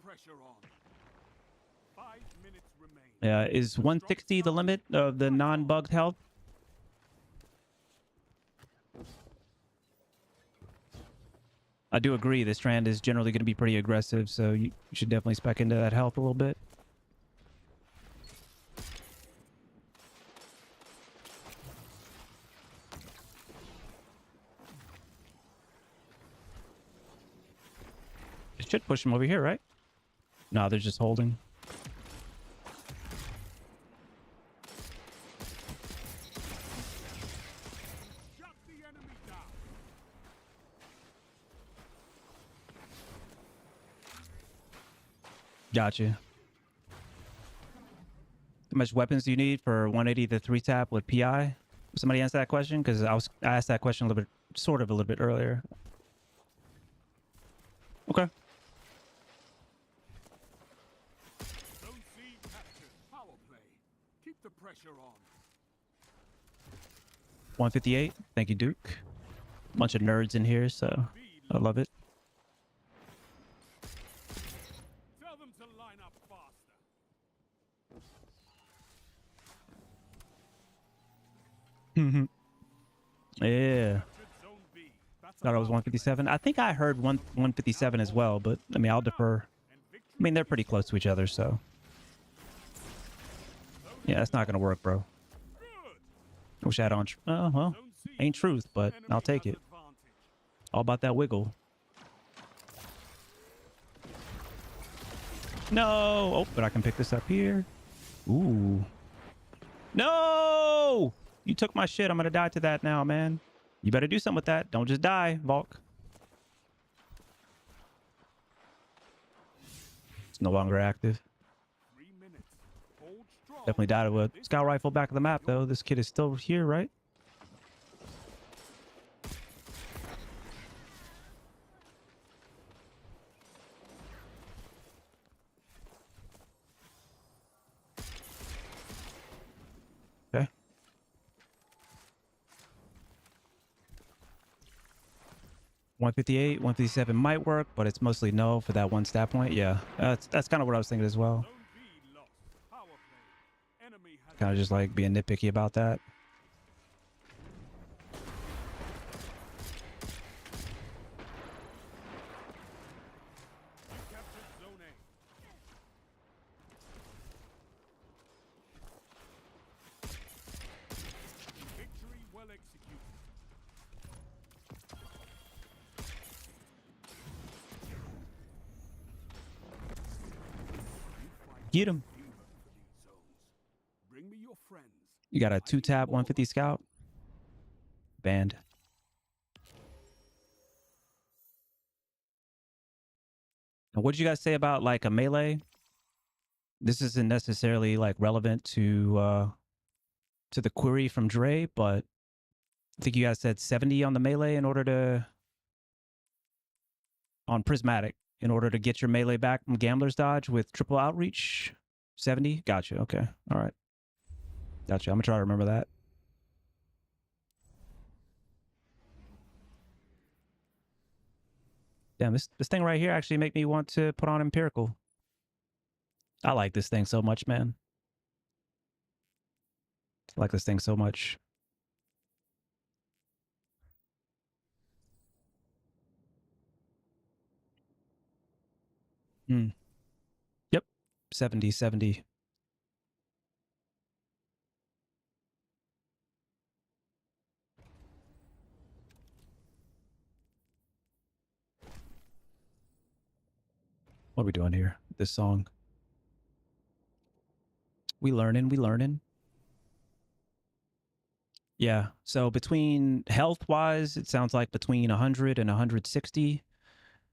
pressure on. 5 minutes remain. Yeah, is 160 the limit of the non-bugged health? I do agree this strand is generally going to be pretty aggressive, so you should definitely spec into that health a little bit. It should push him over here, right? No, they're just holding. Shut the enemy down. Gotcha. How much weapons do you need for 180 to 3-tap with PI? Somebody answer that question? Because I asked that question a little bit, a little bit earlier. Okay. Zone C captured. Power play. Keep the pressure on. 158. Thank you, Duke. Bunch of nerds in here, so I love it. Tell them to line up faster. Yeah. Captured zone B. That's Thought it was a power play. 157. I think I heard 157 as well, but I mean, I'll defer. And victory I mean, they're pretty close to each other, so. Yeah, that's not going to work, bro. good. Wish I had on. Oh, well, Zone C. ain't truth, but Enemy I'll take has it. advantage. All about that wiggle. No! Oh, but I can pick this up here. Ooh. No! You took my shit. I'm going to die to that now, man. You better do something with that. Don't just die, Volk. It's no longer active. 3 minutes. Hold strong. Definitely died of a scout rifle back of the map, though. This kid is still here, right? Okay. .158, 157 might work, but it's mostly no for that one stat point. Yeah, that's kind of what I was thinking as well. Zone B lost. Power play. Enemy has Kind of just like being nitpicky about that. captured zone A. Victory well executed. Get him. Teamwork for these zones. Bring me your friends. You got a 2-tap 150 scout. Banned. And what did you guys say about like a melee? This isn't necessarily like relevant to the query from Dre, but I think you guys said 70 on the melee in order to on prismatic in order to get your melee back from Gambler's Dodge with triple outreach. 70? Gotcha. Okay. All right. Gotcha. I'm gonna try to remember that. Damn, this thing right here actually make me want to put on empirical. I like this thing so much, man. I like this thing so much. Hmm. Yep. 70, 70. What are we doing here? This song. We learning, we learning. Yeah. So between health wise, it sounds like between 100 and 160,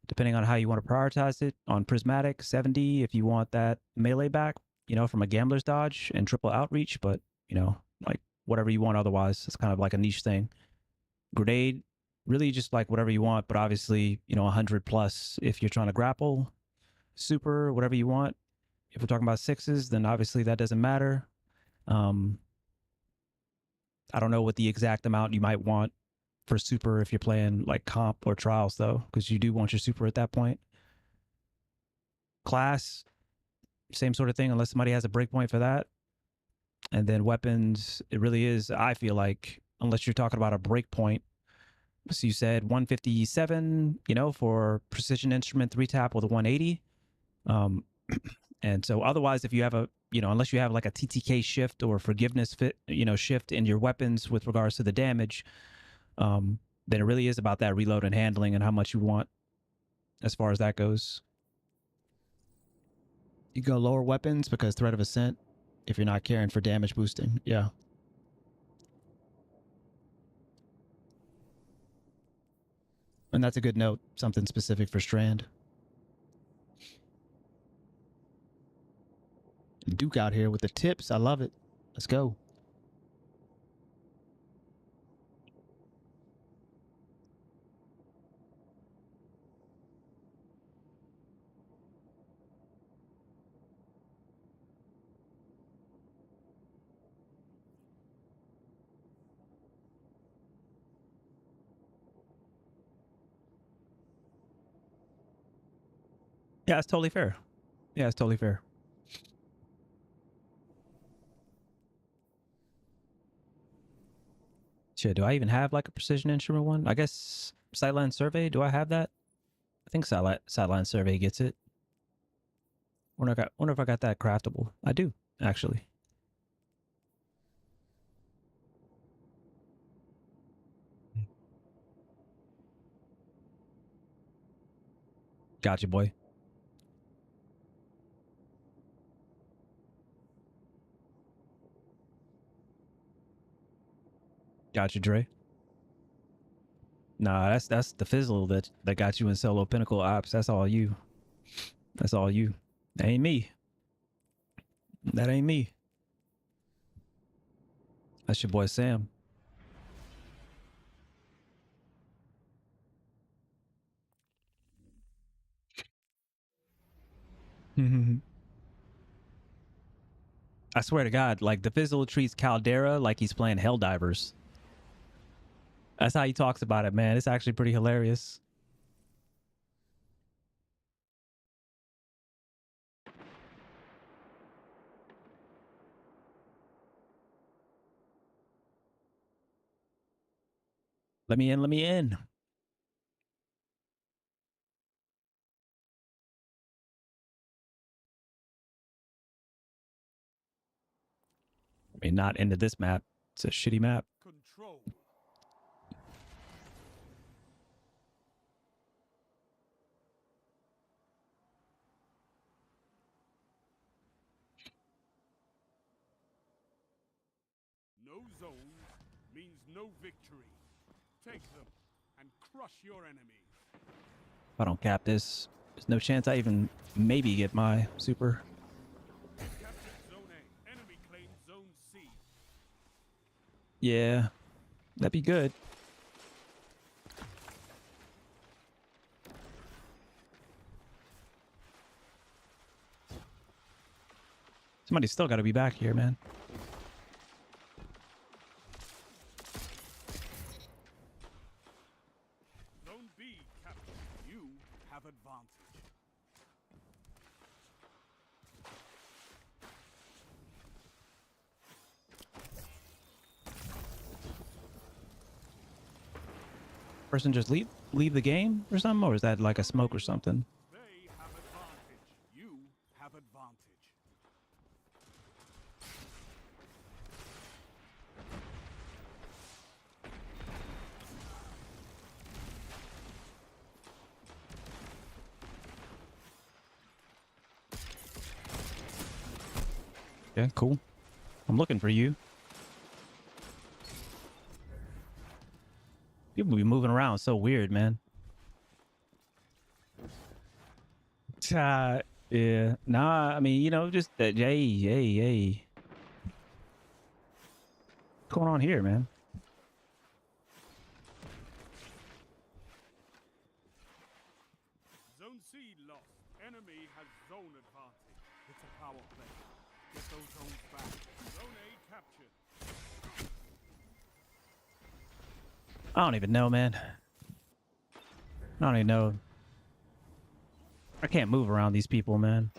depending on how you want to prioritize it. On prismatic, 70 if you want that melee back, you know, from a Gambler's Dodge and triple outreach, but you know, like whatever you want otherwise. It's kind of like a niche thing. Grenade, really just like whatever you want, but obviously, you know, 100 plus if you're trying to grapple. Super, whatever you want. If we're talking about sixes, then obviously that doesn't matter. I don't know what the exact amount you might want for super if you're playing like comp or trials though, because you do want your super at that point. class, same sort of thing, unless somebody has a breakpoint for that. And then weapons, it really is, I feel like, unless you're talking about a breakpoint. So you said 157, you know, for precision instrument 3-tap with a 180. And so otherwise, if you have a, you know, unless you have like a TTK shift or forgiveness fit, you know, shift in your weapons with regards to the damage, then it really is about that reload and handling and how much you want as far as that goes. You go lower weapons because threat of ascent if you're not caring for damage boosting. Yeah. And that's a good note, something specific for Strand. Duke out here with the tips. I love it. Let's go. Yeah, it's totally fair. Yeah, it's totally fair. Shit, do I even have like a precision instrument one? I guess Sightline Survey, do I have that? I think Sightline Survey gets it. Wonder if I got that craftable. I do, actually. Gotcha, boy. Gotcha, Dre. Nah, that's the fizzle that got you in solo pinnacle ops. That's all you. That's all you. That ain't me. That ain't me. That's your boy Sam. I swear to God, like the fizzle treats Caldera like he's playing Helldivers. That's how he talks about it, man. It's actually pretty hilarious. Let me in, let me in. I mean, not into this map. It's a shitty map. Control. No zones means no victory. Take them and crush your enemies. If I don't cap this, there's no chance I even maybe get my super. Captured Zone A. Enemy claimed Zone C. Yeah, that'd be good. Somebody's still got to be back here, man. Zone B captured. You have advantage. Person just leave the game or something, or is that like a smoke or something? They have advantage. You have advantage. Yeah, cool. I'm looking for you. People be moving around so weird, man. Yeah. Nah, I mean, you know, just hey. What's going on here, man? Zone C lost. Enemy has zone advantage. It's a power play. Get those zones back. Zone A captured. I don't even know, man. I don't even know. I can't move around these people, man.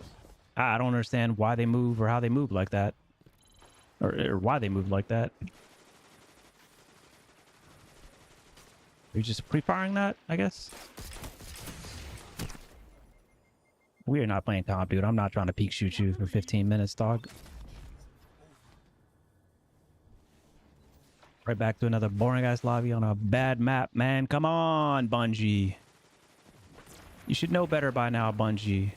I don't understand why they move or how they move like that. Or why they move like that. Are you just pre-firing that, I guess? We are not playing comp, dude. I'm not trying to peek shoot you for 15 minutes, dog. Right back to another boring ass lobby on a bad map, man. Come on, Bungie. You should know better by now, Bungie.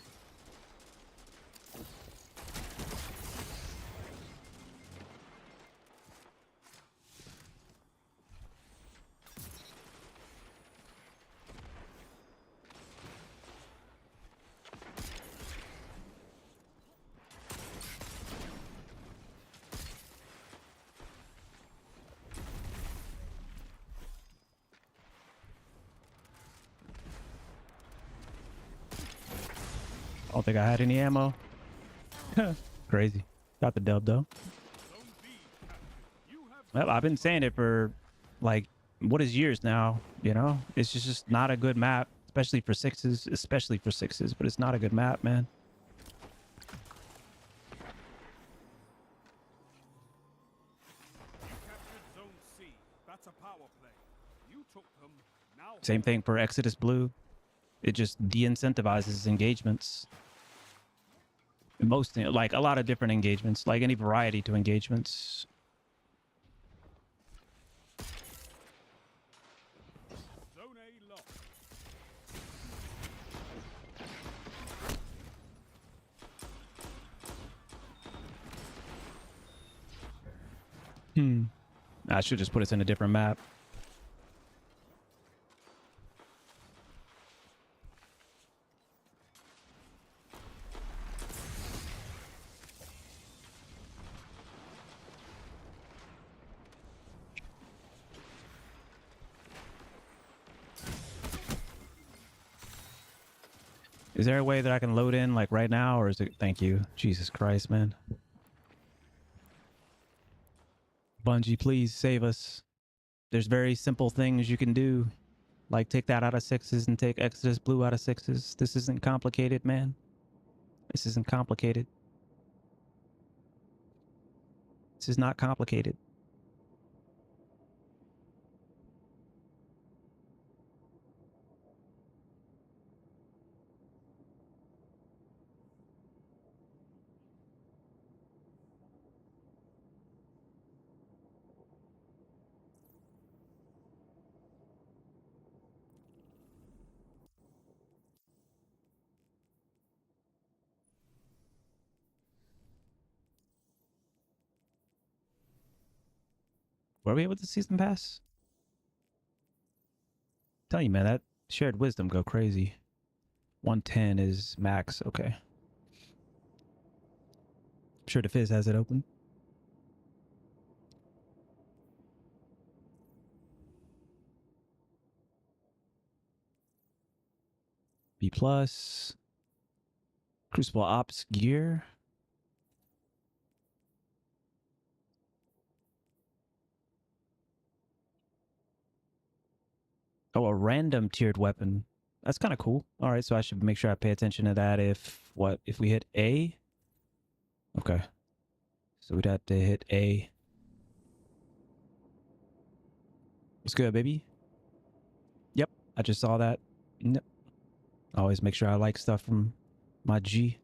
I don't think I had any ammo. Crazy. Got the dub, though. Zone B captured. You have Well, I've been saying it for, like, what is years now, you know? It's just not a good map, especially for sixes, but it's not a good map, man. captured Zone C. That's a power play. You took them. Now Same thing for Exodus Blue. It just de-incentivizes engagements. Most, like, a lot of different engagements, like any variety to engagements. Zone A lost. I should just put us in a different map. Is there a way that I can load in like right now, or is it? Thank you. Jesus Christ, man. Bungie, please save us. There's very simple things you can do. Like take that out of sixes and take Exodus Blue out of sixes. This isn't complicated, man. This isn't complicated. This is not complicated. Were we with the season pass? Tell you, man, that shared wisdom go crazy. 110 is max. Okay. I'm sure the Fizz has it open. B plus. Crucible Ops gear. Oh, a random tiered weapon. That's kind of cool. All right, so I should make sure I pay attention to that if we hit A? Okay. So we'd have to hit A. What's good, baby? Yep, I just saw that. Yep. Always make sure I like stuff from my G.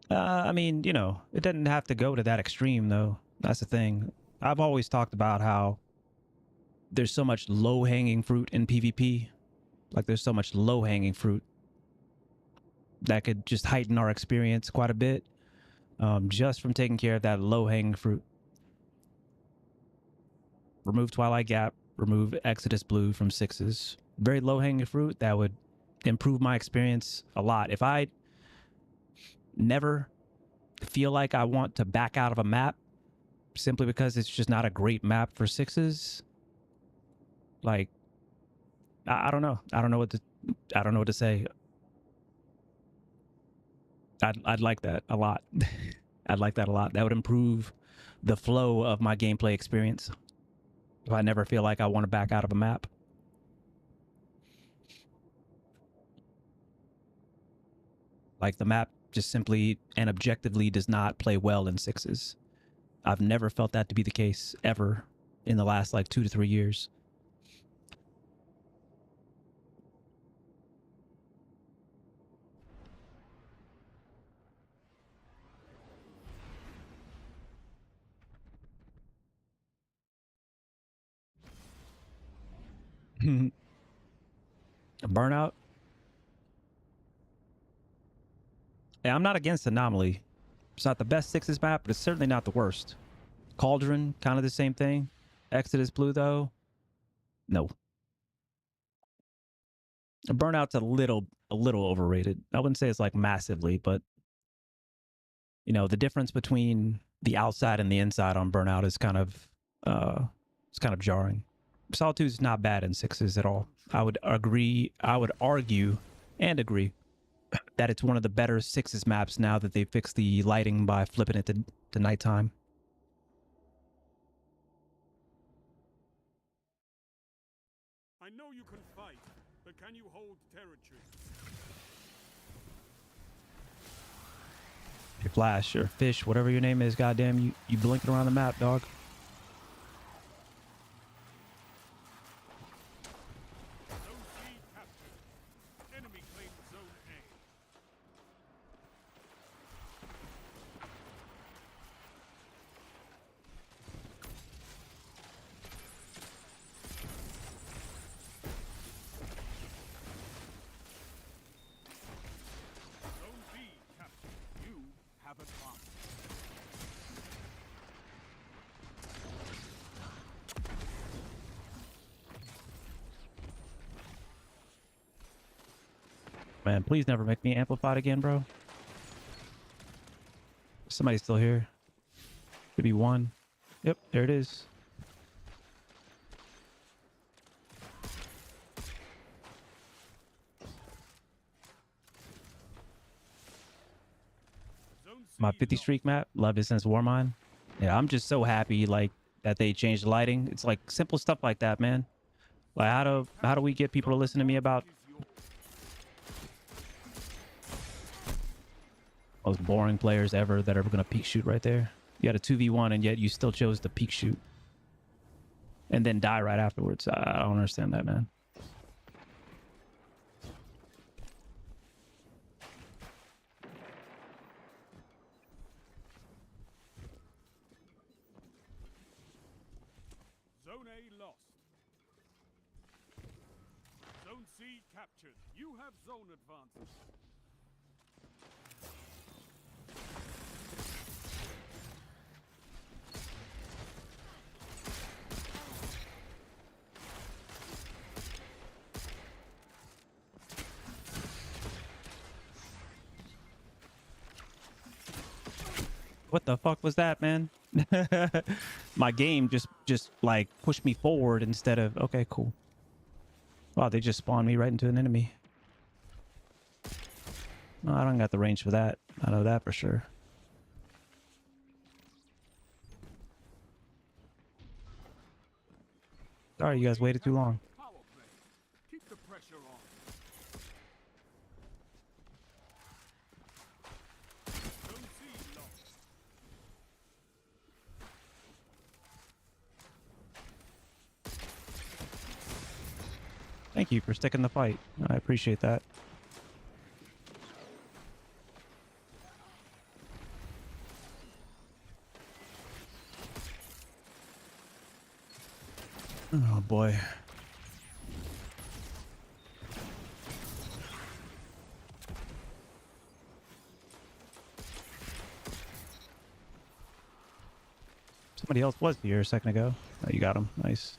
I mean, you know, it doesn't have to go to that extreme, though. That's the thing. I've always talked about how there's so much low-hanging fruit in PvP. Like, there's so much low-hanging fruit that could just heighten our experience quite a bit, just from taking care of that low-hanging fruit. Remove Twilight Gap, remove Exodus Blue from sixes. Very low-hanging fruit that would improve my experience a lot. If I never feel like I want to back out of a map simply because it's just not a great map for sixes, like, I don't know. I don't know what to say. I'd like that a lot. I'd like that a lot. That would improve the flow of my gameplay experience. If I never feel like I want to back out of a map. Like the map just simply and objectively does not play well in sixes. I've never felt that to be the case ever in the last like 2 to 3 years. A burnout. Yeah, I'm not against Anomaly. It's not the best sixes map, but it's certainly not the worst. Cauldron, kind of the same thing. Exodus Blue, though, no. Burnout's a little overrated. I wouldn't say it's like massively, but you know, the difference between the outside and the inside on Burnout is kind of jarring. Solitude's not bad in sixes at all. I would argue and agree that it's one of the better sixes maps now that they fixed the lighting by flipping it to nighttime. I know you can fight, but can you hold territory? Your Flash or Fish, whatever your name is, goddamn, you blinking around the map, dog. Zone C captured. Enemy claimed Zone A. Zone B captured. You have advanced. Man, please never make me amplified again, bro. Somebody's still here. Could be one. Yep, there it is. Zone C My 50 lost. streak map, loved it since Warmind. Yeah, I'm just so happy like that they changed the lighting. It's like simple stuff like that, man. Like how do we get people to listen to me about Is yours. most boring players ever that are gonna peek shoot right there? You had a 2v1 and yet you still chose to peek shoot and then die right afterwards. I don't understand that, man. Zone A lost. Zone C captured. You have zone advantage. What the fuck was that, man? My game just like pushed me forward instead of okay, cool. Wow, they just spawned me right into an enemy. No, I don't got the range for that. I know that for sure. Sorry, you guys waited too long. Power play. Keep the pressure on. Zone C lost. Thank you for sticking the fight. I appreciate that. Oh boy. Somebody else was here a second ago. Oh, you got him. Nice.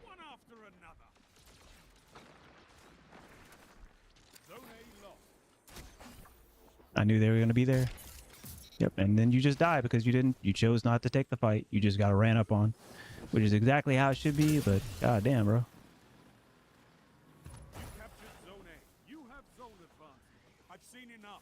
One after another. Zone A lost. I knew they were going to be there. Yep, and then you just die because you chose not to take the fight. You just got ran up on, which is exactly how it should be, but god damn, bro. You captured Zone A. You have zone advantage. I've seen enough.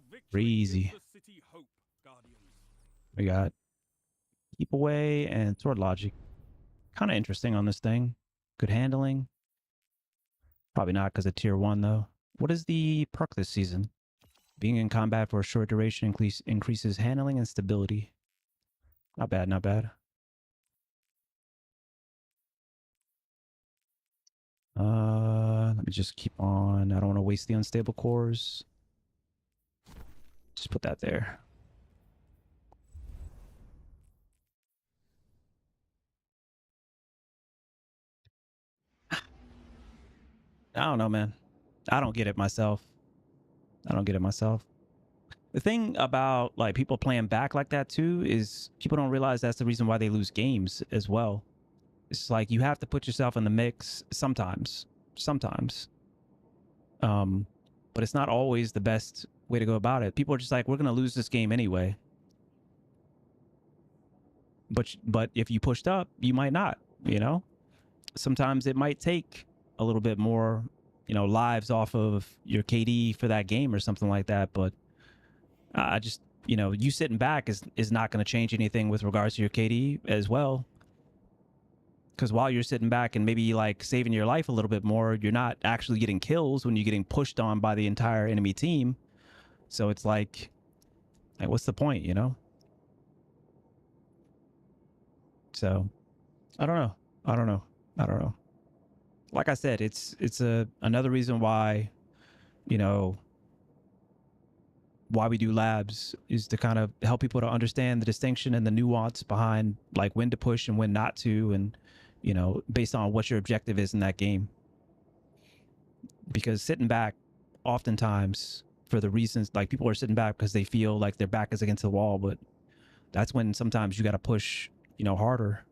victory Crazy. gives the city hope, Guardians. We got keep away and sword logic. Kind of interesting on this thing. Good handling. Probably not because of tier 1 though. What is the perk this season? Being in combat for a short duration increases handling and stability. Not bad, not bad. Let me just keep on. I don't want to waste the unstable cores. Just put that there. I don't know, man. I don't get it myself. I don't get it myself. The thing about like people playing back like that too is people don't realize that's the reason why they lose games as well. It's like you have to put yourself in the mix sometimes. Sometimes. But it's not always the best way to go about it. People are just like, we're gonna lose this game anyway. But if you pushed up, you might not, you know? Sometimes it might take a little bit more, you know, lives off of your KD for that game or something like that. But I just, you know, you sitting back is not going to change anything with regards to your KD as well. Because while you're sitting back and maybe like saving your life a little bit more, you're not actually getting kills when you're getting pushed on by the entire enemy team. So it's like what's the point, you know? So I don't know. I don't know. I don't know. Like I said, it's another reason why, you know, why we do labs is to kind of help people to understand the distinction and the nuance behind like when to push and when not to, and you know, based on what your objective is in that game. Because sitting back oftentimes for the reasons like people are sitting back because they feel like their back is against the wall, but that's when sometimes you got to push, you know, harder.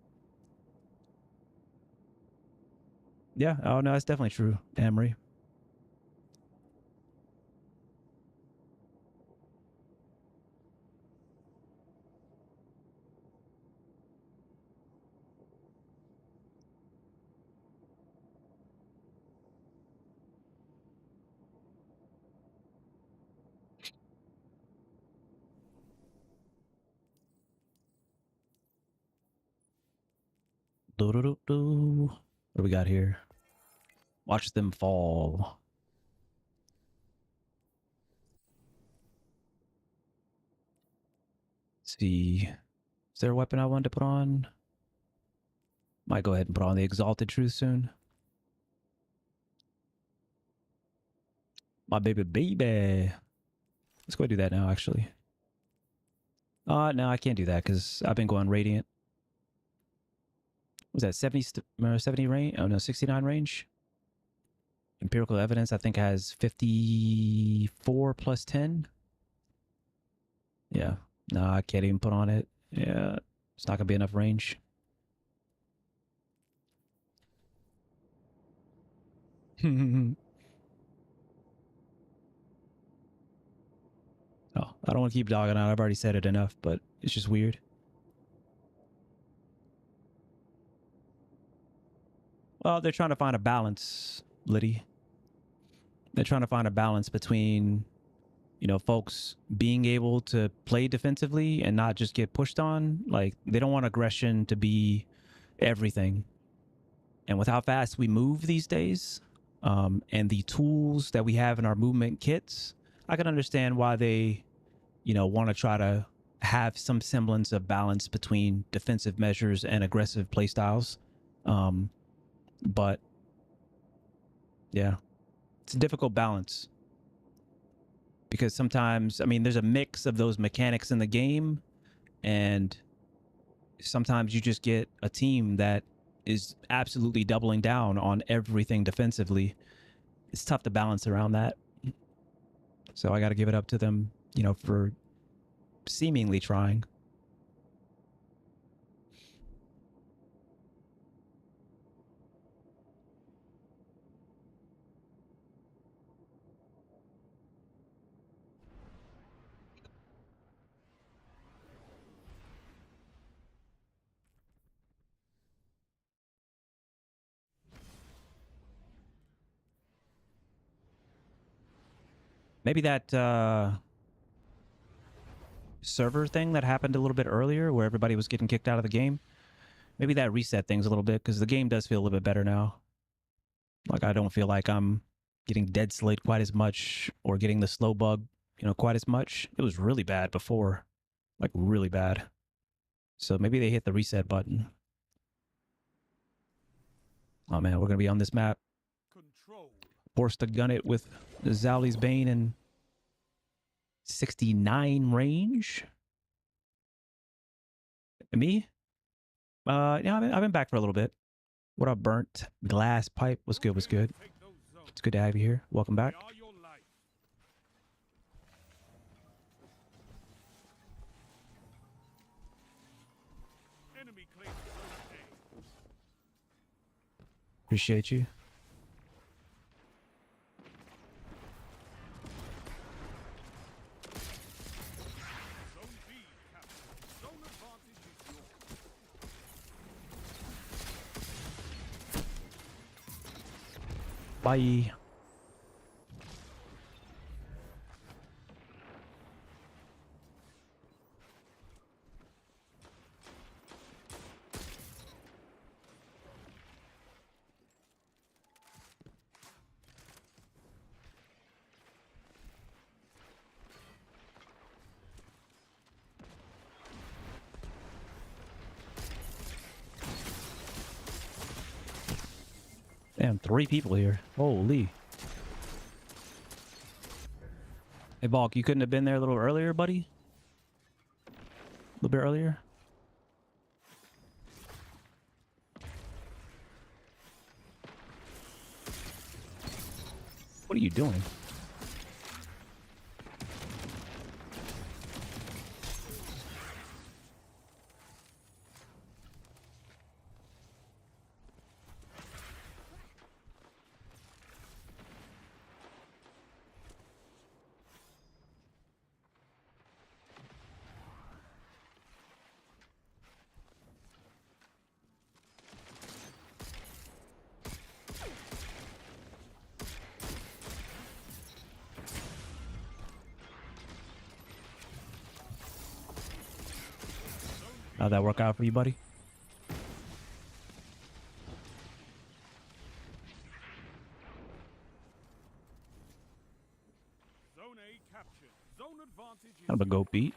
Yeah. Oh no, that's definitely true, Amory. What do we got here? Watch them fall. Let's see. Is there a weapon I wanted to put on? Might go ahead and put on the Exalted Truth soon. My baby. Let's go do that now, actually. No, I can't do that because I've been going Radiant. Was that 70 range? Oh, no, 69 range. Empirical evidence, I think, has 54 plus 10. Yeah. No, I can't even put on it. Yeah. It's not going to be enough range. Oh, I don't want to keep dogging out. I've already said it enough, but it's just weird. Well, they're trying to find a balance, Liddy. They're trying to find a balance between, you know, folks being able to play defensively and not just get pushed on. Like, they don't want aggression to be everything. And with how fast we move these days, and the tools that we have in our movement kits, I can understand why they, you know, want to try to have some semblance of balance between defensive measures and aggressive playstyles. But yeah, it's a difficult balance because sometimes, I mean, there's a mix of those mechanics in the game, and sometimes you just get a team that is absolutely doubling down on everything defensively. It's tough to balance around that. So I got to give it up to them, you know, for seemingly trying. Maybe that server thing that happened a little bit earlier where everybody was getting kicked out of the game. Maybe that reset things a little bit because the game does feel a little bit better now. Like I don't feel like I'm getting dead slate quite as much or getting the slow bug, quite as much. It was really bad before, like really bad. So maybe they hit the reset button. Oh man, we're gonna be on this map. Control. Forced to gun it with Zali's Bane and 69 range. And me? Yeah, I've been back for a little bit. What up, Burnt Glass Pipe? What's good? What's good? Take those zones. It's good to have you here. Welcome They back. are your life. Enemy claims zone A. Appreciate you. Zone B captured. Zone advantage is yours. Bye. Damn, 3 people here. Holy. Hey, Balk, you couldn't have been there a little earlier, buddy? A little bit earlier? What are you doing? How'd that work out for you, buddy? Zone A captured. Zone advantage is Kind of a goat beat.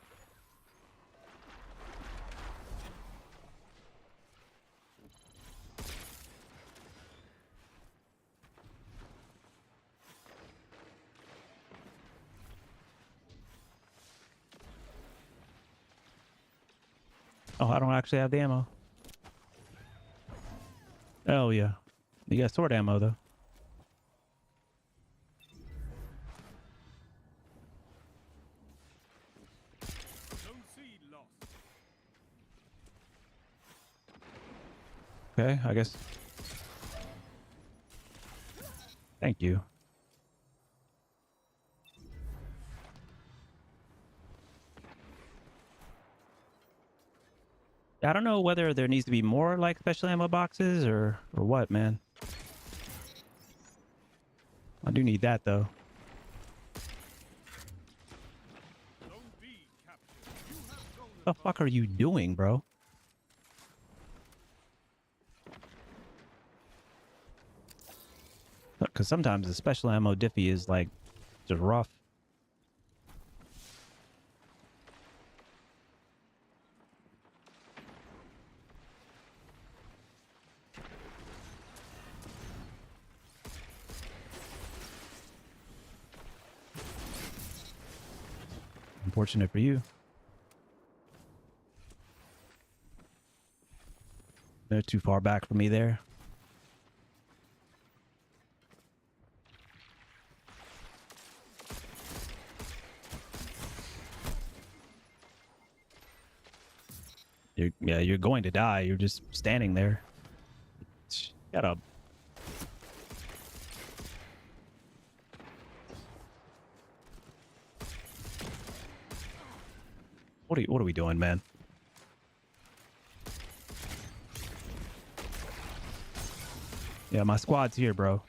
Oh, I don't actually have the ammo. Oh, yeah. You got sword ammo, though. Zone C lost. Okay, I guess. Thank you. I don't know whether there needs to be more like special ammo boxes or what, man. I do need that though. Zone B captured. You have zone What the fuck are you doing, bro? Because sometimes the special ammo diffy is like just rough. Unfortunate for you. They're too far back for me there. You're going to die. You're just standing there. Shut up. What are we doing, man? Yeah, my squad's here, bro.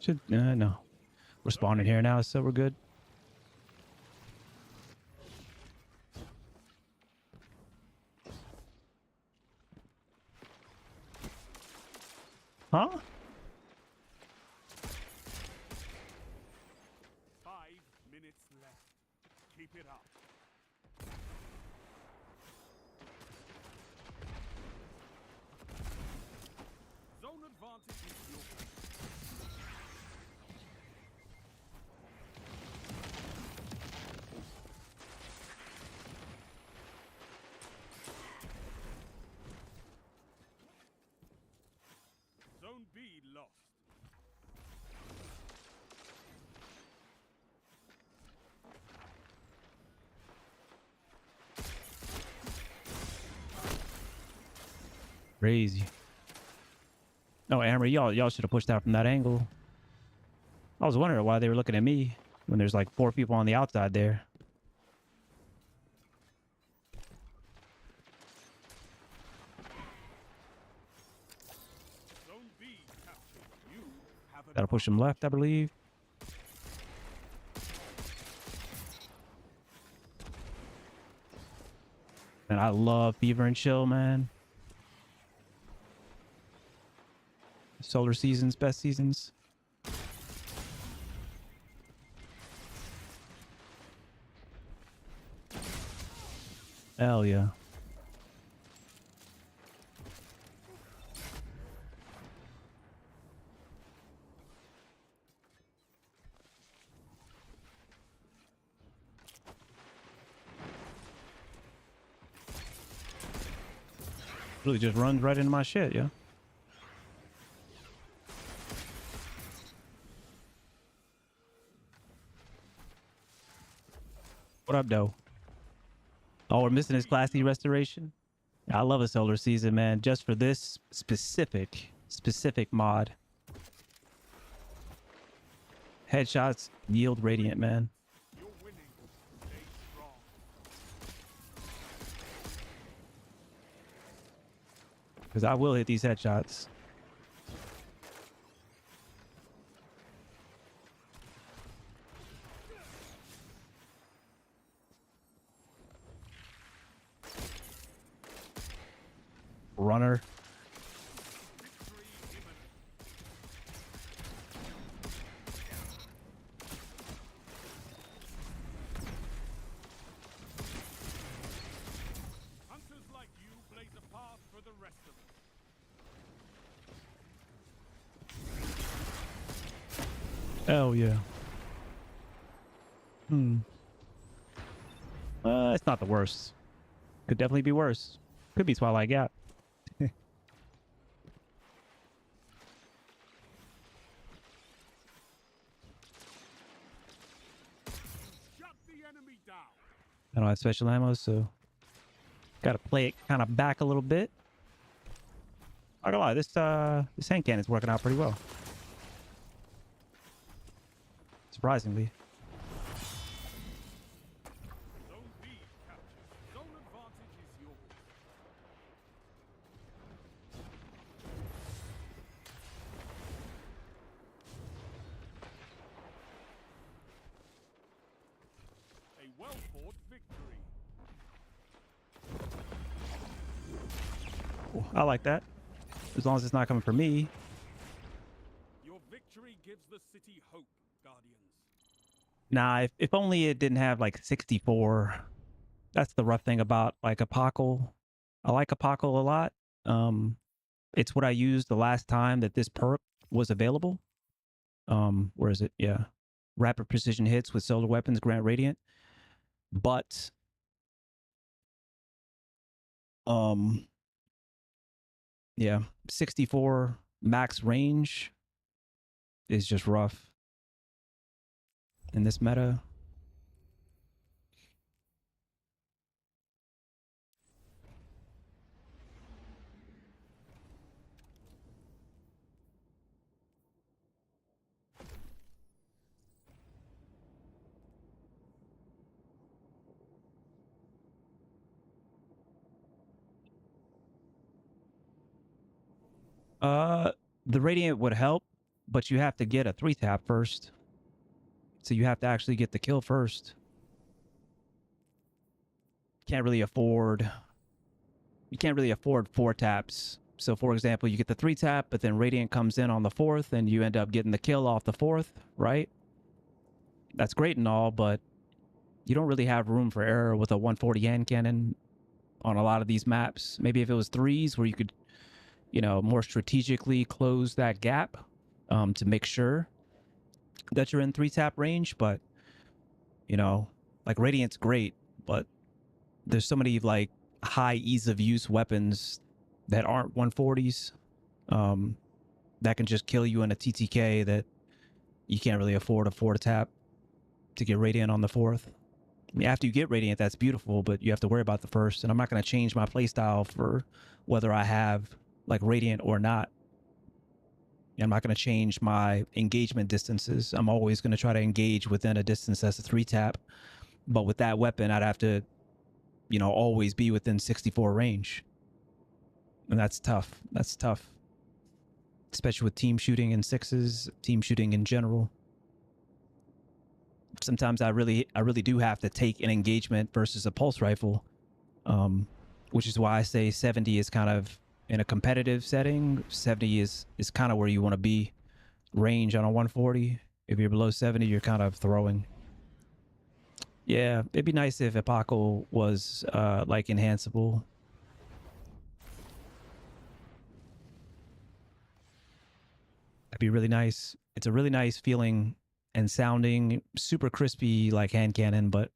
Should no. We're spawning here now, so we're good. Huh? 5 minutes left. Keep it up. Zone advantage is yours. Zone B lost. Crazy. No, Amber, y'all should have pushed out from that angle. I was wondering why they were looking at me when there's like 4 people on the outside there. Zone B captured. You have Gotta push them left, I believe. And I love Fever and Chill, man. Solar seasons, best seasons. Hell yeah. Really just runs right into my shit, yeah. What up, though? Oh, we're missing his Class D restoration. I love a solar season, man, just for this specific mod. Headshots yield radiant, man. You're winning. Stay strong. Because I will hit these headshots. Runner. Victory imminent. Hunters like you blaze a path for the rest of us. Hell yeah. It's not the worst. Could definitely be worse. Could be Twilight Gap. Shut the enemy down. I don't have special ammo, so gotta play it kind of back a little bit. Not gonna lie, this hand cannon's working out pretty well. Surprisingly. Zone B captured. Zone advantage is yours. A well-fought victory. Cool. I like that. As long as it's not coming from me. Your victory gives the city hope, Guardians. Nah, if only it didn't have like 64. That's the rough thing about like Apocal. I like Apocal a lot. It's what I used the last time that this perk was available. Where is it? Yeah. Rapid precision hits with solar weapons grant radiant. But yeah, 64 max range is just rough in this meta. The radiant would help, but you have to get a 3-tap first. So you have to actually get the kill first. Can't really afford... You can't really afford 4 taps. So for example, you get the 3-tap, but then Radiant comes in on the 4th, and you end up getting the kill off the 4th, right? That's great and all, but you don't really have room for error with a 140 hand cannon on a lot of these maps. Maybe if it was 3s where you could, you know, more strategically close that gap to make sure that you're in 3-tap range. But, you know, like Radiant's great, but there's so many like high ease of use weapons that aren't 140s that can just kill you in a TTK that you can't really afford a 4-tap to get Radiant on the 4th. I mean, after you get Radiant, that's beautiful, but you have to worry about the first. And I'm not going to change my playstyle for whether I have like Radiant or not. I'm not going to change my engagement distances. I'm always going to try to engage within a distance that's a 3-tap. But with that weapon, I'd have to, you know, always be within 64 range. And that's tough. That's tough. Especially with team shooting in 6s, team shooting in general. Sometimes I really do have to take an engagement versus a pulse rifle, which is why I say 70 is kind of in a competitive setting. 70 is kind of where you want to be. Range on a 140. If you're below 70, you're kind of throwing. Yeah, it'd be nice if Apocal was like enhanceable. That'd be really nice. It's a really nice feeling and sounding, super crispy like hand cannon, but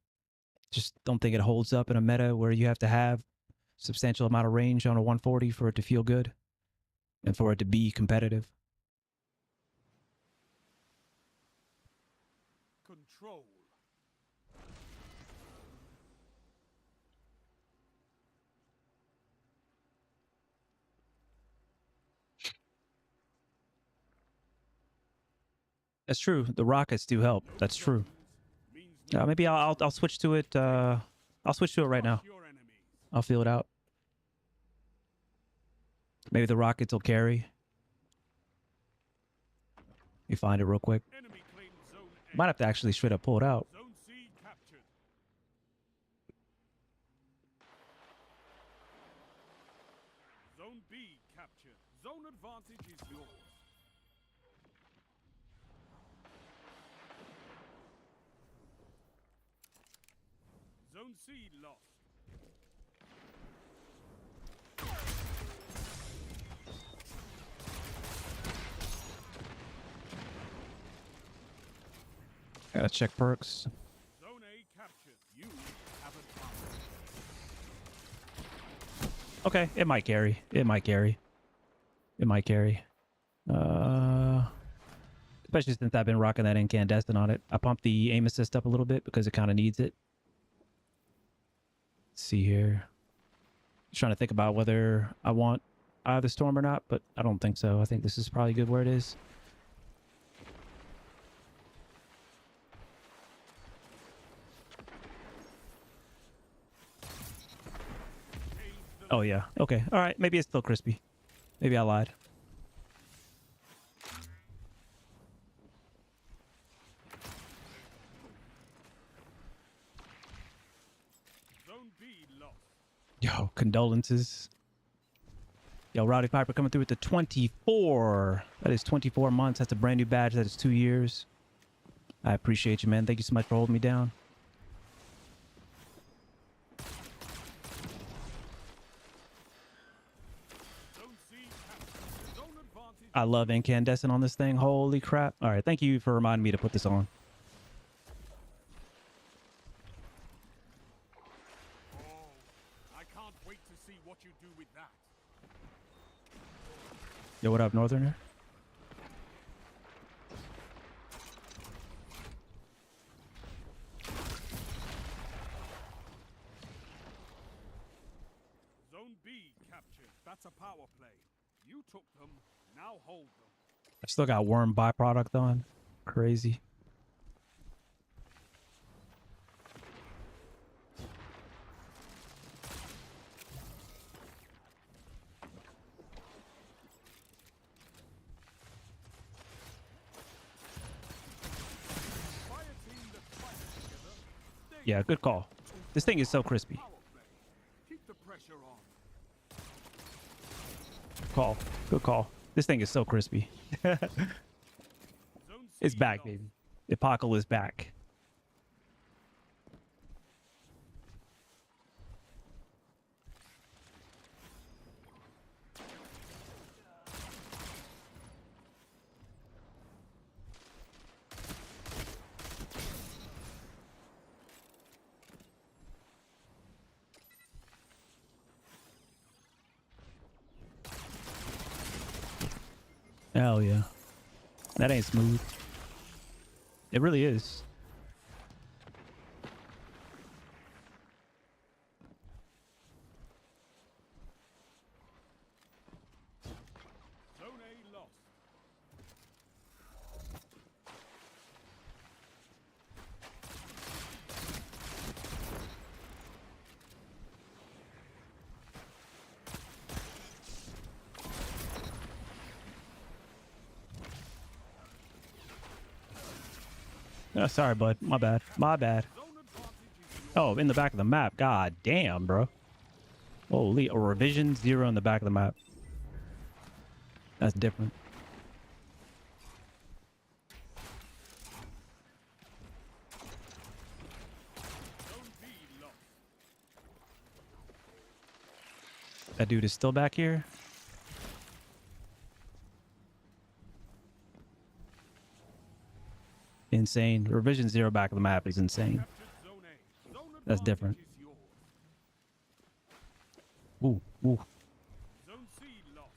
just don't think it holds up in a meta where you have to have substantial amount of range on a 140 for it to feel good and for it to be competitive. Control. That's true. The rockets do help. That's true. Maybe I'll switch to it. I'll switch to it right now. I'll feel it out. Maybe the rockets will carry. Let me find it real quick. Might have to actually straight up pull it out. Zone C captured. Zone B captured. Zone advantage is yours. Zone C lost. Gotta check perks. Zone A captured. You have advantage. Okay, it might carry. It might carry. It might carry. Especially since I've been rocking that incandescent on it. I pumped the aim assist up a little bit because it kind of needs it. Let's see here. Just trying to think about whether I want either storm or not, but I don't think so. I think this is probably good where it is. Oh yeah. Okay. All right. Maybe it's still crispy. Maybe I lied. Zone B lost. Yo, condolences. Yo, Rowdy Piper coming through with the 24. That is 24 months. That's a brand new badge. That is 2 years. I appreciate you, man. Thank you so much for holding me down. Zone C captured. Zone advantage. I love incandescent on this thing. Holy crap. All right. Thank you for reminding me to put this on. Oh, I can't wait to see what you do with that. Yo, what up, Northerner? Zone B captured. That's a power play. You took them. Now hold them. I still got worm byproduct on. Crazy. Yeah, good call. This thing is so crispy. Power play. Keep the pressure on. Call. Good call. This thing is so crispy. Zone It's C back, lost. baby. The Apocalypse is back. Hell yeah. That ain't smooth. It really is. Zone A lost. Oh, sorry, bud. My bad. My bad. Zone advantage is yours. Oh, in the back of the map. God damn, bro. Holy, a revision 0 in the back of the map. That's different. Zone B lost. That dude is still back here. Insane. Revision 0 back of the map is insane. Captured Zone A. Zone That's advantage different. is yours. Ooh, ooh. Zone C lost.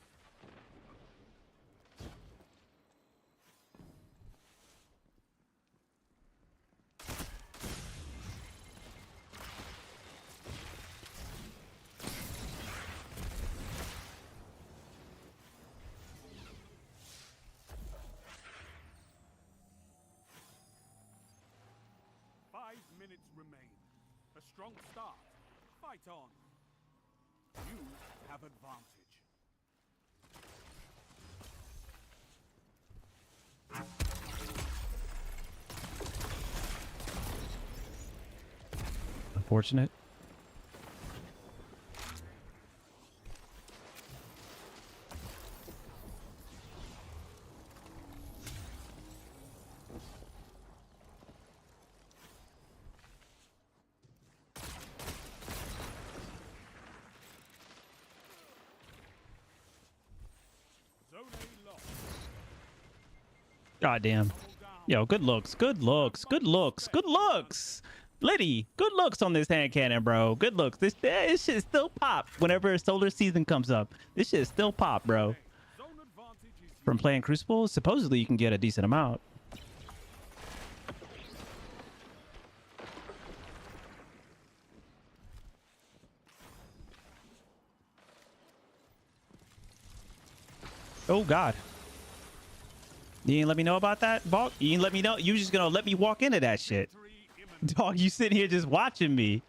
5 minutes remain. A strong start. Fight on. You have advantage. Unfortunate. Zone A lost. God damn. Double down. Yo, good looks. Good looks. Good looks. Good looks. Liddy, good looks on this hand cannon, bro. Good looks. This shit still pop whenever solar season comes up. This shit still pop, bro. Zone advantage is From yours. playing Crucible, supposedly you can get a decent amount. Oh God. You ain't let me know about that, Balk? You ain't let me know? You just gonna let me walk into that shit. Victory imminent. Dog, you sitting here just watching me.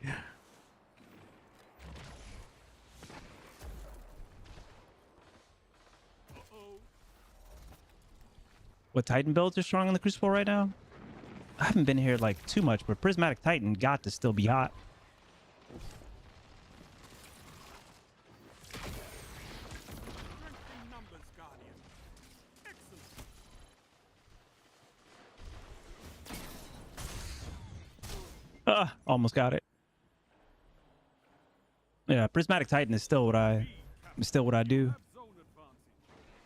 Uh-oh. What Titan builds are strong in the Crucible right now? I haven't been here like too much, but Prismatic Titan got to still be hot. Strength in numbers, Guardian. Excellent. Almost got it. Yeah, Prismatic Titan is still what I do. Have zone advantage.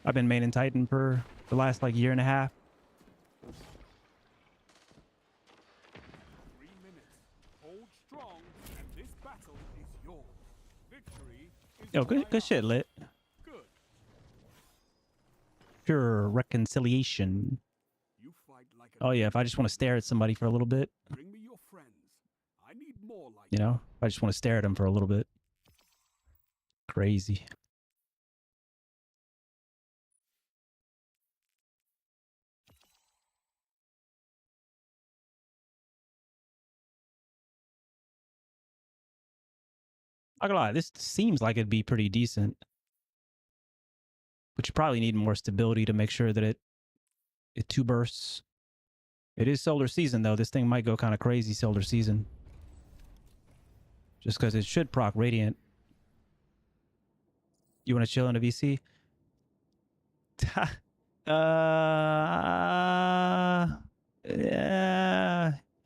I've been maining Titan for the last like year and a half. 3 minutes. Hold strong, and this battle is yours. Victory is Yo, good nigh shit, on. Lit. Good. Pure reconciliation. You fight like a Oh yeah, if I just want to stare at somebody for a little bit, Bring me your friends. I need more like you know, if I just want to stare at them for a little bit. Crazy. Not gonna lie, this seems like it'd be pretty decent. But you probably need more stability to make sure that it two bursts. It is solar season though. This thing might go kind of crazy solar season. just because it should proc radiant. You want to chill in a VC? Yeah.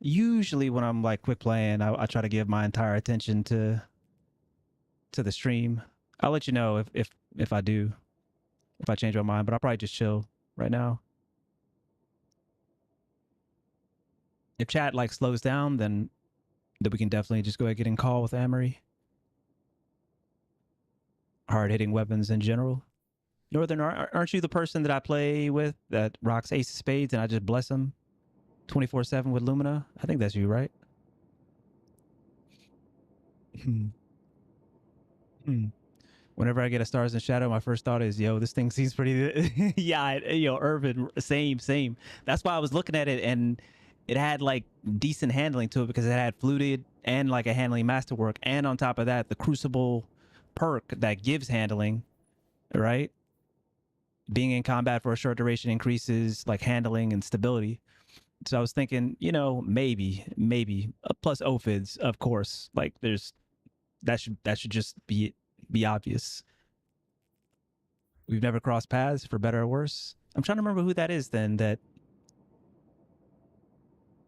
Usually when I'm like quick playing, I try to give my entire attention to the stream. I'll let you know if I do, if I change my mind, but I'll probably just chill right now. If chat like slows down, then we can definitely just go ahead and get in call with Amory. Hard hitting weapons in general. Northern, aren't you the person that I play with that rocks ace of spades and I just bless him 24/7 with Lumina? I think that's you, right? Whenever I get a Stars and Shadow, my first thought is, yo, this thing seems pretty. Yeah, Irvin, same. That's why I was looking at it, and it had like decent handling to it because it had fluted and like a handling masterwork, and on top of that, the Crucible perk that gives handling, right? Being in combat for a short duration increases like handling and stability. So I was thinking, maybe plus ophids, of course. Like there's that should just be obvious. We've never crossed paths, for better or worse. I'm trying to remember who that is then. That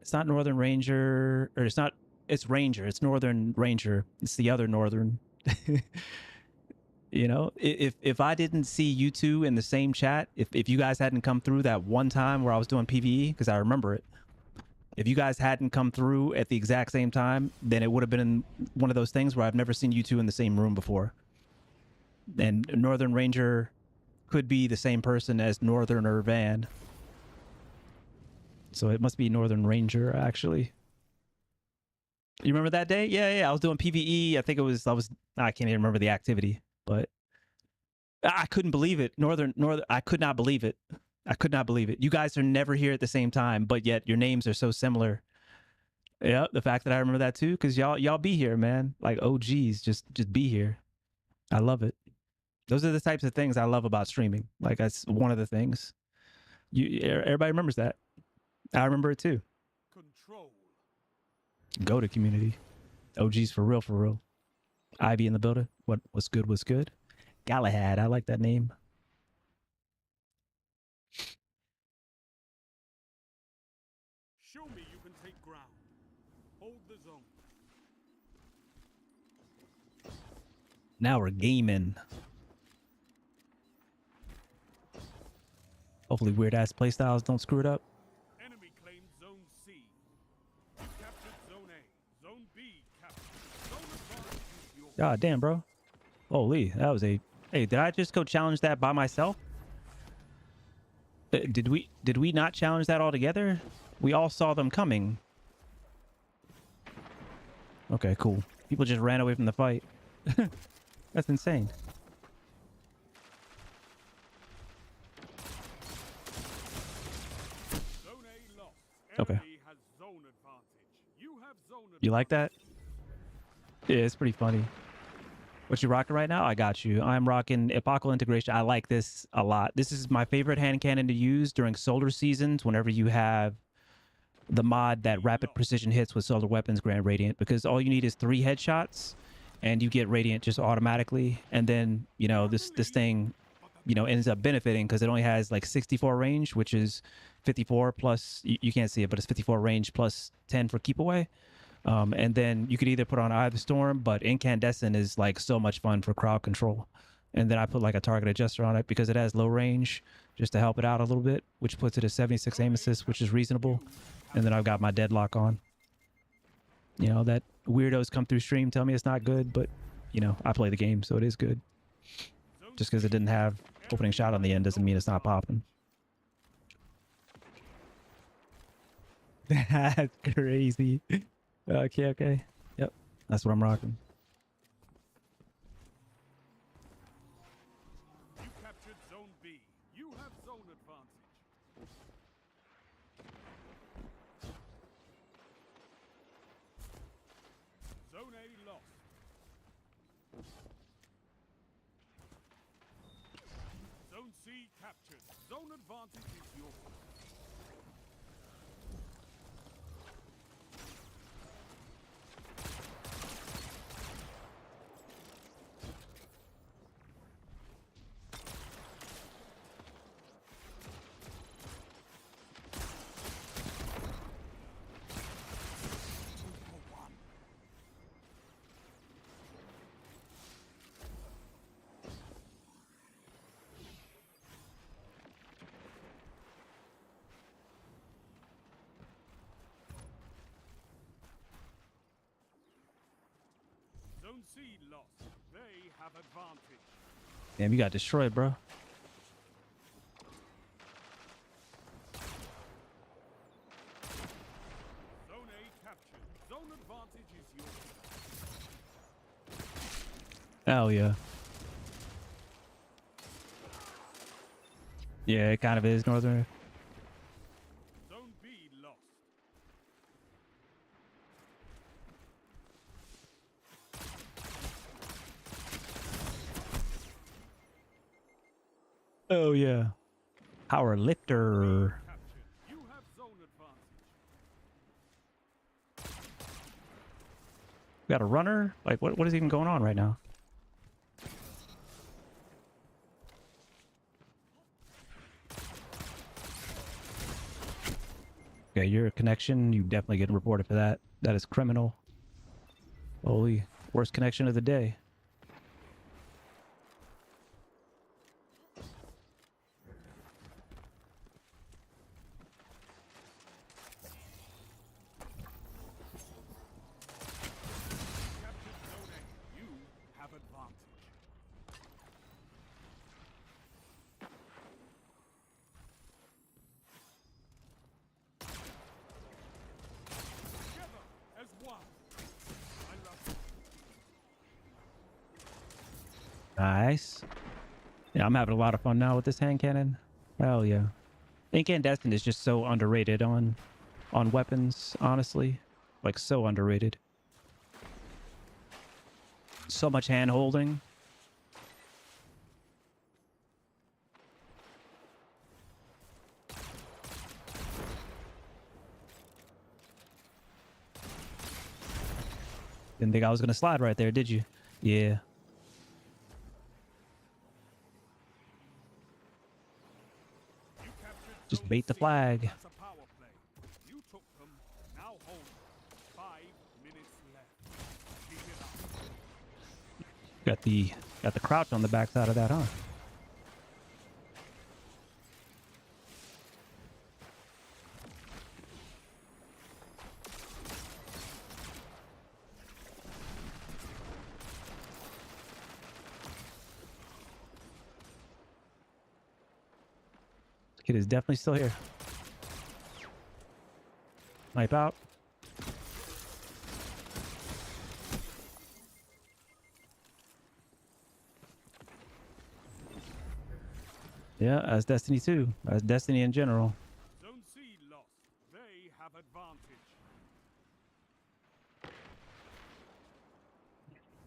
it's not Northern Ranger, or it's Ranger. It's Northern Ranger. It's the other Northern. If I didn't see you two in the same chat, if you guys hadn't come through that one time where I was doing PvE, because I remember it, if you guys hadn't come through at the exact same time, then it would have been one of those things where I've never seen you two in the same room before. And Northern Ranger could be the same person as Northerner Van. So it must be Northern Ranger, actually. You remember that day? Yeah. I was doing PvE. I think I can't even remember the activity, but I couldn't believe it. I could not believe it. You guys are never here at the same time, but yet your names are so similar. Yeah, the fact that I remember that too, because y'all be here, man. Like OGs, just be here. I love it. Those are the types of things I love about streaming. Like that's one of the things. Everybody remembers that. I remember it too. Control. Go to community. OGs for real. Ivy in the building. What's good? Galahad, I like that name. Show me you can take ground. Hold the zone. Now we're gaming. Hopefully weird ass playstyles don't screw it up. Enemy claimed zone C. You captured zone A. Zone B captured. Zone advantage is yours. God damn, bro. Holy, that was a... Hey, did I just go challenge that by myself? Did we not challenge that all together? We all saw them coming. Okay, cool. People just ran away from the fight. That's insane. Zone A lost. Okay. Enemy has zone advantage. You have zone advantage. You like that? Yeah, it's pretty funny. What you rocking right now? I got you. I'm rocking Epochal Integration. I like this a lot. This is my favorite hand cannon to use during solar seasons whenever you have the mod that rapid precision hits with solar weapons grant radiant, because all you need is 3 headshots and you get radiant just automatically. And then, this thing, ends up benefiting because it only has like 64 range, which is 54 plus, you can't see it, but it's 54 range plus 10 for keep away. And then you could either put on Eye of the Storm, but Incandescent is like so much fun for crowd control. And then I put like a target adjuster on it because it has low range just to help it out a little bit, which puts it at 76 aim assist, which is reasonable. And then I've got my deadlock on. That weirdos come through stream tell me it's not good, but I play the game, so it is good. Just because it didn't have opening shot on the end doesn't mean it's not popping. That's crazy. Okay. Yep. That's what I'm rocking. You captured zone B. You have zone advantage. Zone A lost. Zone C captured. Zone advantage is yours. Zone C lost. They have advantage. Damn, you got destroyed, bro. Zone A captured. Zone advantage is yours. Hell yeah. Yeah, it kind of is northern. Zone B lost. Oh yeah. Power lifter. Captured. You have zone advantage. We got a runner? Like what is even going on right now? Okay, your connection, you definitely getting reported for that. That is criminal. Holy, worst connection of the day. Captured zone A. You have advantage. Together as one. I love you. Nice. Yeah, I'm having a lot of fun now with this hand cannon. Hell yeah. Incandescent is just so underrated on weapons, honestly. Like so underrated. So much hand holding. Didn't think I was gonna slide right there, did you? Yeah. You captured Just zone bait the C. flag. That's a power play. You took them. Now hold them. 5 minutes left. Keep it up. Got the crouch on the backside of that, huh? Kid is definitely still here. Snipe out. Yeah, as Destiny 2. As Destiny in general. Zone C lost. They have advantage.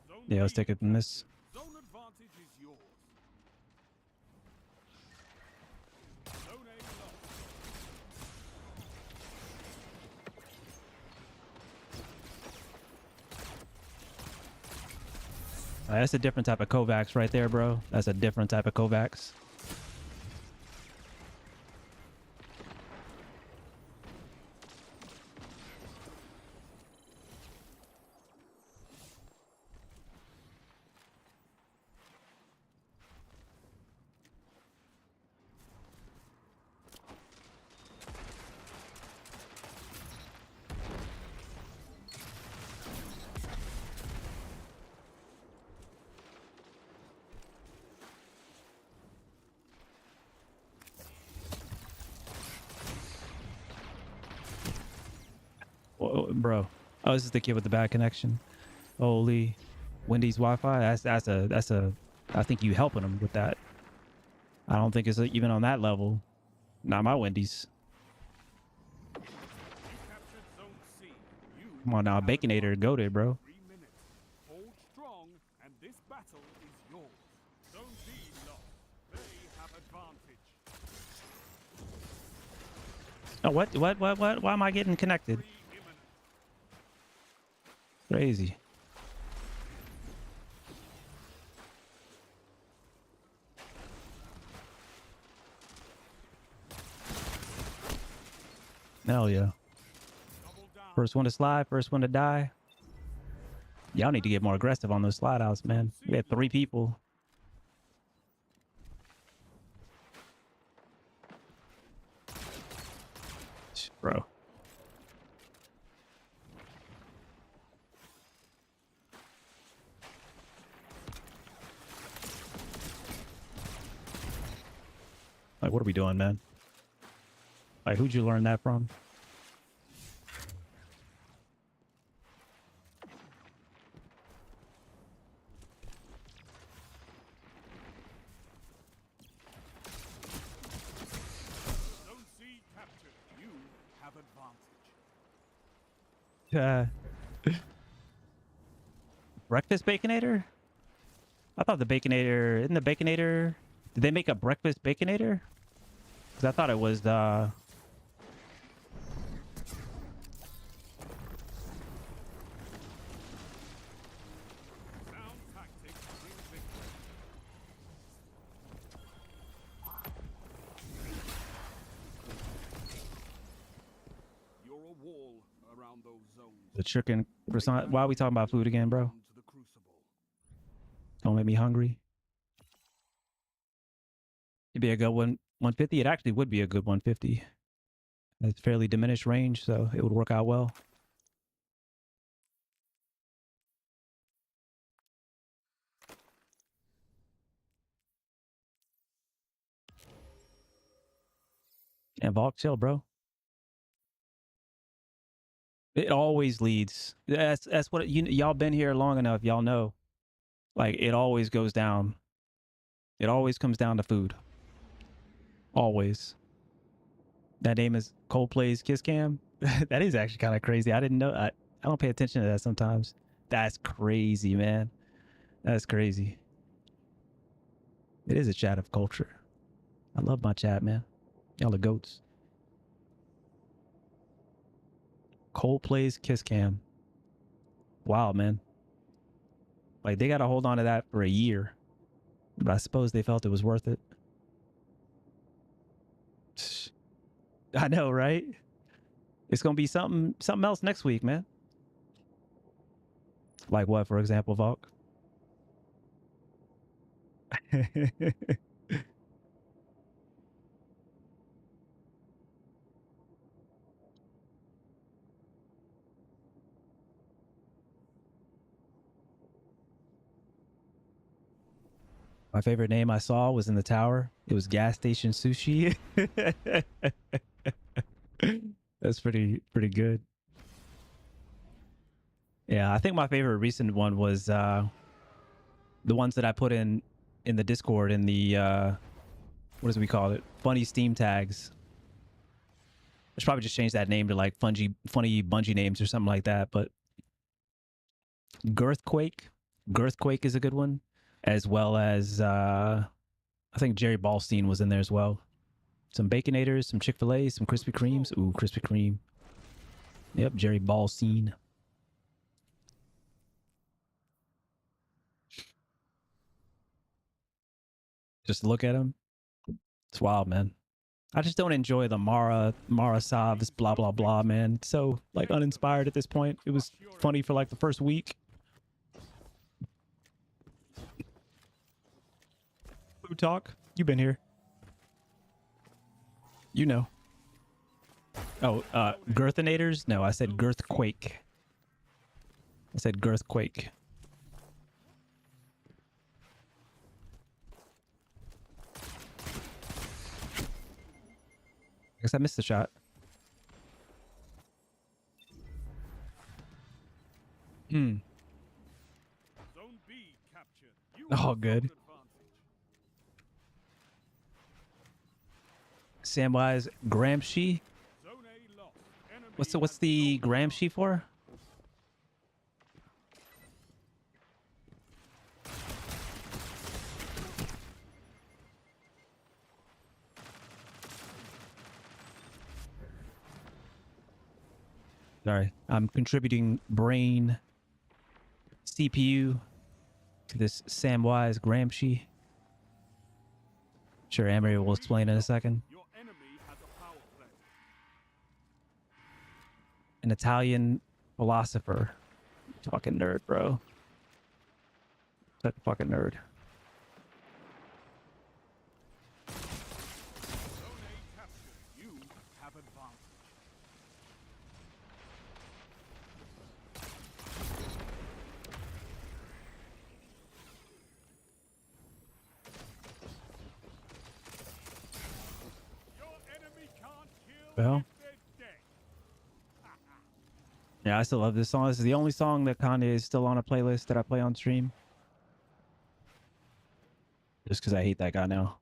Zone Yeah, let's B take it from this. captured. Zone advantage is yours. Zone A lost. That's a different type of Kovacs right there, bro. That's a different type of Kovacs. Whoa, bro. Oh, this is the kid with the bad connection. Holy, Wendy's Wi-Fi. That's a. I think you helping him with that. I don't think it's even on that level. Not my Wendy's. You captured zone C. You Come on now, have Baconator, advantage. goated, bro. 3 minutes. Hold strong, and this battle is yours. Zone D lost. They have advantage. Oh, what? Why am I getting connected? Victory imminent. Crazy. Hell yeah. Double down. First one to slide, first one to die. Y'all need to get more aggressive on those slide outs, man. We had 3 people. Bro. what are we doing, man? Like, who'd you learn that from? Zone C captured. You have advantage. Breakfast Baconator? I thought the Baconator... Isn't the Baconator... Did they make a Breakfast Baconator? Because I thought it was the... Sound tactics bring victory. You're a wall around those zones. The chicken croissant. Why are we talking about food again, bro? To the crucible. Don't make me hungry. It'd be a good one. 150. It actually would be a good 150. It's fairly diminished range, so it would work out well. And Volk, chill, bro. It always leads. That's what y'all been here long enough. Y'all know, like it always goes down. It always comes down to food. Always. That name is Coldplay's Kiss Cam. That is actually kind of crazy. I didn't know. I don't pay attention to that sometimes. That's crazy, man. That's crazy. It is a chat of culture. I love my chat, man. Y'all are goats. Coldplay's Kiss Cam. Wow, man. Like they got to hold on to that for a year. But I suppose they felt it was worth it. I know, right? It's gonna be something else next week, man. Like what, for example, Volk? My favorite name I saw was in the tower. It was Gas Station Sushi. That's pretty good. Yeah, I think my favorite recent one was the ones that I put in the Discord in the what does we call it? Funny Steam tags. I should probably just change that name to like funny Bungie names or something like that. But Girthquake is a good one, as well as I think Jerry Ballstein was in there as well. Some Baconators, some Chick-fil-A, some Krispy Kremes. Ooh, Krispy Kreme. Yep, Jerry Ballstein. Just look at him. It's wild, man. I just don't enjoy the Mara Savs, blah, blah, blah, man. It's so, like, uninspired at this point. It was funny for, like, the first week. Food talk? You've been here. You know. Oh, Girthinators? No, I said Girthquake. I said Girthquake. I guess I missed the shot. Zone B captured. You Oh, have good. advantage. Samwise Gramsci. Zone A lost. Enemy What's the Gramsci for? Sorry, I'm contributing brain CPU to this Samwise Gramsci. Sure, Amory will explain in a second. Your enemy has a power play. An Italian philosopher. Fucking nerd, bro. Such a fucking nerd. Zone A captured. You have advantage. Well, They're dead. yeah, I still love this song. This is the only song that kind of is still on a playlist that I play on stream. Just because I hate that guy now.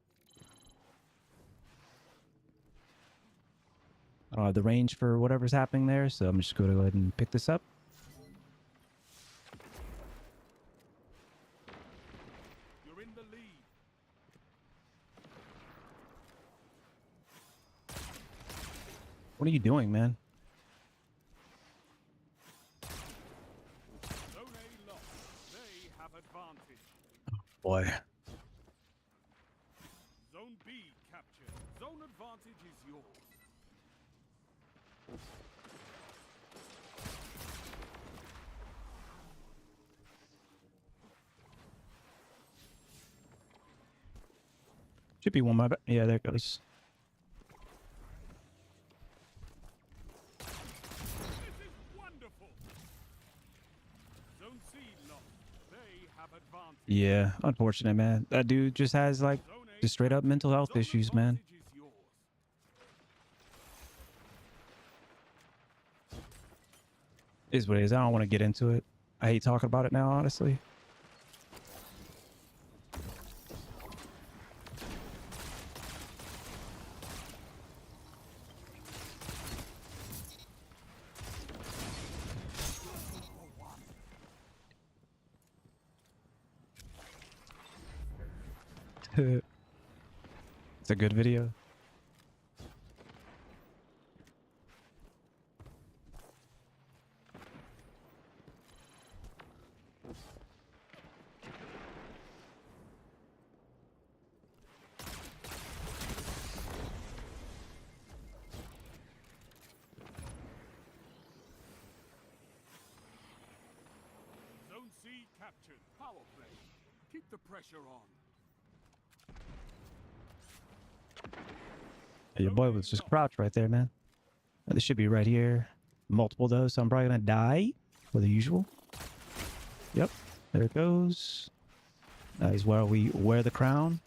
I don't have the range for whatever's happening there, so I'm just going to go ahead and pick this up. You're in the lead. What are you doing, man? Zone A lost. They have advantage. Boy. Zone B captured. Zone advantage is yours. Should be one more. Yeah, there it goes. This is wonderful. Zone C lost. They have advantage. Yeah, unfortunate, man. That dude just has like Zone A just straight up mental health Zone issues, man. advantage is yours. Is what it is. I don't want to get into it. I hate talking about it now, honestly. It's a good video. Zone C captured. Power play. Keep the pressure on. Your boy was just crouched right there, man. This should be right here. Multiple though, so I'm probably gonna die for the usual. Yep, there it goes. That is where we wear the crown.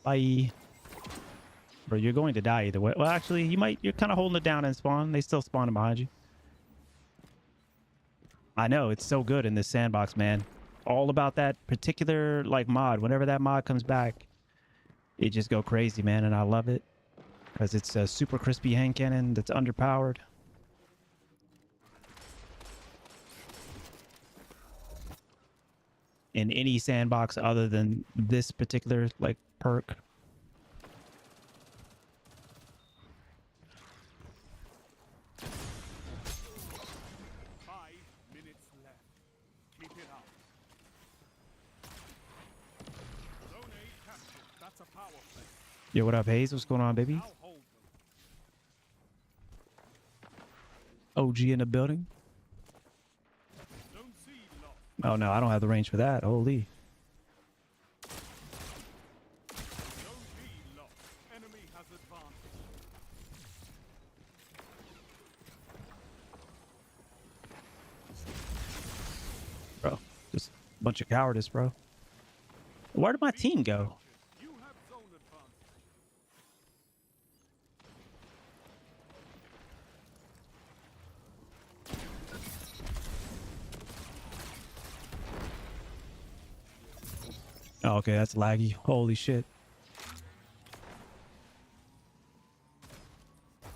Bye. Bro, you're going to die either way. Well, actually, you're kind of holding it down and spawn. They still spawn behind you. I know, it's so good in this sandbox, man. All about that particular, like, mod. Whenever that mod comes back, it just go crazy, man, and I love it. Because it's a super crispy hand cannon that's underpowered. In any sandbox other than this particular, like, perk. 5 minutes left. Keep it up. Zone A captured. That's a power play. Yo, what up, Hayes? What's going on, baby? Now hold them. OG in the building. Zone C lost. Oh, no, I don't have the range for that. Holy. Zone B lost. Enemy has advantage. Bro, just a bunch of cowardice, bro. Where did my team go? You have zone advantage. Oh, okay, that's laggy. Holy shit.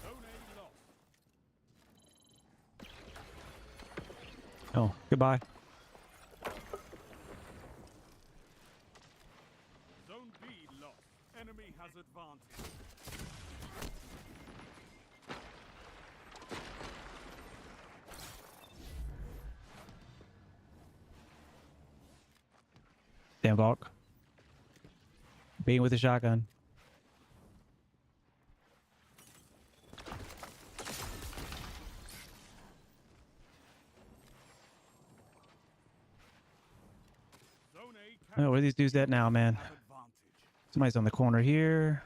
Zone A lost. Oh, goodbye. Zone B lost. Enemy has advantage. Damn, Valk. Being with a shotgun. Zone A Oh, where are these dudes at now, man? have advantage. Somebody's on the corner here.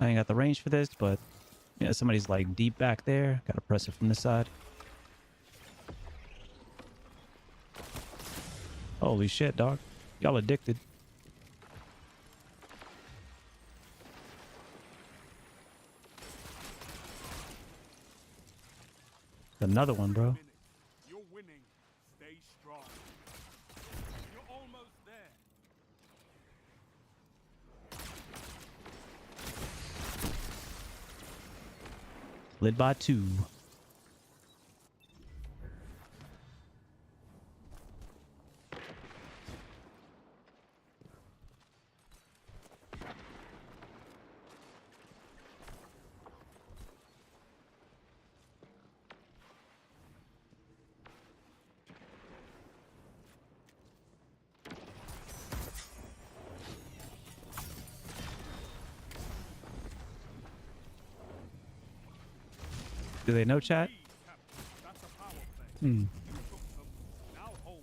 I ain't got the range for this, but yeah, somebody's like deep back there. Gotta press it from this side. Holy shit, dog. Y'all addicted. Another one, bro. Minute. You're winning. Stay strong. You're almost there. Led by 2. Do they know chat? Lead, Captain. That's a power play. Hmm. You took them. Now hold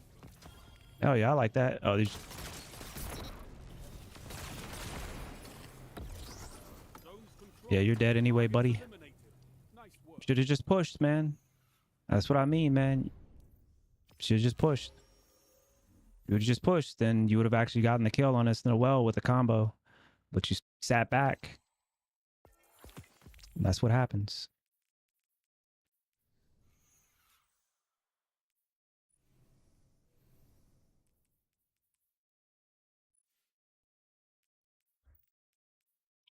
them. Oh yeah, I like that. Oh, these. Zones control. Yeah, you're dead anyway, Targets buddy. eliminated. Nice work. Should have just pushed, man. That's what I mean, man. Should have just pushed. You would have just pushed, then you would have actually gotten the kill on us in a well with a combo. But you sat back. And that's what happens.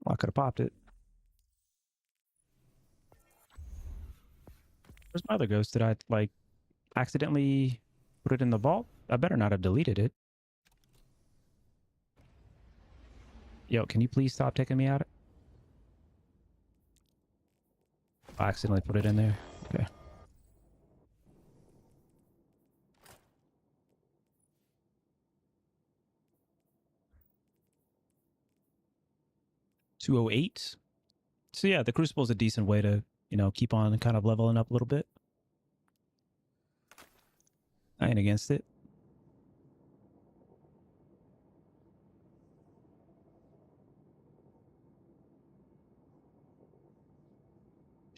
Well, I could have popped it. Where's my other ghost? Did I, like, accidentally put it in the vault? I better not have deleted it. Yo, can you please stop taking me out? I accidentally put it in there. Okay. $208. So yeah, the Crucible is a decent way to, you know, keep on kind of leveling up a little bit. I ain't against it.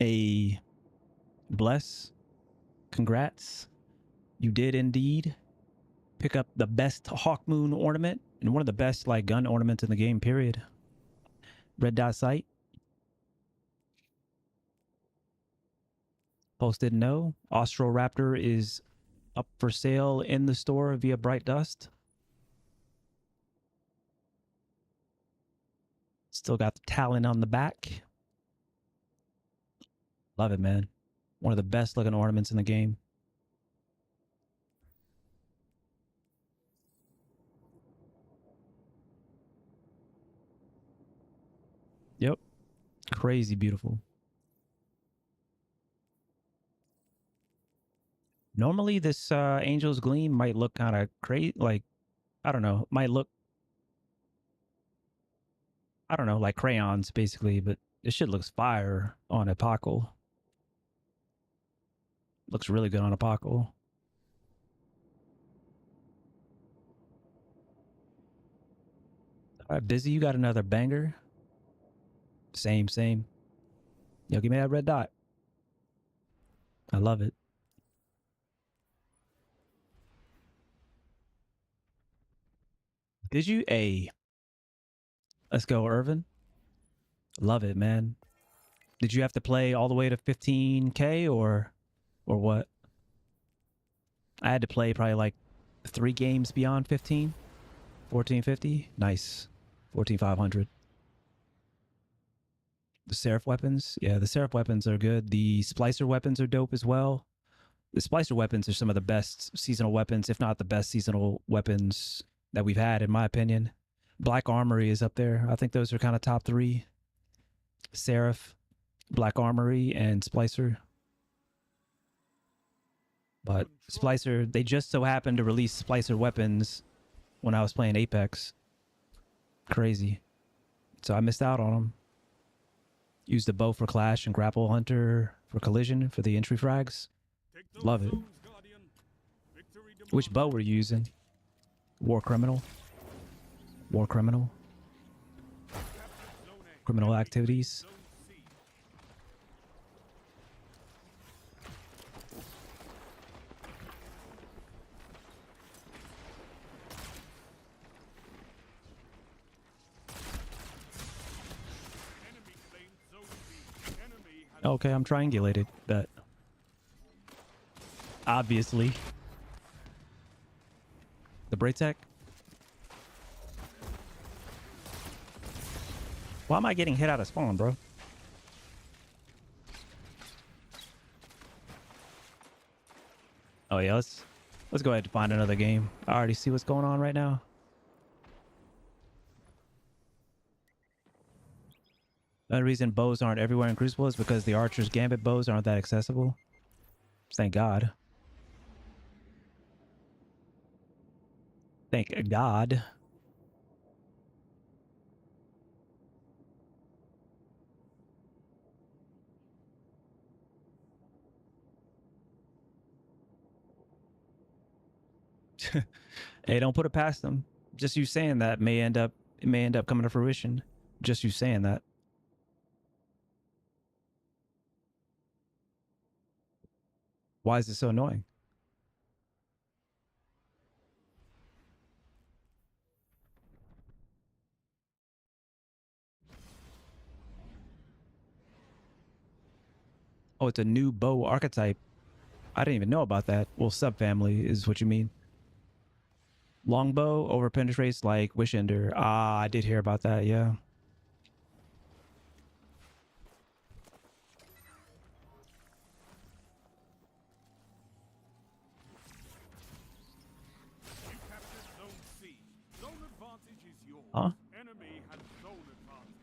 A bless. Congrats. You did indeed pick up the best Hawk Moon ornament and one of the best like gun ornaments in the game, period. Red dot sight. Posted no. Austral Raptor is up for sale in the store via Bright Dust. Still got the Talon on the back. Love it, man. One of the best looking ornaments in the game. Yep. Crazy beautiful. Normally this Angel's Gleam might look kind of crazy, like, I don't know, might look, I don't know, like crayons basically, but this shit looks fire on Apocal. Looks really good on Apocal. All right, Busy, you got another banger. Same. Yo, give me that red dot. I love it. Did you? Let's go, Irvin. Love it, man. Did you have to play all the way to 15K or what? I had to play probably like 3 games beyond 15. 1450. Nice. 14500. The Seraph weapons. Yeah, the Seraph weapons are good. The Splicer weapons are dope as well. The Splicer weapons are some of the best seasonal weapons, if not the best seasonal weapons that we've had, in my opinion. Black Armory is up there. I think those are kind of top 3. Seraph, Black Armory, and Splicer. But Splicer, they just so happened to release Splicer weapons when I was playing Apex. Crazy. So I missed out on them. Used the bow for Clash and Grapple Hunter for Collision for the entry frags. Love it. Which bow were you using? War Criminal? War Criminal? Criminal activities? Okay, I'm triangulated, but obviously the Braytech. Why am I getting hit out of spawn, bro? Oh yeah, let's go ahead and find another game. I already see what's going on right now. The only reason bows aren't everywhere in Crucible is because the Archer's Gambit bows aren't that accessible. Thank God. Thank God. Hey, don't put it past them. Just you saying that it may end up coming to fruition. Just you saying that. Why is it so annoying? Oh, it's a new bow archetype. I didn't even know about that. Well, subfamily is what you mean. Longbow over penetrates like Wishender. Ah, I did hear about that. Yeah. You captured Zone C. Zone advantage is yours. Huh? Enemy has zone advantage.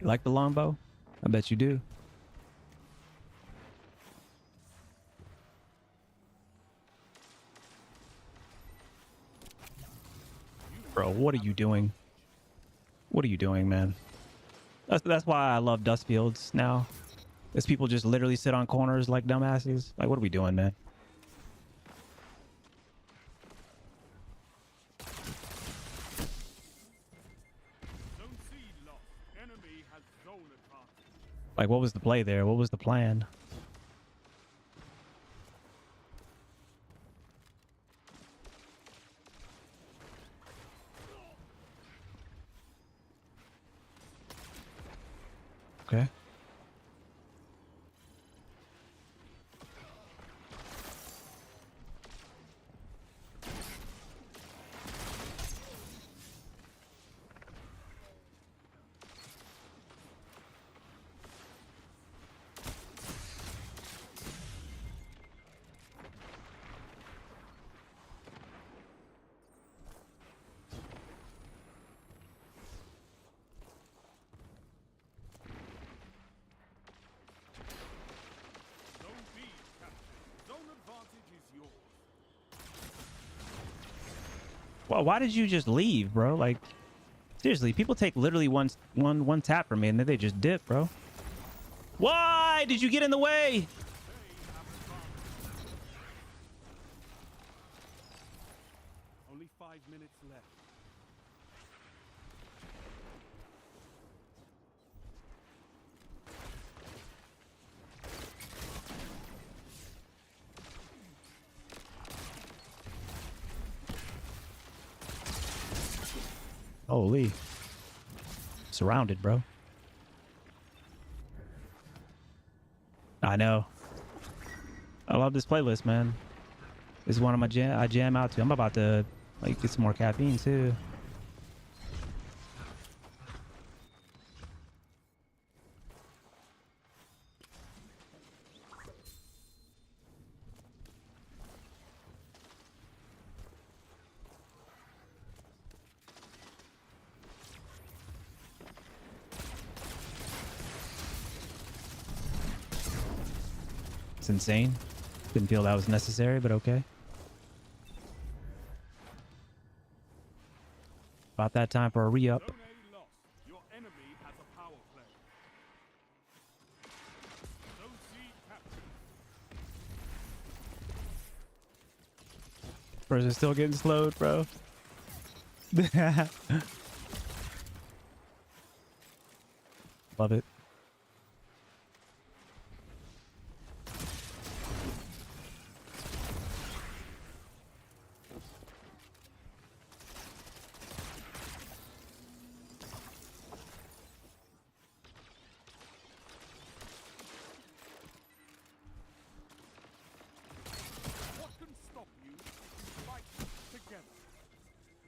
You like the longbow? I bet you do. Bro, what are you doing? What are you doing, man? That's why I love dust fields now. Is people just literally sit on corners like dumbasses? Like, what are we doing, man? Zone C lost. Enemy has zone advantage. Like, what was the play there? What was the plan? Okay. Zone B captured. Zone advantage is yours. Well, why did you just leave, bro? Like, seriously, people take literally one tap from me and then they just dip, bro. Why did you get in the way? Only 5 minutes left. Holy. Surrounded, bro. I know. I love this playlist, man. This is one of my I jam out to. I'm about to like get some more caffeine too. It's insane. Didn't feel that was necessary, but okay. About that time for a re-up. Zone A lost. Your enemy has a power play. Zone C captured. Person's still getting slowed, bro. Love it.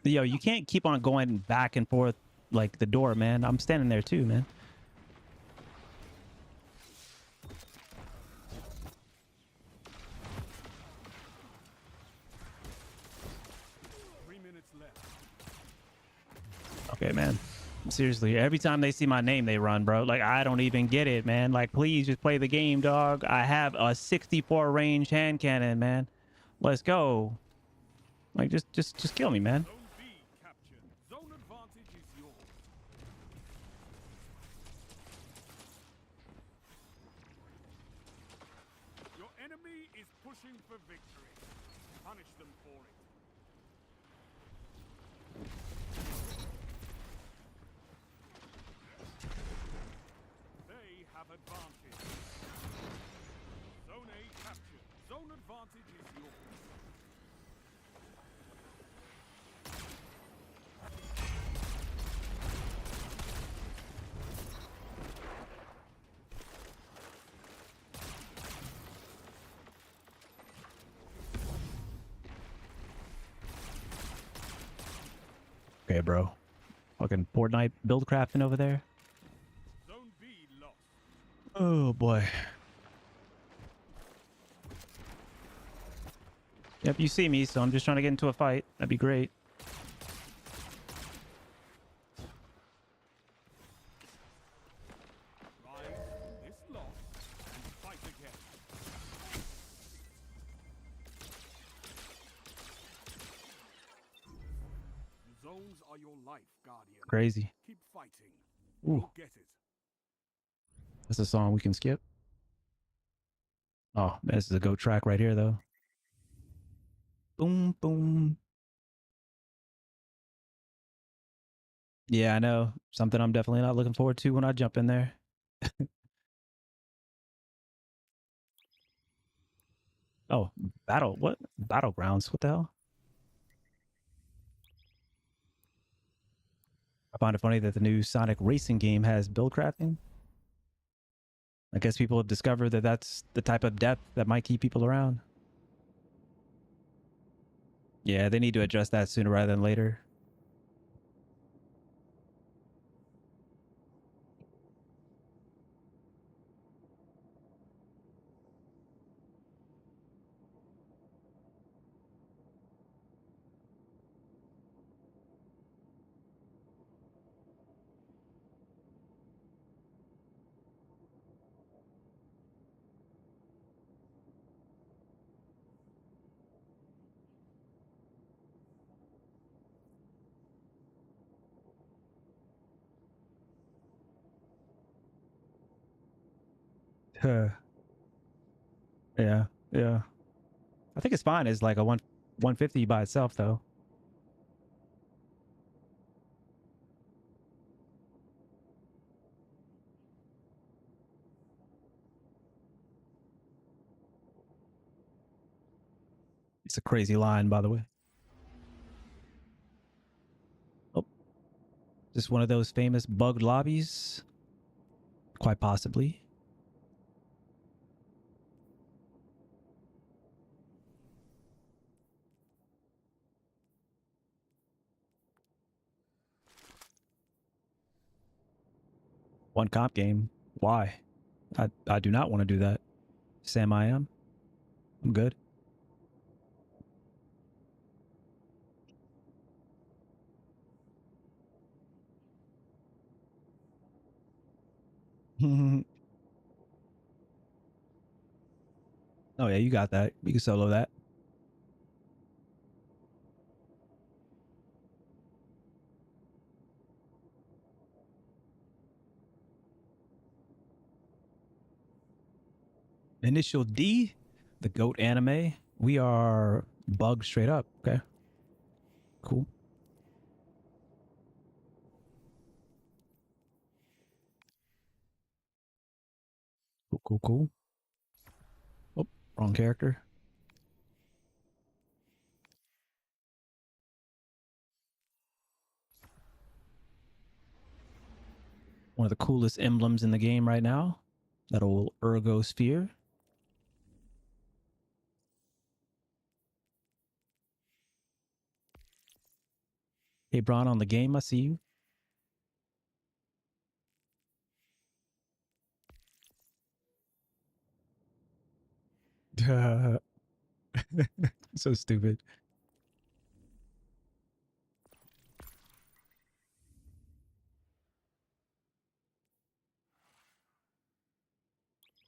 Yo, you can't keep on going back and forth like the door, man. I'm standing there too, man. Okay, man. Seriously, every time they see my name, they run, bro. Like, I don't even get it, man. Like, please just play the game, dog. I have a 64 range hand cannon, man. Let's go. Like, just kill me, man. Zone B captured. Zone advantage is yours. Your enemy is pushing for victory. Punish them for it. They have advantage. Zone A captured. Zone advantage is yours. Okay, bro. Fucking Fortnite build crafting over there. Zone B lost. Oh, boy. Yep, you see me, so I'm just trying to get into a fight. That'd be great. Rise from this loss and fight again. The zones are your life, Guardian. Crazy. Keep fighting. Ooh, You'll get it. that's a song we can skip. Oh, this is a goat track right here, though. Boom, boom. Yeah, I know. Something I'm definitely not looking forward to when I jump in there. Oh, battle. What? Battlegrounds. What the hell? I find it funny that the new Sonic racing game has build crafting. I guess people have discovered that that's the type of depth that might keep people around. Yeah, they need to address that sooner rather than later. Huh. Yeah, yeah. I think it's fine as like a 150 by itself, though. It's a crazy line, by the way. Oh, just one of those famous bugged lobbies? Quite possibly. One comp game. Why? I do not want to do that. Sam, I am. I'm good. Oh yeah, you got that. You can solo that. Initial D, the GOAT anime. We are bugged straight up. Okay. Cool. Cool, cool, cool. Oh, wrong character. One of the coolest emblems in the game right now. That old Ergo Sphere. Hey, Braun on the game. I see you. So stupid.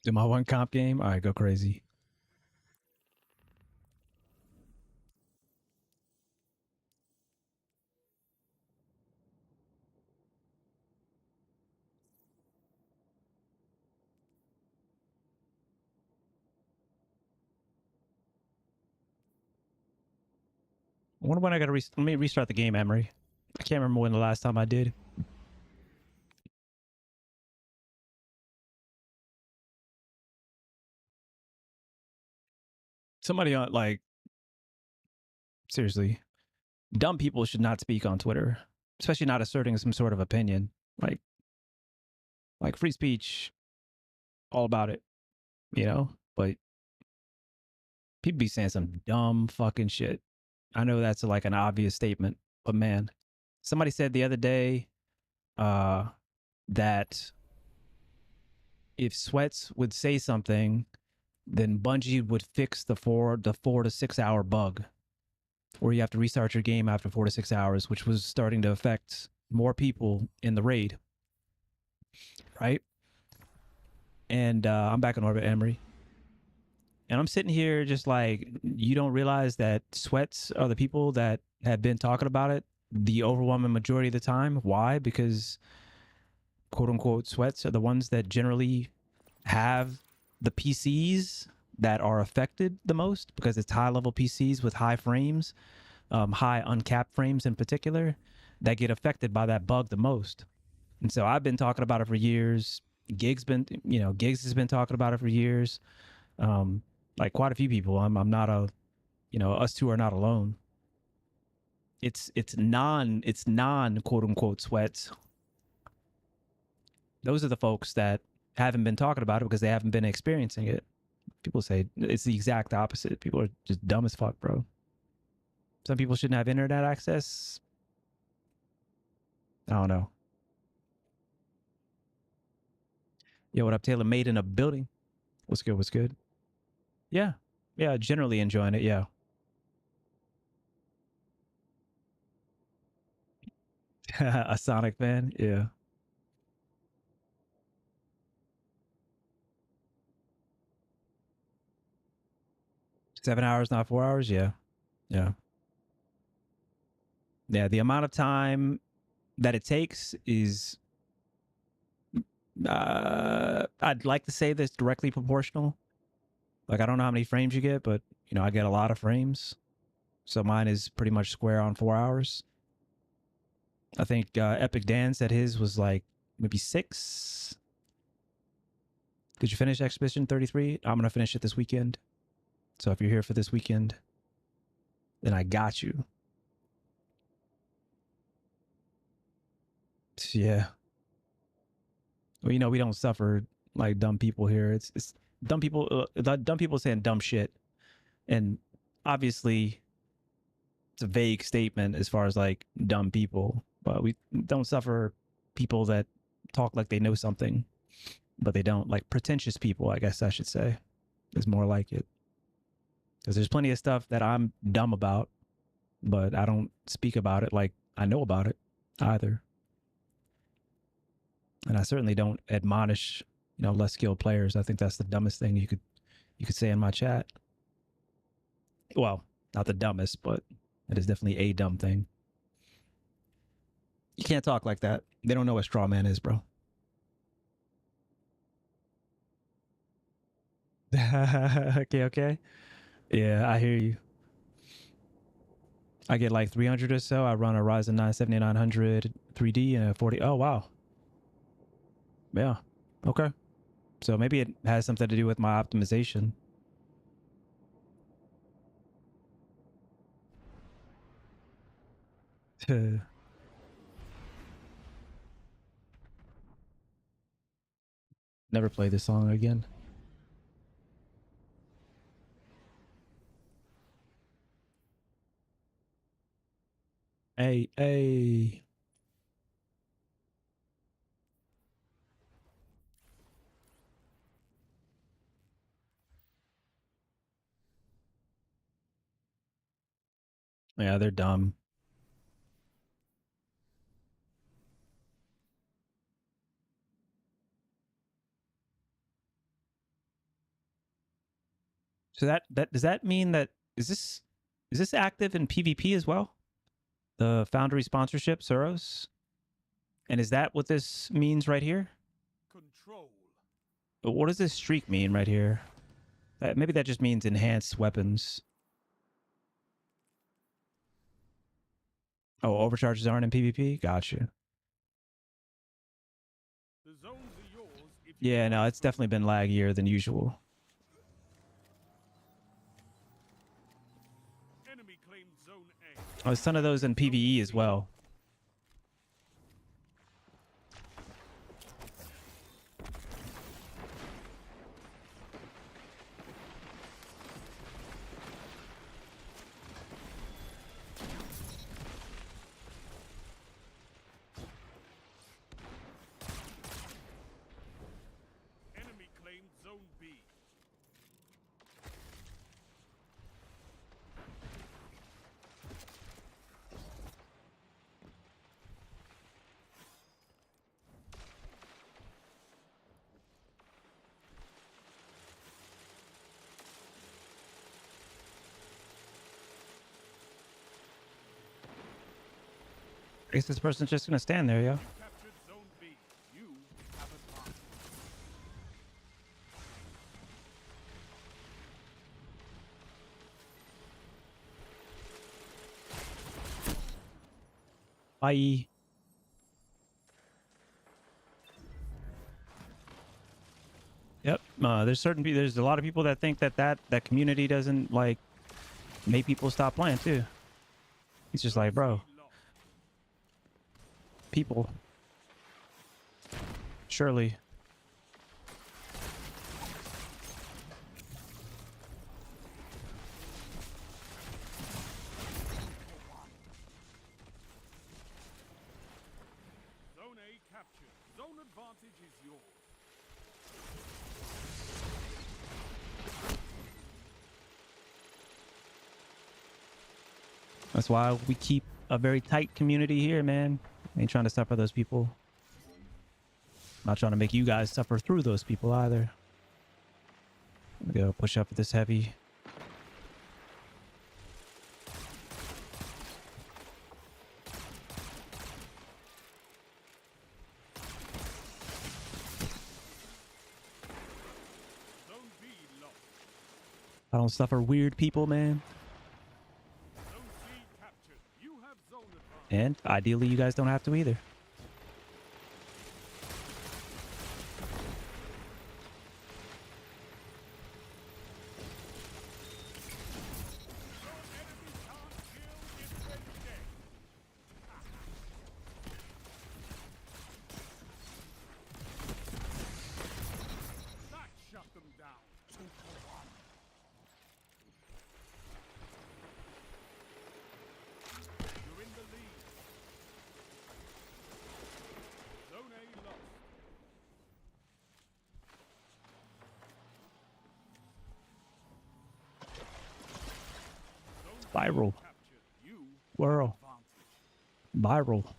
Do my one comp game. All right, go crazy. I wonder when I got to let me restart the game, Emery. I can't remember when the last time I did. Somebody on like seriously, dumb people should not speak on Twitter, especially not asserting some sort of opinion. Like free speech, all about it, you know. But people be saying some dumb fucking shit. I know that's like an obvious statement, but man, somebody said the other day that if Sweats would say something, then Bungie would fix the 4 to 6 hour bug where you have to restart your game after 4 to 6 hours, which was starting to affect more people in the raid, right? And I'm back in orbit, Emery. And I'm sitting here just like, you don't realize that Sweats are the people that have been talking about it the overwhelming majority of the time. Why? Because quote unquote Sweats are the ones that generally have the PCs that are affected the most, because it's high level PCs with high frames, high uncapped frames in particular, that get affected by that bug the most. And so I've been talking about it for years. Gigs has been talking about it for years. Like quite a few people. I'm not a, us two are not alone. It's non quote unquote Sweats. Those are the folks that haven't been talking about it because they haven't been experiencing it. People say it's the exact opposite. People are just dumb as fuck, bro. Some people shouldn't have internet access. I don't know. Yo, what up, Taylor? Made in a building. What's good? What's good? Yeah. Yeah, generally enjoying it. Yeah. A Sonic fan. Yeah. Seven hours, not 4 hours. Yeah. Yeah. Yeah. The amount of time that it takes is, I'd like to say this directly proportional. Like, I don't know how many frames you get, but, I get a lot of frames. So mine is pretty much square on 4 hours. I think Epic Dan said his was like maybe 6. Did you finish Expedition 33? I'm going to finish it this weekend. So if you're here for this weekend, then I got you. Yeah. Well, we don't suffer like dumb people here. It's dumb people, dumb people saying dumb shit. And obviously, it's a vague statement as far as like dumb people, but we don't suffer people that talk like they know something, but they don't. Like pretentious people, I guess I should say, is more like it. Because there's plenty of stuff that I'm dumb about, but I don't speak about it like I know about it either. And I certainly don't admonish, less skilled players. I think that's the dumbest thing you could say in my chat. Well, not the dumbest, but it is definitely a dumb thing. You can't talk like that. They don't know what straw man is, bro. Okay. Yeah, I hear you. I get like 300 or so. I run a Ryzen 9 7900 3D and a 40. Oh, wow. Yeah. Okay. So maybe it has something to do with my optimization. Never play this song again. Hey, hey. Yeah, they're dumb. So that does that mean that is this active in PvP as well? The Foundry sponsorship, Soros? And is that what this means right here? Control. But what does this streak mean right here? Maybe that just means enhanced weapons. Oh, overcharges aren't in PvP? Gotcha. The zones are yours if you Yeah, no, fight it's for it. definitely been laggier than usual. Enemy claimed zone A. Oh, there's a ton of those in PvE as well. Enemy claimed zone B. I guess this person's just gonna stand there, yo. You captured zone B. You have advantage. Bye. Yep. There's a lot of people that think that community doesn't like make people stop playing too. He's just like, bro, C lost. people. Surely. Zone A captured. Zone advantage is yours. That's why we keep a very tight community here, man. Ain't trying to suffer those people. Not trying to make you guys suffer through those people either. Go push up with this heavy. Zone B lost. I don't suffer weird people, man. Zone C captured. You have zone advantage. And ideally, you guys don't have to either. Your enemy can't kill if they're dead. That shut them down. 2-1. You're in the lead. Zone A lost. Zone B Viral. captured. You Whirl. advantage. Viral.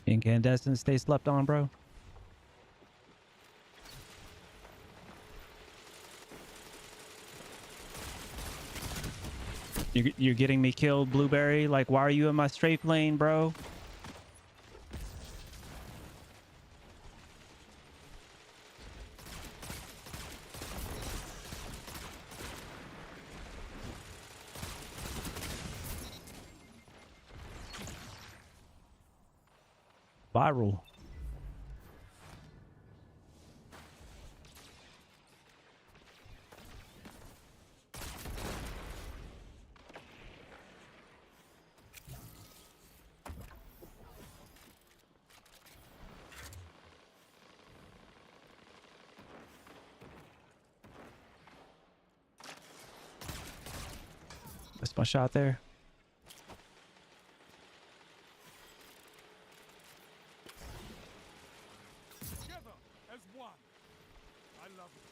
Incandescent, stay slept on, bro. You're getting me killed, Blueberry. Like, why are you in my strafe lane, bro? Viral. That's my shot there. Together as one. I love it.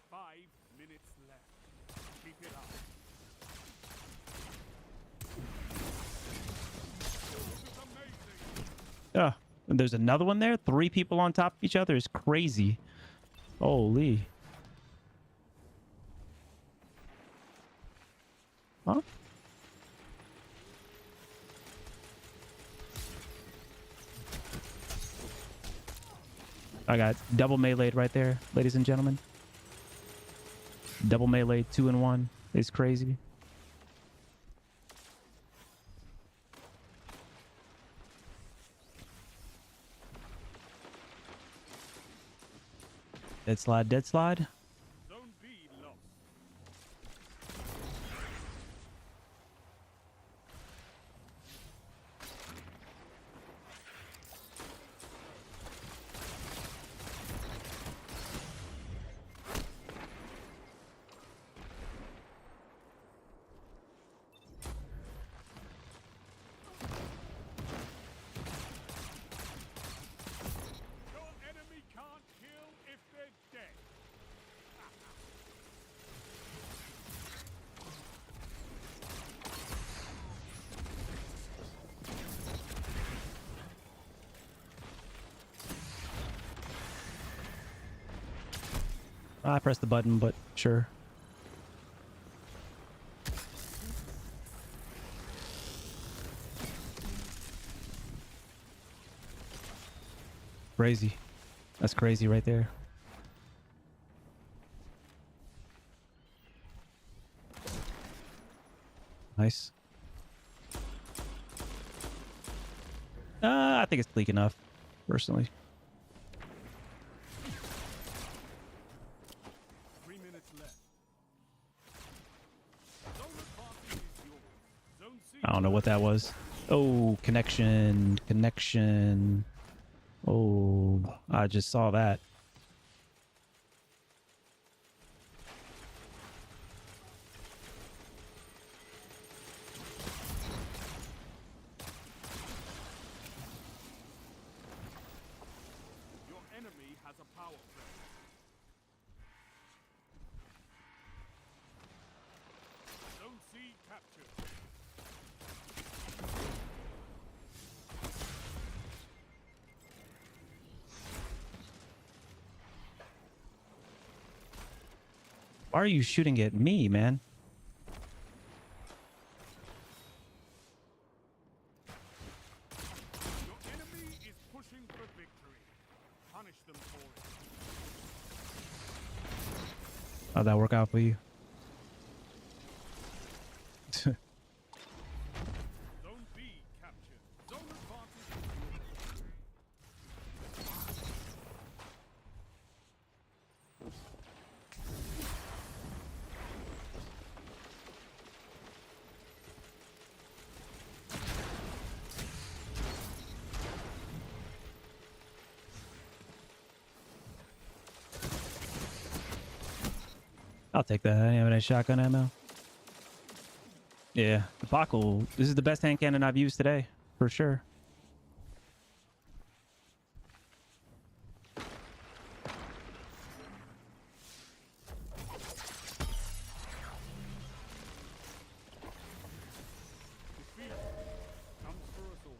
Five minutes left. Keep it up. This is amazing. Yeah. And there's another one there. 3 people on top of each other is crazy. Holy. Huh? I got double meleeed right there, ladies and gentlemen. Double melee 2 in 1 is crazy. Dead slide, dead slide. Zone B lost. Your enemy can't kill if they're dead. I pressed the button, but sure. Crazy. That's crazy right there. Nice. I think it's bleak enough, personally. 3 minutes left. Zone advantage is yours. Zone C. I don't know what that was. Oh, connection. Connection. Oh, I just saw that. Your enemy has a power play. Zone C captured. Why are you shooting at me, man? Your enemy is pushing for victory. Punish them for it. How'd that work out for you? Zone B captured. Zone advantage is yours. I'll take that. I have any shotgun ammo. Yeah, the Paco. This is the best hand cannon I've used today, for sure. Defeat comes for us all.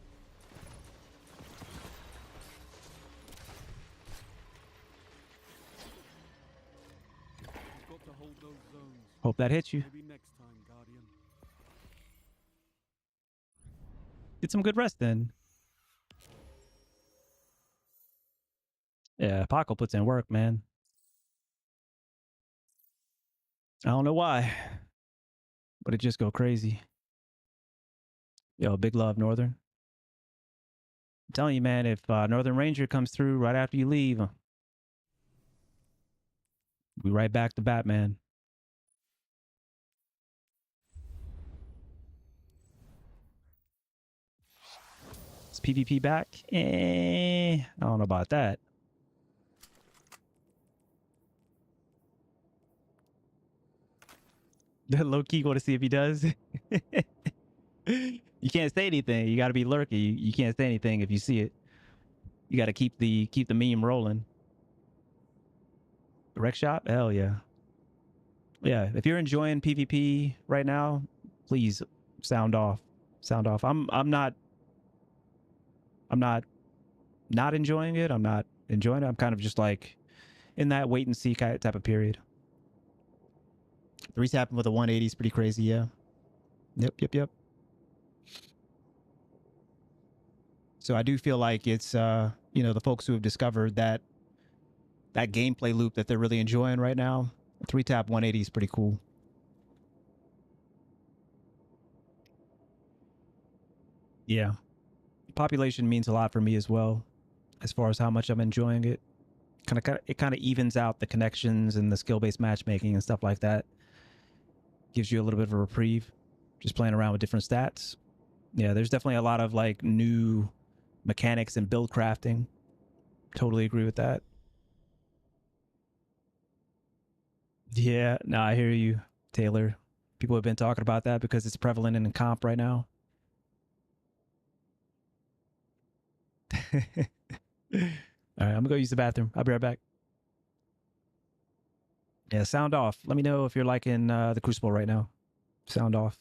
You've got to hold those zones. Hope that hits you. Maybe next time, Guardian. Get some good rest then. Yeah, Paco puts in work, man. I don't know why, but it just go crazy. Yo, big love, Northern. I'm telling you, man, if Northern Ranger comes through right after you leave, we right back to Batman. Is PvP back? I don't know about that. Low key, want to see if he does. You can't say anything. You got to be lurky. You can't say anything if you see it. You got to keep the meme rolling. Rec shop? Hell yeah. Yeah, if you're enjoying PvP right now, please sound off. Sound off. I'm not enjoying it. I'm not enjoying it. I'm kind of just like in that wait and see type of period. The retap with a 180 is pretty crazy, yeah. Yep. So I do feel like it's the folks who have discovered that gameplay loop that they're really enjoying right now. 3-tap 180 is pretty cool. Yeah. Population means a lot for me as well, as far as how much I'm enjoying it. It kind of evens out the connections and the skill-based matchmaking and stuff like that. Gives you a little bit of a reprieve, just playing around with different stats. Yeah, there's definitely a lot of like new mechanics and build crafting. Totally agree with that. Yeah, no, I hear you, Taylor. People have been talking about that because it's prevalent in comp right now. All right, I'm gonna go use the bathroom. I'll be right back. Yeah, sound off. Let me know if you're liking the Crucible right now. Sound off.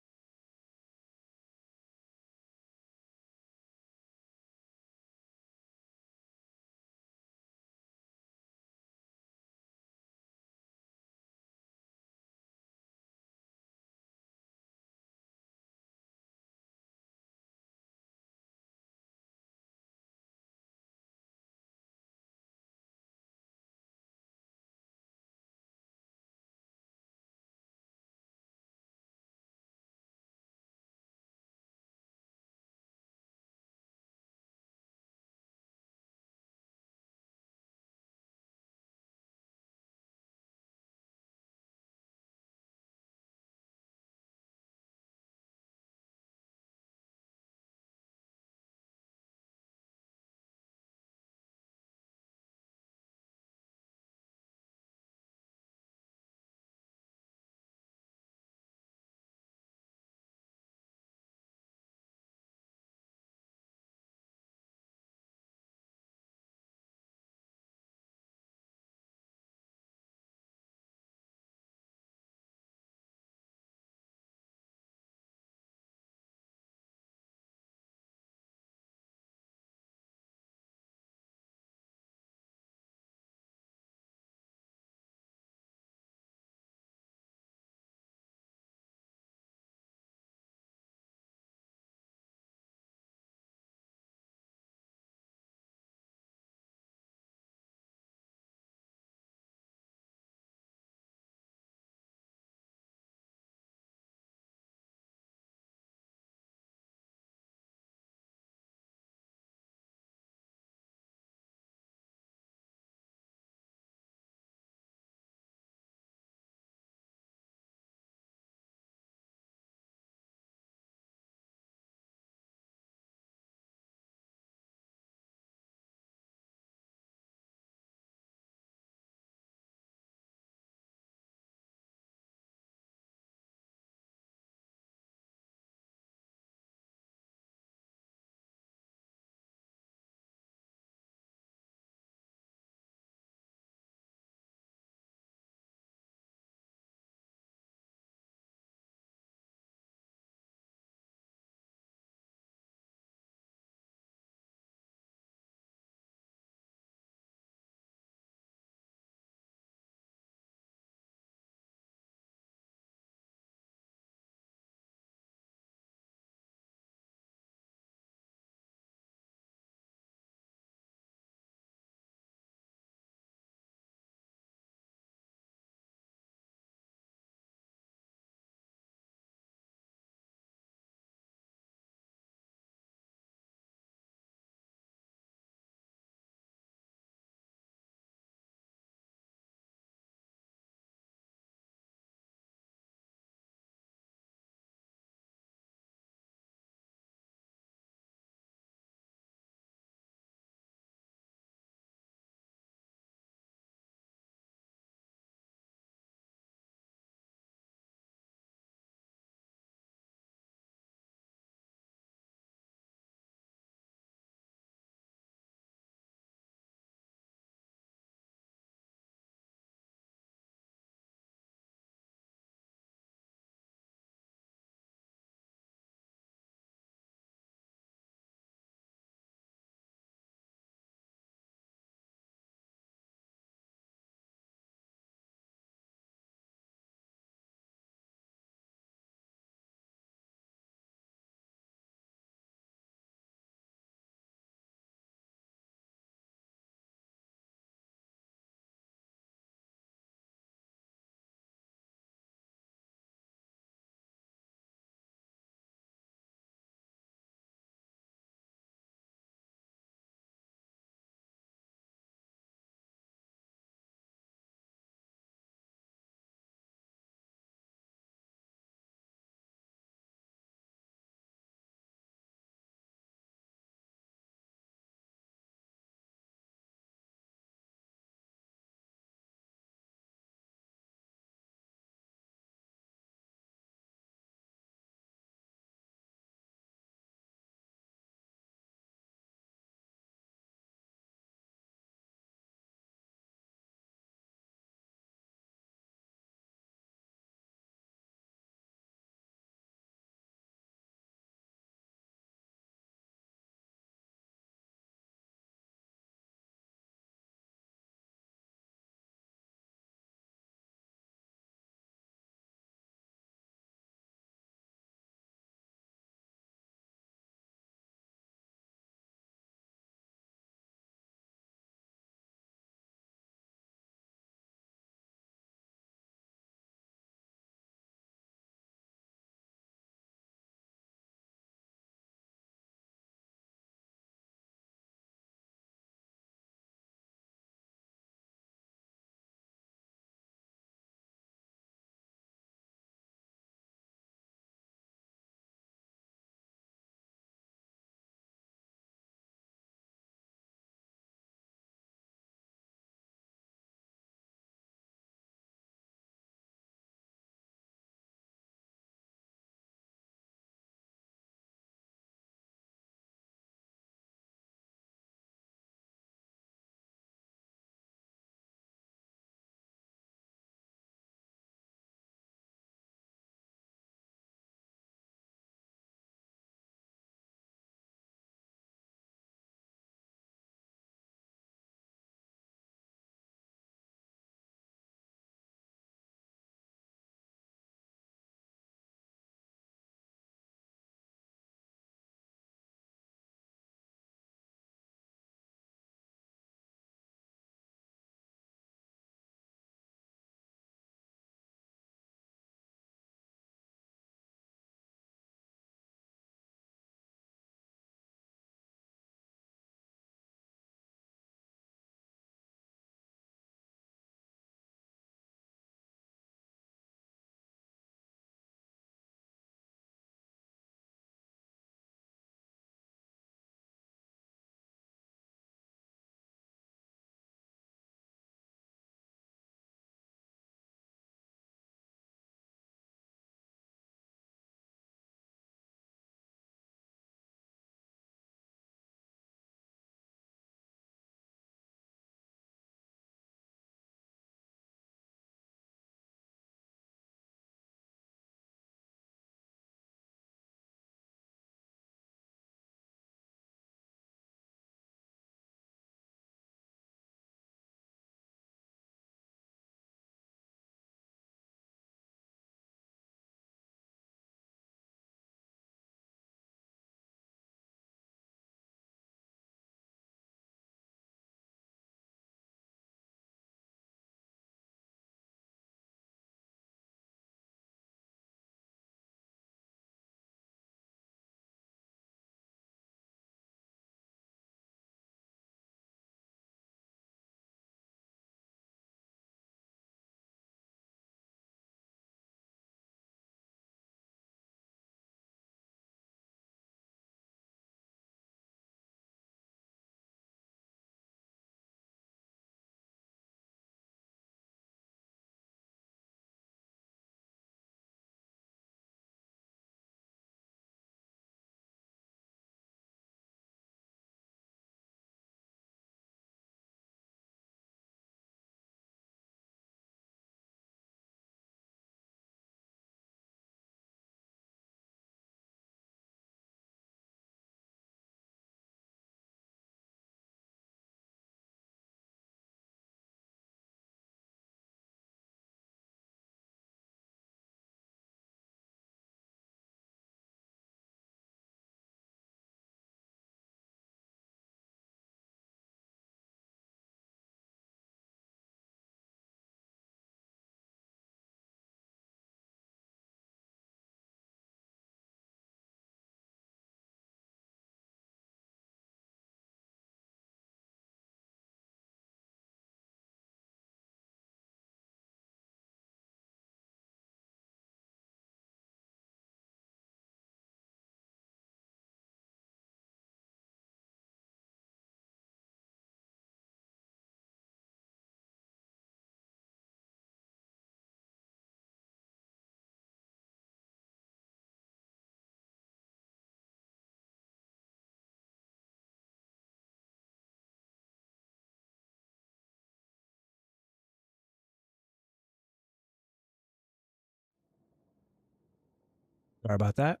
Sorry about that.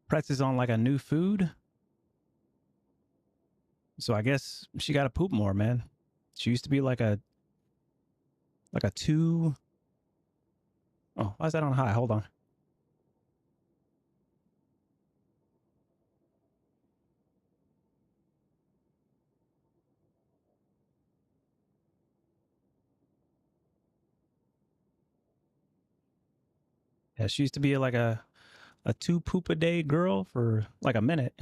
Pretz is on like a new food. So I guess she got to poop more, man. She used to be like a 2. Oh, why is that on high? Hold on. Yeah, she used to be like a 2 poop a day girl for like a minute.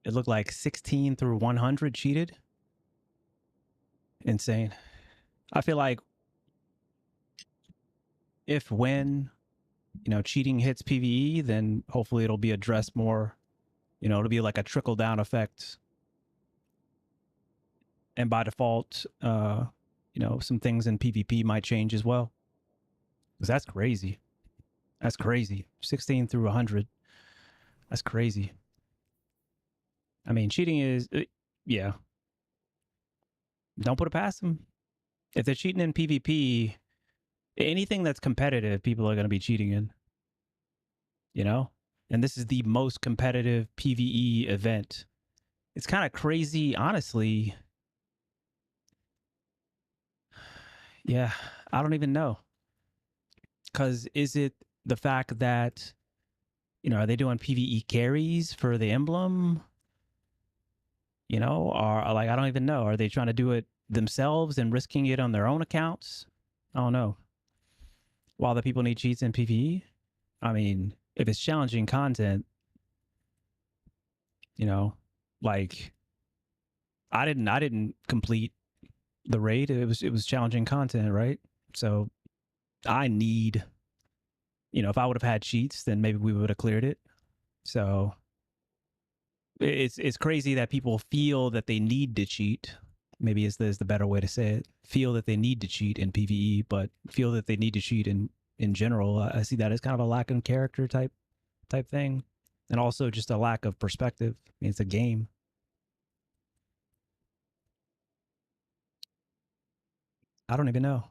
It looked like 16 through 100 cheated. Insane. I feel like when cheating hits PvE, then hopefully it'll be addressed more. It'll be like a trickle down effect, and by default, some things in PvP might change as well. Because that's crazy. That's crazy. 16 through 100. That's crazy. I mean, cheating is, yeah. Don't put it past them. If they're cheating in PvP, anything that's competitive, people are going to be cheating in. And this is the most competitive PvE event. It's kind of crazy, honestly. Yeah, I don't even know. Because is it the fact that, are they doing PvE carries for the emblem? Or like, I don't even know. Are they trying to do it themselves and risking it on their own accounts? I don't know. While the people need cheats in PvE? I mean, if it's challenging content, like I didn't complete the raid. It was challenging content, right? So I need, if I would have had cheats, then maybe we would have cleared it. So it's crazy that people feel that they need to cheat. Maybe is the better way to say it. Feel that they need to cheat in PvE, but feel that they need to cheat in general. I see that as kind of a lack of character type thing, and also just a lack of perspective. I mean, it's a game. I don't even know.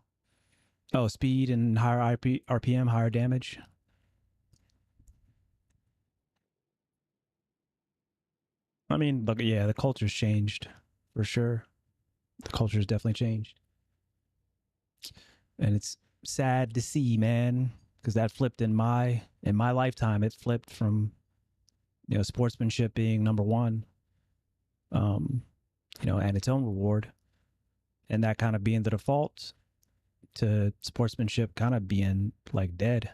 Oh, speed and higher RPM, higher damage. I mean, but yeah, the culture's changed for sure. The culture's definitely changed, and it's sad to see, man, because that flipped in my lifetime. It flipped from sportsmanship being number one, and its own reward, and that kind of being the default, to sportsmanship kind of being like dead.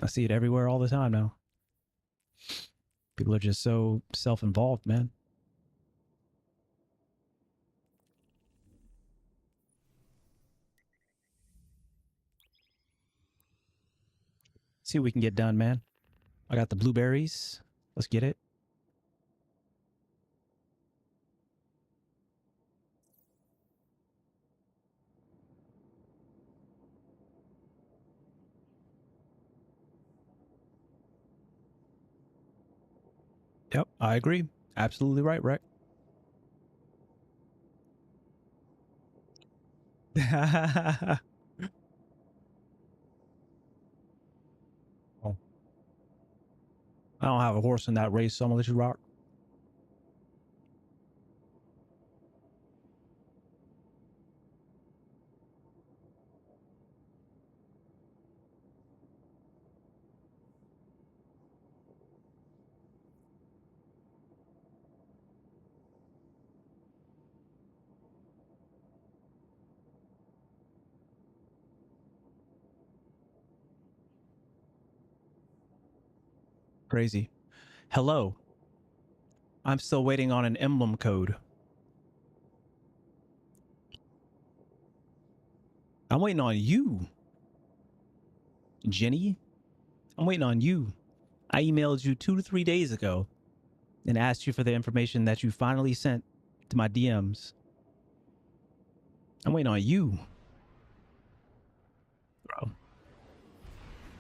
I see it everywhere all the time now. People are just so self-involved, man. See what we can get done, man. I got the blueberries. Let's get it. Yep, I agree. Absolutely right, Rick. Oh. I don't have a horse in that race, so I'm gonna let you rock. Crazy. Hello. I'm still waiting on an emblem code. I'm waiting on you, Jenny. I'm waiting on you. I emailed you 2 to 3 days ago and asked you for the information that you finally sent to my DMs. I'm waiting on you, bro.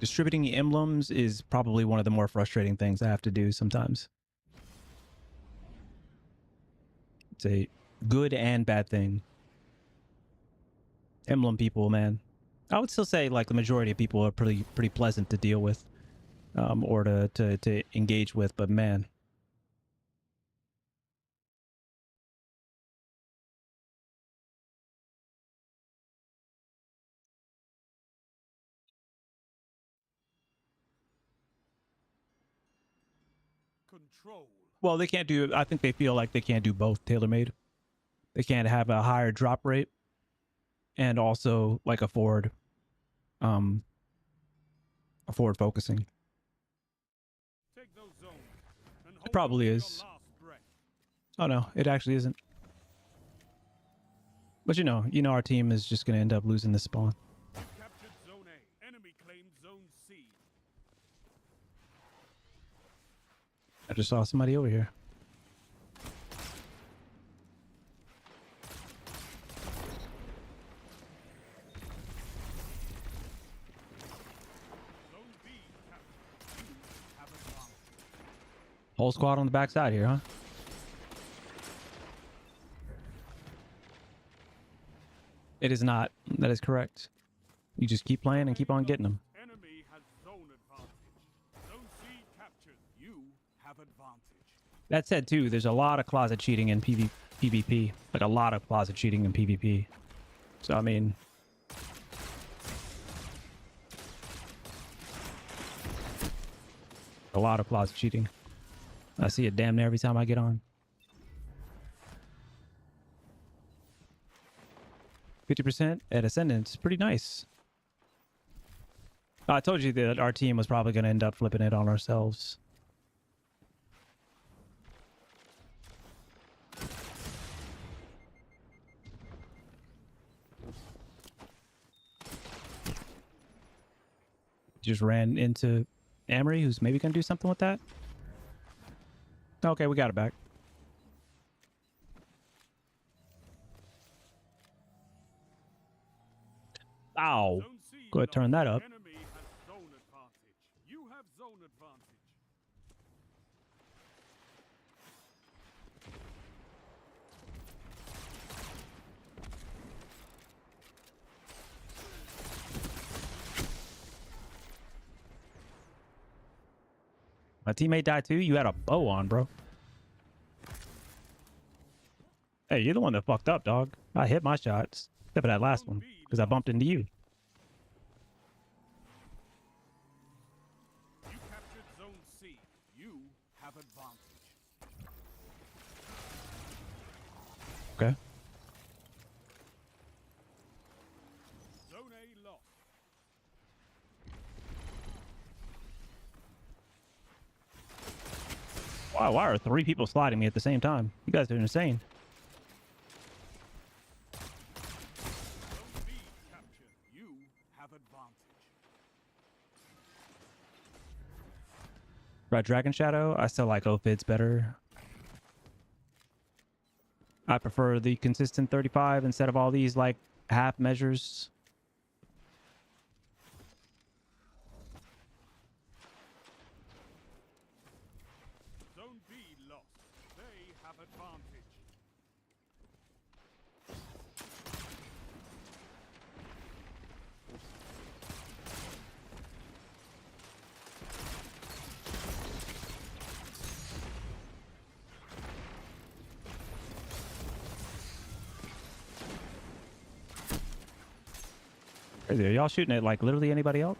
Distributing emblems is probably one of the more frustrating things I have to do sometimes. It's a good and bad thing. Emblem people, man. I would still say like the majority of people are pretty pleasant to deal with, or to engage with. But man, Control. well, they can't do. I think they feel like they can't do both. TaylorMade. They can't have a higher drop rate and also like afford focusing. Take those zones and It hold probably on to your is. last breath. Oh no, it actually isn't. But you know our team is just gonna end up losing this spawn. You captured Zone A. Enemy claimed Zone C. I just saw somebody over here. Zone B captured. You have advantage. Whole squad on the backside here, huh? It is not. That is correct. You just keep playing and keep on getting them. Enemy has zone advantage. Zone C captured. You have advantage. That said, too, there's a lot of closet cheating in PvP. Like a lot of closet cheating in PvP. So, I mean... a lot of closet cheating. I see it damn near every time I get on. 50% at Ascendance. Pretty nice. I told you that our team was probably going to end up flipping it on ourselves. Just ran into Amory, who's maybe going to do something with that. Okay, we got it back. Ow. Zone C Go ahead, turn lost. that up. Enemy has zone advantage. You have zone advantage. My teammate died too? You had a bow on, bro. Hey, you're the one that fucked up, dog. I hit my shots. Except for that last one. Because I bumped into you. You captured Zone C. You have advantage. Okay. Zone A lost. Wow, why are 3 people sliding me at the same time? You guys are insane. Zone B captured. You have advantage. Right, Dragon Shadow? I still like Ophids better. I prefer the consistent 35 instead of all these, like, half measures. Zone B lost. They have advantage. Crazy. Are y'all shooting at, like, literally anybody else?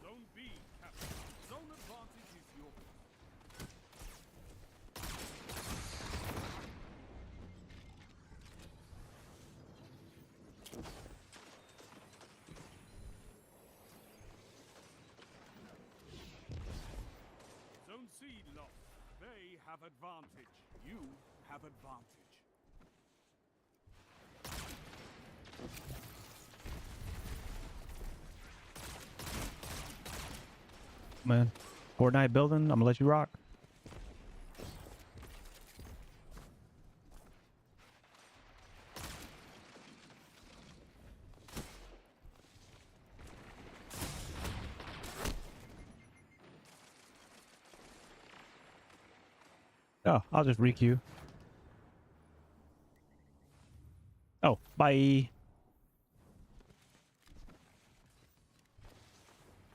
Zone B captured. Zone advantage is yours. Zone C lost. They have advantage. You have advantage. Man. Fortnite building, I'm gonna let you rock. Oh, I'll just requeue. Oh, bye.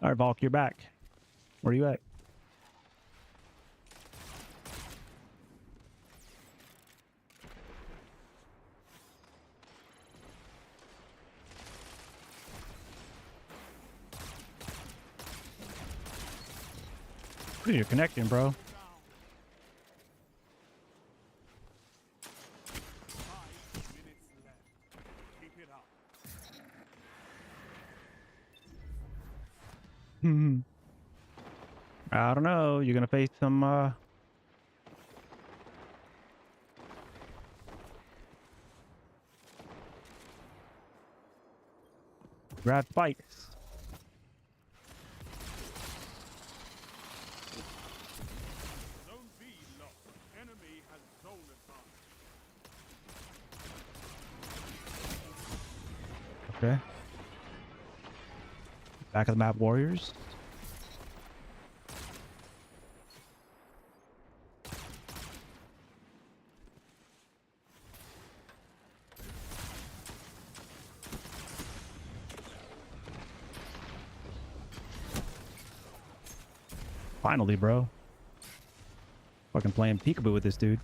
All right, Volk, you're back. Where you at? You're connecting, bro. Down. 5 minutes left. Keep it up. Hmm. I don't know. You're gonna face some grab spikes. Zone B lost. Enemy has zone advantage. Okay. Back of the map warriors. Finally, bro. Fucking playing peekaboo with this dude.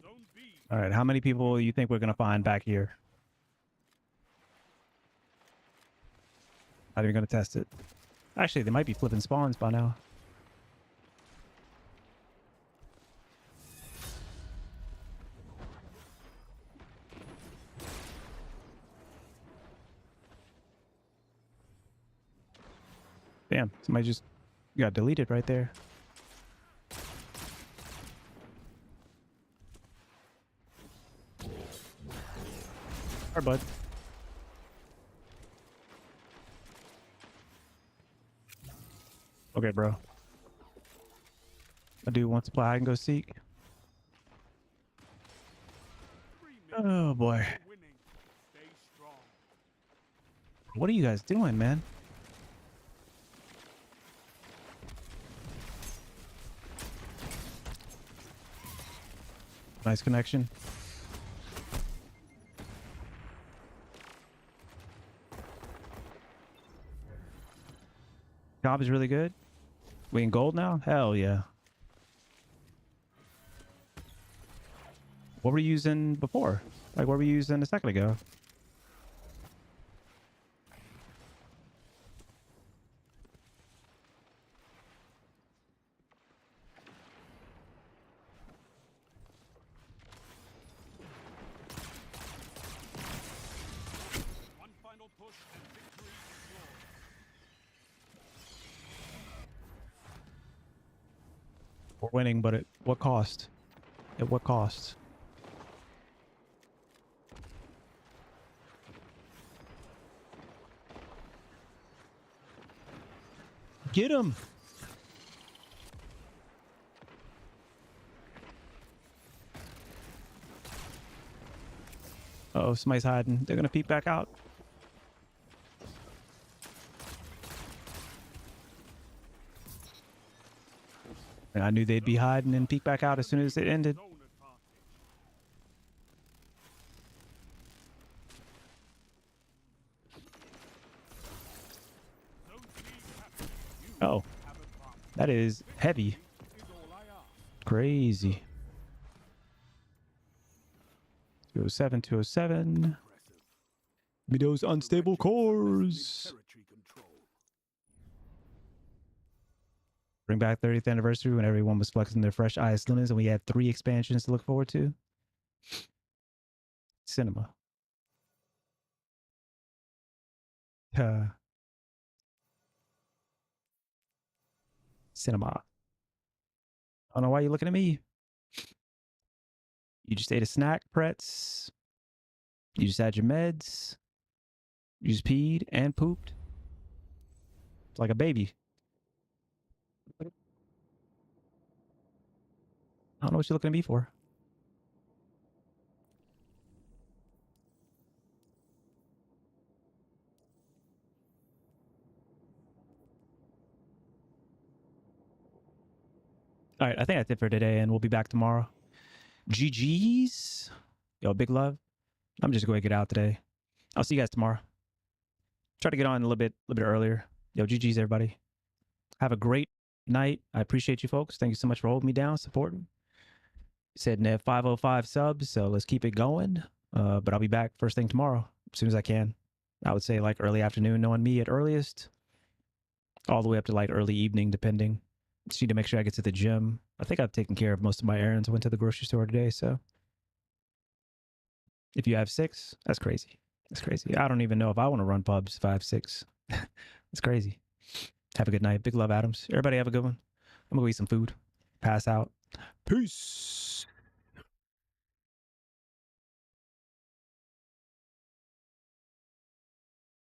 Zone B. All right, how many people you think we're gonna find back here? Not even gonna test it. Actually, they might be flipping spawns by now. Damn, somebody just got deleted right there. Alright, bud. Okay, bro. I do want to play hide and go seek. 3 minutes. Oh boy. You're winning. Stay strong. What are you guys doing, man? Nice connection. Job is really good. We in gold now? Hell yeah. What were you using before? Like what were you using a second ago? One final push and victory is yours. We're winning, but at what cost? At what cost? Get him! Uh oh, somebody's hiding. They're gonna peek back out. And I knew they'd be hiding and peek back out as soon as it ended. Zone advantage. Zone C captured. You Oh, have advantage. that is heavy. Is all I ask. Crazy. 207, 207. Impressive. Give me those unstable cores. Territory control. Bring back 30th anniversary when everyone was flexing their fresh ice lemons and we had 3 expansions to look forward to. Cinema. Cinema. I don't know why you're looking at me. You just ate a snack, Pretz. You just had your meds. You just peed and pooped. It's like a baby. don't know what you're looking at me for. All right, I think that's it for today, and we'll be back tomorrow. GG's. Yo, big love. I'm just going to get out today. I'll see you guys tomorrow. Try to get on a little bit earlier. Yo, GG's, everybody. Have a great night. I appreciate you folks. Thank you so much for holding me down, supporting. Sitting at 505 subs, so let's keep it going. But I'll be back first thing tomorrow, as soon as I can. I would say like early afternoon, knowing me at earliest, all the way up to like early evening, depending. Just need to make sure I get to the gym. I think I've taken care of most of my errands. I went to the grocery store today, so if you have 6, that's crazy. That's crazy. I don't even know if I want to run pubs if I have 6. That's crazy. Have a good night. Big love, Adams. Everybody have a good one. I'm gonna go eat some food. Pass out. Peace.